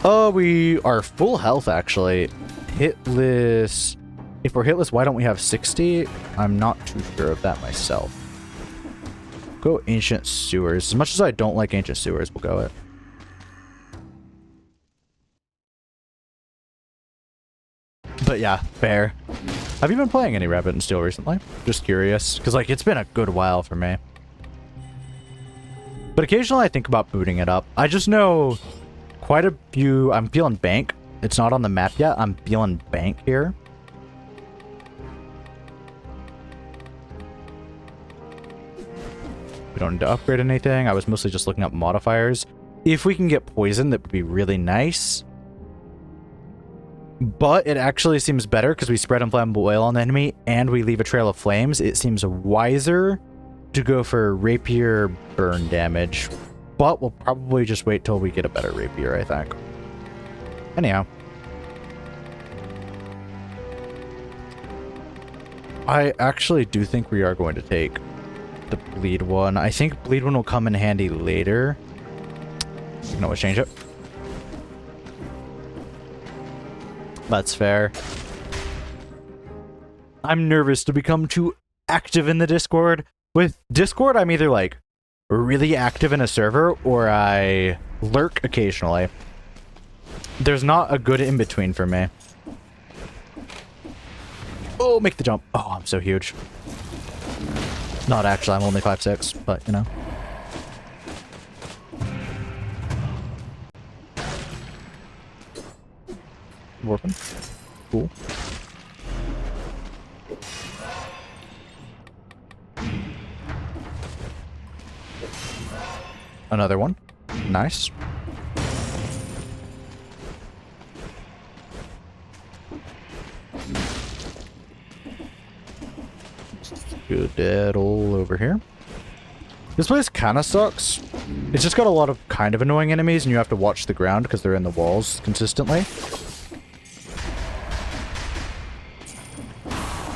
Oh, we are full health, actually. Hitless. If we're hitless, why don't we have 60? I'm not too sure of that myself. Go Ancient Sewers. As much as I don't like Ancient Sewers, we'll go it. But yeah, fair. Have you been playing any Rabbit and Steel recently? Just curious. Because, like, it's been a good while for me. But occasionally I think about booting it up. I just know quite a few... I'm feeling Bank. It's not on the map yet. I'm feeling Bank here. We don't need to upgrade anything. I was mostly just looking up modifiers. If we can get poison, that would be really nice. But it actually seems better because we spread inflammable oil on the enemy and we leave a trail of flames. It seems wiser to go for rapier burn damage, but we'll probably just wait till we get a better rapier, I think. Anyhow. I actually do think we are going to take the bleed one. I think bleed one will come in handy later. You can always change it. That's fair. I'm nervous to become too active in the Discord. With Discord, I'm either, like, really active in a server, or I lurk occasionally. There's not a good in-between for me. Oh, make the jump. Oh, I'm so huge. Not actually, I'm only 5'6", but, you know. Warping. Cool. Another one. Nice. Good dead all over here. This place kind of sucks. It's just got a lot of kind of annoying enemies, and you have to watch the ground because they're in the walls consistently.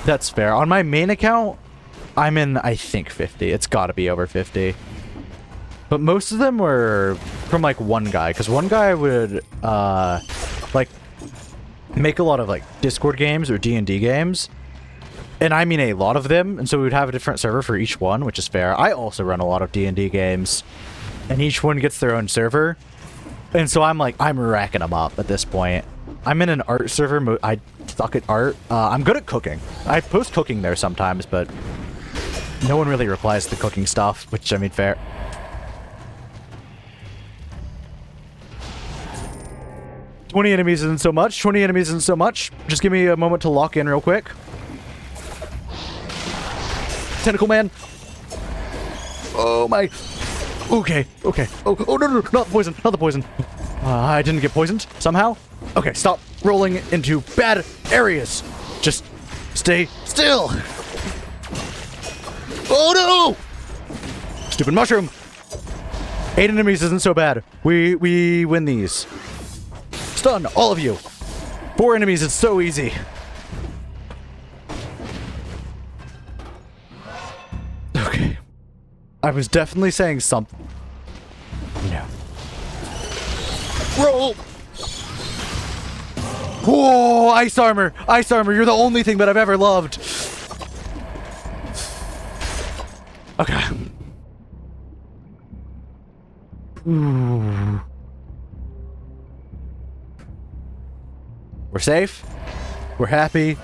That's fair. On my main account, I'm in, I think, 50. It's got to be over 50. But most of them were from, like, one guy. Because one guy would, like, make a lot of, like, Discord games or D&D games. And I mean a lot of them. And so we would have a different server for each one, which is fair. I also run a lot of D&D games. And each one gets their own server. And so I'm, like, I'm racking them up at this point. I'm in an art server. I suck at art. I'm good at cooking. I post cooking there sometimes, but no one really replies to the cooking stuff, which, I mean, fair. "20 enemies isn't so much. 20 enemies isn't so much. Just give me a moment to lock in real quick. Tentacle man. Oh my. Okay, okay. Oh, no, not the poison. Not the poison. I didn't get poisoned somehow. Okay, stop rolling into bad areas. Just stay still. Oh no! Stupid mushroom. 8 enemies isn't so bad. We win these. Stun all of you. 4 enemies is so easy. Okay. I was definitely saying something. No. Roll! Whoa, ice armor! Ice armor, you're the only thing that I've ever loved. Okay. Ooh. We're safe, we're happy,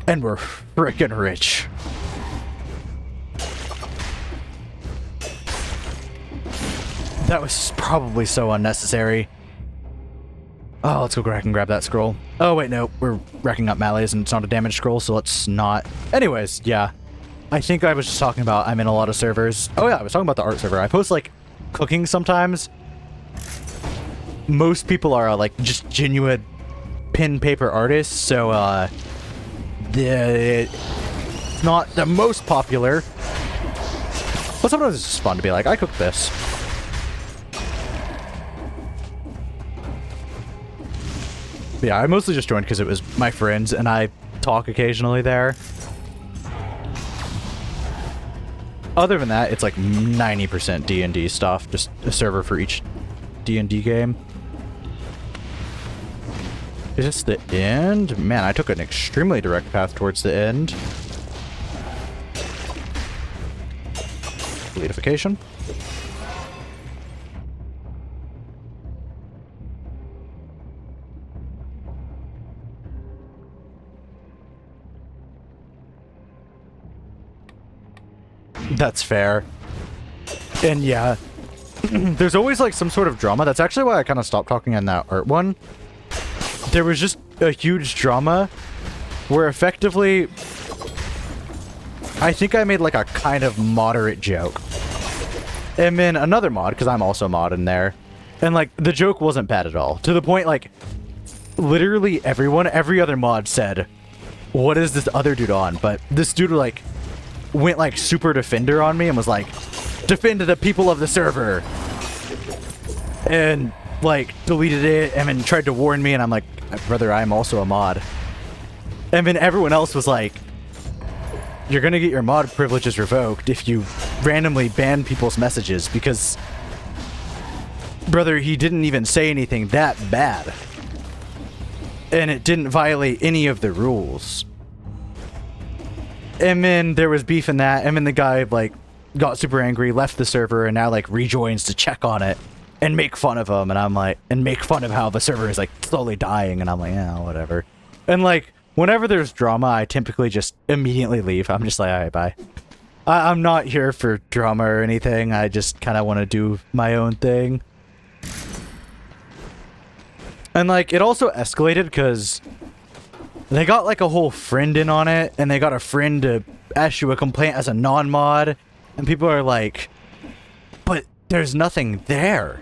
and we're frickin' rich. That was probably so unnecessary. Oh, let's go back and grab that scroll. Oh, wait, no. We're racking up melees and it's not a damage scroll, so let's not. Anyways, yeah. I think I was just talking about I'm in a lot of servers. Oh, yeah, I was talking about the art server. I post, like, cooking sometimes. Most people are, like, just genuine pen paper artists, so, it's not the most popular. But sometimes it's just fun to be like, I cooked this. Yeah, I mostly just joined because it was my friends, and I talk occasionally there. Other than that, it's like 90% D&D stuff, just a server for each D&D game. Is this the end? Man, I took an extremely direct path towards the end. Solidification. That's fair. And yeah, there's always like some sort of drama. That's actually why I kind of stopped talking on that art one. There was just a huge drama where effectively I think I made like a kind of moderate joke. And then another mod, because I'm also a mod in there. And like the joke wasn't bad at all. To the point like literally every other mod said, what is this other dude on? But this dude like went like super defender on me and was like, defend the people of the server. And like deleted it and then tried to warn me and I'm like, brother, I'm also a mod. And then everyone else was like, you're gonna get your mod privileges revoked if you randomly ban people's messages because, brother, he didn't even say anything that bad. And it didn't violate any of the rules. And then there was beef in that, and then the guy, like, got super angry, left the server, and now, like, rejoins to check on it and make fun of him, and I'm like, and make fun of how the server is, like, slowly dying, and I'm like, yeah, whatever. And, like, whenever there's drama, I typically just immediately leave. I'm just like, alright, bye. I'm not here for drama or anything, I just kind of want to do my own thing. And, like, it also escalated, because they got like a whole friend in on it, and they got a friend to issue a complaint as a non-mod, and people are like, but there's nothing there.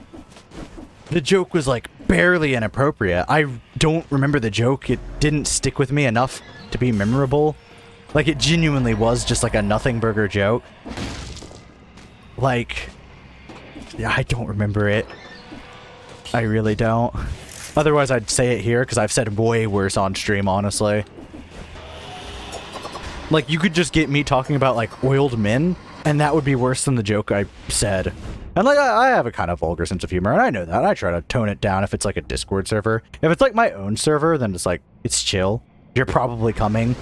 The joke was like barely inappropriate. I don't remember the joke. It didn't stick with me enough to be memorable. Like it genuinely was just like a nothing burger joke. Like, yeah, I don't remember it. I really don't. Otherwise, I'd say it here, because I've said way worse on stream, honestly. Like, you could just get me talking about, like, oiled men, and that would be worse than the joke I said. And, like, I have a kind of vulgar sense of humor, and I know that. I try to tone it down if it's, like, a Discord server. If it's, like, my own server, then it's, like, it's chill. You're probably coming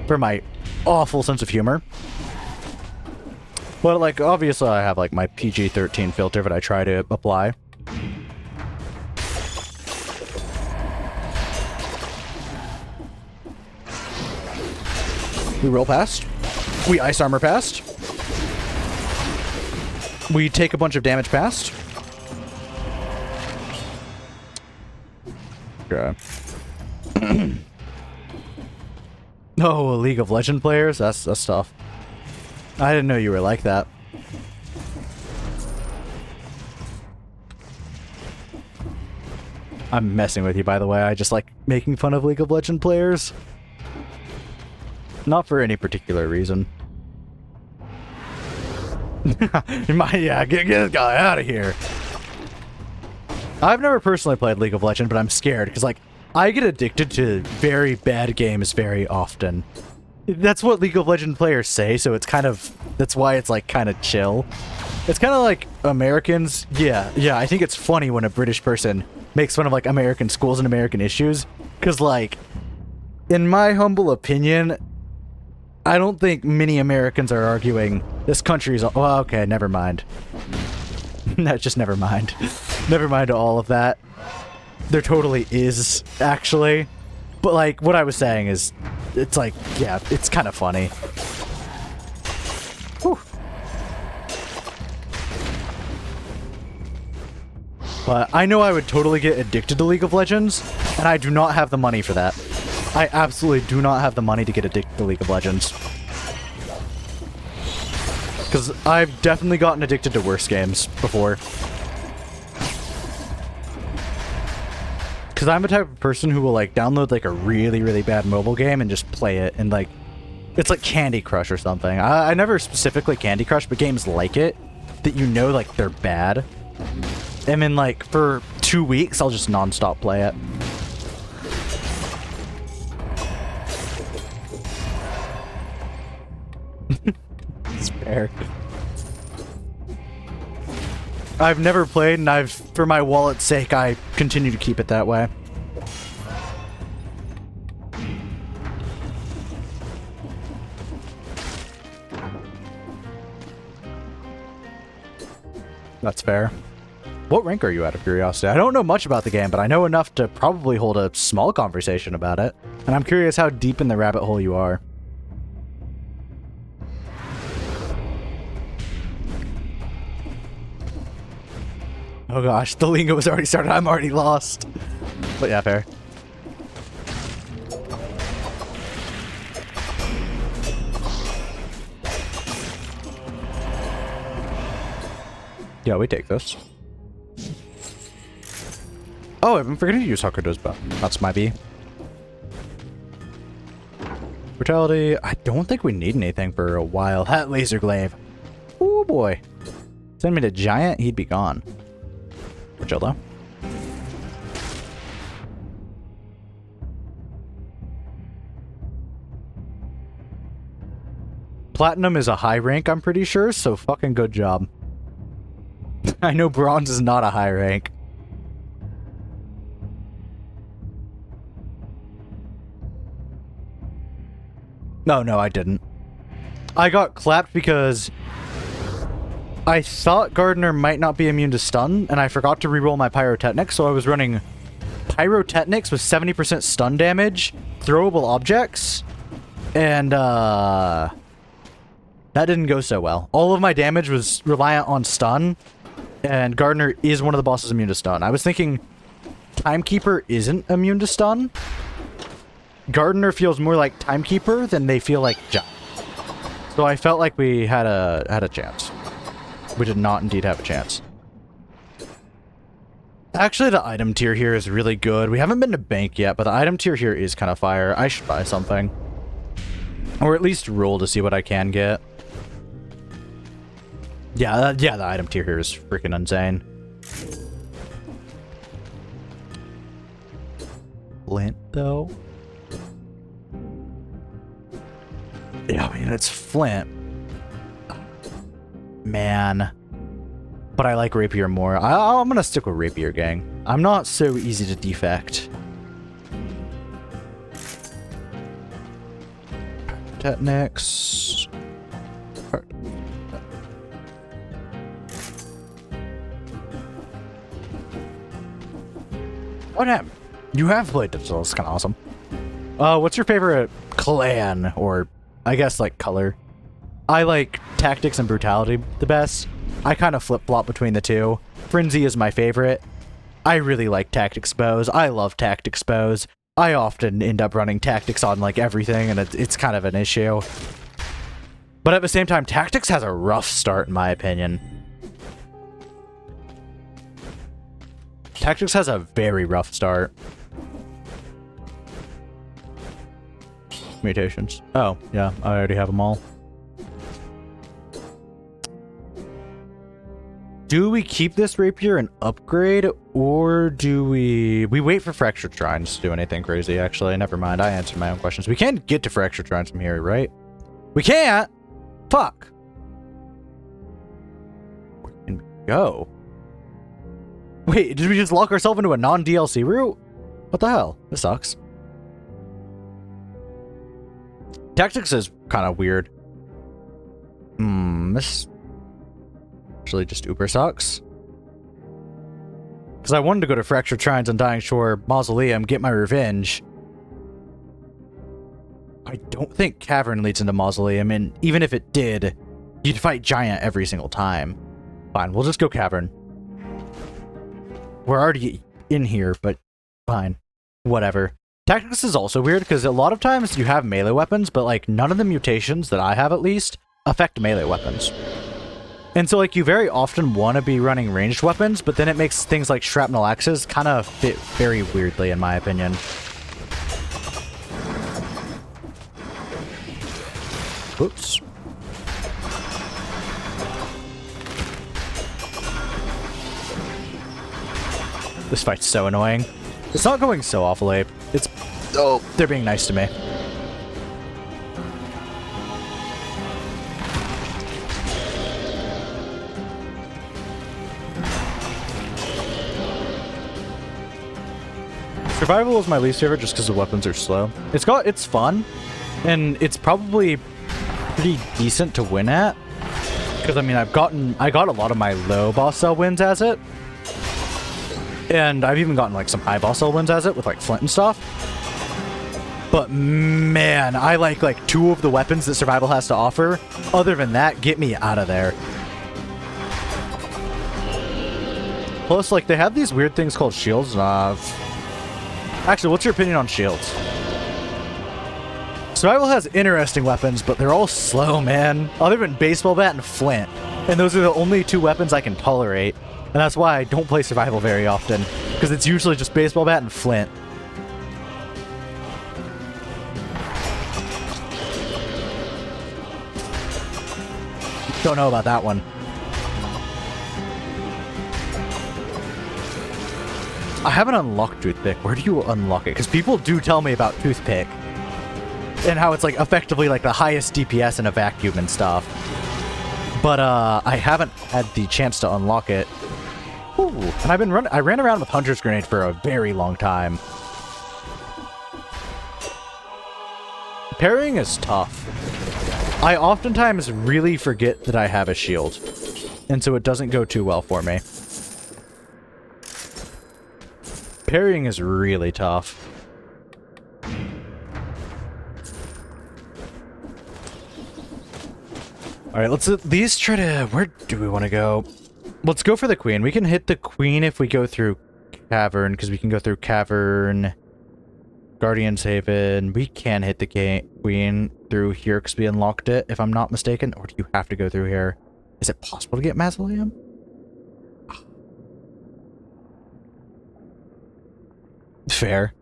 for my awful sense of humor. But, like, obviously I have, like, my PG-13 filter that I try to apply. We roll past. We ice armor past. We take a bunch of damage past. Okay. Oh, League of Legends players? That's tough. I didn't know you were like that. I'm messing with you, by the way. I just like making fun of League of Legends players. Not for any particular reason. Yeah, get this guy out of here. I've never personally played League of Legends, but I'm scared, because, like, I get addicted to very bad games very often. That's what League of Legends players say, so it's kind of... That's why it's, like, kind of chill. It's kind of like Americans... Yeah, I think it's funny when a British person makes fun of, like, American schools and American issues. Because, like, in my humble opinion, I don't think many Americans are arguing this country's... Well, okay, never mind. No, just never mind. Never mind all of that. There totally is, actually. But, like, what I was saying is... It's like, yeah, it's kind of funny. Whew. But I know I would totally get addicted to League of Legends, and I do not have the money for that. I absolutely do not have the money to get addicted to League of Legends. Because I've definitely gotten addicted to worse games before. Because I'm the type of person who will, like, download, like, a really, really bad mobile game and just play it, and, like, it's like Candy Crush or something. I never specifically Candy Crush, but games like it, that you know, like, they're bad. And then, like, for 2 weeks, I'll just non-stop play it. It's fair. I've never played, and for my wallet's sake, I continue to keep it that way. That's fair. What rank are you out of curiosity? I don't know much about the game, but I know enough to probably hold a small conversation about it. And I'm curious how deep in the rabbit hole you are. Oh gosh, the lingo was already started. I'm already lost. But yeah, fair. Yeah, we take this. Oh, I've been forgetting to use Hakudo's bow. That's my B. Brutality. I don't think we need anything for a while. That laser glaive. Oh boy. Send me to Giant, he'd be gone. Chill though. Platinum is a high rank, I'm pretty sure, so fucking good job. I know bronze is not a high rank. No, I didn't. I got clapped because I thought Gardener might not be immune to stun, and I forgot to reroll my Pyrotechnics, so I was running Pyrotechnics with 70% stun damage, throwable objects, and that didn't go so well. All of my damage was reliant on stun, and Gardener is one of the bosses immune to stun. I was thinking Timekeeper isn't immune to stun. Gardener feels more like Timekeeper than they feel like Giant. So I felt like we had a chance. We did not indeed have a chance. Actually, the item tier here is really good. We haven't been to bank yet, but the item tier here is kind of fire. I should buy something. Or at least roll to see what I can get. Yeah, the item tier here is freaking insane. Flint, though? Yeah, I mean, it's Flint. Man. But I like Rapier more. I'm gonna stick with Rapier, gang. I'm not so easy to defect. Technics. Oh, damn. You have played it, so it's kind of awesome. What's your favorite clan, or I guess, like, color? I like Tactics and Brutality the best. I kind of flip-flop between the two. Frenzy is my favorite. I really like Tactics bows. I love Tactics bows. I often end up running Tactics on, like, everything, and it's kind of an issue. But at the same time, Tactics has a rough start, in my opinion. Tactics has a very rough start. Mutations. Oh, yeah, I already have them all. do we keep this rapier and upgrade, or do we wait for fractured shrines to do anything crazy? Actually, never mind. I answered my own questions. We can't get to fractured shrines from here, right? We can't. Fuck. Where can we go? Wait, did we just lock ourselves into a non-DLC route? What the hell? This sucks. Tactics is kind of weird. This actually just uber sucks. Because I wanted to go to Fractured Shrines and Dying Shore Mausoleum, get my revenge. I don't think Cavern leads into Mausoleum, and even if it did, you'd fight Giant every single time. Fine, we'll just go Cavern. We're already in here, but fine. Whatever. Tactics is also weird, because a lot of times you have melee weapons, but like none of the mutations that I have at least affect melee weapons. And so like you very often want to be running ranged weapons, but then it makes things like shrapnel axes kind of fit very weirdly in my opinion. Oops. This fight's so annoying. It's not going so awfully. It's... oh, they're being nice to me. Survival is my least favorite just because the weapons are slow. It's fun, and it's probably pretty decent to win at. Because I mean, I got a lot of my low boss cell wins as it. And I've even gotten like some high boss cell wins as it with like flint and stuff. But man, I like two of the weapons that survival has to offer. Other than that, get me out of there. Plus, like, they have these weird things called shields. Actually, what's your opinion on shields? Survival has interesting weapons, but they're all slow, man. Other than baseball bat and flint. And those are the only two weapons I can tolerate. And that's why I don't play survival very often. Because it's usually just baseball bat and flint. Don't know about that one. I haven't unlocked Toothpick. Where do you unlock it? Because people do tell me about Toothpick. And how it's like effectively like the highest DPS in a vacuum and stuff. But I haven't had the chance to unlock it. Ooh, and I ran around with Hunter's Grenade for a very long time. Parrying is tough. I oftentimes really forget that I have a shield. And so it doesn't go too well for me. Parrying is really tough. Alright, let's at least try to... where do we want to go? Let's go for the queen. We can hit the queen if we go through Cavern, because we can go through Cavern, Guardian's Haven. We can hit the queen through here because we unlocked it, if I'm not mistaken. Or do you have to go through here? Is it possible to get Mausoleum? Fair.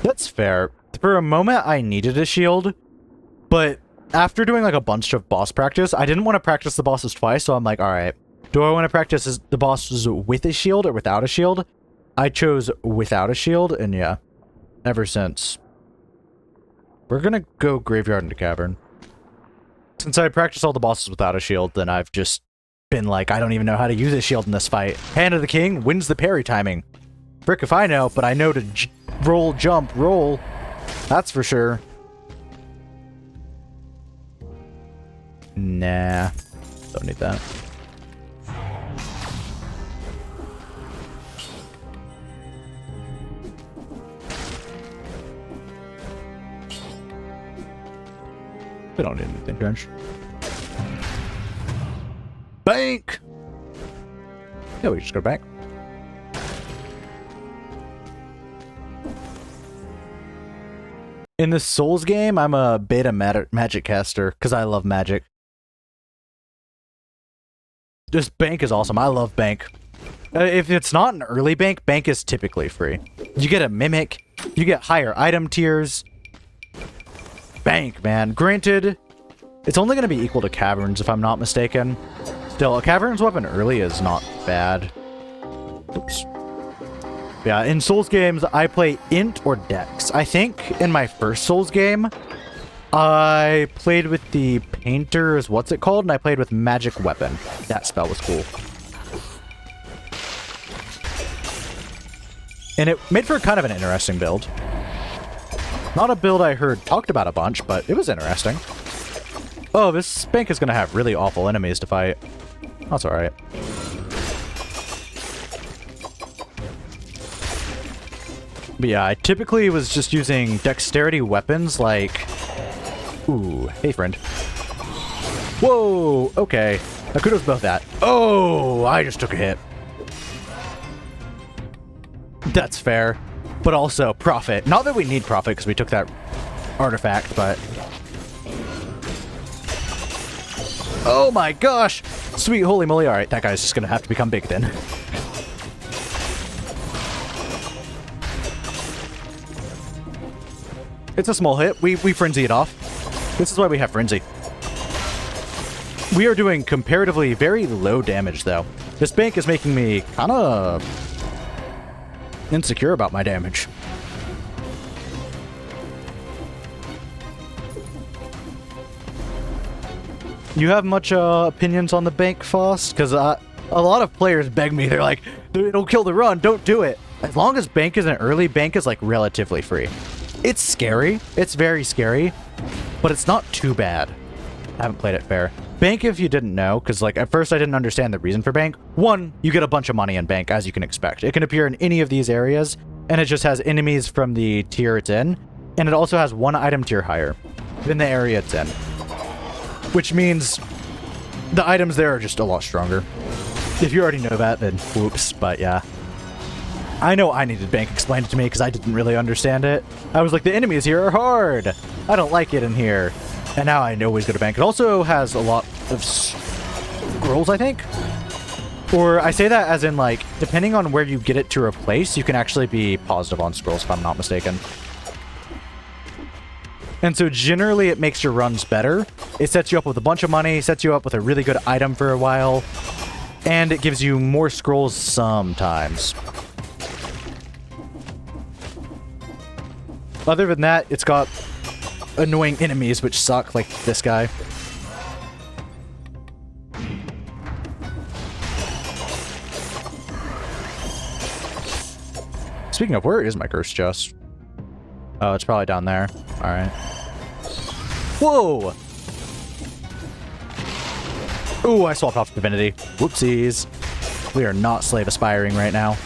That's fair. For a moment, I needed a shield, but after doing like a bunch of boss practice, I didn't want to practice the bosses twice, so I'm like, alright, do I want to practice the bosses with a shield or without a shield? I chose without a shield, and yeah, ever since. We're gonna go Graveyard into Cavern. Since I practiced all the bosses without a shield, then I've just been like, I don't even know how to use a shield in this fight. Hand of the King wins the parry timing. Frick if I know, but I know to roll, jump, roll. That's for sure. Nah. Don't need that. We don't need anything, Trench. Bank! Yeah, we just go back. In the Souls game, I'm a beta magic caster, because I love magic. Just Bank is awesome. I love Bank. If it's not an early Bank, Bank is typically free. You get a Mimic, you get higher item tiers. Bank, man. Granted, It's only going to be equal to Caverns, if I'm not mistaken. Still, a Caverns weapon early is not bad. Oops. Yeah, in Souls games, I play Int or Dex. I think in my first Souls game, I played with the Painter's, what's it called? And I played with Magic Weapon. That spell was cool. And it made for kind of an interesting build. Not a build I heard talked about a bunch, but it was interesting. Oh, this bank is going to have really awful enemies to fight. That's alright. But yeah, I typically was just using dexterity weapons like... Ooh, hey friend. Whoa, okay. Now kudos about that. Oh, I just took a hit. That's fair. But also, profit. Not that we need profit because we took that artifact, but... Oh my gosh! Sweet holy moly. Alright, that guy's just gonna have to become big then. It's a small hit. We frenzy it off. This is why we have frenzy. We are doing comparatively very low damage, though. This bank is making me kind of insecure about my damage. You have much opinions on the bank, Foss? Because a lot of players beg me. They're like, it'll kill the run. Don't do it. As long as bank isn't early, bank is like relatively free. It's scary. It's very scary. But it's not too bad. I haven't played it fair. Bank, if you didn't know, because like at first I didn't understand the reason for bank. One, you get a bunch of money in bank, as you can expect. It can appear in any of these areas, and it just has enemies from the tier it's in, and it also has one item tier higher than the area it's in. Which means the items there are just a lot stronger. If you already know that, then whoops, but yeah. I know I needed bank explained to me because I didn't really understand it. I was like, the enemies here are hard. I don't like it in here. And now I always go to bank. It also has a lot of scrolls, I think. Or I say that as in, like, depending on where you get it to replace, you can actually be positive on scrolls, if I'm not mistaken. And so generally it makes your runs better. It sets you up with a bunch of money, sets you up with a really good item for a while, and it gives you more scrolls sometimes. Other than that, it's got annoying enemies which suck, like this guy. Speaking of, where is my curse chest? Oh, it's probably down there. Alright. Whoa! Ooh, I swapped off Divinity. Whoopsies. We are not slave aspiring right now.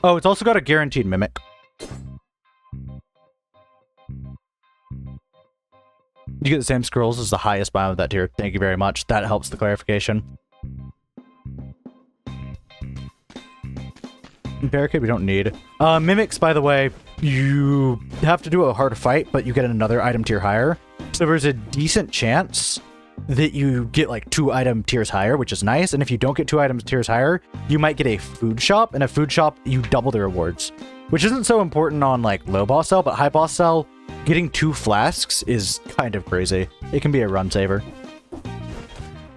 Oh, it's also got a guaranteed mimic. You get the same scrolls as the highest biome of that tier. Thank you very much. That helps the clarification. Barricade we don't need. Mimics, by the way, you have to do a hard fight, but you get another item tier higher. So there's a decent chance that you get like 2 item tiers higher, which is nice. And if you don't get 2 items tiers higher, you might get a food shop. And a food shop, you double the rewards, which isn't so important on like low boss cell, but high boss cell, getting 2 flasks is kind of crazy. It can be a run saver.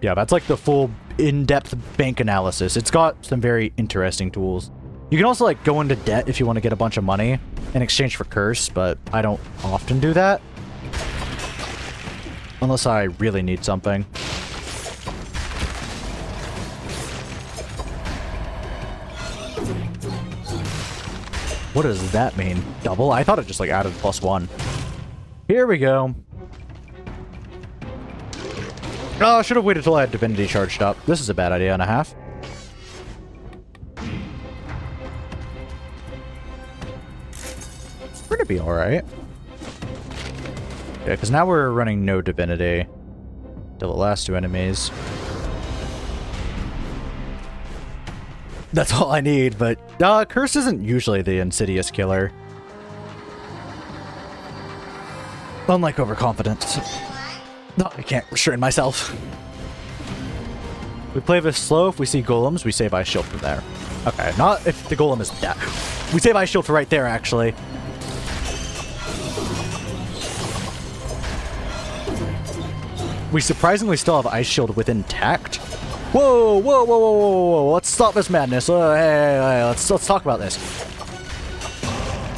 Yeah, that's like the full in-depth bank analysis. It's got some very interesting tools. You can also like go into debt if you want to get a bunch of money in exchange for curse, but I don't often do that. Unless I really need something. What does that mean? Double? I thought it just like added +1. Here we go. Oh, I should have waited till I had Divinity charged up. This is a bad idea and a half. We're gonna be alright. Yeah, because now we're running no Divinity till the last 2 enemies. That's all I need, but Curse isn't usually the insidious killer. Unlike overconfidence. No, I can't restrain myself. We play this slow. If we see golems, we save ice shield from there. Okay, not if the golem is dead. We save ice shield for right there, actually. We surprisingly still have ice shield with intact. Whoa, whoa, whoa, whoa, whoa, whoa! Let's stop this madness. Hey, let's talk about this.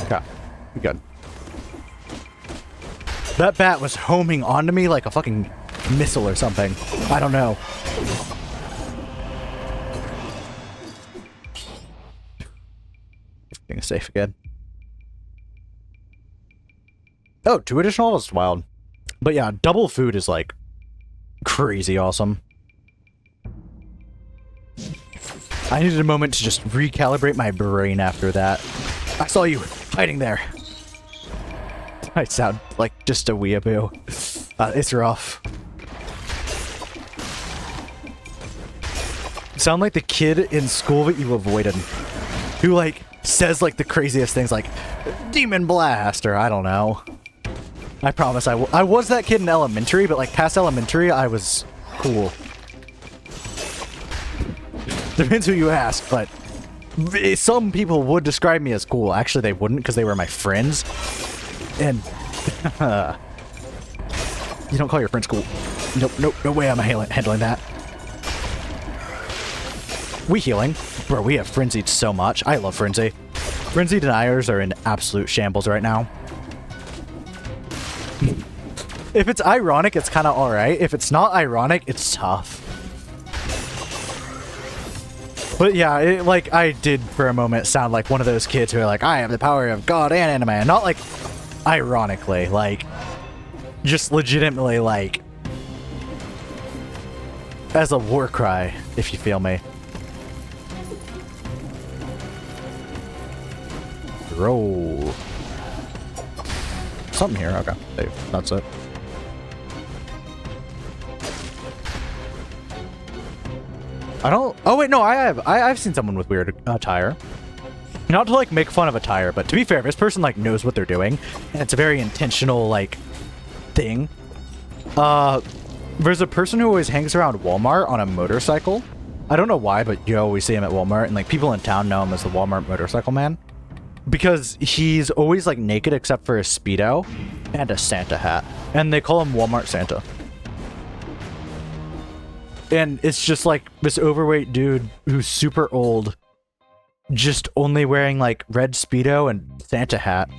Okay, we good. That bat was homing onto me like a fucking missile or something. I don't know. Being safe again. Oh, 2 additional levels, wild. But yeah, double food is like crazy awesome. I needed a moment to just recalibrate my brain after that. I saw you hiding there. I sound like just a weeaboo. It's rough. Sound like the kid in school that you avoided. Who like says like the craziest things like Demon Blast or I don't know. I promise I was that kid in elementary, but like past elementary I was cool. Depends who you ask, but some people would describe me as cool. Actually, they wouldn't because they were my friends. And you don't call your friends cool. Nope, no way I'm handling that. We healing. Bro, we have frenzied so much. I love frenzy. Frenzy deniers are in absolute shambles right now. If it's ironic, it's kind of alright. If it's not ironic, it's tough. But yeah, like I did for a moment sound like one of those kids who are like, I have the power of God and anime. Not like ironically, like just legitimately like as a war cry, if you feel me. Roll. Something here, okay. Save. That's it. I don't. Oh wait, no. I've seen someone with weird attire. Not to like make fun of attire, but to be fair, this person like knows what they're doing, and it's a very intentional like thing. There's a person who always hangs around Walmart on a motorcycle. I don't know why, but you always see him at Walmart, and like people in town know him as the Walmart motorcycle man, because he's always like naked except for a Speedo and a Santa hat, and they call him Walmart Santa. And it's just like this overweight dude who's super old, just only wearing like red Speedo and Santa hat.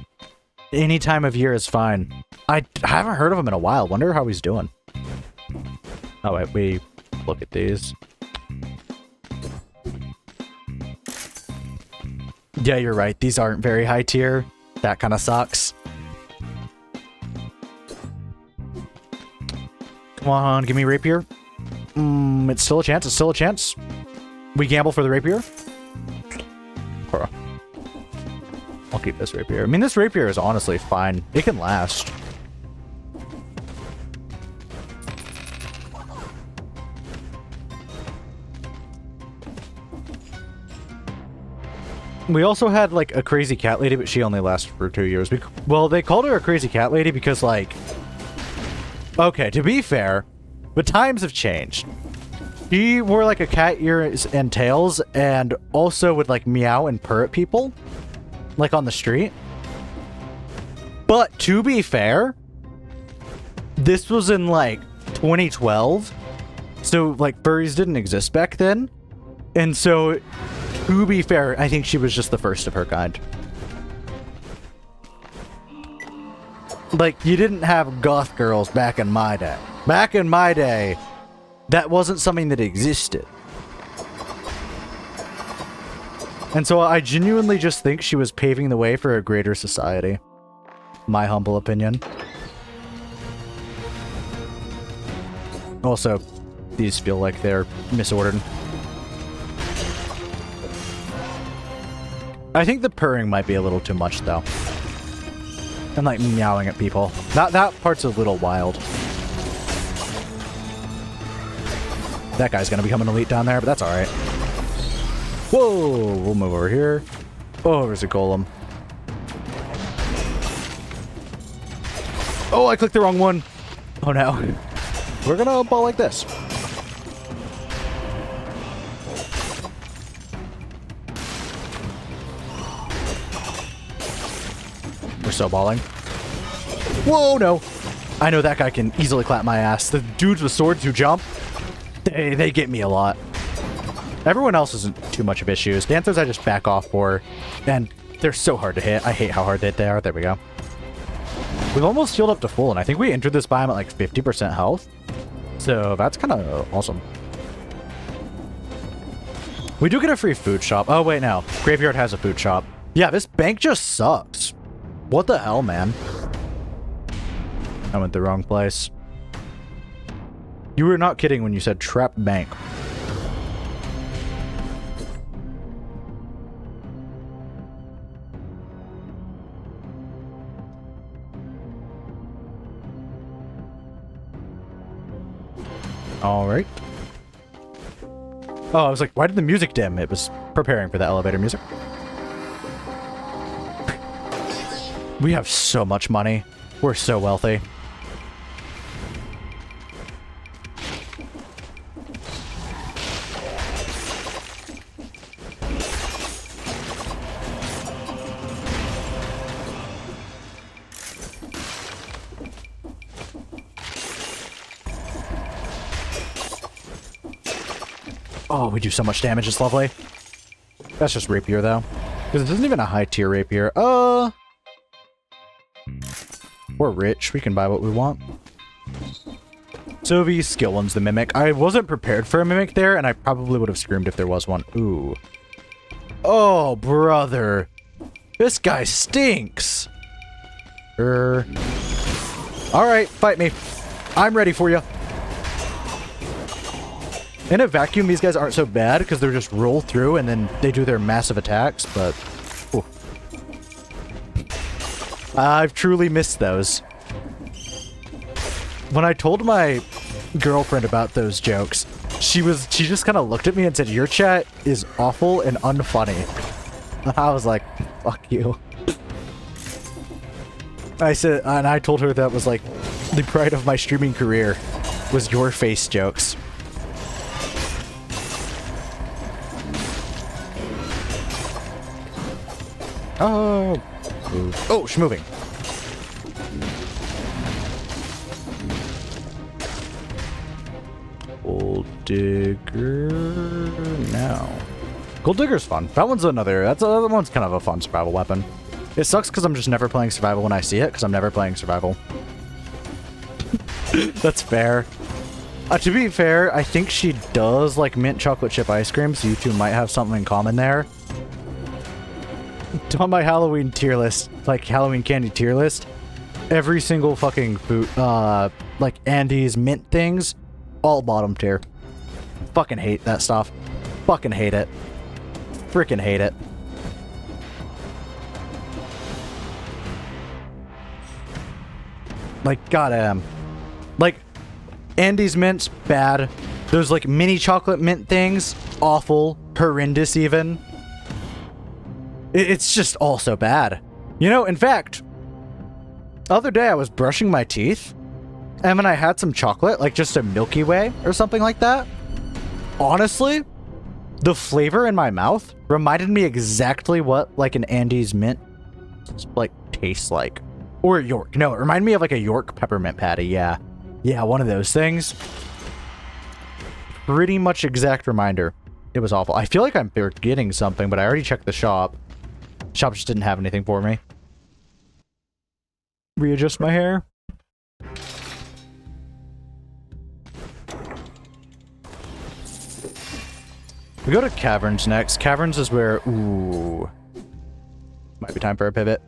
Any time of year is fine. I haven't heard of him in a while. Wonder how he's doing. Oh wait, we look at these. Yeah, you're right. These aren't very high tier. That kind of sucks. Come on, give me rapier. It's still a chance. It's still a chance. We gamble for the rapier. I'll keep this rapier. I mean, this rapier is honestly fine. It can last. We also had, like, a crazy cat lady, but she only lasted for 2 years. Well, they called her a crazy cat lady because, like... Okay, to be fair, the times have changed. She wore, like, a cat ears and tails, and also would, like, meow and purr at people. Like, on the street. But, to be fair, this was in, like, 2012. So, like, furries didn't exist back then. And so... To be fair, I think she was just the first of her kind. Like, you didn't have goth girls back in my day. Back in my day, that wasn't something that existed. And so I genuinely just think she was paving the way for a greater society. My humble opinion. Also, these feel like they're misordered. I think the purring might be a little too much, though. And, like, meowing at people. That part's a little wild. That guy's gonna become an elite down there, but that's alright. Whoa! We'll move over here. Oh, there's a golem. Oh, I clicked the wrong one. Oh no. We're gonna ball like this. We're still balling. Whoa, no. I know that guy can easily clap my ass. The dudes with swords who jump, they get me a lot. Everyone else isn't too much of issues. Dancers I just back off for, and they're so hard to hit. I hate how hard they are. There we go. We've almost healed up to full, and I think we entered this biome at like 50% health. So that's kind of awesome. We do get a free food shop. Oh, wait, no. Graveyard has a food shop. Yeah, this bank just sucks. What the hell, man? I went the wrong place. You were not kidding when you said trap bank. All right. Oh, I was like, why did the music dim? It was preparing for the elevator music. We have so much money. We're so wealthy. Oh, we do so much damage. It's lovely. That's just rapier, though. Because it isn't even a high-tier rapier. We're rich. We can buy what we want. So the skill one's the Mimic. I wasn't prepared for a Mimic there, and I probably would have screamed if there was one. Ooh. Oh, brother. This guy stinks. Alright, fight me. I'm ready for you. In a vacuum, these guys aren't so bad because they're just roll through and then they do their massive attacks, but... Ooh. I've truly missed those. When I told my girlfriend about those jokes, she just kind of looked at me and said, "Your chat is awful and unfunny." I was like, fuck you. I said, and I told her that was like the pride of my streaming career was your face jokes. Oh, oh, she's moving. Gold Digger now. Gold Digger's fun. That one's another. That one's kind of a fun survival weapon. It sucks because I'm just never playing survival when I see it because I'm never playing survival. That's fair. To be fair, I think she does like mint chocolate chip ice cream, so you two might have something in common there. On my Halloween tier list, like Halloween candy tier list, every single fucking food, like Andy's mint things, all bottom tier. Fucking hate that stuff. Fucking hate it. Freaking hate it. Like, goddamn. Like, Andy's mint's bad. Those, like, mini chocolate mint things, awful. Horrendous, even. It's just all so bad. You know, in fact, the other day I was brushing my teeth, and when I had some chocolate, like just a Milky Way or something like that, honestly, the flavor in my mouth reminded me exactly what, like, an Andy's mint, like, tastes like. Or York. No, it reminded me of, like, a York peppermint patty, yeah. Yeah, one of those things. Pretty much exact reminder. It was awful. I feel like I'm forgetting something, but I already checked the shop. The shop just didn't have anything for me. Readjust my hair. We go to Caverns next. Caverns is where... Ooh. Might be time for a pivot.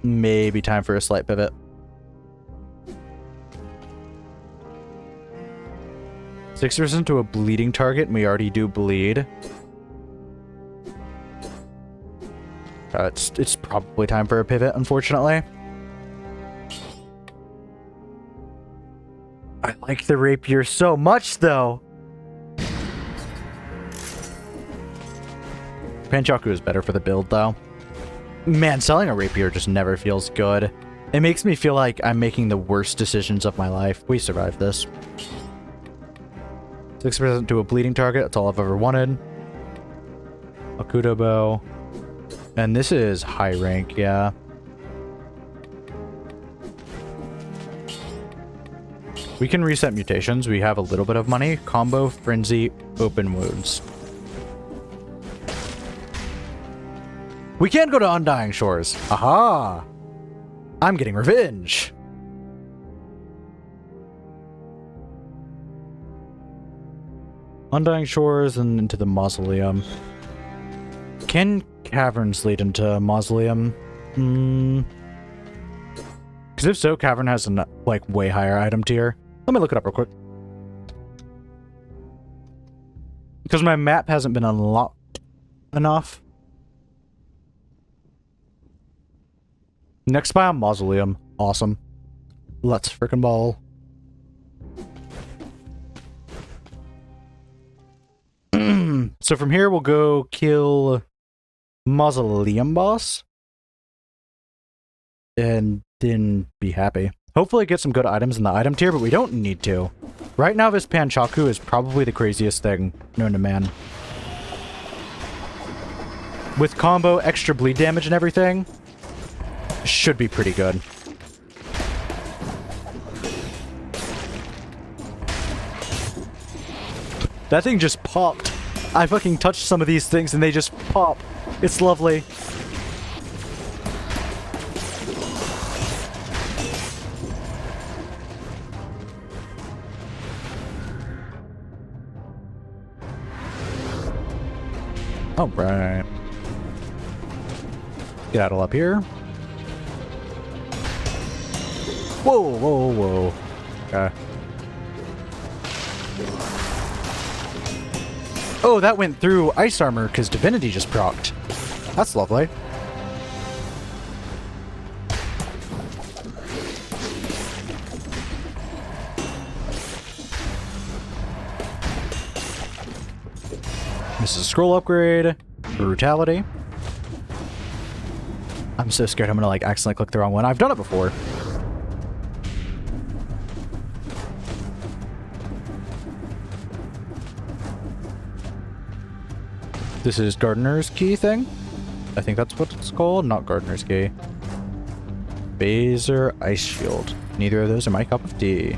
Maybe time for a slight pivot. $6% to a bleeding target, and we already do bleed. It's probably time for a pivot, unfortunately. I like the rapier so much, though. Panchaku is better for the build, though. Man, selling a rapier just never feels good. It makes me feel like I'm making the worst decisions of my life. We survived this. 6% to a bleeding target. That's all I've ever wanted. Akudo bow. And this is high rank, yeah. We can reset mutations. We have a little bit of money. Combo, frenzy, open wounds. We can go to Undying Shores. Aha! I'm getting revenge. Undying Shores and into the Mausoleum. Can caverns lead into Mausoleum? Because if so, Cavern has a like way higher item tier. Let me look it up real quick. Because my map hasn't been unlocked enough. Next biome, Mausoleum. Awesome. Let's frickin' ball. So from here, we'll go kill Mausoleum boss. And then be happy. Hopefully get some good items in the item tier, but we don't need to. Right now, this Panchaku is probably the craziest thing known to man. With combo, extra bleed damage and everything, should be pretty good. That thing just popped. I fucking touched some of these things and they just pop. It's lovely. All right. Get out all up here. Whoa, whoa, whoa. Okay. Oh, that went through ice armor because Divinity just procced. That's lovely. This is a scroll upgrade. Brutality. I'm so scared I'm gonna like accidentally click the wrong one. I've done it before. This is Gardener's Key thing. I think that's what it's called. Not Gardener's Key. Phaser Ice Shield. Neither of those are my cup of tea.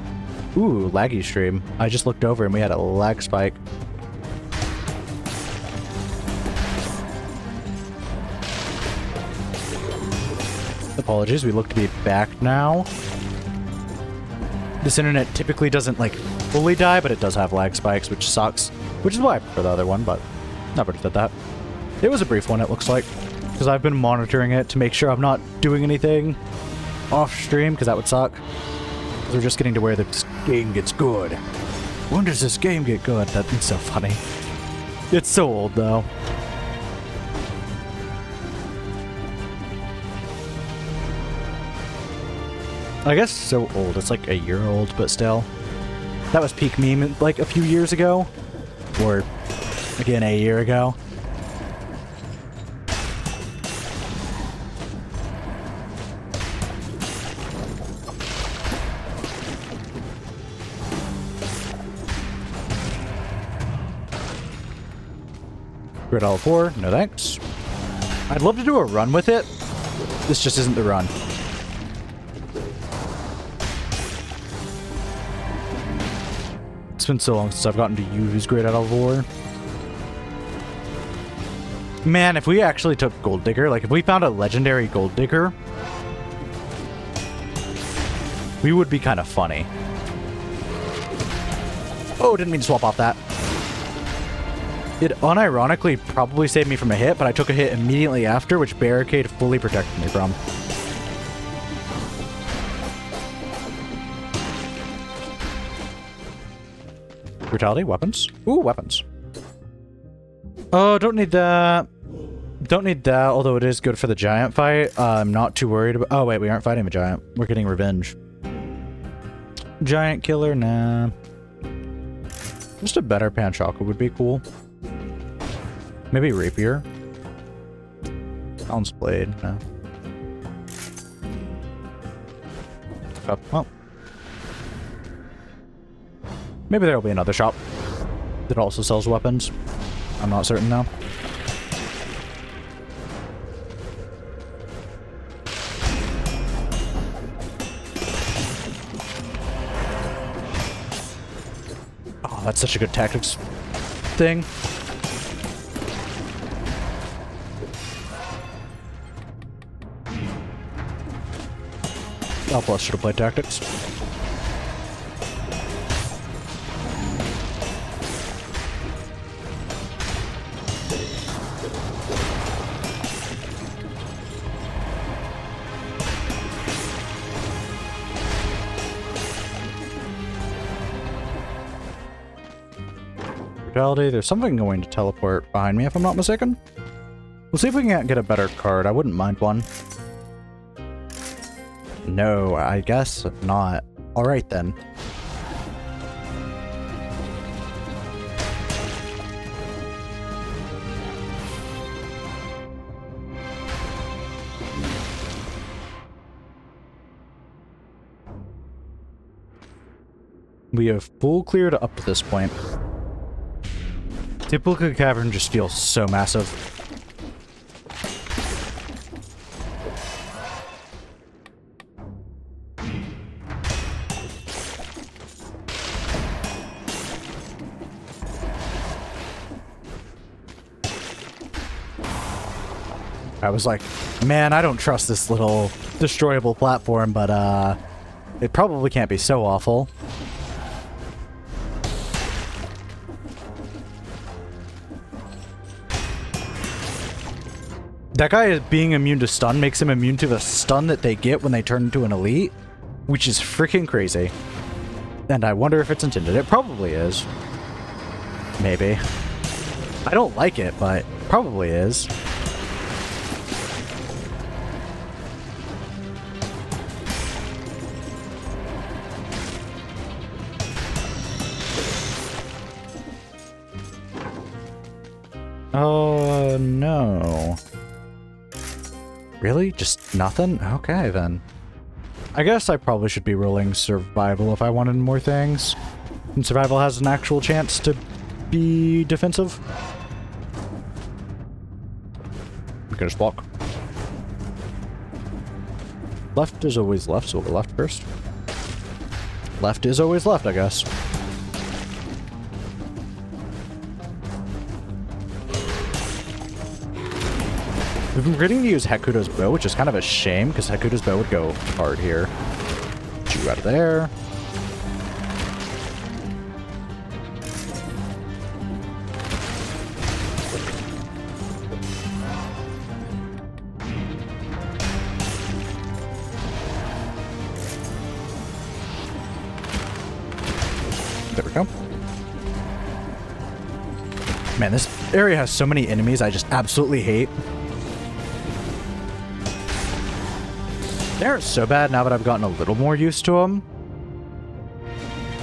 Ooh, laggy stream. I just looked over and we had a lag spike. Apologies, we look to be back now. This internet typically doesn't like fully die, but it does have lag spikes, which sucks. Which is why I prefer the other one, but never did that. It was a brief one, it looks like, because I've been monitoring it to make sure I'm not doing anything off stream, because that would suck. Because we're just getting to where this game gets good. When does this game get good? That's so funny. It's so old, though. I guess so old. It's like a year old, but still. That was peak meme like a few years ago. Or, again, a year ago. Grid all 4, no thanks. I'd love to do a run with it. This just isn't the run. It's been so long since I've gotten to use Great Out of War. Man, if we actually took Gold Digger, like if we found a legendary Gold Digger, we would be kind of funny. Oh, didn't mean to swap off that. It unironically probably saved me from a hit, but I took a hit immediately after, which Barricade fully protected me from. Brutality, weapons. Ooh, weapons. Oh, don't need that. Don't need that, although it is good for the giant fight. I'm not too worried about... Oh, wait, we aren't fighting a giant. We're getting revenge. Giant killer, nah. Just a better Panchaku would be cool. Maybe Rapier. Bounce blade. No. Up. Well. Maybe there'll be another shop that also sells weapons. I'm not certain now. Oh, that's such a good tactics thing. Oh, plus should have played tactics. Brutality. There's something going to teleport behind me if I'm not mistaken. We'll see if we can get a better card. I wouldn't mind one. No, I guess not. Alright then. We have full cleared up to this point. Typical cavern just feels so massive. I was like, man, I don't trust this little destroyable platform, but it probably can't be so awful. That guy being immune to stun makes him immune to the stun that they get when they turn into an elite, which is freaking crazy. And I wonder if it's intended. It probably is. Maybe. I don't like it, but probably is. Oh, no. Really? Just nothing? Okay, then. I guess I probably should be rolling survival if I wanted more things. And survival has an actual chance to be defensive. We can just walk. Left is always left, so we'll go left first. Left is always left, I guess. We've been forgetting to use Hakuto's bow, which is kind of a shame, because Hakuto's bow would go hard here. Get you out of there. There we go. Man, this area has so many enemies I just absolutely hate. They aren't so bad now that I've gotten a little more used to them.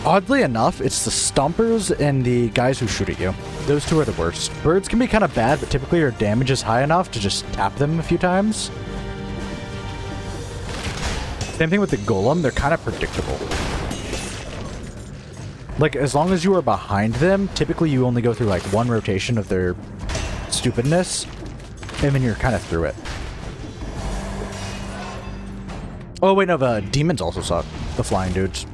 Oddly enough, it's the stompers and the guys who shoot at you. Those two are the worst. Birds can be kind of bad, but typically your damage is high enough to just tap them a few times. Same thing with the golem, they're kind of predictable. Like, as long as you are behind them, typically you only go through like one rotation of their stupidness, and then you're kind of through it. Oh, wait, no, the demons also suck. The flying dudes.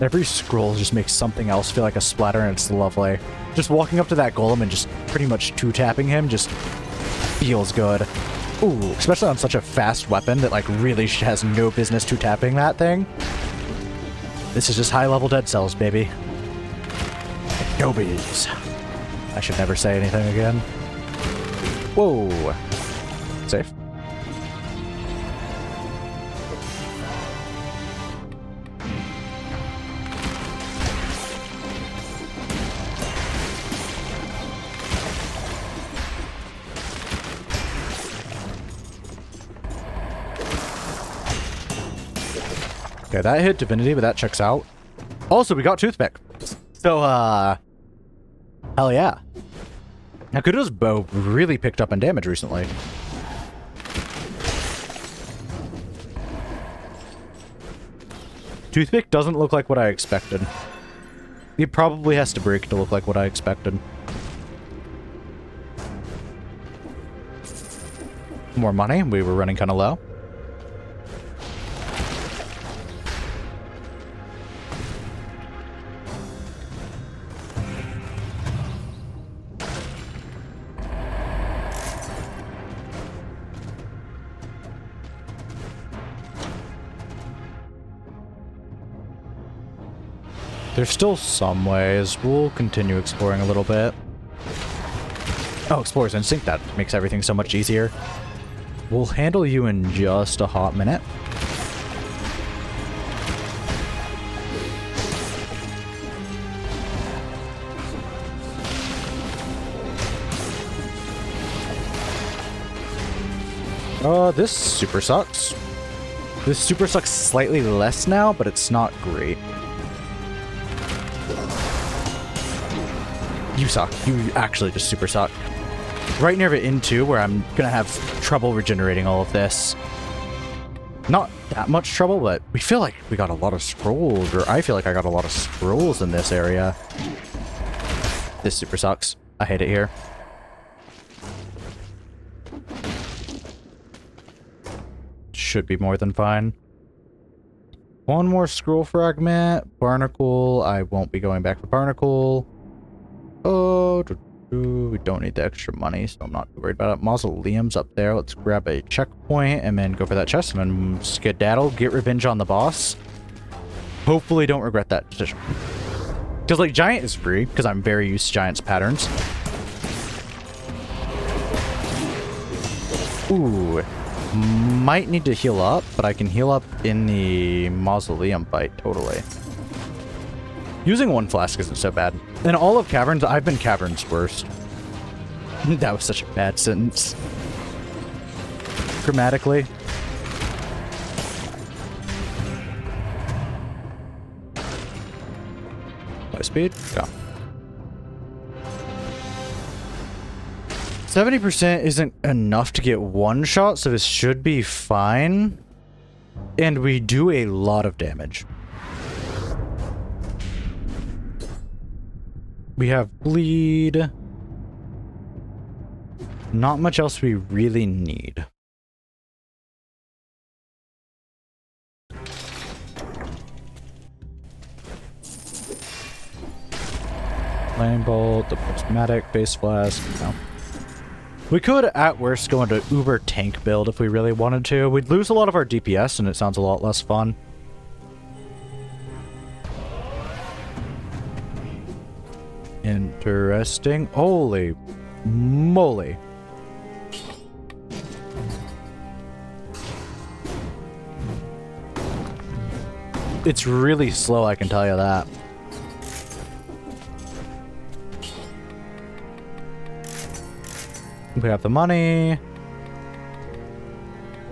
Every scroll just makes something else feel like a splatter, and it's lovely. Just walking up to that golem and just pretty much two-tapping him just feels good. Ooh, especially on such a fast weapon that, like, really has no business two-tapping that thing. This is just high-level dead cells, baby. Nobies. I should never say anything again. Whoa. Safe. Okay, that hit Divinity, but that checks out. Also, we got Toothpick. So, hell yeah. Now, Kudo's bow really picked up in damage recently. Toothpick doesn't look like what I expected. It probably has to break to look like what I expected. More money. We were running kind of low. There's still some ways. We'll continue exploring a little bit. Oh, Explorer's Instinct. That makes everything so much easier. We'll handle you in just a hot minute. This super sucks. This super sucks slightly less now, but it's not great. You suck. You actually just super suck. Right near the inn too, where I'm gonna have trouble regenerating all of this. Not that much trouble, but we feel like we got a lot of scrolls, or I feel like I got a lot of scrolls in this area. This super sucks. I hate it here. Should be more than fine. One more scroll fragment. Barnacle. I won't be going back for Barnacle. Oh, we don't need the extra money, so I'm not worried about it. Mausoleum's up there. Let's grab a checkpoint and then go for that chest and then skedaddle, get revenge on the boss. Hopefully don't regret that decision. Because, like, Giant is free, because I'm very used to Giant's patterns. Ooh. Might need to heal up, but I can heal up in the Mausoleum fight, totally. Using one flask isn't so bad. In all of Caverns, I've been Caverns worst. That was such a bad sentence. Grammatically. High speed? Go. 70% isn't enough to get one shot, so this should be fine. And we do a lot of damage. We have bleed. Not much else we really need. Lightning bolt, the prismatic, base flask. No. We could, at worst, go into uber tank build if we really wanted to. We'd lose a lot of our DPS, and it sounds a lot less fun. Interesting. Holy moly. It's really slow, I can tell you that. We have the money.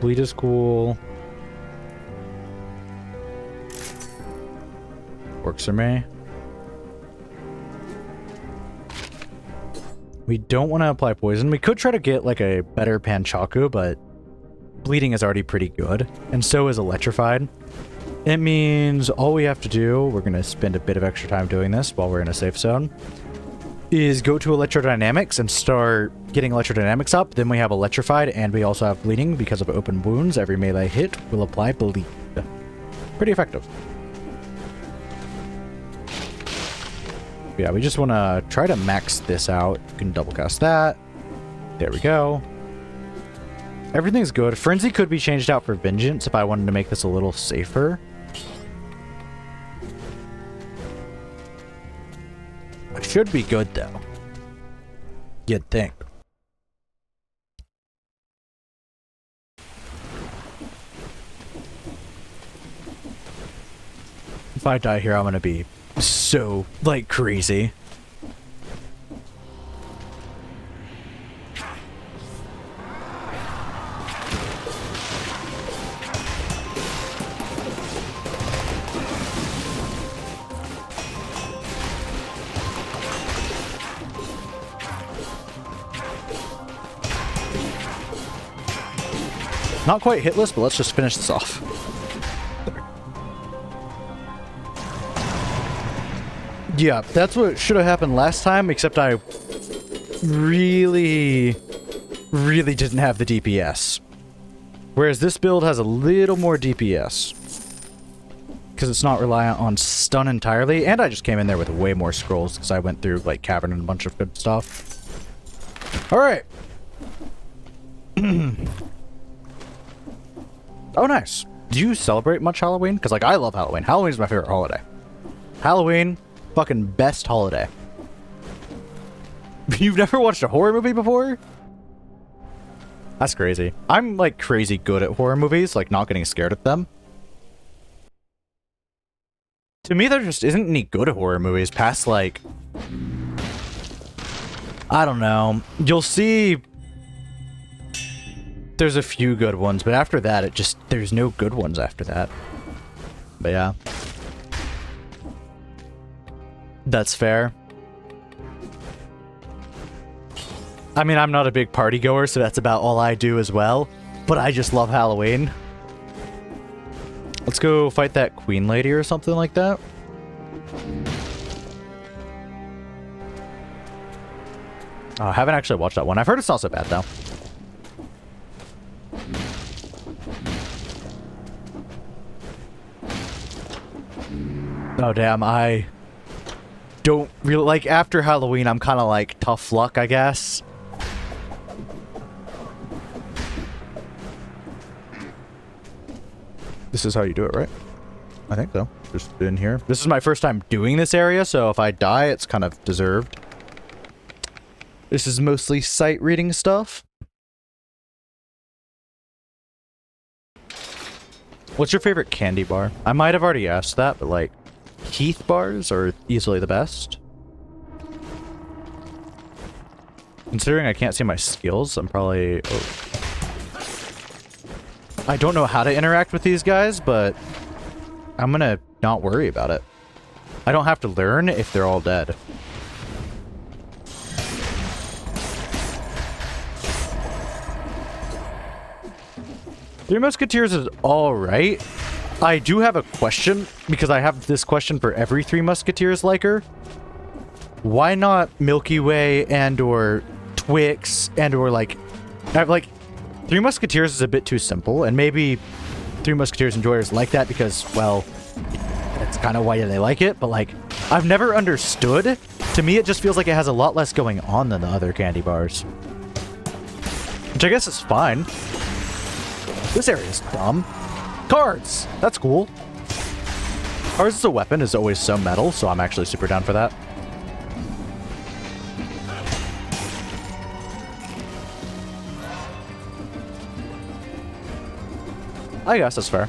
Bleed is cool. Works for me. We don't want to apply poison. We could try to get like a better Panchaku, but bleeding is already pretty good. And so is electrified. It means all we have to do, we're going to spend a bit of extra time doing this while we're in a safe zone, is go to electrodynamics and start getting electrodynamics up. Then we have electrified, and we also have bleeding because of open wounds. Every melee hit will apply bleed. Pretty effective. Yeah, we just want to try to max this out. You can double cast that. There we go. Everything's good. Frenzy could be changed out for Vengeance if I wanted to make this a little safer. It should be good, though. You'd think. If I die here, I'm gonna be so, like, crazy. Not quite hitless, but let's just finish this off. Yeah, that's what should have happened last time, except I really didn't have the DPS. Whereas this build has a little more DPS. Because it's not reliant on stun entirely, and I just came in there with way more scrolls because I went through, like, Cavern and a bunch of good stuff. Alright. Oh, nice. Do you celebrate much Halloween? Because, like, I love Halloween. Halloween's my favorite holiday. Halloween, fucking best holiday. You've never watched a horror movie before? That's crazy. I'm, like, crazy good at horror movies, like, not getting scared at them. To me, there just isn't any good horror movies past, like... I don't know. You'll see... There's a few good ones, but after that, it just... There's no good ones after that. But yeah. That's fair. I mean, I'm not a big party goer, so that's about all I do as well. But I just love Halloween. Let's go fight that queen lady or something like that. Oh, I haven't actually watched that one. I've heard it's not so bad, though. Oh, damn, I don't really... Like, after Halloween, I'm kind of like tough luck, I guess. This is how you do it, right? I think so. Just in here. This is my first time doing this area, so if I die, it's kind of deserved. This is mostly sight reading stuff. What's your favorite candy bar? I might have already asked that, but like, Heath bars are easily the best. Considering I can't see my skills, I'm probably... Oh. I don't know how to interact with these guys, but I'm gonna not worry about it. I don't have to learn if they're all dead. Three Musketeers is alright. I do have a question, because I have this question for every Three Musketeers liker. Why not Milky Way and or Twix and or like... Three Musketeers is a bit too simple, and maybe Three Musketeers enjoyers like that because, well, that's kind of why they like it, but like, I've never understood. To me, it just feels like it has a lot less going on than the other candy bars. Which I guess is fine. This area is dumb. Cards! That's cool. Cards as a weapon is always so metal, so I'm actually super down for that. I guess that's fair.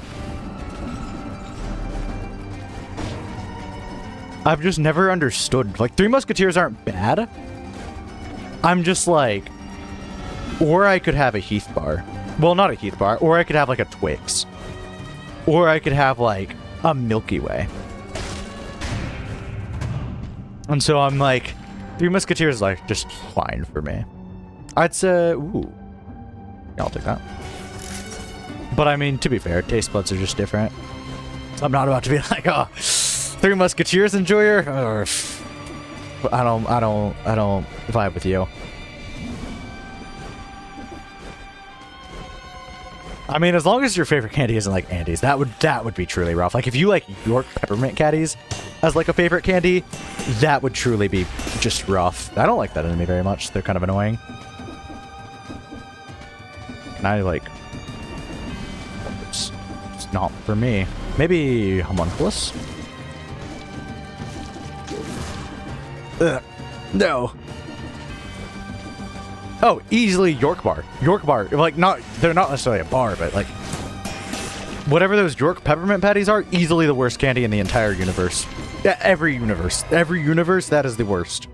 I've just never understood. Like, Three Musketeers aren't bad. I'm just like... Or I could have a Heath bar. Well, not a Heath bar. Or I could have, like, a Twix. Or I could have, like, a Milky Way. And so I'm like... Three Musketeers is, like, just fine for me. I'd say... Ooh. Yeah, I'll take that. But I mean, to be fair, taste buds are just different. I'm not about to be like, oh, Three Musketeers enjoyer. I don't vibe with you. I mean, as long as your favorite candy isn't like Andes, that would be truly rough. Like if you like York peppermint caddies as like a favorite candy, that would truly be just rough. I don't like that enemy very much. They're kind of annoying. And I like... Not for me. Maybe homunculus? Ugh. No. Oh, easily York bar. York bar. Like, they're not necessarily a bar, but like, whatever those York peppermint patties are, easily the worst candy in the entire universe. Yeah, every universe. Every universe, that is the worst.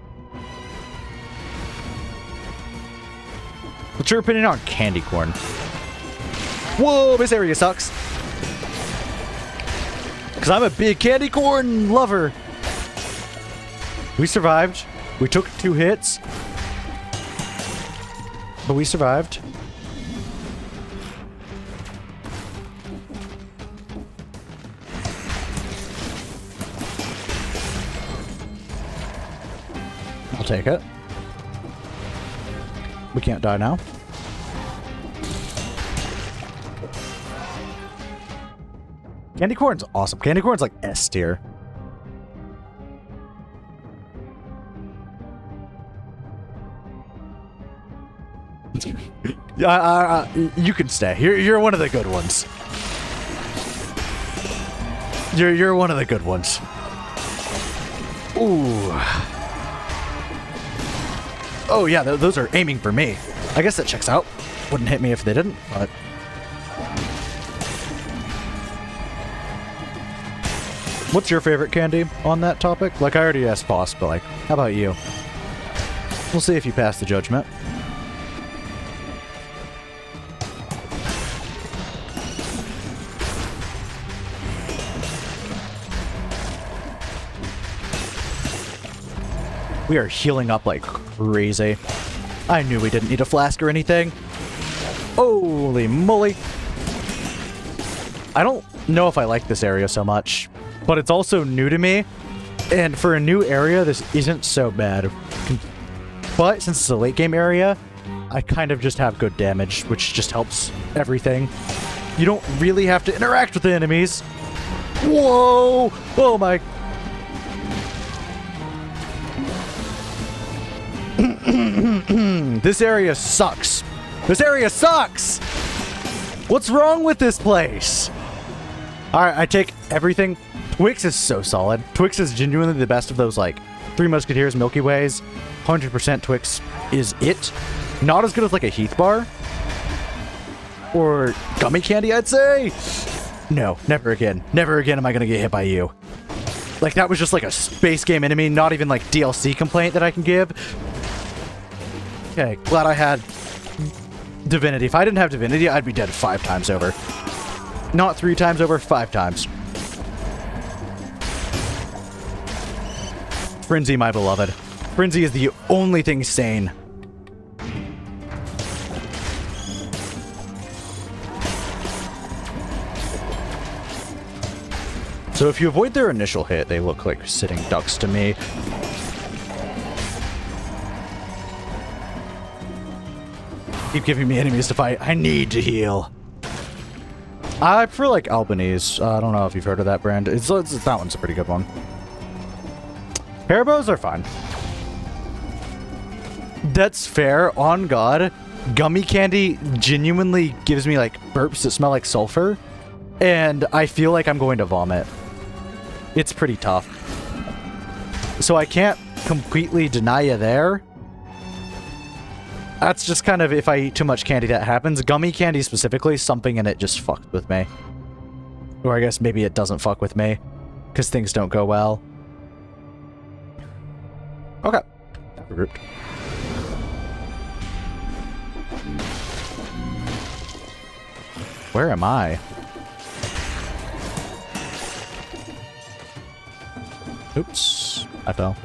What's your opinion on candy corn? Whoa, this area sucks. Because I'm a big candy corn lover. We survived. We took 2 hits. But we survived. I'll take it. We can't die now. Candy corn's awesome. Candy corn's like S tier. You can stay. You're one of the good ones. You're one of the good ones. Ooh. Oh yeah, those are aiming for me. I guess that checks out. Wouldn't hit me if they didn't, but... What's your favorite candy on that topic? Like, I already asked Boss, but like, how about you? We'll see if you pass the judgment. We are healing up like crazy. I knew we didn't need a flask or anything. Holy moly. I don't know if I like this area so much, but it's also new to me. And for a new area, this isn't so bad. But since it's a late game area, I kind of just have good damage, which just helps everything. You don't really have to interact with the enemies. Whoa! Oh my... This area sucks. This area sucks! What's wrong with this place? Alright, I take everything. Twix is so solid. Twix is genuinely the best of those, like, Three Musketeers, Milky Ways. 100% Twix is it. Not as good as, like, a Heath bar. Or gummy candy, I'd say. No, never again. Never again am I gonna get hit by you. Like, that was just, like, a space game enemy, not even, like, DLC complaint that I can give. Okay, glad I had Divinity. If I didn't have Divinity, I'd be dead 5 times over. Not 3 times over, 5 times. Frenzy, my beloved. Frenzy is the only thing sane. So if you avoid their initial hit, they look like sitting ducks to me. Keep giving me enemies to fight. I need to heal. I prefer like Albanese. I don't know if you've heard of that brand. That one's a pretty good one. Haribo's are fine. That's fair. On God, gummy candy genuinely gives me like burps that smell like sulfur, and I feel like I'm going to vomit. It's pretty tough. So I can't completely deny you there. That's just kind of, if I eat too much candy, that happens. Gummy candy specifically, something in it just fucked with me. Or I guess maybe it doesn't fuck with me, because things don't go well. Okay. Regrouped. Where am I? Oops. I fell.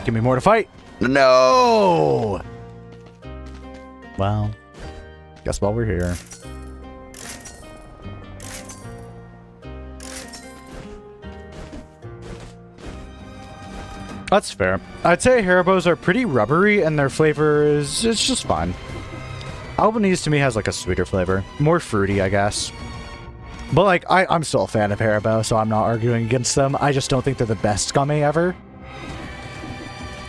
Give me more to fight. No! Well, guess while we're here. That's fair. I'd say Haribo's are pretty rubbery and their flavor is, it's just fine. Albanese to me has like a sweeter flavor. More fruity, I guess. But like, I'm still a fan of Haribo, so I'm not arguing against them. I just don't think they're the best gummy ever.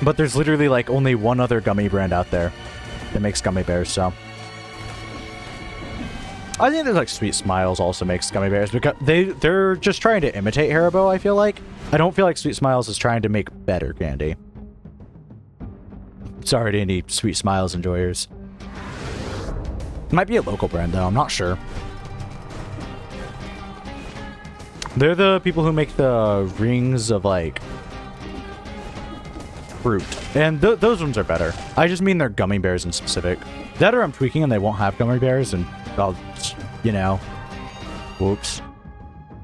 But there's literally like only one other gummy brand out there that makes gummy bears, so. I think there's like Sweet Smiles also makes gummy bears because they're just trying to imitate Haribo, I feel like. I don't feel like Sweet Smiles is trying to make better candy. Sorry to any Sweet Smiles enjoyers. It might be a local brand though, I'm not sure. They're the people who make the rings of like fruit. And those ones are better. I just mean they're gummy bears in specific. That or I'm tweaking and they won't have gummy bears and I'll, you know, whoops.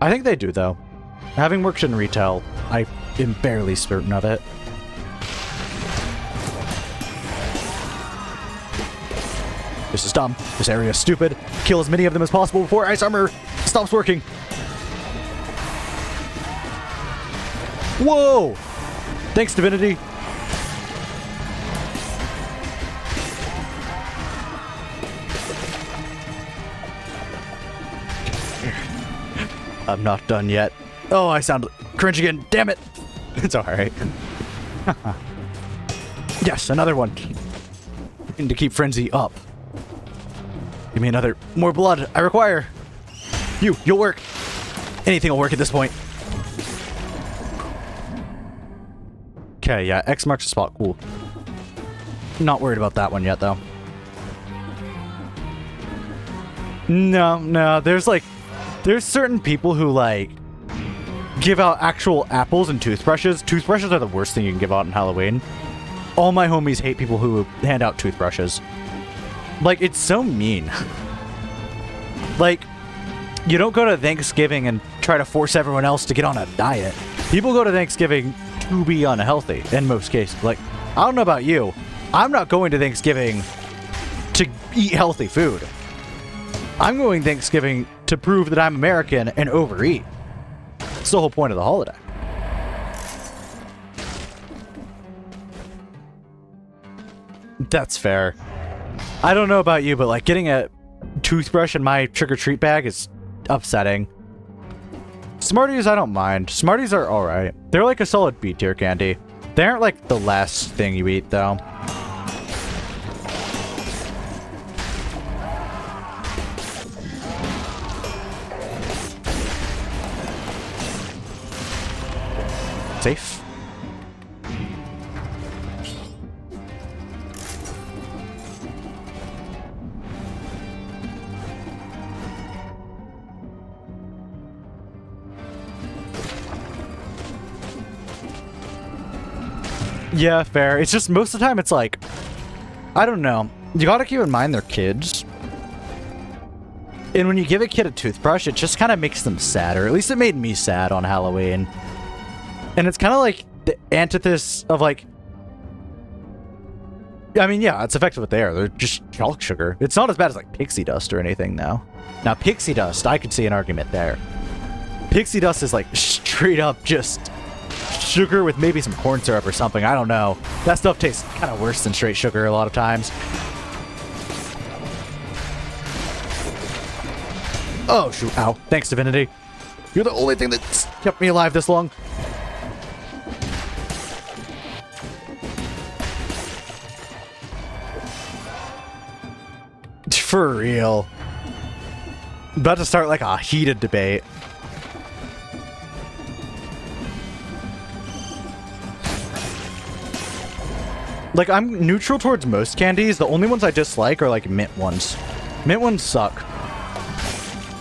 I think they do though. Having worked in retail, I am barely certain of it. This is dumb. This area is stupid. Kill as many of them as possible before ice armor stops working. Whoa! Thanks, Divinity. I'm not done yet. Oh, I sound cringe again. Damn it. It's alright. Yes, another one. Need to keep frenzy up. Give me another. More blood. I require. You'll work. Anything will work at this point. Okay, yeah, X marks the spot. Cool. Not worried about that one yet, though. No, there's certain people who, like, give out actual apples and toothbrushes. Toothbrushes are the worst thing you can give out on Halloween. All my homies hate people who hand out toothbrushes. Like, it's so mean. Like, you don't go to Thanksgiving and try to force everyone else to get on a diet. People go to Thanksgiving to be unhealthy, in most cases. Like, I don't know about you. I'm not going to Thanksgiving to eat healthy food. I'm going Thanksgiving to prove that I'm American and overeat. It's the whole point of the holiday. That's fair. I don't know about you, but like getting a toothbrush in my trick-or-treat bag is upsetting. Smarties, I don't mind. Smarties are alright. They're like a solid B tier candy. They aren't like the last thing you eat, though. Safe. Yeah, fair. It's just most of the time it's like, I don't know. You gotta keep in mind they're kids. And when you give a kid a toothbrush, it just kind of makes them sad, or at least it made me sad on Halloween. And it's kind of like the antithesis of like, I mean, yeah, it's effective what they are. They're just chalk sugar. It's not as bad as like pixie dust or anything, though. Now, pixie dust, I could see an argument there. Pixie dust is like straight up just sugar with maybe some corn syrup or something. I don't know. That stuff tastes kind of worse than straight sugar a lot of times. Oh, shoot. Ow. Thanks, Divinity. You're the only thing that's kept me alive this long. For real. About to start like a heated debate. Like, I'm neutral towards most candies. The only ones I dislike are like mint ones. Mint ones suck.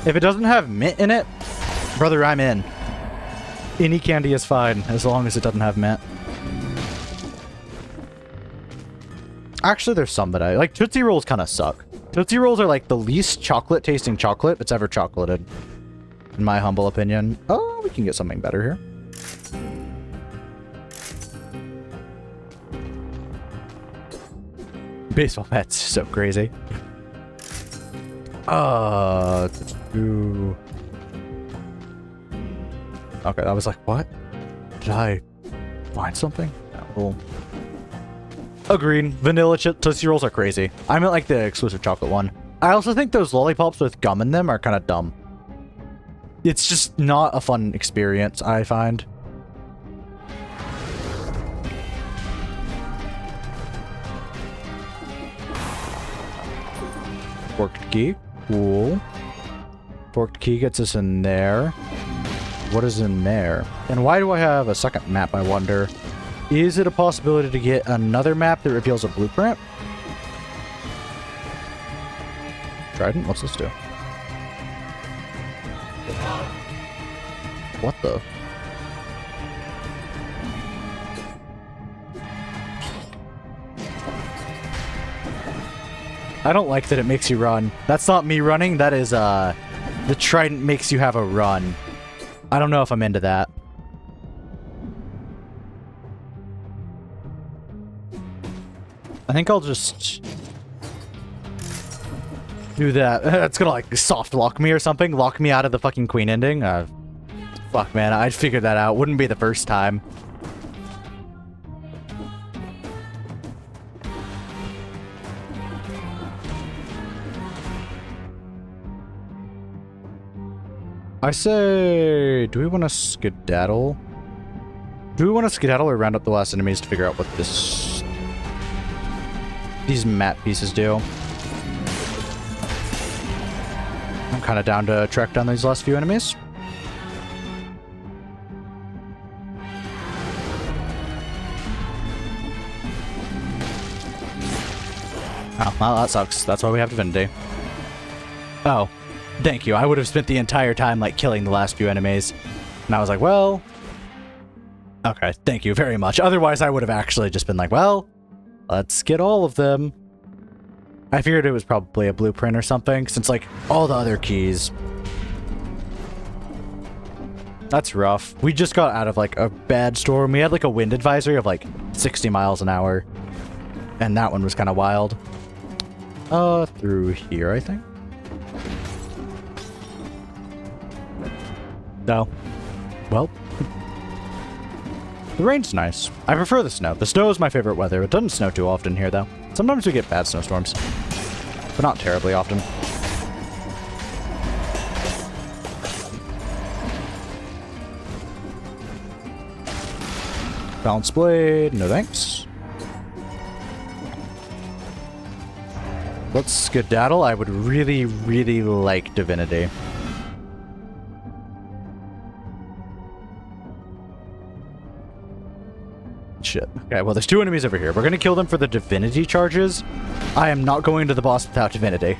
If it doesn't have mint in it, brother, I'm in. Any candy is fine as long as it doesn't have mint. Actually, there's some that I like. Tootsie Rolls kind of suck. Tootsie Rolls are like the least chocolate tasting chocolate that's ever chocolated, in my humble opinion. Oh, we can get something better here. Baseball bats, so crazy. Ooh. Okay, I was like, what? Did I find something? Oh. Agreed. Vanilla Tootsie Rolls are crazy. I meant like the exclusive chocolate one. I also think those lollipops with gum in them are kind of dumb. It's just not a fun experience, I find. Forked key. Cool. Forked key gets us in there. What is in there? And why do I have a second map, I wonder? Is it a possibility to get another map that reveals a blueprint? Trident? What's this do? What the? I don't like that it makes you run. That's not me running. That is, the trident makes you have a run. I don't know if I'm into that. I think I'll just... do that. It's gonna like soft lock me or something. Lock me out of the fucking queen ending. Fuck, man. I'd figured that out. Wouldn't be the first time. I say, do we want to skedaddle? Do we want to skedaddle or round up the last enemies to figure out what these map pieces do? I'm kind of down to track down these last few enemies. Oh, well, that sucks. That's why we have Divinity. Oh, thank you. I would have spent the entire time, like, killing the last few enemies. And I was like, well... Okay, thank you very much. Otherwise, I would have actually just been like, well, let's get all of them. I figured it was probably a blueprint or something, since, like, all the other keys. That's rough. We just got out of, like, a bad storm. We had, like, a wind advisory of, like, 60 miles an hour. And that one was kind of wild. Through here, I think. No. Well. The rain's nice. I prefer the snow. The snow is my favorite weather. It doesn't snow too often here, though. Sometimes we get bad snowstorms. But not terribly often. Balance blade. No thanks. Let's skedaddle. I would really, really like Divinity. Shit. Okay, well, there's two enemies over here. We're gonna kill them for the Divinity charges. I am not going to the boss without Divinity.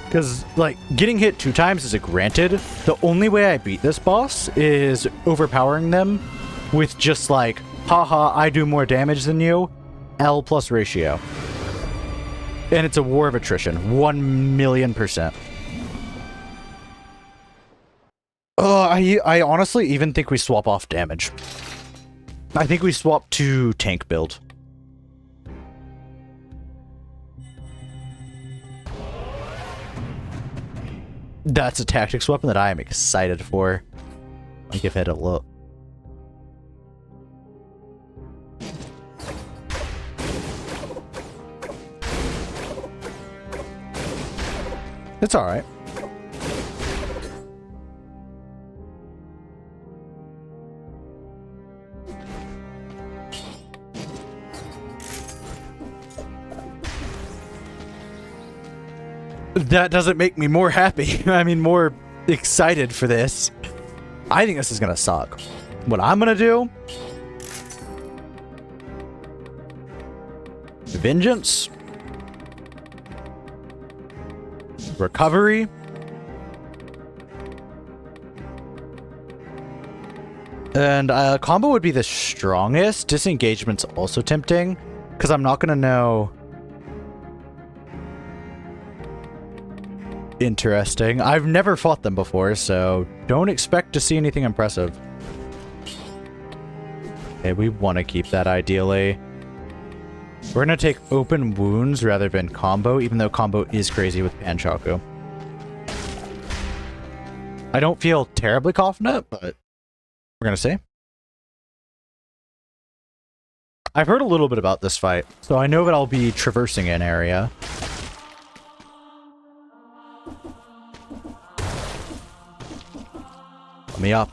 Because, like, getting hit 2 times is a granted. The only way I beat this boss is overpowering them with just, like, haha, I do more damage than you, L plus ratio. And it's a war of attrition. 1,000,000%. I honestly even think we swap off damage. I think we swap to tank build. That's a tactics weapon that I am excited for. I'll give it a look. It's alright. That doesn't make me more happy. I mean, more excited for this. I think this is gonna suck. What I'm gonna do... Vengeance. Recovery. And combo would be the strongest. Disengagement's also tempting, because I'm not gonna know... Interesting. I've never fought them before, so don't expect to see anything impressive. Okay, we want to keep that ideally. We're going to take open wounds rather than combo, even though combo is crazy with Panchaku. I don't feel terribly confident, but we're going to see. I've heard a little bit about this fight, so I know that I'll be traversing an area. Let me up.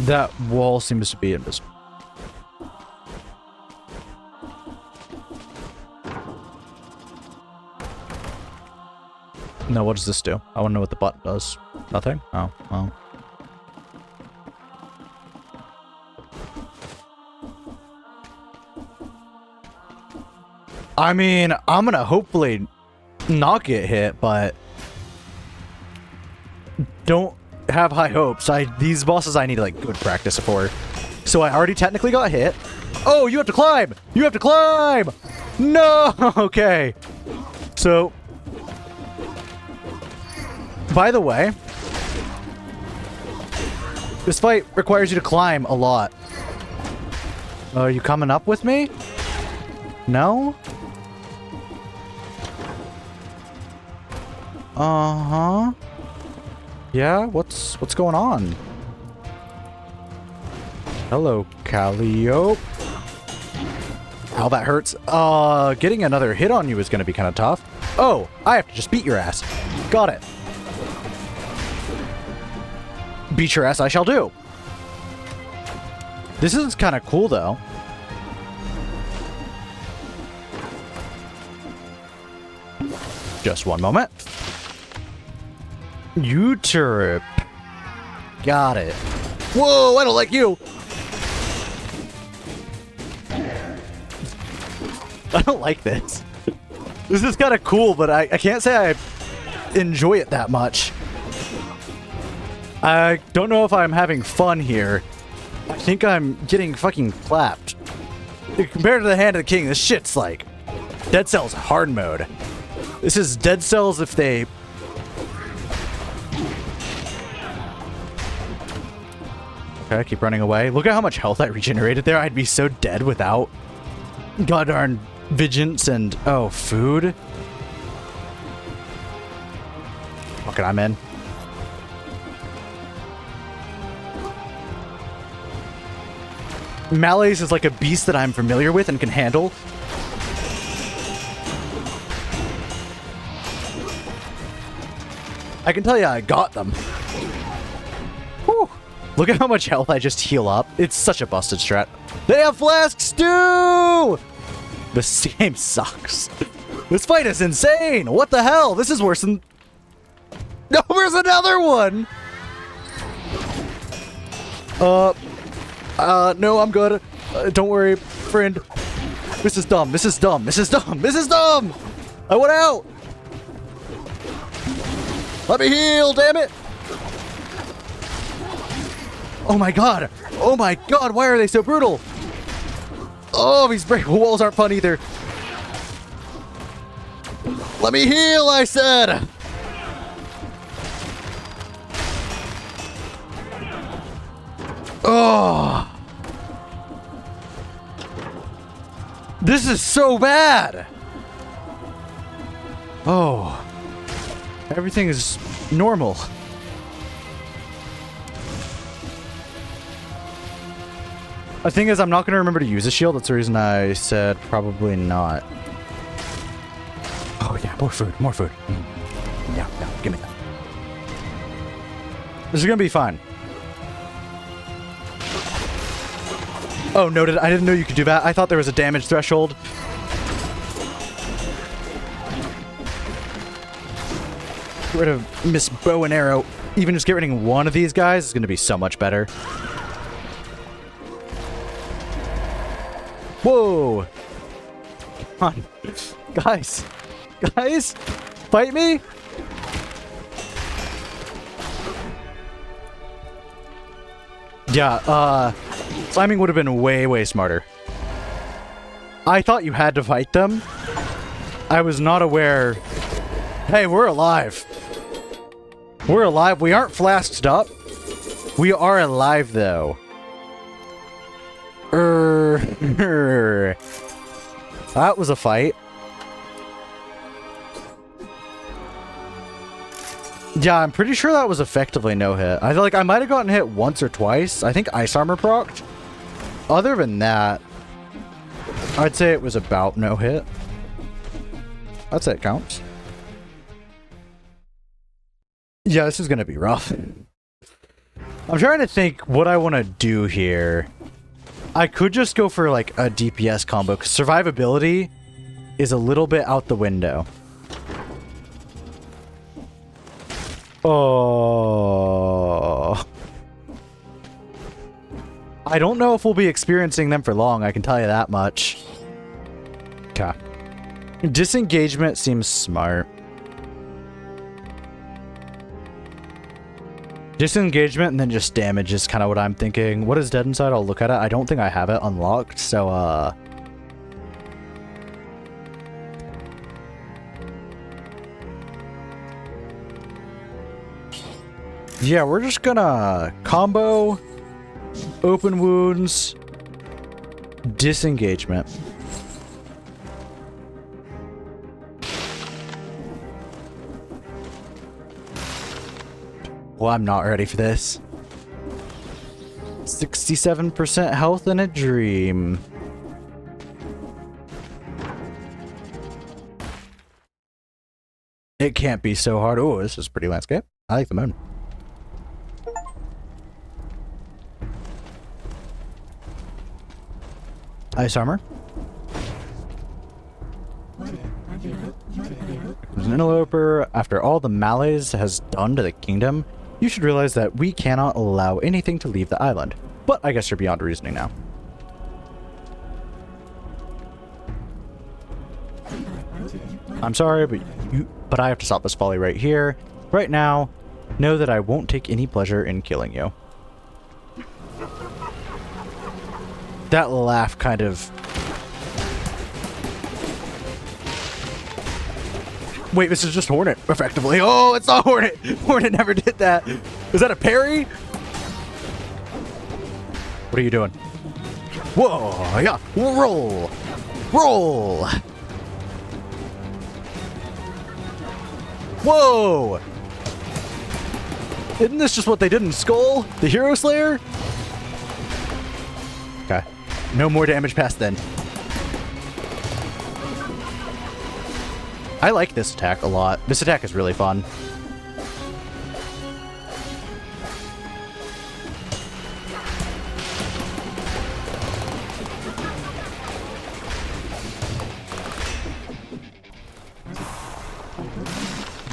That wall seems to be invisible. No, what does this do? I want to know what the button does. Nothing? Oh, well. I mean, I'm gonna hopefully not get hit, but don't have high hopes. These bosses I need like good practice for. So I already technically got hit. Oh, you have to climb! You have to climb! No! Okay. So, by the way, this fight requires you to climb a lot. Are you coming up with me? No? Uh-huh. Yeah, what's going on? Hello, Calliope. Ow, that hurts. Getting another hit on you is gonna be kind of tough. Oh, I have to just beat your ass. Got it. Beat your ass I shall do. This is kind of cool, though. Just one moment. U-turp. Got it. Whoa, I don't like you. I don't like this. This is kind of cool, but I can't say I enjoy it that much. I don't know if I'm having fun here. I think I'm getting fucking clapped. Compared to the Hand of the King, this shit's like Dead Cells hard mode. This is Dead Cells if they... Okay, keep running away. Look at how much health I regenerated there. I'd be so dead without goddarn vigilance and... Oh, food? Fuck it, I'm in. Malaise is like a beast that I'm familiar with and can handle. I can tell you I got them. Whew. Look at how much health I just heal up. It's such a busted strat. They have flasks too! This game sucks. This fight is insane! What the hell? This is worse than... No, there's another one! No, I'm good. Don't worry, friend. This is dumb. This is dumb. This is dumb. This is dumb! I went out! Let me heal, damn it! Oh my god! Oh my god, why are they so brutal? Oh, these breakable walls aren't fun either. Let me heal, I said! Oh! This is so bad! Oh. Everything is normal. The thing is, I'm not going to remember to use a shield. That's the reason I said probably not. Oh, yeah, more food, more food. Yeah, give me that. This is going to be fine. Oh, noted. I didn't know you could do that. I thought there was a damage threshold. Get rid of Miss Bow and Arrow. Even just get rid of one of these guys is going to be so much better. Whoa! Come on. Guys! Guys! Fight me! Yeah, climbing would have been way, way smarter. I thought you had to fight them. I was not aware... Hey, we're alive. We're alive. We aren't flasked up. We are alive, though. That was a fight. Yeah, I'm pretty sure that was effectively no hit. I feel like I might have gotten hit once or twice. I think ice armor procced. Other than that, I'd say it was about no hit. I'd say it counts. Yeah, this is gonna be rough. I'm trying to think what I want to do here. I could just go for like a DPS combo, because survivability is a little bit out the window. Oh. I don't know if we'll be experiencing them for long, I can tell you that much. Okay. Disengagement seems smart. Disengagement and then just damage is kind of what I'm thinking. What is dead inside? I'll look at it. I don't think I have it unlocked, so yeah, we're just gonna combo, open wounds, disengagement. Well, I'm not ready for this. 67% health in a dream. It can't be so hard. Oh, this is a pretty landscape. I like the moon. Ice armor. As an interloper, after all the malaise has done to the kingdom, you should realize that we cannot allow anything to leave the island. But I guess you're beyond reasoning now. I'm sorry, but I have to stop this folly right here. Right now, know that I won't take any pleasure in killing you. That laugh kind of... Wait, this is just Hornet, effectively. Oh, it's not Hornet! Hornet never did that. Is that a parry? What are you doing? Whoa, yeah, roll! Roll! Whoa! Isn't this just what they did in Skull? The Hero Slayer? Okay. No more damage past then. I like this attack a lot. This attack is really fun.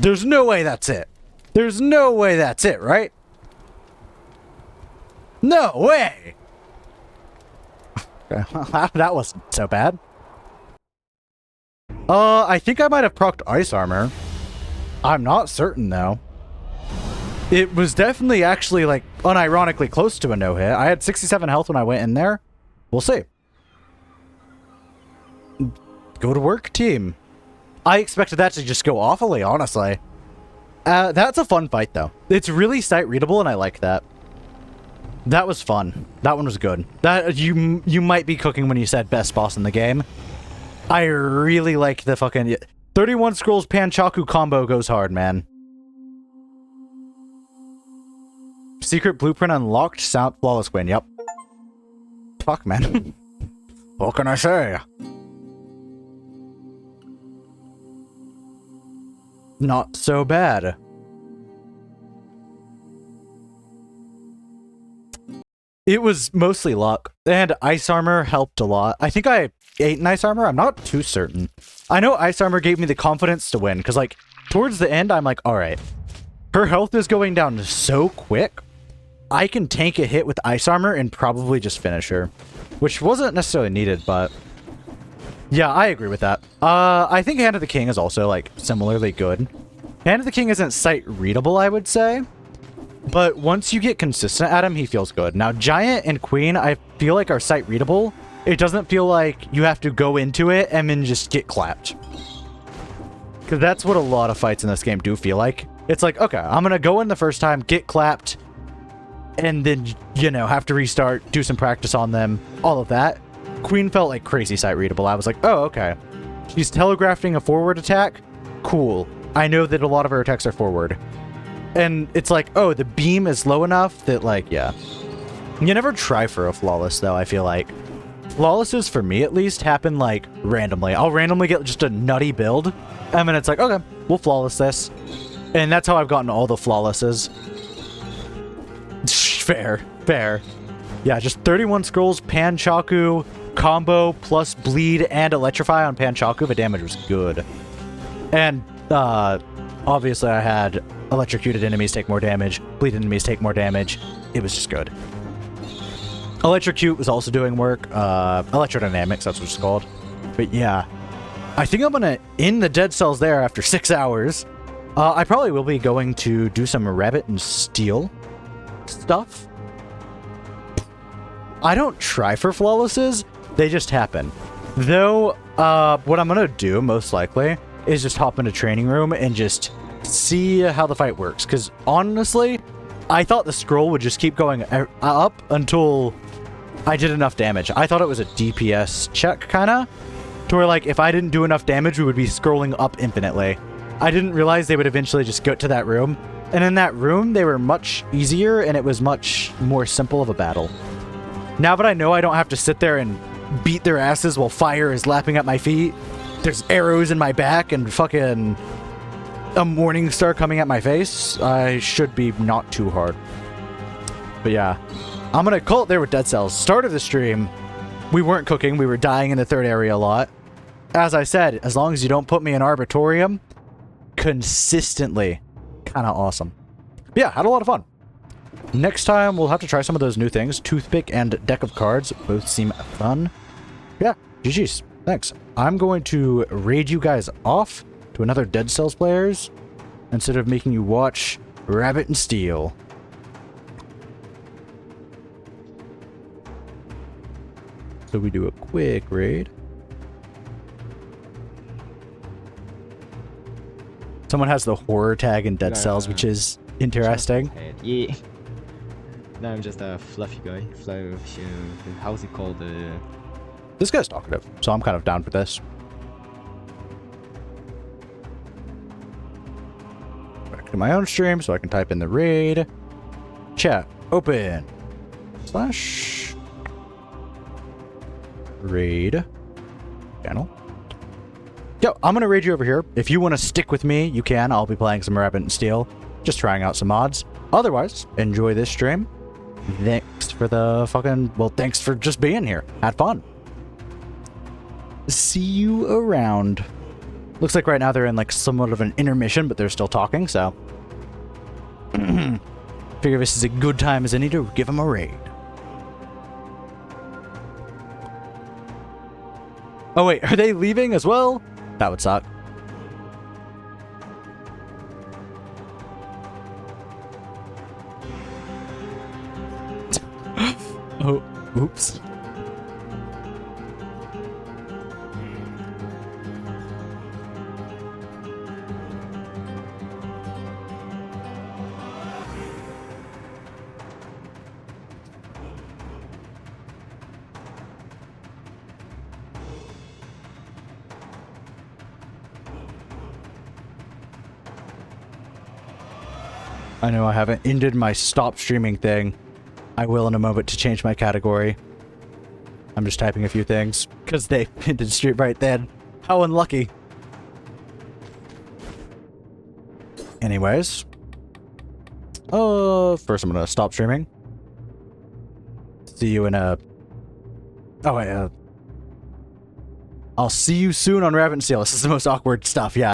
There's no way that's it. There's no way that's it, right? No way! That wasn't so bad. I think I might have procced ice armor. I'm not certain, though. It was definitely actually, like, unironically close to a no-hit. I had 67 health when I went in there. We'll see. Go to work, team. I expected that to just go awfully, honestly. That's a fun fight, though. It's really sight-readable, and I like that. That was fun. That one was good. That you might be cooking when you said best boss in the game. I really like the fucking... 31 Scrolls Panchaku combo goes hard, man. Secret blueprint unlocked. Sound flawless win. Yep. Fuck, man. What can I say? Not so bad. It was mostly luck, and ice armor helped a lot. I think I ate an ice armor. I'm not too certain. I know ice armor gave me the confidence to win, because, like, towards the end, I'm like, alright, her health is going down so quick, I can tank a hit with ice armor and probably just finish her, which wasn't necessarily needed, but yeah, I agree with that. I think Hand of the King is also, like, similarly good. Hand of the King isn't sight-readable, I would say, but once you get consistent at him, he feels good. Now, Giant and Queen, I feel like are sight-readable. It doesn't feel like you have to go into it and then just get clapped. Because that's what a lot of fights in this game do feel like. It's like, okay, I'm going to go in the first time, get clapped, and then, you know, have to restart, do some practice on them, all of that. Queen felt like crazy sight-readable. I was like, oh, okay. She's telegraphing a forward attack? Cool. I know that a lot of her attacks are forward. And it's like, oh, the beam is low enough that, like, yeah. You never try for a flawless, though, I feel like. Flawlesses, for me at least, happen, like, randomly. I'll randomly get just a nutty build, and then it's like, okay, we'll flawless this. And that's how I've gotten all the flawlesses. Fair. Fair. Yeah, just 31 Scrolls, Panchaku, combo, plus bleed and electrify on Panchaku. The damage was good. And, obviously I had electrocuted enemies take more damage, bleed enemies take more damage. It was just good. Electrocute was also doing work. Electrodynamics, that's what it's called. But yeah, I think I'm gonna end the dead cells there after 6 hours. I probably will be going to do some rabbit and steel stuff. I don't try for flawlesses, they just happen. Though, what I'm gonna do, most likely, is just hop into training room and just see how the fight works. Because honestly, I thought the scroll would just keep going up until I did enough damage. I thought it was a DPS check, kind of, to where, like, if I didn't do enough damage, we would be scrolling up infinitely. I didn't realize they would eventually just go to that room And in that room, they were much easier, and it was much more simple of a battle. Now that I know I don't have to sit there and beat their asses while fire is lapping at my feet, there's arrows in my back and fucking a morning star coming at my face, I should be not too hard. But yeah, I'm gonna call it there with Dead Cells. Start of the stream, we weren't cooking, we were dying in the third area a lot. As I said, as long as you don't put me in Arbitorium, consistently, kind of awesome. But yeah, had a lot of fun. Next time, we'll have to try some of those new things. Toothpick and deck of cards both seem fun. Yeah, GG's. Thanks. I'm going to raid you guys off to another Dead Cells players instead of making you watch Rabbit and Steel. So we do a quick raid. Someone has the horror tag in Dead Cells, which is interesting. Yeah. No, I'm just a fluffy guy. How's it called? This guy's talkative, so I'm kind of down for this. Back to my own stream so I can type in the raid. Chat, open. / raid channel. Yo, I'm gonna raid you over here. If you want to stick with me, you can. I'll be playing some Rabbit and Steel, just trying out some mods. Otherwise, enjoy this stream. Thanks for the fucking... Well, thanks for just being here. Had fun. See you around. Looks like right now they're in like somewhat of an intermission, but they're still talking, so... Figure this is a good time as any to give them a raid. Oh wait, are they leaving as well? That would suck. Oh, oops. I know I haven't ended my stop streaming thing. I will in a moment to change my category. I'm just typing a few things because they ended stream right then. How unlucky. Anyways. First I'm gonna stop streaming. See you in a... Oh wait, I'll see you soon on Rabbit and Steel. This is the most awkward stuff, yeah.